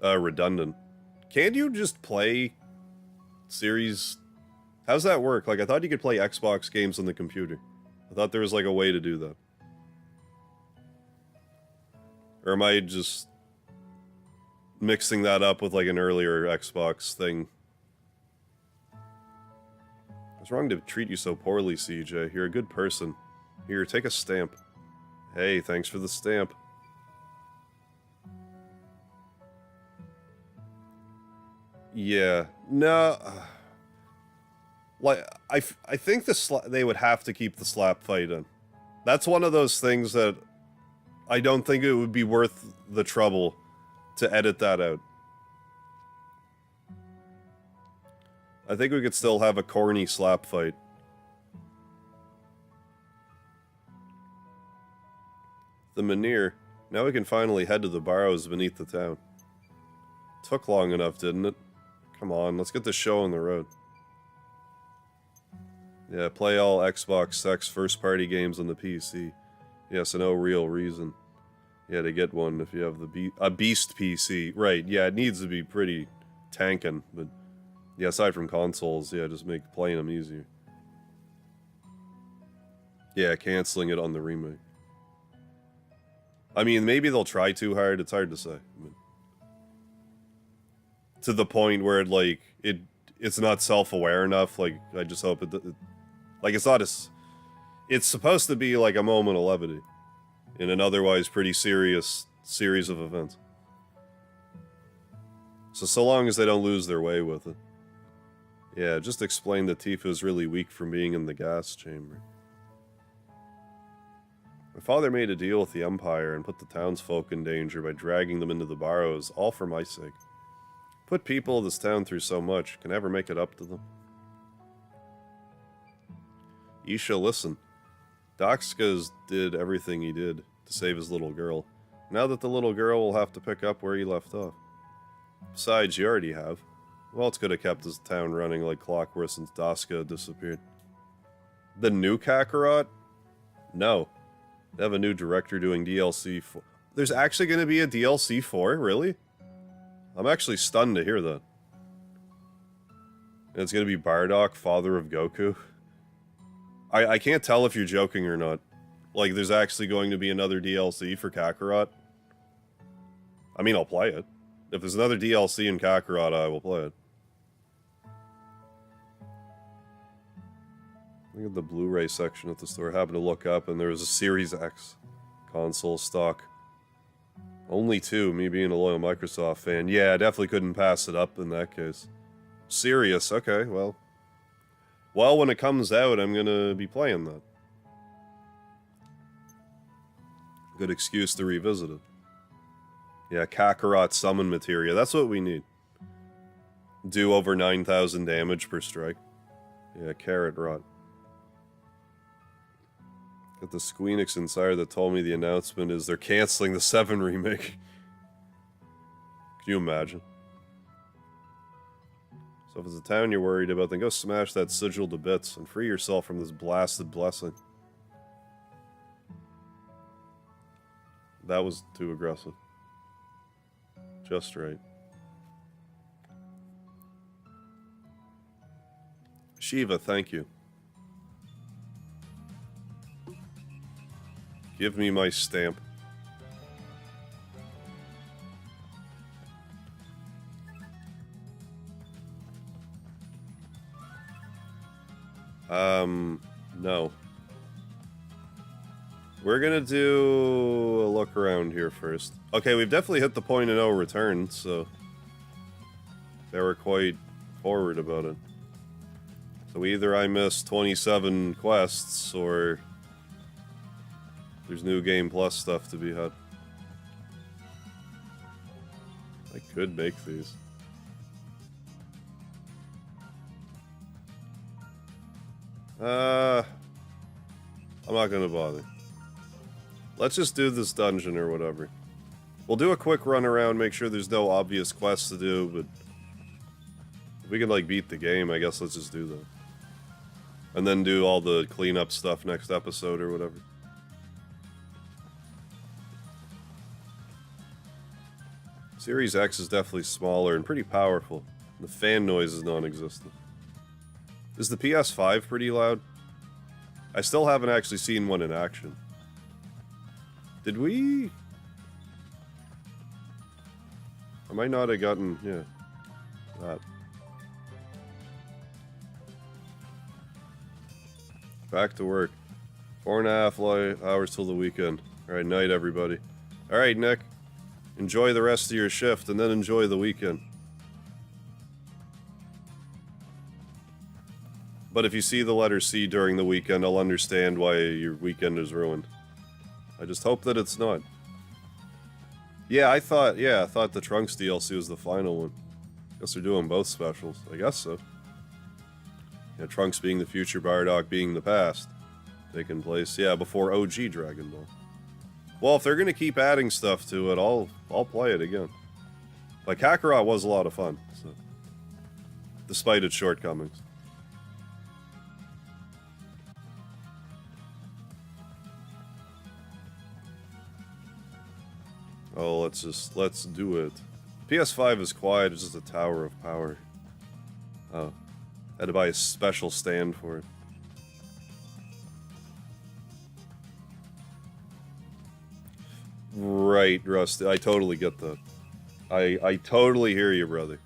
redundant. Can't you just play Series... How's that work? Like, I thought you could play Xbox games on the computer. I thought there was, like, a way to do that. Or am I just mixing that up with, like, an earlier Xbox thing? It's wrong to treat you so poorly, CJ. You're a good person. Here, take a stamp. Hey, thanks for the stamp. Yeah. No. Like, I think they would have to keep the slap fight in. That's one of those things that I don't think it would be worth the trouble to edit that out. I think we could still have a corny slap fight. The Menhir. Now we can finally head to the barrows beneath the town. Took long enough, didn't it? Come on, let's get the show on the road. Yeah, play all Xbox Sex first-party games on the PC. Yes, no real reason. Yeah, to get one if you have a beast PC. Right, yeah, it needs to be pretty tanking, but yeah, aside from consoles, yeah, just make playing them easier. Yeah, canceling it on the remake. I mean, maybe they'll try too hard, it's hard to say. I mean, to the point where it's not self-aware enough, like, I just hope like, it's not as... It's supposed to be like a moment of levity in an otherwise pretty serious series of events. So long as they don't lose their way with it. Yeah, just explain that Tifa's really weak from being in the gas chamber. My father made a deal with the Empire and put the townsfolk in danger by dragging them into the barrows, all for my sake. Put people of this town through so much, can I ever make it up to them? Isha, listen. Daxka's did everything he did to save his little girl. Now that the little girl will have to pick up where he left off. Besides, you already have. Who else could have kept his town running like clockwork since Daska disappeared? The new Kakarot? No. They have a new director doing DLC for... There's actually going to be a DLC for it? Really? I'm actually stunned to hear that. And it's going to be Bardock, father of Goku. I can't tell if you're joking or not. Like, there's actually going to be another DLC for Kakarot. I mean, I'll play it. If there's another DLC in Kakarot, I will play it. Look at the Blu-ray section at the store. I happened to look up, and there was a Series X console stock. Only two, me being a loyal Microsoft fan. Yeah, I definitely couldn't pass it up in that case. Serious, okay, well. Well, when it comes out, I'm gonna be playing that. Good excuse to revisit it. Yeah, Kakarot summon materia. That's what we need. Do over 9,000 damage per strike. Yeah, Carrot Rot. Got the Squeenix Insider that told me the announcement is they're canceling the 7 remake. Can you imagine? So if it's a town you're worried about, then go smash that sigil to bits and free yourself from this blasted blessing. That was too aggressive. Just right. Shiva, thank you. Give me my stamp. No. We're gonna do a look around here first. Okay, we've definitely hit the point of no return, so they were quite forward about it. So either I missed 27 quests, or there's New Game Plus stuff to be had. I could make these. I'm not gonna bother. Let's just do this dungeon or whatever. We'll do a quick run around, make sure there's no obvious quests to do, but if we can, like, beat the game, I guess let's just do that. And then do all the cleanup stuff next episode or whatever. Series X is definitely smaller and pretty powerful. The fan noise is non-existent. Is the PS5 pretty loud? I still haven't actually seen one in action. Did we? I might not have gotten, yeah, that. Back to work. 4.5 hours till the weekend. Alright, night everybody. Alright, Nick. Enjoy the rest of your shift and then enjoy the weekend. But if you see the letter C during the weekend, I'll understand why your weekend is ruined. I just hope that it's not. Yeah, I thought the Trunks DLC was the final one. Guess they're doing both specials. I guess so. Yeah, Trunks being the future, Bardock being the past. Taking place, yeah, before OG Dragon Ball. Well, if they're gonna keep adding stuff to it, I'll play it again. Like, Kakarot was a lot of fun, so, despite its shortcomings. Oh, let's do it. PS5 is quiet, it's just a tower of power. Oh. Had to buy a special stand for it. Right, Rusty. I totally get that. I totally hear you, brother.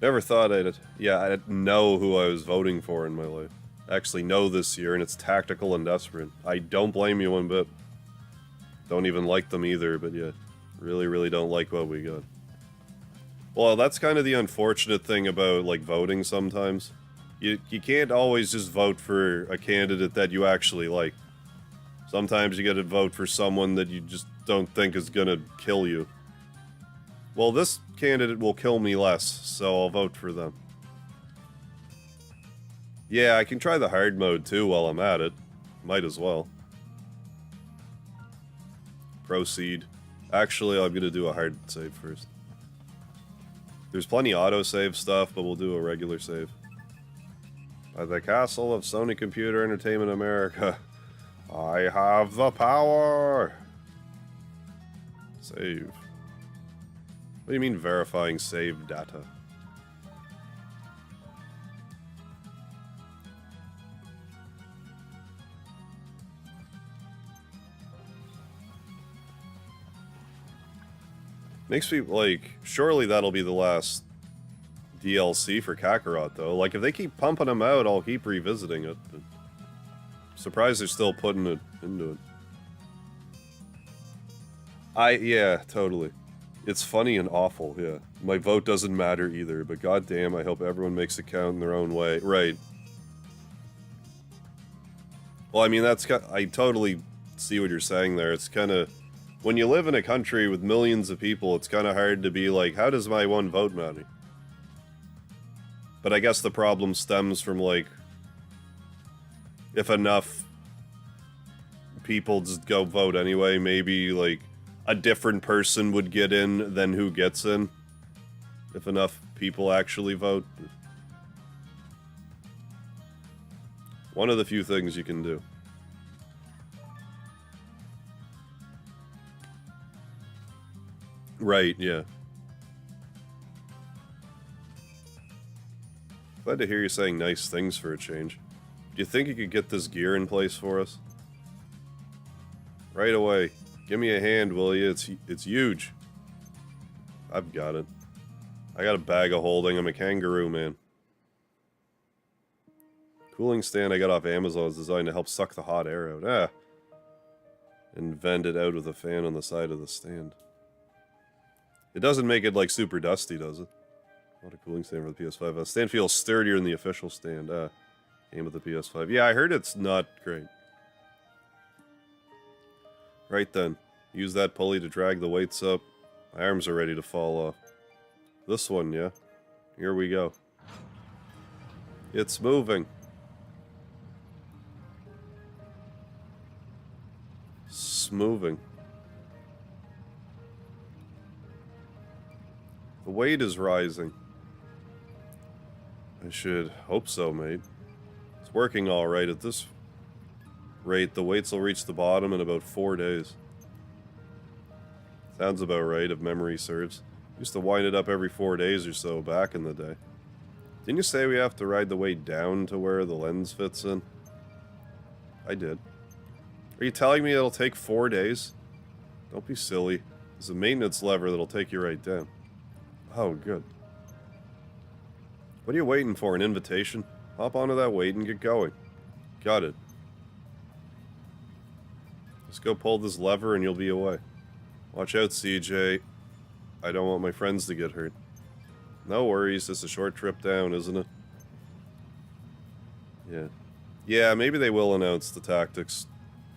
Never thought I'd know who I was voting for in my life. I actually know this year, and it's tactical and desperate. I don't blame you one bit. Don't even like them either, but yeah. Really, really don't like what we got. Well, that's kind of the unfortunate thing about, like, voting sometimes. You can't always just vote for a candidate that you actually like. Sometimes you gotta vote for someone that you just don't think is gonna kill you. Well, this candidate will kill me less, so I'll vote for them. Yeah, I can try the hard mode too while I'm at it. Might as well. Proceed. Actually, I'm gonna do a hard save first. There's plenty of autosave stuff, but we'll do a regular save. By the castle of Sony Computer Entertainment America, I have the power! Save. What do you mean verifying save data? Makes me, like, surely that'll be the last DLC for Kakarot, though. Like, if they keep pumping them out, I'll keep revisiting it. But surprised they're still putting it into it. Yeah, totally. It's funny and awful, yeah. My vote doesn't matter either, but goddamn, I hope everyone makes it count in their own way. Right. Well, I mean, I totally see what you're saying there. It's kind of... When you live in a country with millions of people, it's kind of hard to be like, how does my one vote matter? But I guess the problem stems from, like, if enough people just go vote anyway, maybe, like, a different person would get in than who gets in. If enough people actually vote. One of the few things you can do. Right, yeah. Glad to hear you saying nice things for a change. Do you think you could get this gear in place for us? Right away. Give me a hand, will you? It's huge. I've got it. I got a bag of holding. I'm a kangaroo, man. Cooling stand I got off Amazon is designed to help suck the hot air out. Ah. And vent it out with a fan on the side of the stand. It doesn't make it, like, super dusty, does it? Not a cooling stand for the PS5. The stand feels sturdier than the official stand. Aim at the PS5. Yeah, I heard it's not great. Right then. Use that pulley to drag the weights up. My arms are ready to fall off. This one, yeah? Here we go. It's moving. It's moving. The weight is rising. I should hope so, mate. It's working alright. At this rate, the weights will reach the bottom in about 4 days. Sounds about right, if memory serves. Used to wind it up every 4 days or so back in the day. Didn't you say we have to ride the weight down to where the lens fits in? I did. Are you telling me it'll take 4 days? Don't be silly. There's a maintenance lever that'll take you right down. Oh, good. What are you waiting for, an invitation? Hop onto that weight and get going. Got it. Just go pull this lever and you'll be away. Watch out, CJ. I don't want my friends to get hurt. No worries, it's a short trip down, isn't it? Yeah. Yeah, maybe they will announce the tactics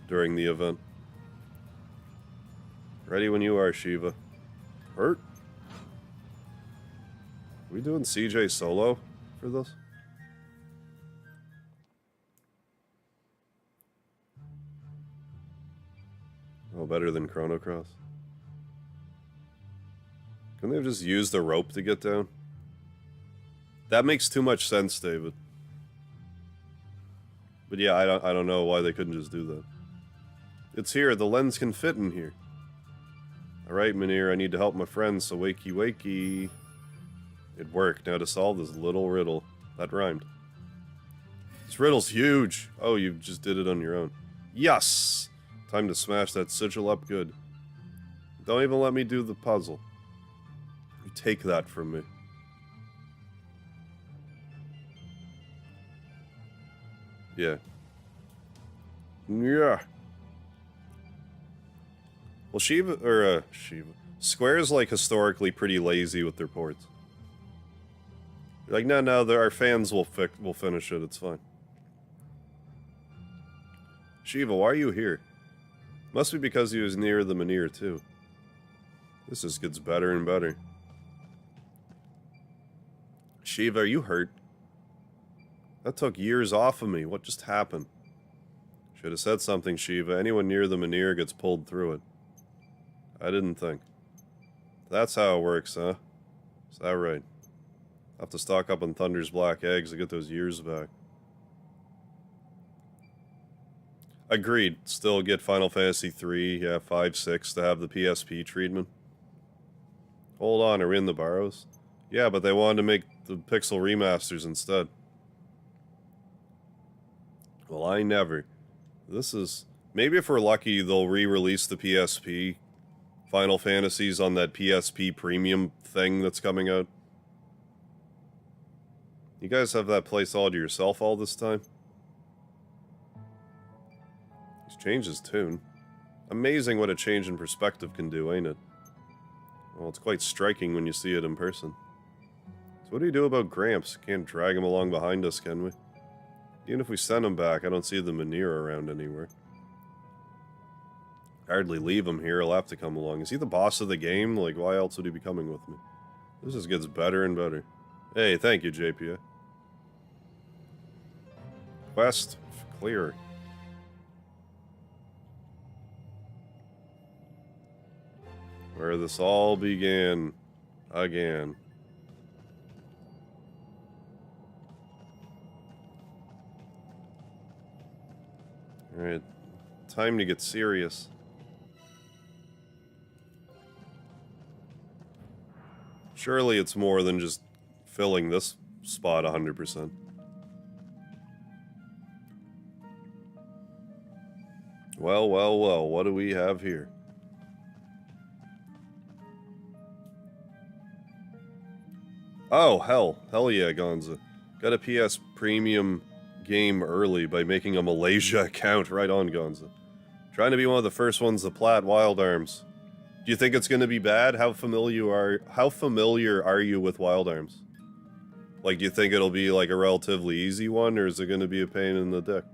during the event. Ready when you are, Shiva. Hurt? Are we doing CJ solo for this? Oh, better than Chrono Cross. Couldn't they have just used the rope to get down? That makes too much sense, David. But yeah, I don't know why they couldn't just do that. It's here, the lens can fit in here. Alright, Mynheer, I need to help my friends, so wakey wakey. It worked. Now to solve this little riddle. That rhymed. This riddle's huge! Oh, you just did it on your own. Yes! Time to smash that sigil up good. Don't even let me do the puzzle. You take that from me. Yeah. Yeah. Well, Shiva... Square's, like, historically pretty lazy with their ports. Like, no, our fans will finish it, it's fine. Shiva, why are you here? Must be because he was near the Mynheer, too. This just gets better and better. Shiva, are you hurt? That took years off of me. What just happened? Should have said something, Shiva. Anyone near the Mynheer gets pulled through it. I didn't think. That's how it works, huh? Is that right? I'll have to stock up on Thunder's black eggs to get those years back. Agreed. Still get Final Fantasy 3, yeah, 5, 6 to have the PSP treatment. Hold on, are we in the Barrows? Yeah, but they wanted to make the pixel remasters instead. Well, I never. This is... Maybe if we're lucky, they'll re-release the PSP Final Fantasies on that PSP Premium thing that's coming out. You guys have that place all to yourself all this time? He's changed his tune. Amazing what a change in perspective can do, ain't it? Well, it's quite striking when you see it in person. So what do you do about Gramps? Can't drag him along behind us, can we? Even if we send him back, I don't see the Mynheer around anywhere. Hardly leave him here, he'll have to come along. Is he the boss of the game? Like, why else would he be coming with me? This just gets better and better. Hey, thank you, JPA. Quest clear. Where this all began again. Alright, time to get serious. Surely it's more than just filling this spot 100%. Well, well, well, what do we have here? Oh, hell yeah, Gonza. Got a PS Premium game early by making a Malaysia account. Right on, Gonza. Trying to be one of the first ones to plat Wild Arms. Do you think it's going to be bad? How familiar are you with Wild Arms? Like, do you think it'll be like a relatively easy one, or is it going to be a pain in the dick?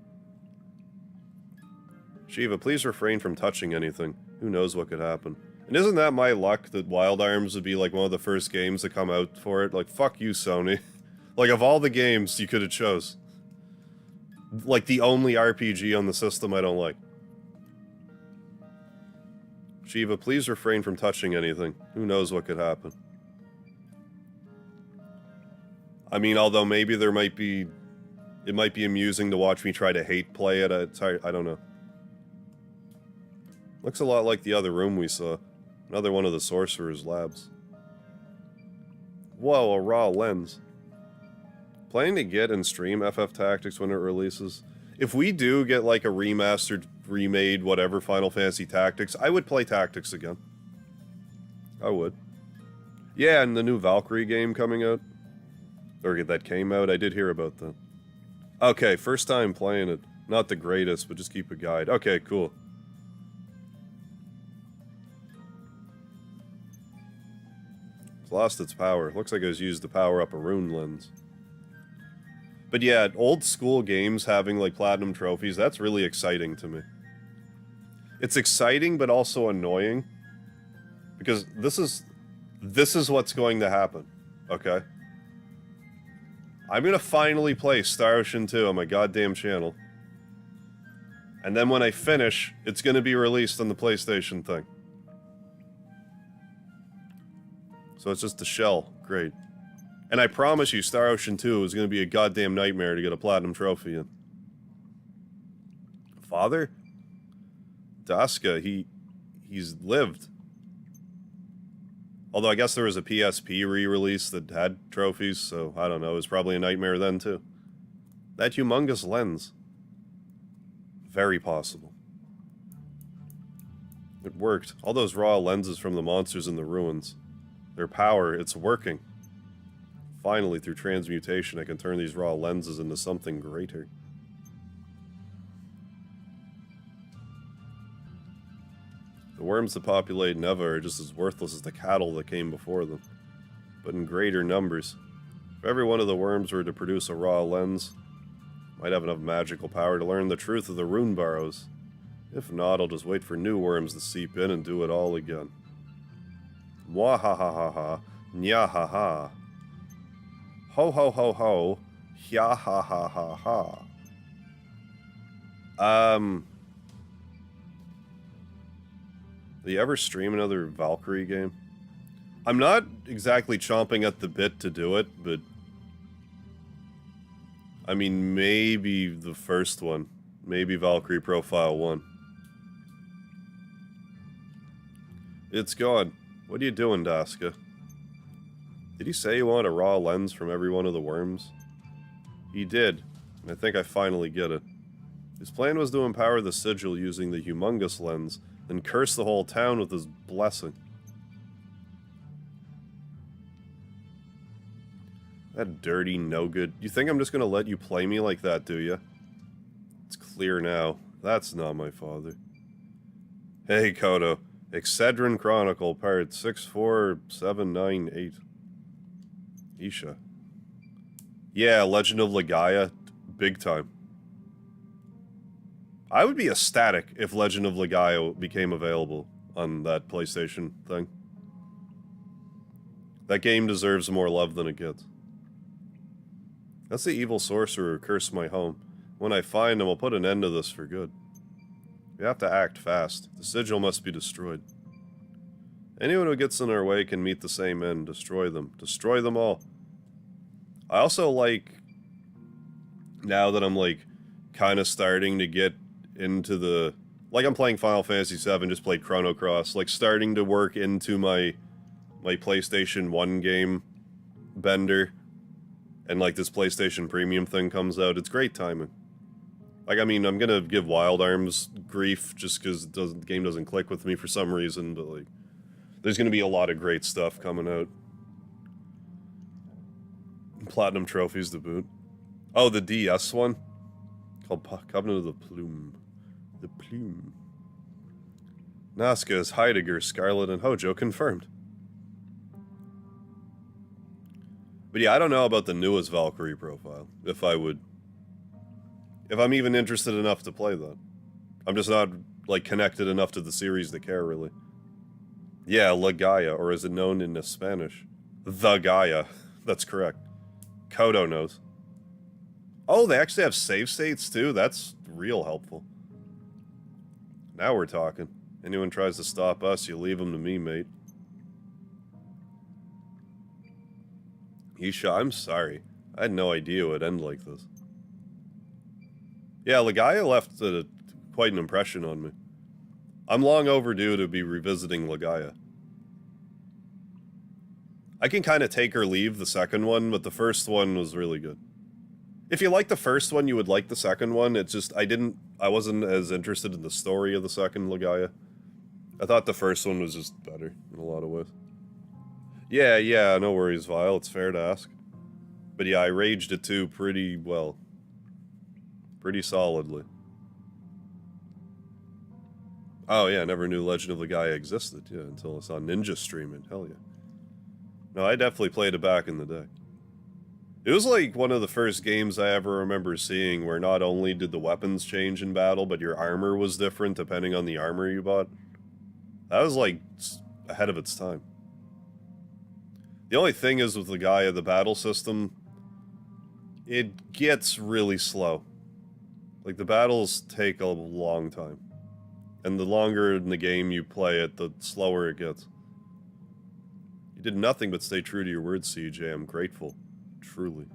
Shiva, please refrain from touching anything. Who knows what could happen. And isn't that my luck that Wild Arms would be like one of the first games to come out for it? Like, fuck you, Sony. Like, of all the games you could have chose. Like, the only RPG on the system I don't like. Shiva, please refrain from touching anything. Who knows what could happen. I mean, although maybe there might be... It might be amusing to watch me try to hate play it. I don't know. Looks a lot like the other room we saw. Another one of the Sorcerer's labs. Whoa, a raw lens. Planning to get and stream FF Tactics when it releases. If we do get like a remastered, remade, whatever Final Fantasy Tactics, I would play Tactics again. I would. Yeah, and the new Valkyrie game coming out. Or that came out, I did hear about that. Okay, first time playing it. Not the greatest, but just keep a guide. Okay, cool. It's lost its power. Looks like it was used to power up a rune lens. But yeah, old school games having like platinum trophies, that's really exciting to me. It's exciting, but also annoying. Because this is what's going to happen. Okay? I'm gonna finally play Star Ocean 2 on my goddamn channel. And then when I finish, it's going to be released on the PlayStation thing. So it's just a shell. Great. And I promise you, Star Ocean 2 is going to be a goddamn nightmare to get a platinum trophy in. Father? Daska, he's lived. Although I guess there was a PSP re-release that had trophies, so I don't know, it was probably a nightmare then too. That humongous lens. Very possible. It worked. All those raw lenses from the monsters in the ruins. Their power, it's working. Finally, through transmutation, I can turn these raw lenses into something greater. The worms that populate Neva are just as worthless as the cattle that came before them, but in greater numbers. If every one of the worms were to produce a raw lens, might have enough magical power to learn the truth of the rune burrows. If not, I'll just wait for new worms to seep in and do it all again. Mwahahaha, nyahaha. Ho ho ho ho, hya ha ha ha ha. Do you ever stream another Valkyrie game? I'm not exactly chomping at the bit to do it, but... I mean, maybe the first one. Maybe Valkyrie Profile 1. It's gone. What are you doing, Daska? Did he say he wanted a raw lens from every one of the worms? He did, and I think I finally get it. His plan was to empower the sigil using the humongous lens, then curse the whole town with his blessing. That dirty no-good. You think I'm just gonna let you play me like that, do you? It's clear now. That's not my father. Hey, Kodo. Eiyuden Chronicle, part 64798. Isha. Yeah, Legend of Legaia. Big time. I would be ecstatic if Legend of Legaia became available on that PlayStation thing. That game deserves more love than it gets. That's the evil sorcerer who cursed my home. When I find him, I'll put an end to this for good. We have to act fast. The sigil must be destroyed. Anyone who gets in our way can meet the same end. Destroy them. Destroy them all. I also like, now that I'm like kind of starting to get into the, like I'm playing Final Fantasy VII, just played Chrono Cross, like starting to work into my PlayStation 1 game bender, and like this PlayStation Premium thing comes out. It's great timing. Like, I mean, I'm gonna give Wild Arms grief just because the game doesn't click with me for some reason, but like, there's gonna be a lot of great stuff coming out. Platinum trophies to boot. Oh, the DS one? Called Covenant of the Plume. The Plume. Nazca is Heidegger, Scarlet, and Hojo confirmed. But yeah, I don't know about the newest Valkyrie profile. If I'm even interested enough to play that. I'm just not, like, connected enough to the series to care, really. Yeah, La Gaia, or is it known in Spanish? The Gaia. That's correct. Kodo knows. Oh, they actually have save states, too? That's real helpful. Now we're talking. Anyone tries to stop us, you leave them to me, mate. Isha, I'm sorry. I had no idea it would end like this. Yeah, Legaia left quite an impression on me. I'm long overdue to be revisiting Legaia. I can kind of take or leave the second one, but the first one was really good. If you like the first one, you would like the second one. It's just, I wasn't as interested in the story of the second Legaia. I thought the first one was just better in a lot of ways. Yeah, no worries, Vile. It's fair to ask. But yeah, I raged it too pretty well. Pretty solidly. Oh yeah, I never knew Legend of Legaia existed, yeah, until I saw Ninja streaming. Hell yeah. No, I definitely played it back in the day. It was like one of the first games I ever remember seeing where not only did the weapons change in battle, but your armor was different depending on the armor you bought. That was like ahead of its time. The only thing is with Legaia, the battle system, it gets really slow. Like, the battles take a long time. And the longer in the game you play it, the slower it gets. You did nothing but stay true to your word, CJ. I'm grateful. Truly.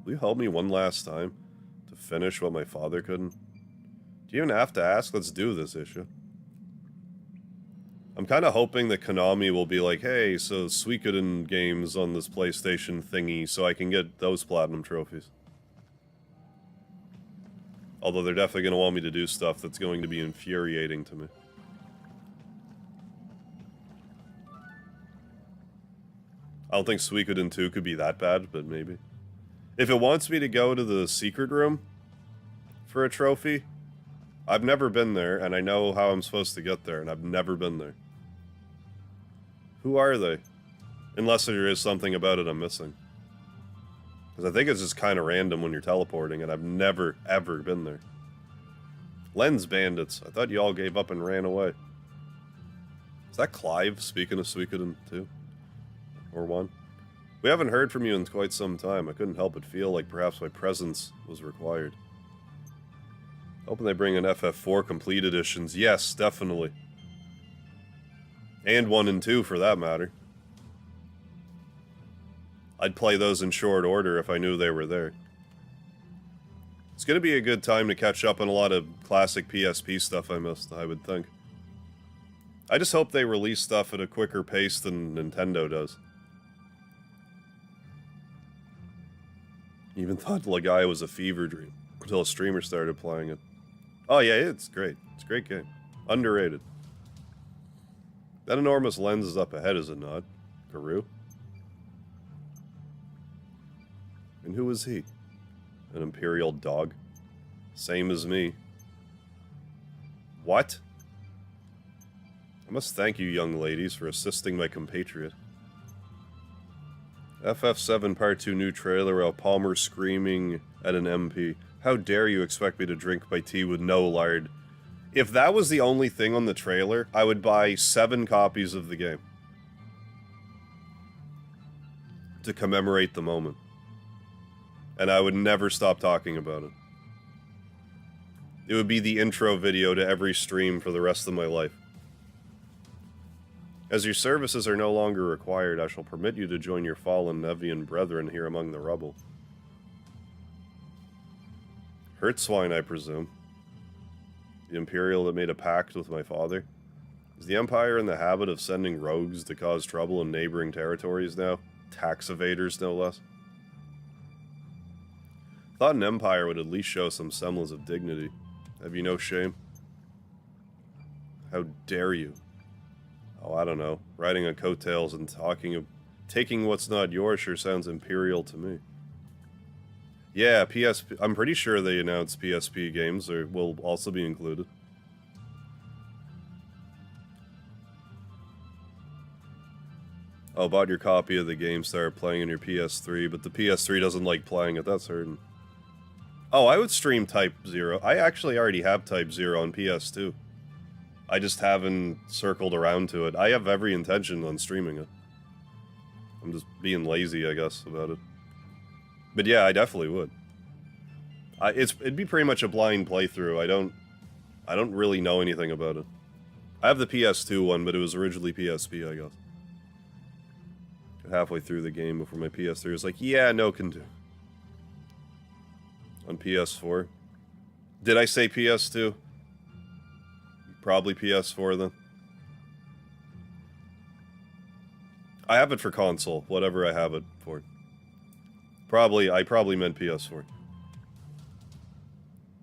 Will you help me one last time to finish what my father couldn't? Do you even have to ask? Let's do this issue. I'm kind of hoping that Konami will be like, hey, so Suikoden games on this PlayStation thingy, so I can get those platinum trophies. Although they're definitely going to want me to do stuff that's going to be infuriating to me. I don't think Suikoden 2 could be that bad, but maybe. If it wants me to go to the secret room for a trophy, I've never been there, and I know how I'm supposed to get there, and I've never been there. Who are they? Unless there is something about it I'm missing. Because I think it's just kind of random when you're teleporting, and I've never, ever been there. Lens Bandits. I thought you all gave up and ran away. Is that Clive, speaking of Suikoden 2? Or 1? We haven't heard from you in quite some time. I couldn't help but feel like perhaps my presence was required. Hoping they bring in FF4 Complete Editions. Yes, definitely. And 1 and 2, for that matter. I'd play those in short order if I knew they were there. It's going to be a good time to catch up on a lot of classic PSP stuff I missed, I would think. I just hope they release stuff at a quicker pace than Nintendo does. Even thought Lagai was a fever dream until a streamer started playing it. Oh yeah, it's great. It's a great game. Underrated. That enormous lens is up ahead, is it not? Guru? And who is he? An Imperial dog? Same as me. What? I must thank you, young ladies, for assisting my compatriot. FF7 Part 2 new trailer while Palmer screaming at an MP. How dare you expect me to drink my tea with no lard? If that was the only thing on the trailer, I would buy 7 copies of the game. To commemorate the moment. And I would never stop talking about it. It would be the intro video to every stream for the rest of my life. As your services are no longer required, I shall permit you to join your fallen Nevian brethren here among the rubble. Hurtswine, I presume. The Imperial that made a pact with my father. Is the Empire in the habit of sending rogues to cause trouble in neighboring territories now? Tax evaders, no less. Thought an Empire would at least show some semblance of dignity. Have you no shame? How dare you? Oh, I don't know. Riding on coattails and taking what's not yours sure sounds imperial to me. Yeah, PSP. I'm pretty sure they announced PSP games will also be included. Oh, bought your copy of the game, started playing on your PS3, but the PS3 doesn't like playing it, that's certain. Oh, I would stream Type 0. I actually already have Type 0 on PS2. I just haven't circled around to it. I have every intention on streaming it. I'm just being lazy, I guess, about it. But yeah, I definitely would. It'd be pretty much a blind playthrough. I don't really know anything about it. I have the PS2 one, but it was originally PSP, I guess. Halfway through the game before my PS3 was like, yeah, no can do. On PS4. Did I say PS2? Probably PS4 then. I have it for console, whatever I have it for. I probably meant PS4.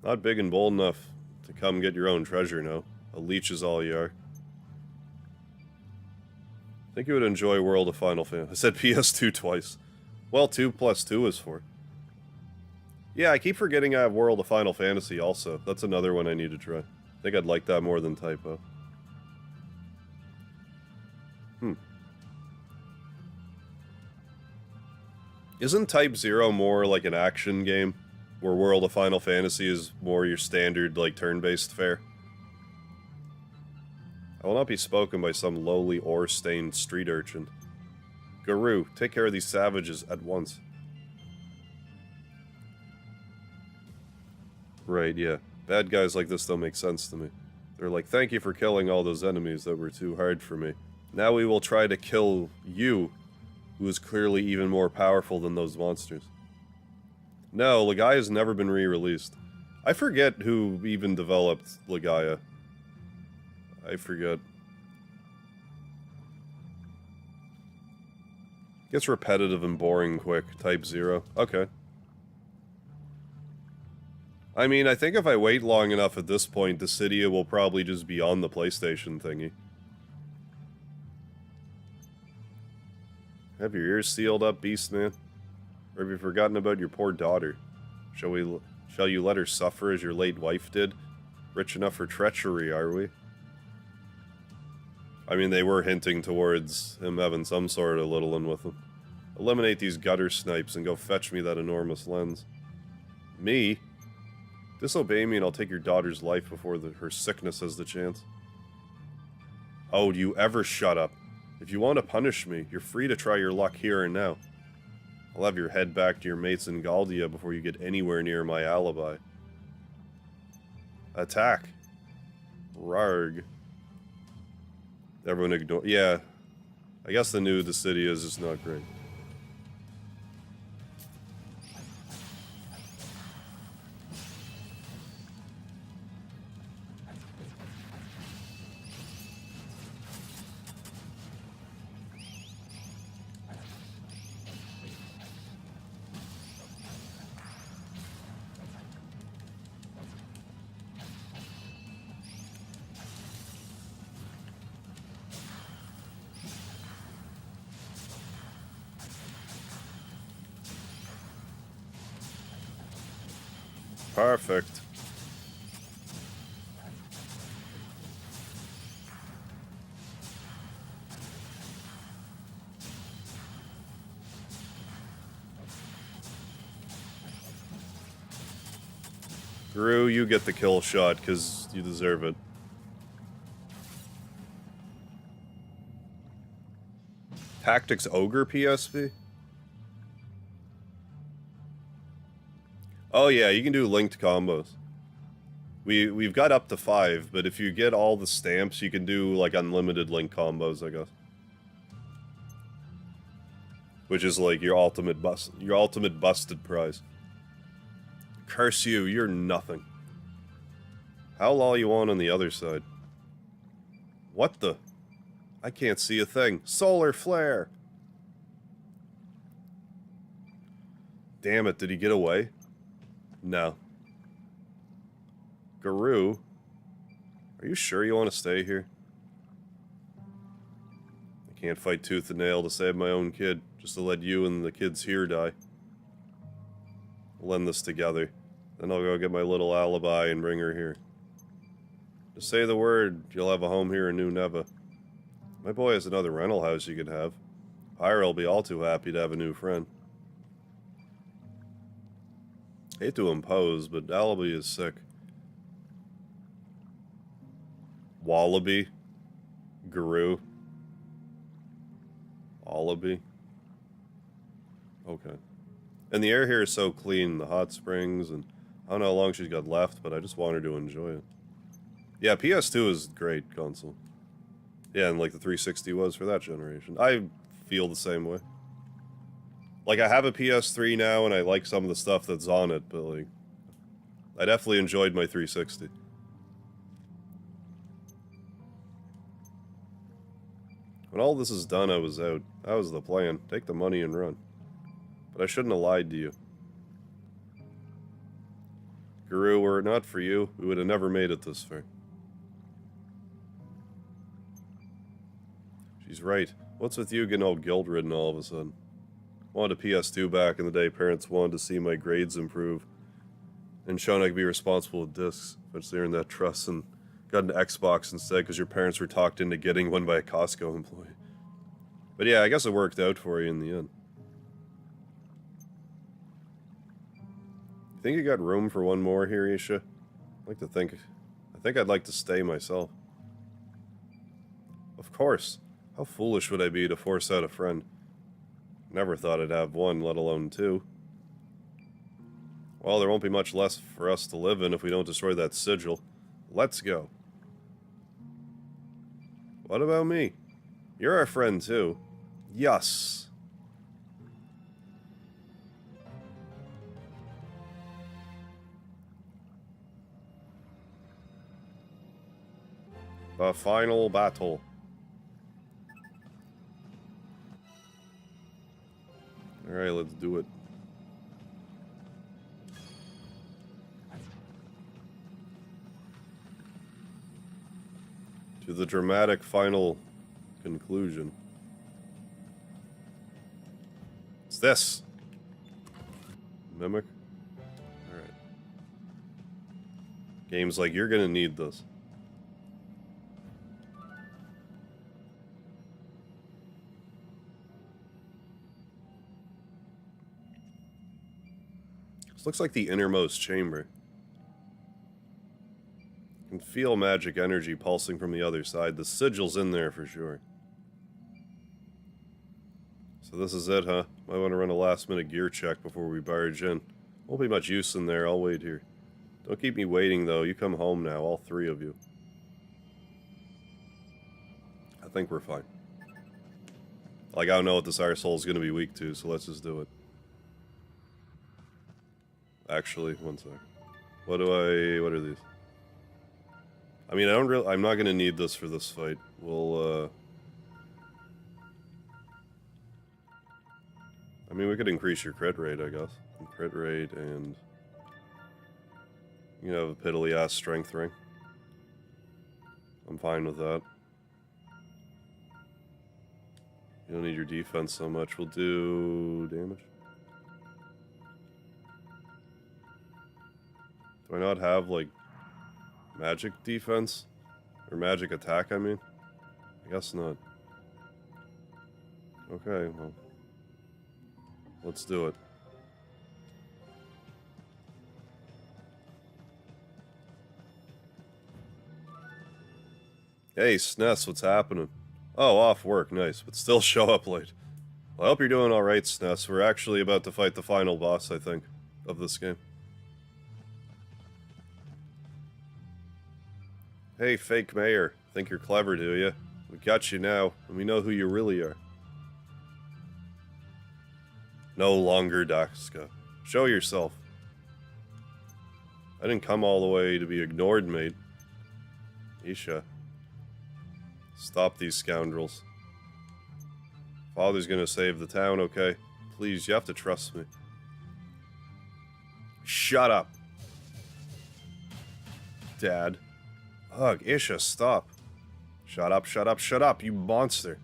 Not big and bold enough to come get your own treasure, no. A leech is all you are. I think you would enjoy World of Final Fantasy. I said PS2 twice. Well, 2 plus 2 is 4. Yeah, I keep forgetting I have World of Final Fantasy also. That's another one I need to try. I think I'd like that more than Typo. Isn't Type 0 more like an action game? Where World of Final Fantasy is more your standard, like, turn-based fare? I will not be spoken by some lowly, ore-stained street urchin. Guru, take care of these savages at once. Right, yeah. Bad guys like this don't make sense to me. They're like, thank you for killing all those enemies that were too hard for me. Now we will try to kill you, who is clearly even more powerful than those monsters. No, Legaia has never been re-released. I forget who even developed Legaia. I forget. Gets repetitive and boring quick. Type 0. Okay. I mean, I think if I wait long enough at this point, Dissidia will probably just be on the PlayStation thingy. Have your ears sealed up, Beastman? Or have you forgotten about your poor daughter? Shall you let her suffer as your late wife did? Rich enough for treachery, are we? I mean, they were hinting towards him having some sort of little one with him. Eliminate these gutter snipes and go fetch me that enormous lens. Me? Disobey me and I'll take your daughter's life before her sickness has the chance. Oh, do you ever shut up? If you want to punish me, you're free to try your luck here and now. I'll have your head back to your mates in Galdia before you get anywhere near my alibi. Attack. Rarg. Everyone ignore. Yeah. I guess the new Dissidia is just not great. Perfect. Gru, you get the kill shot, because you deserve it. Tactics Ogre PSP? Oh yeah, you can do linked combos. We've got up to 5, but if you get all the stamps, you can do like unlimited link combos, I guess. Which is like your ultimate busted prize. Curse you, you're nothing. How low you on the other side? What the? I can't see a thing. Solar flare! Damn it, did he get away? No. Guru, are you sure you want to stay here? I can't fight tooth and nail to save my own kid, just to let you and the kids here die. We'll end this together. Then I'll go get my little alibi and bring her here. Just say the word, you'll have a home here in New Neva. My boy has another rental house you can have. Pyra will be all too happy to have a new friend. Hate to impose, but Alibi is sick. Wallaby. Guru. Wallaby. Okay. And the air here is so clean, the hot springs, and I don't know how long she's got left, but I just want her to enjoy it. Yeah, PS2 is a great console. Yeah, and like the 360 was for that generation. I feel the same way. Like, I have a PS3 now, and I like some of the stuff that's on it, but, like, I definitely enjoyed my 360. When all this is done, I was out. That was the plan. Take the money and run. But I shouldn't have lied to you. Guru, were it not for you, we would have never made it this far. She's right. What's with you getting all guilt-ridden all of a sudden? Wanted a PS2 back in the day. Parents wanted to see my grades improve. And shown I could be responsible with discs. Eventually earned that trust and got an Xbox instead because your parents were talked into getting one by a Costco employee. But yeah, I guess it worked out for you in the end. You think you got room for one more here, Isha? I think I'd like to stay myself. Of course. How foolish would I be to force out a friend? Never thought I'd have one, let alone two. Well, there won't be much less for us to live in if we don't destroy that sigil. Let's go. What about me? You're our friend, too. Yes. The final battle. Alright, let's do it. To the dramatic final conclusion. What's this? Mimic? Alright. Game's like, you're gonna need this. This looks like the innermost chamber. You can feel magic energy pulsing from the other side. The sigil's in there for sure. So this is it, huh? Might want to run a last-minute gear check before we barge in. Won't be much use in there. I'll wait here. Don't keep me waiting, though. You come home now, all three of you. I think we're fine. Like, I don't know what this arsehole's gonna be weak to, so let's just do it. Actually, one sec. What are these? I mean, I'm not gonna need this for this fight. We'll, I mean, we could increase your crit rate, I guess. And crit rate, and you have a piddly-ass strength ring. I'm fine with that. You don't need your defense so much. We'll do damage. Do I not have, like, magic defense? Or magic attack, I mean? I guess not. Okay, well. Let's do it. Hey, Sness, what's happening? Oh, off work, nice, but still show up late. Well, I hope you're doing alright, Sness. We're actually about to fight the final boss, I think, of this game. Hey, fake mayor. Think you're clever, do you? We got you now, and we know who you really are. No longer, Daxka. Show yourself. I didn't come all the way to be ignored, mate. Isha. Stop these scoundrels. Father's gonna save the town, okay? Please, you have to trust me. Shut up. Dad. Ugh, Isha, stop. Shut up, shut up, shut up, you monster.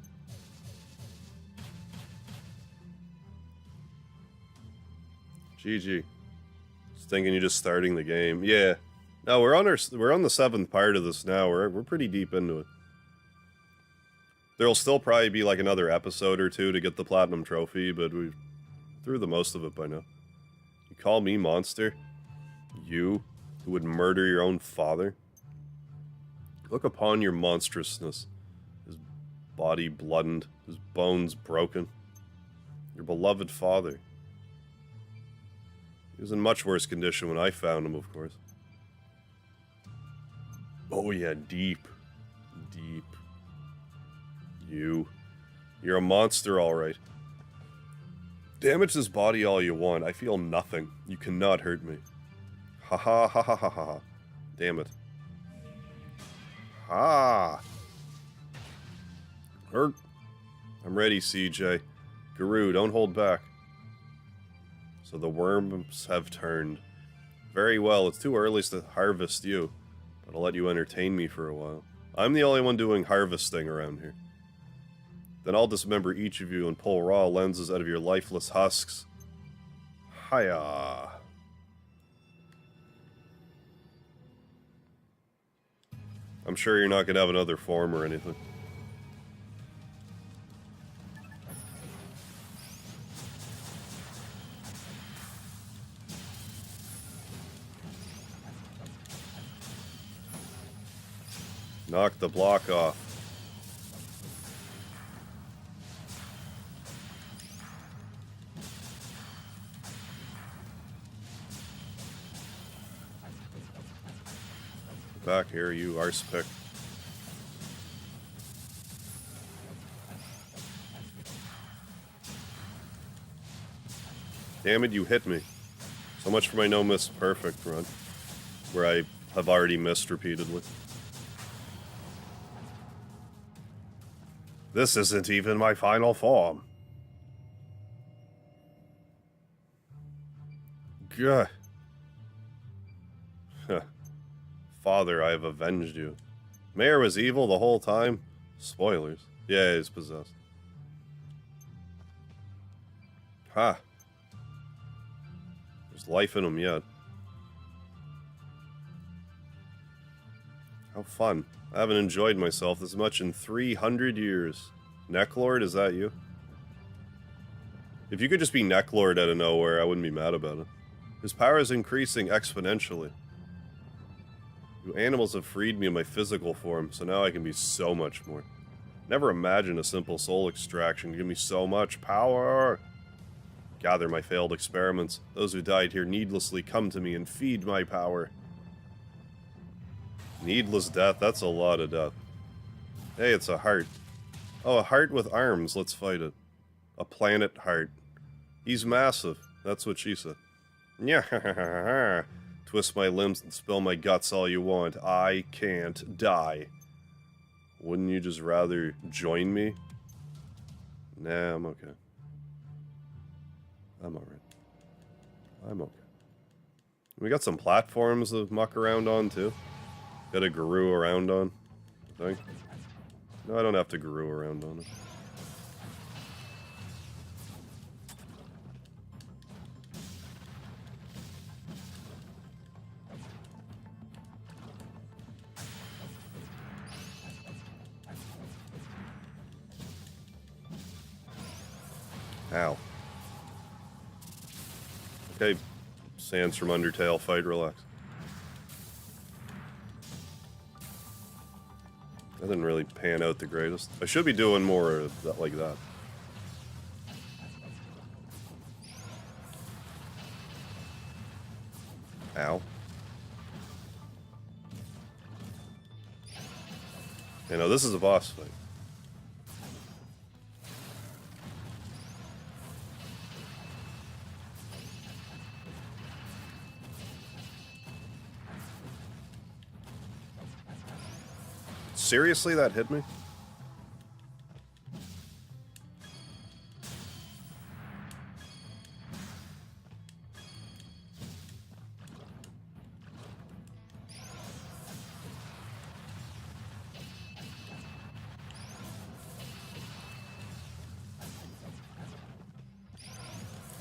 GG. Just thinking you're just starting the game. Yeah. No, we're on the 7th part of this now. We're pretty deep into it. There'll still probably be like another episode or two to get the platinum trophy, but we've through the most of it by now. You call me monster? You, who would murder your own father? Look upon your monstrousness. His body blooded, his bones broken. Your beloved father. He was in much worse condition when I found him, of course. Oh yeah, deep. Deep. You're a monster, alright. Damage this body all you want. I feel nothing. You cannot hurt me. Ha ha ha ha ha ha. Damn it. Ha! Hurt. I'm ready, CJ. Guru, don't hold back. So the worms have turned. Very well, it's too early to harvest you, but I'll let you entertain me for a while. I'm the only one doing harvesting around here. Then I'll dismember each of you and pull raw lenses out of your lifeless husks. Hiya! I'm sure you're not gonna have another form or anything. Knock the block off. back here, you arse pick. Damn it, you hit me. So much for my no miss perfect run, where I have already missed repeatedly. This isn't even my final form. Gah. Father, I have avenged you. Mayor was evil the whole time. Spoilers. Yeah, he's possessed. Ha. There's life in him yet. How fun. I haven't enjoyed myself this much in 300 years. Necklord, is that you? If you could just be Necklord out of nowhere, I wouldn't be mad about it. His power is increasing exponentially. You animals have freed me of my physical form, so now I can be so much more. Never imagined a simple soul extraction could give me so much power. Gather my failed experiments. Those who died here needlessly come to me and feed my power. Needless death, that's a lot of death. Hey, it's a heart. Oh, a heart with arms, let's fight it. A planet heart. He's massive, that's what she said. Yeah, twist my limbs and spill my guts all you want. I can't die. Wouldn't you just rather join me? Nah, I'm okay. I'm alright. I'm okay. We got some platforms to muck around on, too. Got a guru around on, I think. No, I don't have to guru around on it. Ow. Okay, Sans from Undertale, fight, relax. That didn't really pan out the greatest. I should be doing more of that like that. Ow. You know, this is a boss fight. Seriously, that hit me?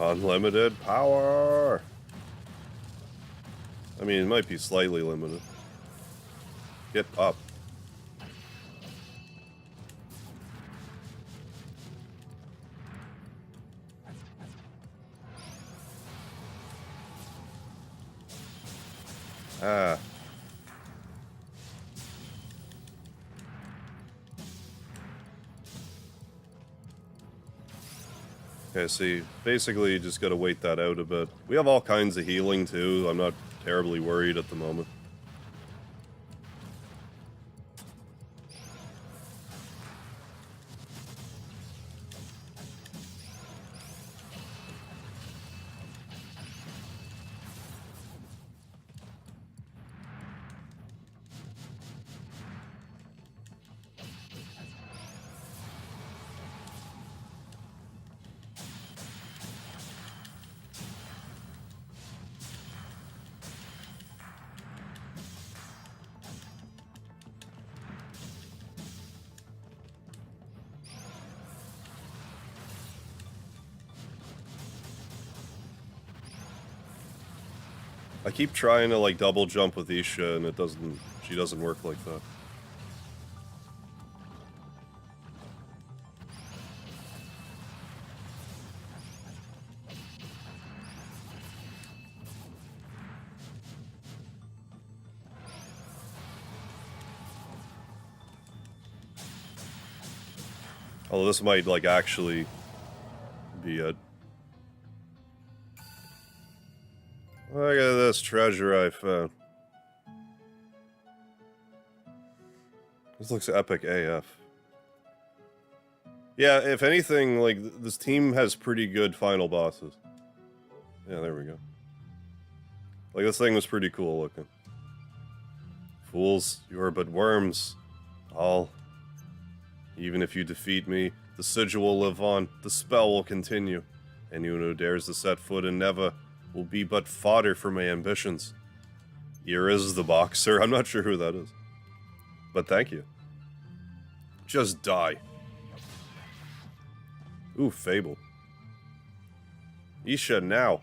Unlimited power! I mean, it might be slightly limited. Get up. Ah. Okay, see, basically you just gotta wait that out a bit. We have all kinds of healing too, I'm not terribly worried at the moment. I keep trying to like double jump with Isha and she doesn't work like that. Although this might like actually be it. Look at this treasure I found. This looks epic AF. Yeah, if anything, like, this team has pretty good final bosses. Yeah, there we go. Like, this thing was pretty cool looking. Fools, you are but worms. All. Even if you defeat me, the sigil will live on, the spell will continue. Anyone who dares to set foot in Neva will be but fodder for my ambitions. Here is the boxer. I'm not sure who that is. But thank you. Just die. Ooh, Fable. Isha, now.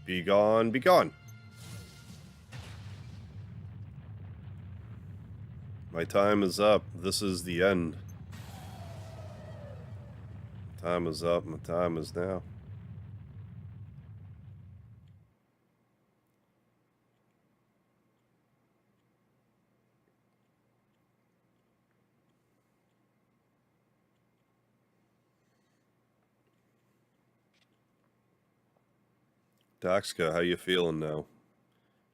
Be gone, be gone. My time is up. This is the end. Time is up. My time is now. Daxka, how you feeling now?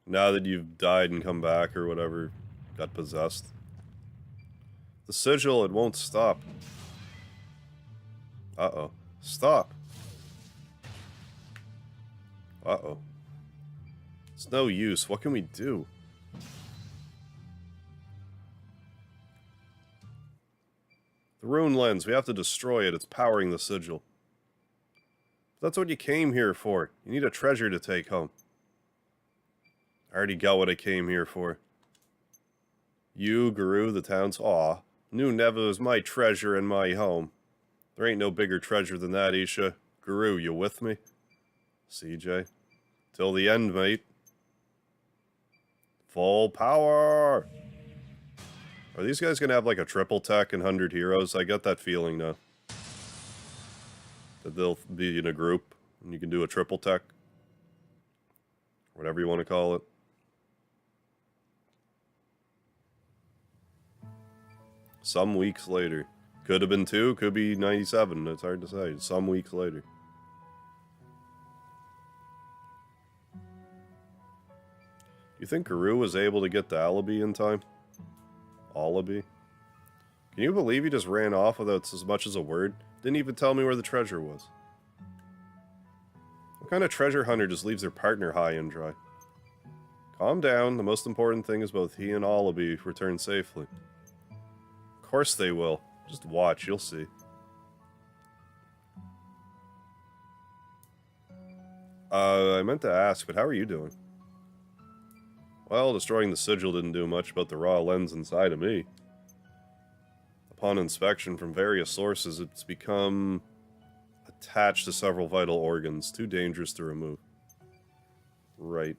Now that you've died and come back or whatever, got possessed. The sigil, it won't stop. Uh-oh. Stop. Uh-oh. It's no use. What can we do? The rune lens, we have to destroy it. It's powering the sigil. That's what you came here for. You need a treasure to take home. I already got what I came here for. You, Guru, the town's awe. New Neva is my treasure and my home. There ain't no bigger treasure than that, Isha. Guru, you with me? CJ. Till the end, mate. Full power! Are these guys gonna have like a triple tech in 100 Heroes? I get that feeling now. That they'll be in a group and you can do a triple tech. Whatever you want to call it. Some weeks later. Could have been 2, could be 97. It's hard to say. Some weeks later. You think Guru was able to get the alibi in time? Alibi? Can you believe he just ran off without as much as a word? Didn't even tell me where the treasure was. What kind of treasure hunter just leaves their partner high and dry? Calm down. The most important thing is both he and Alibi return safely. Of course they will. Just watch, you'll see. I meant to ask, but how are you doing? Well, destroying the sigil didn't do much about the raw lens inside of me. Upon inspection from various sources, it's become attached to several vital organs, too dangerous to remove. Right.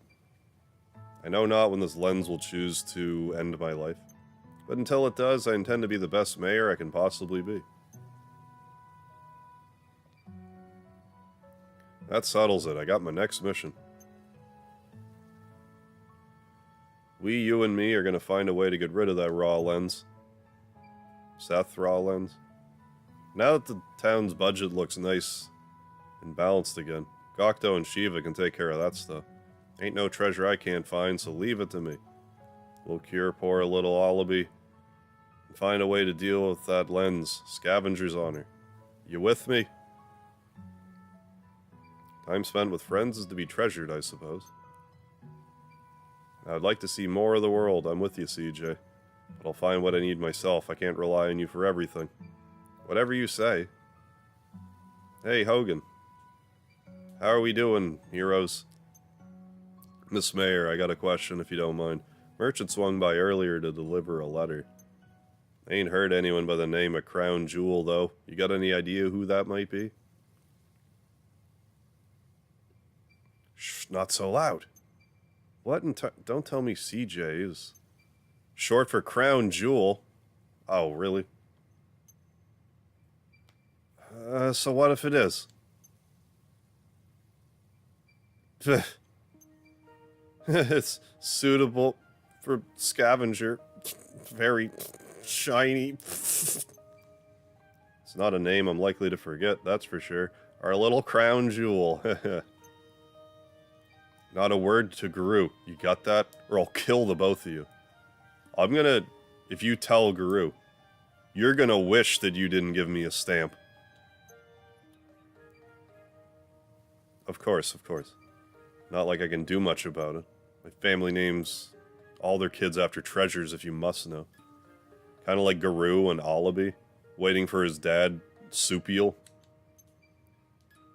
I know not when this lens will choose to end my life. But until it does, I intend to be the best mayor I can possibly be. That settles it. I got my next mission. We, you, and me are going to find a way to get rid of that raw lens. Seth raw lens. Now that the town's budget looks nice and balanced again, Gokto and Shiva can take care of that stuff. Ain't no treasure I can't find, so leave it to me. We'll cure poor little Alibi and find a way to deal with that lens. Scavenger's honor. You with me? Time spent with friends is to be treasured, I suppose. I'd like to see more of the world. I'm with you, CJ. But I'll find what I need myself. I can't rely on you for everything. Whatever you say. Hey, Hogan. How are we doing, heroes? Miss Mayor, I got a question if you don't mind. Merchant swung by earlier to deliver a letter. I ain't heard anyone by the name of Crown Jewel, though. You got any idea who that might be? Shh, not so loud. What in don't tell me CJ is short for Crown Jewel. Oh, really? So what if it is? It's suitable for scavenger. Very shiny. It's not a name I'm likely to forget, that's for sure. Our little Crown Jewel. Not a word to Guru. You got that? Or I'll kill the both of you. I'm gonna if you tell Guru, you're gonna wish that you didn't give me a stamp. Of course, of course. Not like I can do much about it. My family names all their kids after treasures, if you must know. Kind of like Guru and Alabi, waiting for his dad, Supiel.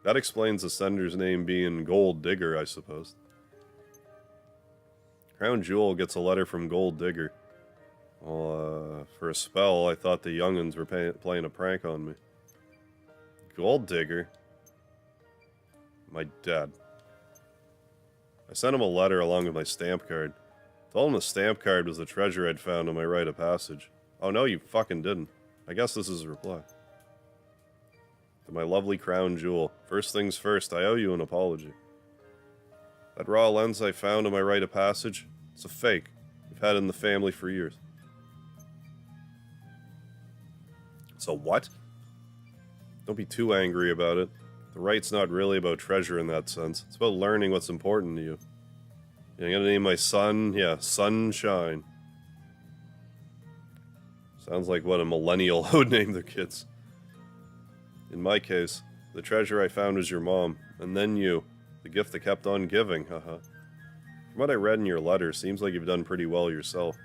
That explains the sender's name being Gold Digger, I suppose. Crown Jewel gets a letter from Gold Digger. Well, for a spell, I thought the young'uns were playing a prank on me. Gold Digger? My dad. I sent him a letter along with my stamp card. Told him the stamp card was the treasure I'd found on my rite of passage. Oh no, you fucking didn't. I guess this is a reply. To my lovely crown jewel. First things first, I owe you an apology. That raw lens I found on my rite of passage, it's a fake. We've had it in the family for years. So what? Don't be too angry about it. The rite's not really about treasure in that sense. It's about learning what's important to you. I'm gonna name my son, yeah, Sunshine. Sounds like what a millennial would name their kids. In my case, the treasure I found was your mom, and then you. The gift that kept on giving, haha. From what I read in your letter, seems like you've done pretty well yourself.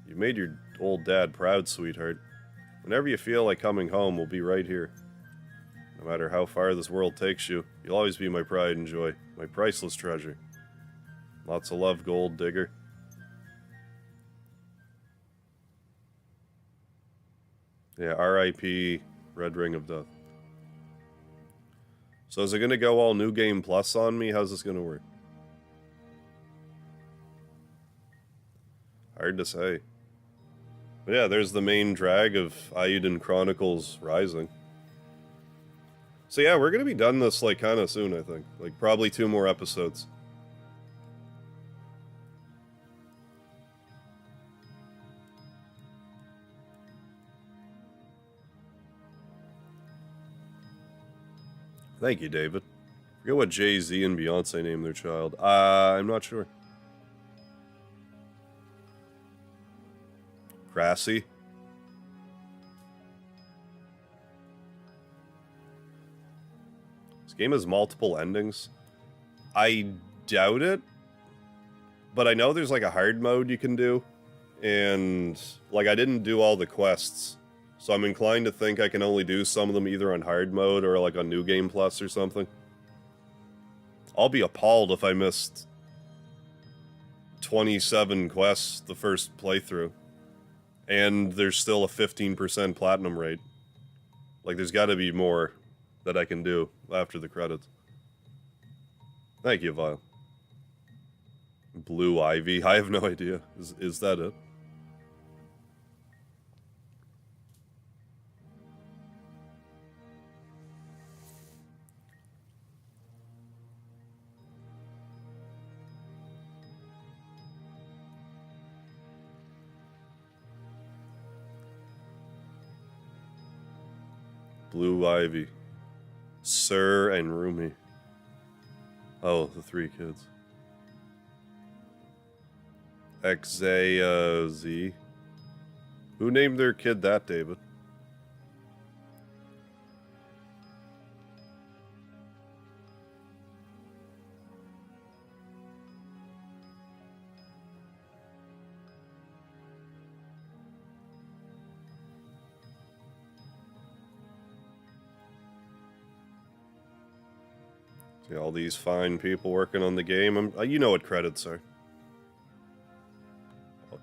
You've made your old dad proud, sweetheart. Whenever you feel like coming home, we'll be right here. No matter how far this world takes you, you'll always be my pride and joy, my priceless treasure. Lots of love, Gold Digger. Yeah, R.I.P. Red Ring of Death. So is it going to go all New Game Plus on me? How's this going to work? Hard to say. But yeah, there's the main drag of Eiyuden Chronicles Rising. So yeah, we're going to be done this like kind of soon, I think. Like probably 2 more episodes. Thank you, David. I forget what Jay-Z and Beyonce named their child. I'm not sure. Grassy. This game has multiple endings. I doubt it. But I know there's like a hard mode you can do. And like I didn't do all the quests. So I'm inclined to think I can only do some of them either on hard mode or like on New Game Plus or something. I'll be appalled if I missed 27 quests the first playthrough. And there's still a 15% platinum rate. Like there's got to be more that I can do after the credits. Thank you, Vile. Blue Ivy? I have no idea. Is that it? Blue Ivy. Sir and Rumi. Oh, the 3 kids. Z. Who named their kid that, David? See all these fine people working on the game. You know what credits are.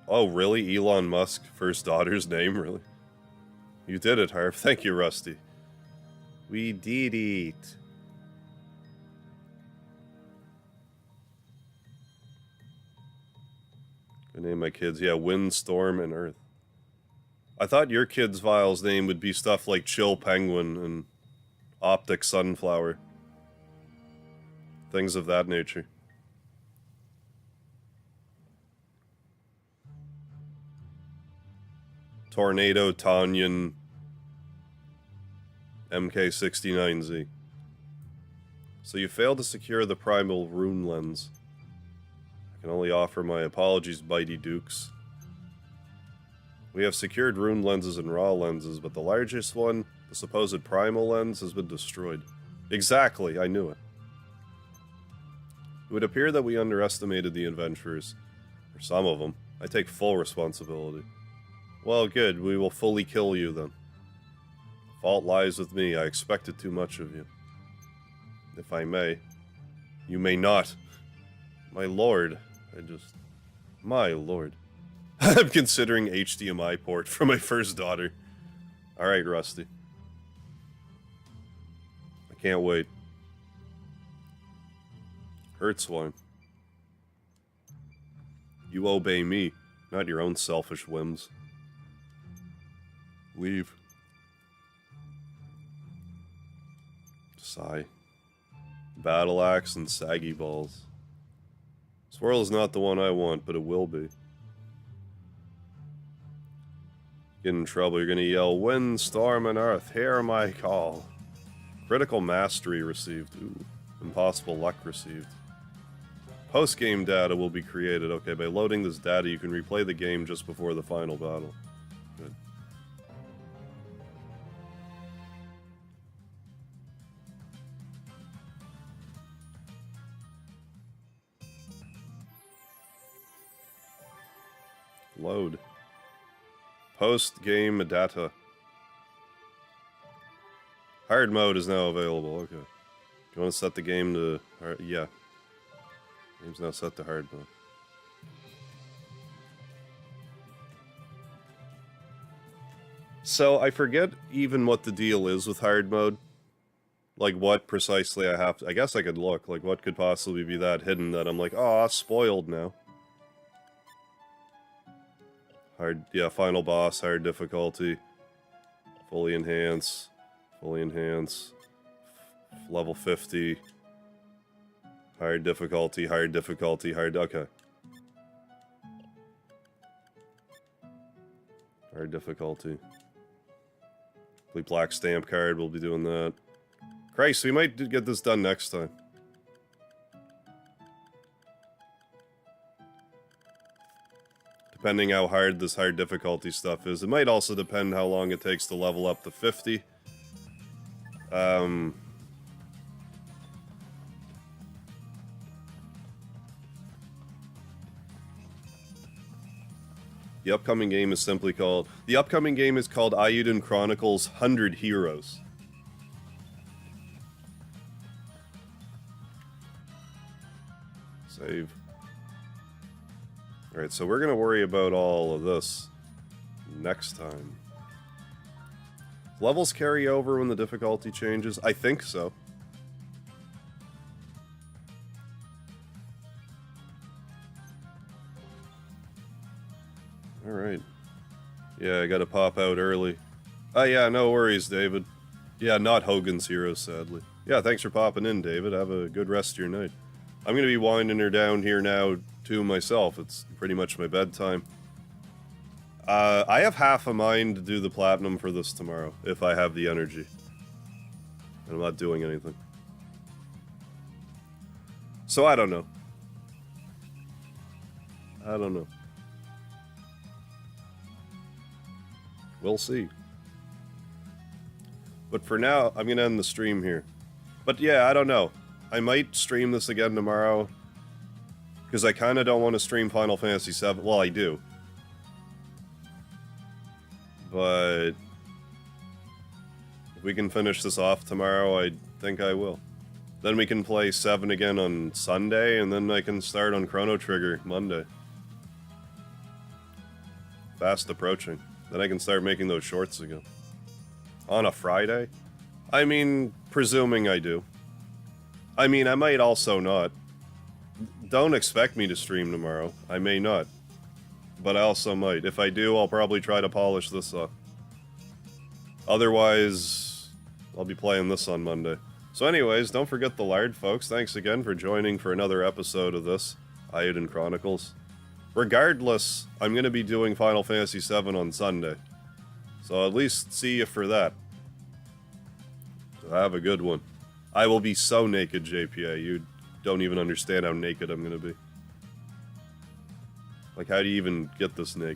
Oh, really? Elon Musk, first daughter's name? Really? You did it, Harv. Thank you, Rusty. We did it. I name my kids, yeah, Windstorm and Earth. I thought your kid's Vile's name would be stuff like Chill Penguin and Optic Sunflower. Things of that nature. Tornado Tanyan MK69Z. So you failed to secure the primal rune lens. I can only offer my apologies, Bitey Dukes. We have secured rune lenses and raw lenses, but the largest one, the supposed primal lens, has been destroyed. Exactly, I knew it. It would appear that we underestimated the adventurers. Or some of them. I take full responsibility. Well, good, we will fully kill you then. Fault lies with me, I expected too much of you. If I may. You may not. My lord. My lord. I'm considering HDMI port for my first daughter. Alright, Rusty. I can't wait. Hertzwine. You obey me, not your own selfish whims. Leave. Sigh. Battle axe and saggy balls. Swirl is not the one I want, but it will be. Get in trouble, you're gonna yell, Wind, storm, and earth, hear my call. Critical mastery received. Ooh. Impossible luck received. Post-game data will be created. Okay, by loading this data, you can replay the game just before the final battle. Good. Load. Post-game data. Hard mode is now available. Okay. Do you want to set the game to... yeah. Game's now set to hard mode. So, I forget even what the deal is with hard mode. Like, what precisely I have to... I guess I could look. Like, what could possibly be that hidden that I'm like, oh, spoiled now. Hard... yeah, final boss, hard difficulty. Fully enhance. Fully enhance. Level 50. Hard difficulty, hard difficulty, hard... okay. Hard difficulty. Complete black stamp card, we'll be doing that. Christ, we might get this done next time. Depending how hard this hard difficulty stuff is. It might also depend how long it takes to level up to 50. The upcoming game is simply called... the upcoming game is called Eiyuden Chronicles 100 Heroes. Save. Alright, so we're gonna worry about all of this next time. Levels carry over when the difficulty changes? I think so. Alright. Yeah, I gotta pop out early. Oh yeah, no worries, David. Yeah, not Hogan's Heroes, sadly. Yeah, thanks for popping in, David. Have a good rest of your night. I'm gonna be winding her down here now, too, myself. It's pretty much my bedtime. I have half a mind to do the platinum for this tomorrow, if I have the energy. I'm not doing anything. So I don't know. I don't know. We'll see. But for now, I'm gonna end the stream here. But yeah, I don't know. I might stream this again tomorrow. Because I kinda don't want to stream Final Fantasy VII. Well, I do. But if we can finish this off tomorrow, I think I will. Then we can play 7 again on Sunday, and then I can start on Chrono Trigger Monday. Fast approaching. Then I can start making those shorts again. On a Friday? I mean, presuming I do. I mean, I might also not. Don't expect me to stream tomorrow. I may not. But I also might. If I do, I'll probably try to polish this off. Otherwise, I'll be playing this on Monday. So anyways, don't forget the lard, folks. Thanks again for joining for another episode of this, Eiyuden Chronicles. Regardless, I'm going to be doing Final Fantasy VII on Sunday. So at least see you for that. So have a good one. I will be so naked, JPA. You don't even understand how naked I'm going to be. Like, how do you even get this naked?